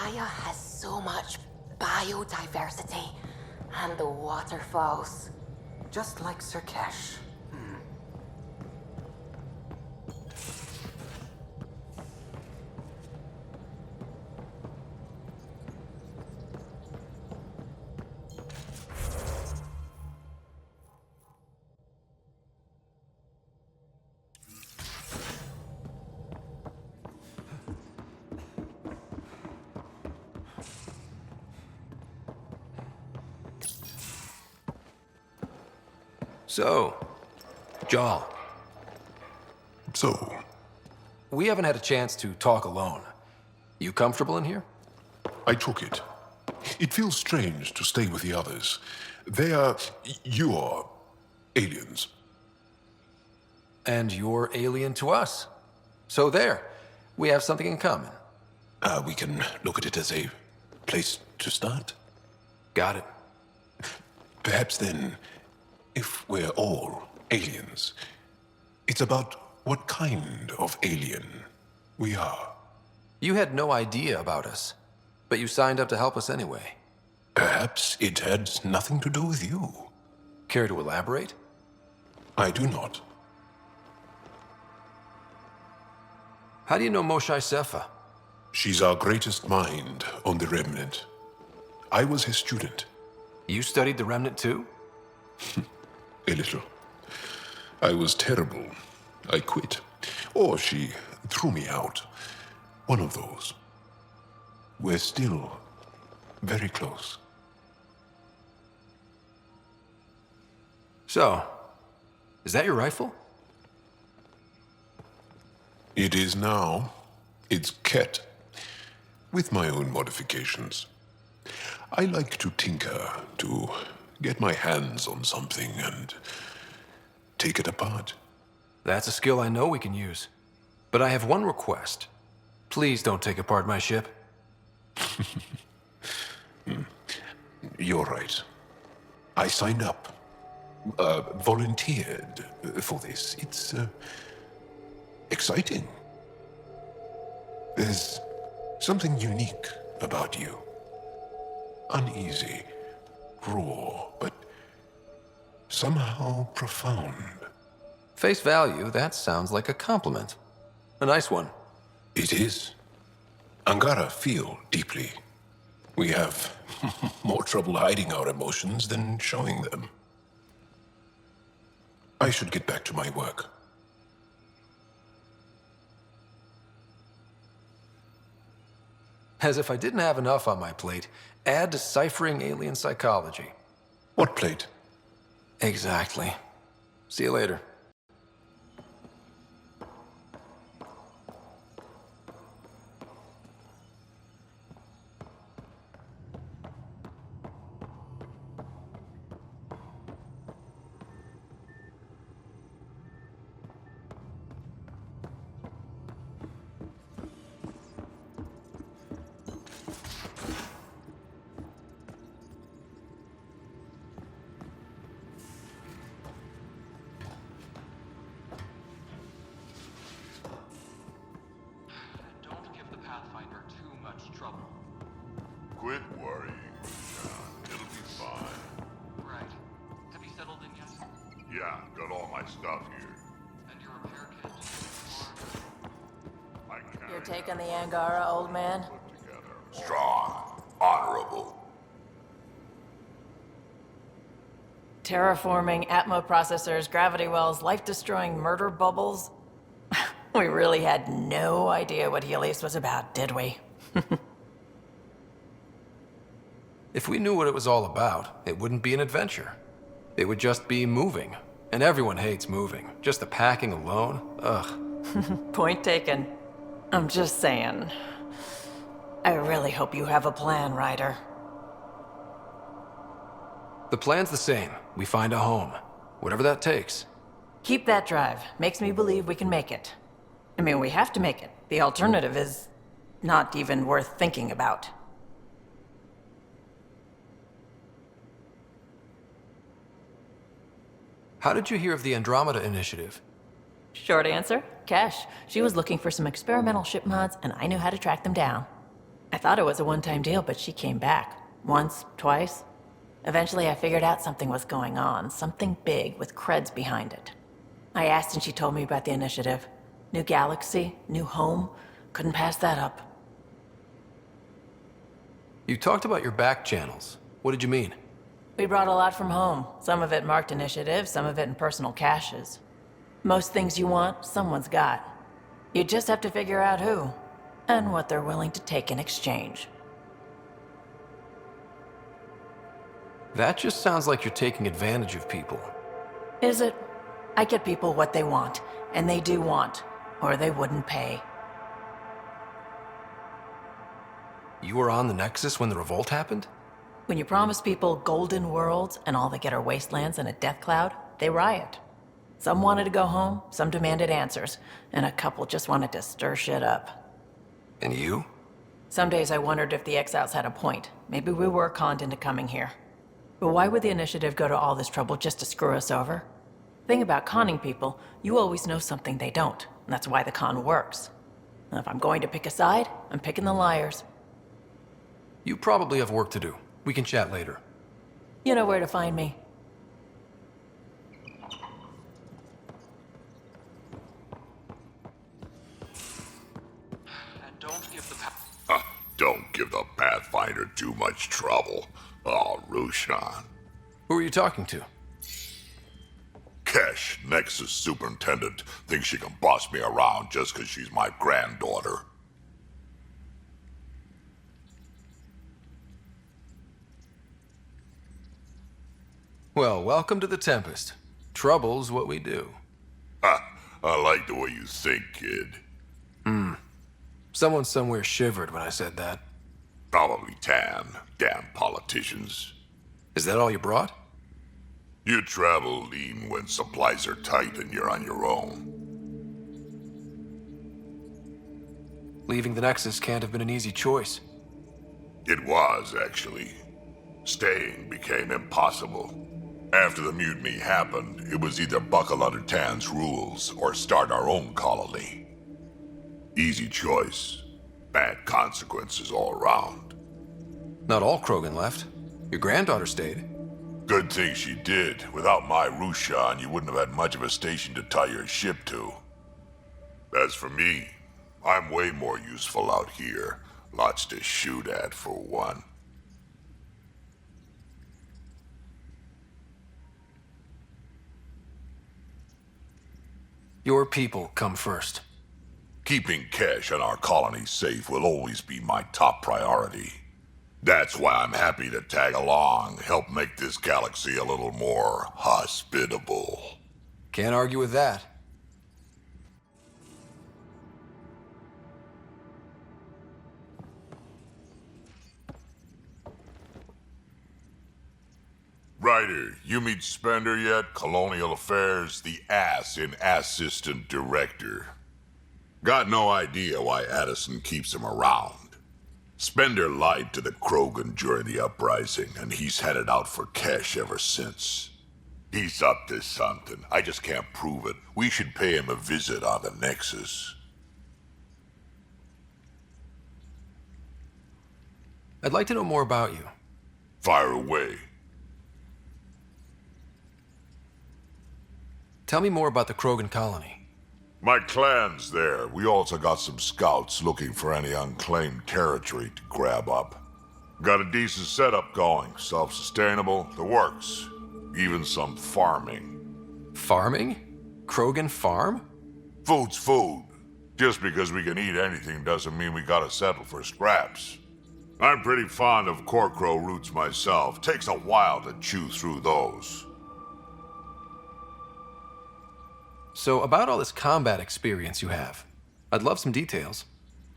Aya has so much biodiversity. And the waterfalls. Just like Sirkesh. So, Jarl. So? We haven't had a chance to talk alone. You comfortable in here? I took it. It feels strange to stay with the others. You are aliens. And you're alien to us. So there, we have something in common. We can look at it as a place to start. Got it. Perhaps then, if we're all aliens, it's about what kind of alien we are. You had no idea about us, but you signed up to help us anyway. Perhaps it had nothing to do with you. Care to elaborate? I do not. How do you know Moshae Sefa? She's our greatest mind on the Remnant. I was her student. You studied the Remnant too? A little. I was terrible. I quit. Or she threw me out. One of those. We're still very close. So, is that your rifle? It is now. It's Ket. With my own modifications. I like to tinker, to get my hands on something and take it apart. That's a skill I know we can use. But I have one request. Please don't take apart my ship. You're right. I signed up. Volunteered for this. It's exciting. There's something unique about you. Uneasy, raw, but somehow profound. Face value, that sounds like a compliment. A nice one. It is. Angara feel deeply. We have more trouble hiding our emotions than showing them. I should get back to my work. As if I didn't have enough on my plate, add deciphering alien psychology. What plate? Exactly. See you later. Don't give the Pathfinder too much trouble. Quit worrying, John. It'll be fine. Right. Have you settled in yet? Yeah, got all my stuff here. And your repair kit? You're taking the Angara, old man? Strong, honorable. Terraforming Atmo processors, gravity wells, life-destroying murder bubbles. We really had no idea what Helios was about, did we? If we knew what it was all about, it wouldn't be an adventure. It would just be moving. And everyone hates moving. Just the packing alone, ugh. Point taken. I'm just saying. I really hope you have a plan, Ryder. The plan's the same. We find a home. Whatever that takes. Keep that drive. Makes me believe we can make it. I mean, we have to make it. The alternative is not even worth thinking about. How did you hear of the Andromeda initiative? Short answer, Cash. She was looking for some experimental ship mods, and I knew how to track them down. I thought it was a one-time deal, but she came back. Once, twice. Eventually, I figured out something was going on. Something big with creds behind it. I asked and she told me about the initiative. New galaxy, new home. Couldn't pass that up. You talked about your back channels. What did you mean? We brought a lot from home. Some of it marked initiative, some of it in personal caches. Most things you want, someone's got. You just have to figure out who, and what they're willing to take in exchange. That just sounds like you're taking advantage of people. Is it? I get people what they want, and they do want, or they wouldn't pay. You were on the Nexus when the revolt happened? When you promise people golden worlds and all they get are wastelands and a death cloud, they riot. Some wanted to go home, some demanded answers, and a couple just wanted to stir shit up. And you? Some days I wondered if the exiles had a point. Maybe we were conned into coming here. But why would the initiative go to all this trouble just to screw us over? Thing about conning people, you always know something they don't, and that's why the con works. And if I'm going to pick a side, I'm picking the liars. You probably have work to do. We can chat later. You know where to find me. And don't give the Don't give the Pathfinder too much trouble. Oh, Rushan. Who are you talking to? Kesh, Nexus superintendent, thinks she can boss me around just because she's my granddaughter. Well, welcome to the Tempest. Trouble's what we do. Ha! I like the way you think, kid. Someone somewhere shivered when I said that. Probably Tan. Damn politicians. Is that all you brought? You travel lean when supplies are tight and you're on your own. Leaving the Nexus can't have been an easy choice. It was, actually. Staying became impossible. After the mutiny happened, it was either buckle under Tan's rules or start our own colony. Easy choice. Bad consequences all around. Not all Krogan left. Your granddaughter stayed. Good thing she did. Without my Rushan, you wouldn't have had much of a station to tie your ship to. As for me, I'm way more useful out here. Lots to shoot at, for one. Your people come first. Keeping Kesh and our colony safe will always be my top priority. That's why I'm happy to tag along, help make this galaxy a little more hospitable. Can't argue with that. Ryder, you meet Spender yet? Colonial Affairs, the ass in Assistant Director. Got no idea why Addison keeps him around. Spender lied to the Krogan during the uprising, and he's headed out for Kesh ever since. He's up to something. I just can't prove it. We should pay him a visit on the Nexus. I'd like to know more about you. Fire away. Tell me more about the Krogan colony. My clan's there. We also got some scouts looking for any unclaimed territory to grab up. Got a decent setup going. Self-sustainable. The works. Even some farming. Farming? Krogan farm? Food's food. Just because we can eat anything doesn't mean we gotta settle for scraps. I'm pretty fond of Corcrow roots myself. Takes a while to chew through those. So, about all this combat experience you have, I'd love some details.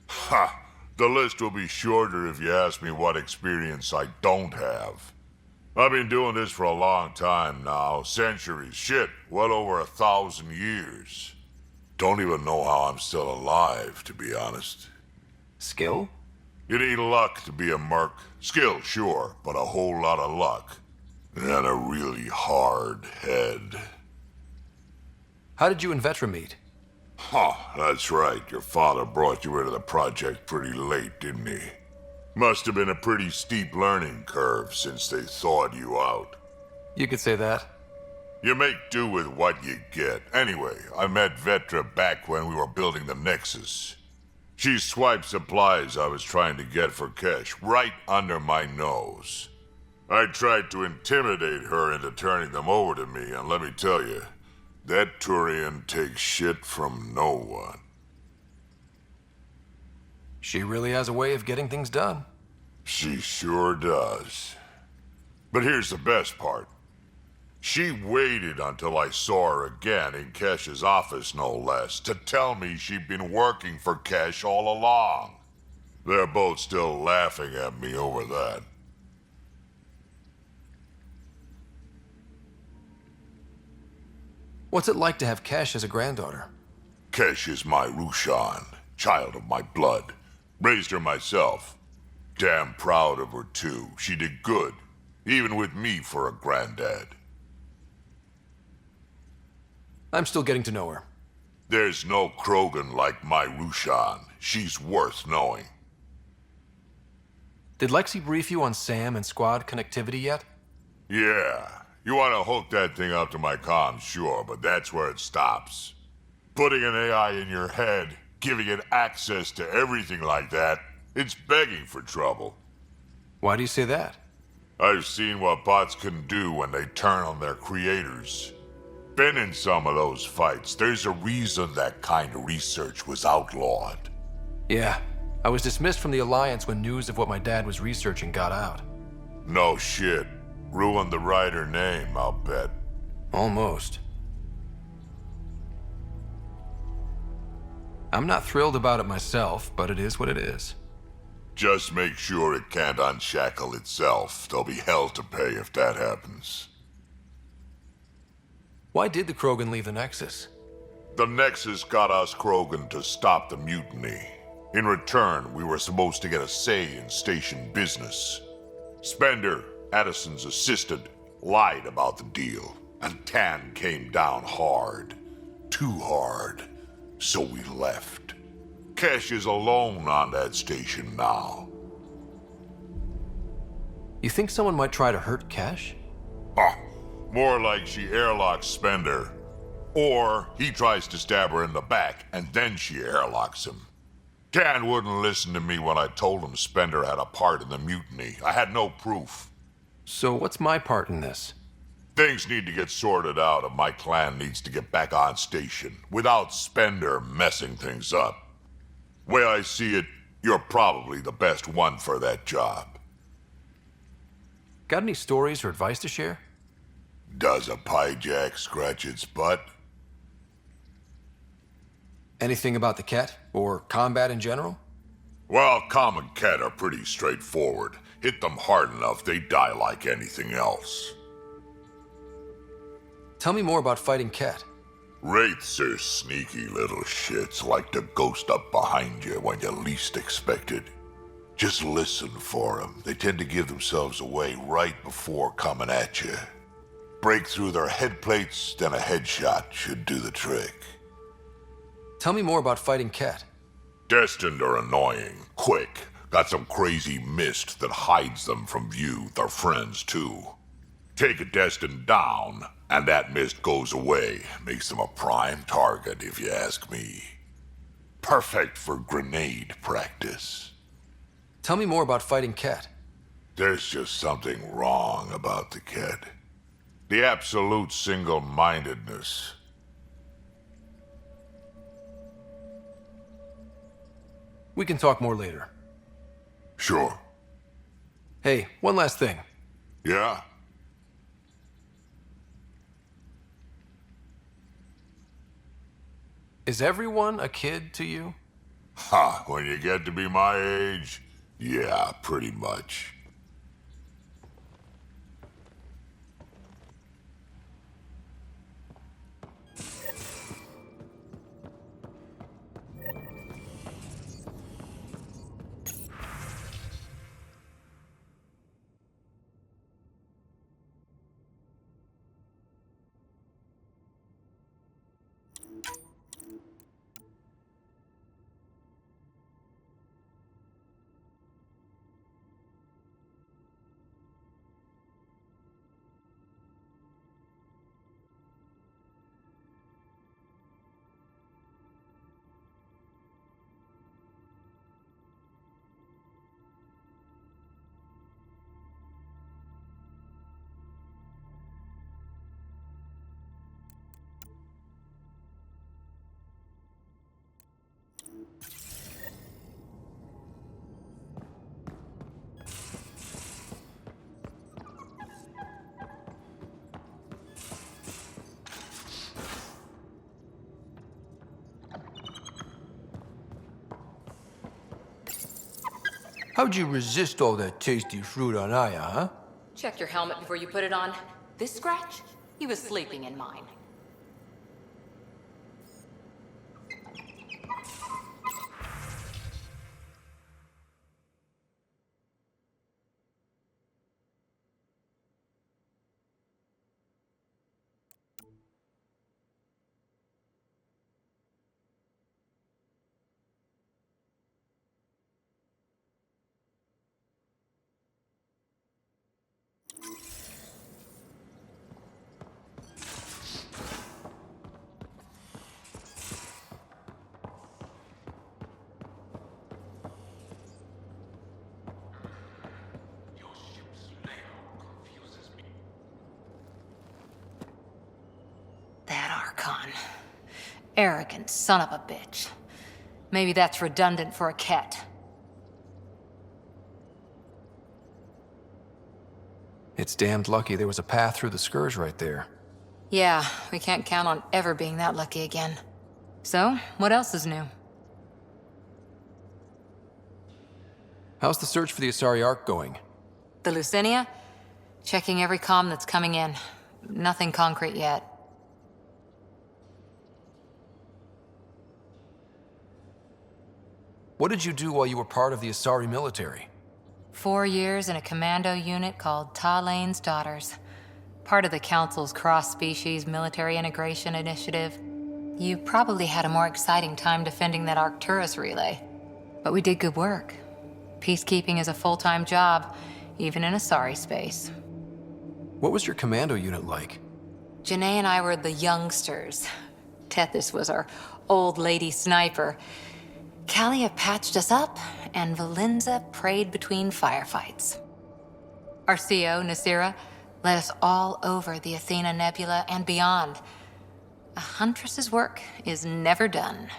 Ha! The list will be shorter if you ask me what experience I don't have. I've been doing this for a long time now. Centuries. Shit, well over 1,000 years. Don't even know how I'm still alive, to be honest. Skill? You need luck to be a merc. Skill, sure, but a whole lot of luck. And a really hard head. How did you and Vetra meet? Huh, that's right. Your father brought you into the project pretty late, didn't he? Must have been a pretty steep learning curve since they thawed you out. You could say that. You make do with what you get. Anyway, I met Vetra back when we were building the Nexus. She swiped supplies I was trying to get for Kesh right under my nose. I tried to intimidate her into turning them over to me, and let me tell you, that Turian takes shit from no one. She really has a way of getting things done. She sure does. But here's the best part. She waited until I saw her again in Kesh's office, no less, to tell me she'd been working for Kesh all along. They're both still laughing at me over that. What's it like to have Kesh as a granddaughter? Kesh is my Rushan, child of my blood. Raised her myself. Damn proud of her, too. She did good, even with me for a granddad. I'm still getting to know her. There's no Krogan like my Rushan. She's worth knowing. Did Lexi brief you on Sam and squad connectivity yet? Yeah. You want to hook that thing up to my comms, sure, but that's where it stops. Putting an AI in your head, giving it access to everything like that, it's begging for trouble. Why do you say that? I've seen what bots can do when they turn on their creators. Been in some of those fights. There's a reason that kind of research was outlawed. Yeah. I was dismissed from the Alliance when news of what my dad was researching got out. No shit. Ruined the writer name, I'll bet. Almost. I'm not thrilled about it myself, but it is what it is. Just make sure it can't unshackle itself. There'll be hell to pay if that happens. Why did the Krogan leave the Nexus? The Nexus got us Krogan to stop the mutiny. In return, we were supposed to get a say in station business. Spender, Addison's assistant, lied about the deal, and Tan came down hard. Too hard. So we left. Kesh is alone on that station now. You think someone might try to hurt Kesh? More like she airlocks Spender. Or he tries to stab her in the back, and then she airlocks him. Tan wouldn't listen to me when I told him Spender had a part in the mutiny. I had no proof. So what's my part in this? Things need to get sorted out and my clan needs to get back on station without Spender messing things up. Way I see it, you're probably the best one for that job. Got any stories or advice to share? Does a piejack scratch its butt? Anything about the Ket, or combat in general? Well, common Ket are pretty straightforward. Hit them hard enough, they die like anything else. Tell me more about fighting Ket. Wraiths are sneaky little shits, like to ghost up behind you when you least expect it. Just listen for them. They tend to give themselves away right before coming at you. Break through their head plates, then a headshot should do the trick. Tell me more about fighting Ket. Destined are annoying, quick. Got some crazy mist that hides them from view, their friends too. Take a Destined down, and that mist goes away. Makes them a prime target, if you ask me. Perfect for grenade practice. Tell me more about fighting Ket. There's just something wrong about the Ket. The absolute single-mindedness. We can talk more later. Sure. Hey, one last thing. Yeah? Is everyone a kid to you? Ha, when you get to be my age, yeah, pretty much. How'd you resist all that tasty fruit on Aya, huh? Check your helmet before you put it on. This scratch? He was sleeping in mine. That Archon. Arrogant son of a bitch. Maybe that's redundant for a cat. It's damned lucky there was a path through the Scourge right there. Yeah, we can't count on ever being that lucky again. So, what else is new? How's the search for the Asari Ark going? The Lucinia? Checking every comm that's coming in. Nothing concrete yet. What did you do while you were part of the Asari military? 4 years in a commando unit called Talane's Daughters. Part of the Council's cross-species military integration initiative. You probably had a more exciting time defending that Arcturus relay. But we did good work. Peacekeeping is a full-time job, even in Asari space. What was your commando unit like? Janae and I were the youngsters. Tethys was our old lady sniper. Kalia patched us up, and Valenza prayed between firefights. Our CO, Nasira, led us all over the Athena Nebula and beyond. A huntress's work is never done.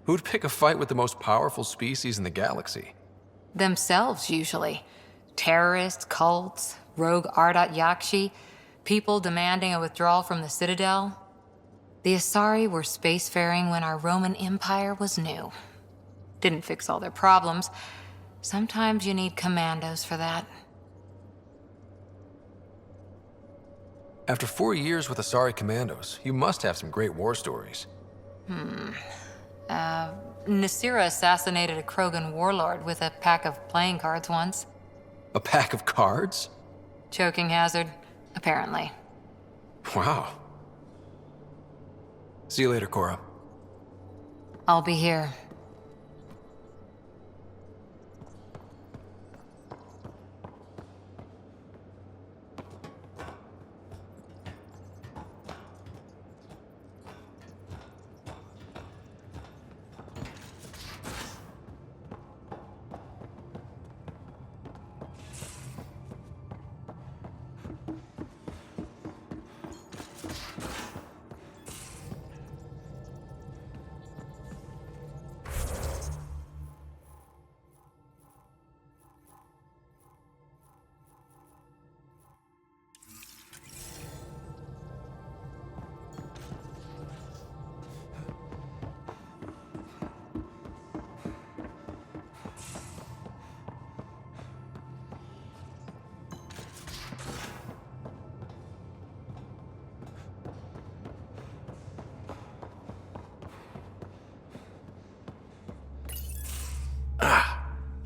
Who'd pick a fight with the most powerful species in the galaxy? Themselves, usually. Terrorists, cults, rogue Ardat Yakshi, people demanding a withdrawal from the Citadel. The Asari were spacefaring when our Roman Empire was new. Didn't fix all their problems. Sometimes you need commandos for that. After 4 years with Asari commandos, you must have some great war stories. Nasira assassinated a Krogan warlord with a pack of playing cards once. A pack of cards? Choking hazard, apparently. Wow. See you later, Cora. I'll be here.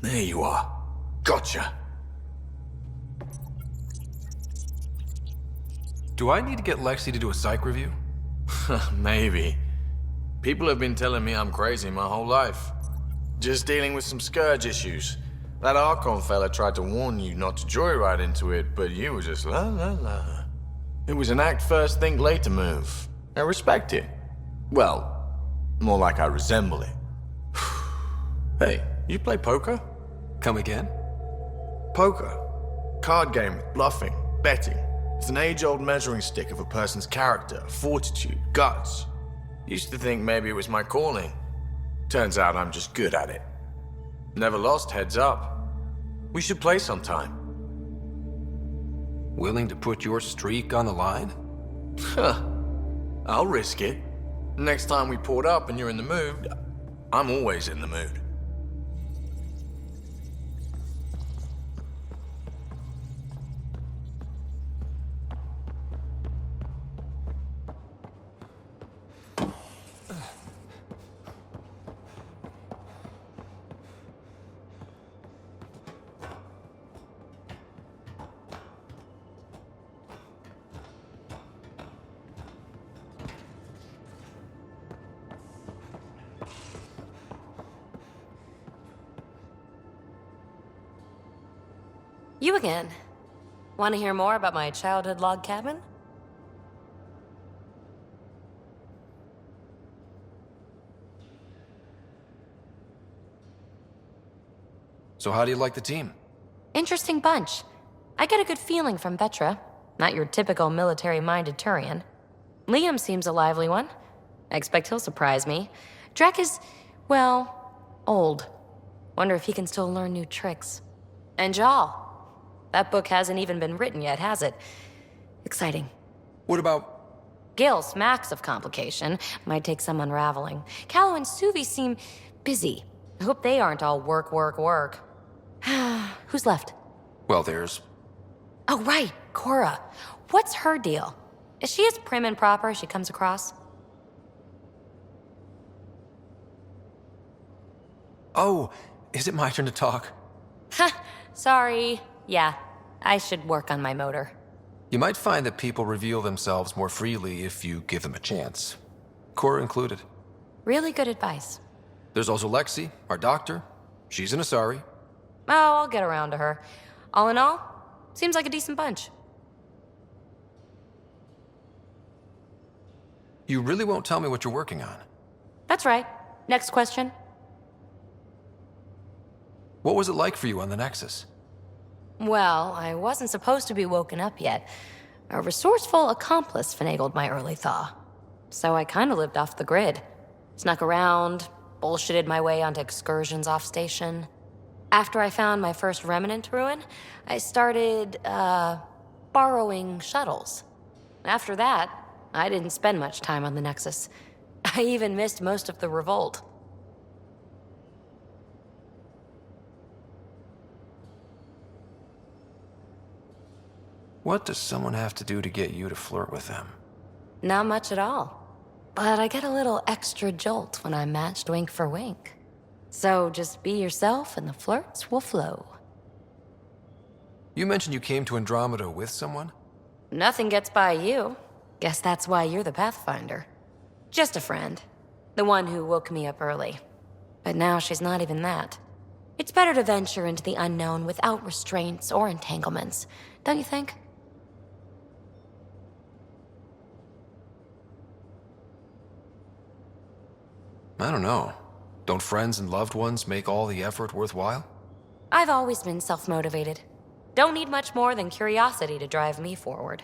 There you are. Gotcha. Do I need to get Lexi to do a psych review? Maybe. People have been telling me I'm crazy my whole life. Just dealing with some Scourge issues. That Archon fella tried to warn you not to joyride into it, but you were just la la la. It was an act first, think later move. I respect it. Well, more like I resemble it. Hey, you play poker? Come again? Poker. Card game with bluffing, betting. It's an age-old measuring stick of a person's character, fortitude, guts. Used to think maybe it was my calling. Turns out I'm just good at it. Never lost, heads up. We should play sometime. Willing to put your streak on the line? Huh. I'll risk it. Next time we port up and you're in the mood, I'm always in the mood. You again. Want to hear more about my childhood log cabin? So how do you like the team? Interesting bunch. I get a good feeling from Vetra. Not your typical military-minded Turian. Liam seems a lively one. I expect he'll surprise me. Drek is, well, old. Wonder if he can still learn new tricks. And Jal. That book hasn't even been written yet, has it? Exciting. What about... Gil smacks of complication. Might take some unraveling. Callow and Suvi seem busy. I hope they aren't all work, work, work. Who's left? Well, there's... Oh, right, Cora. What's her deal? Is she as prim and proper as she comes across? Oh, is it my turn to talk? Ha, sorry. Yeah, I should work on my motor. You might find that people reveal themselves more freely if you give them a chance. Cora included. Really good advice. There's also Lexi, our doctor. She's an Asari. Oh, I'll get around to her. All in all, seems like a decent bunch. You really won't tell me what you're working on? That's right. Next question. What was it like for you on the Nexus? Well, I wasn't supposed to be woken up yet. A resourceful accomplice finagled my early thaw. So I kinda lived off the grid. Snuck around, bullshitted my way onto excursions off station. After I found my first remnant ruin, I started, borrowing shuttles. After that, I didn't spend much time on the Nexus. I even missed most of the revolt. What does someone have to do to get you to flirt with them? Not much at all. But I get a little extra jolt when I'm matched wink for wink. So just be yourself and the flirts will flow. You mentioned you came to Andromeda with someone? Nothing gets by you. Guess that's why you're the Pathfinder. Just a friend. The one who woke me up early. But now she's not even that. It's better to venture into the unknown without restraints or entanglements, don't you think? I don't know. Don't friends and loved ones make all the effort worthwhile? I've always been self-motivated. Don't need much more than curiosity to drive me forward.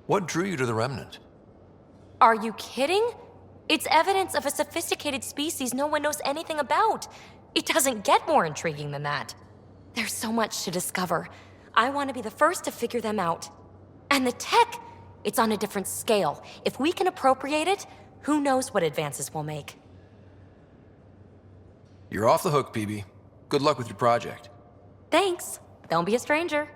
What drew you to the Remnant? Are you kidding? It's evidence of a sophisticated species no one knows anything about. It doesn't get more intriguing than that. There's so much to discover. I want to be the first to figure them out. And the tech, it's on a different scale. If we can appropriate it, who knows what advances we'll make. You're off the hook, PB. Good luck with your project. Thanks. Don't be a stranger.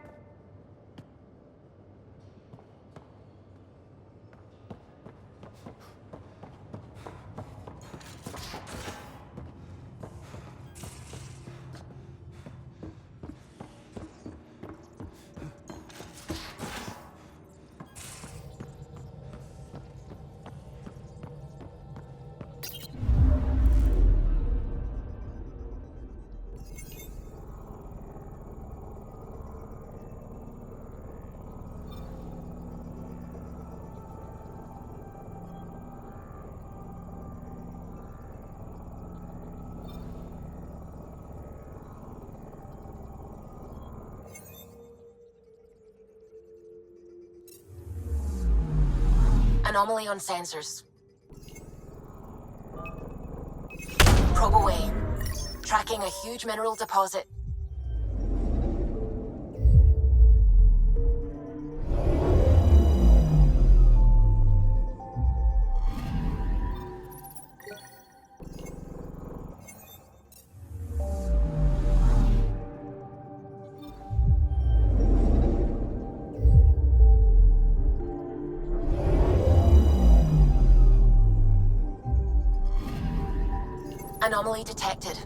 Anomaly on sensors. Probe away. Tracking a huge mineral deposit. Anomaly detected.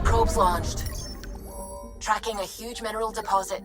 Probes launched. Tracking a huge mineral deposit.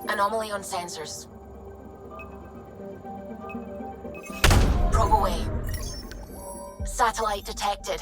Anomaly on sensors. Probe away. Satellite detected.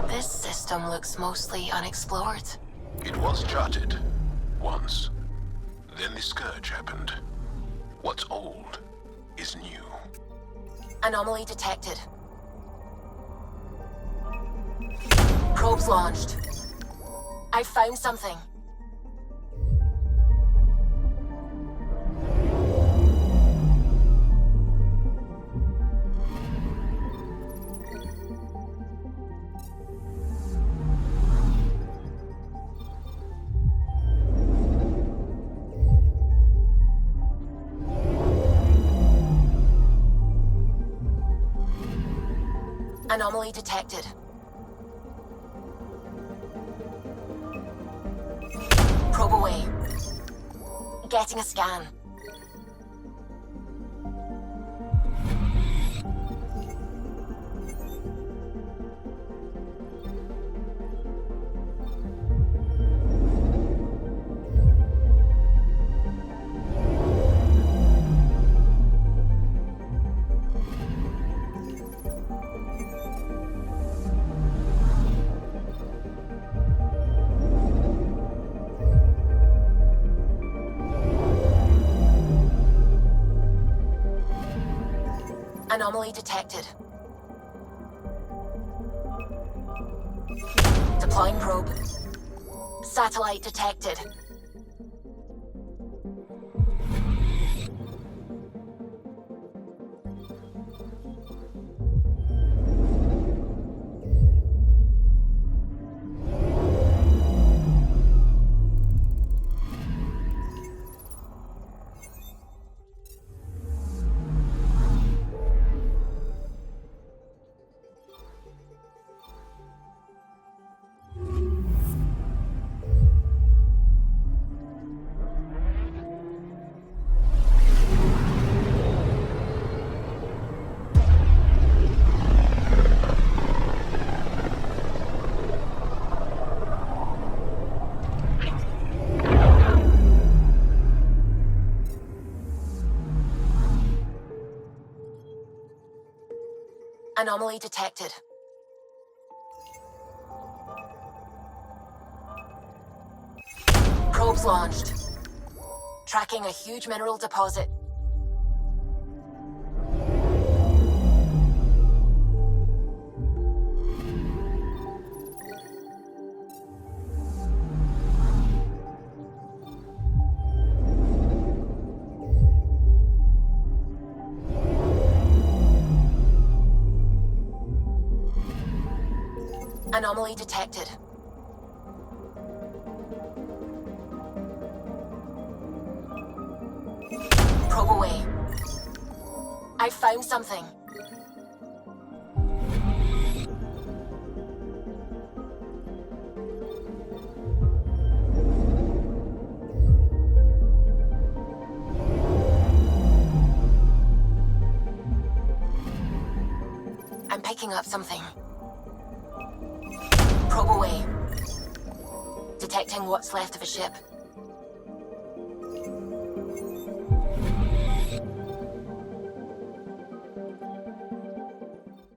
This system looks mostly unexplored. It was charted. Once. Then the Scourge happened. What's old is new. Anomaly detected. Probes launched. I found something. Anomaly detected. Probe away. Getting a scan. Anomaly detected. Deploying probe. Satellite detected. Anomaly detected. Probes launched. Tracking a huge mineral deposit. Anomaly detected. Probe away. I found something. I'm picking up something. Probe away. Detecting what's left of a ship.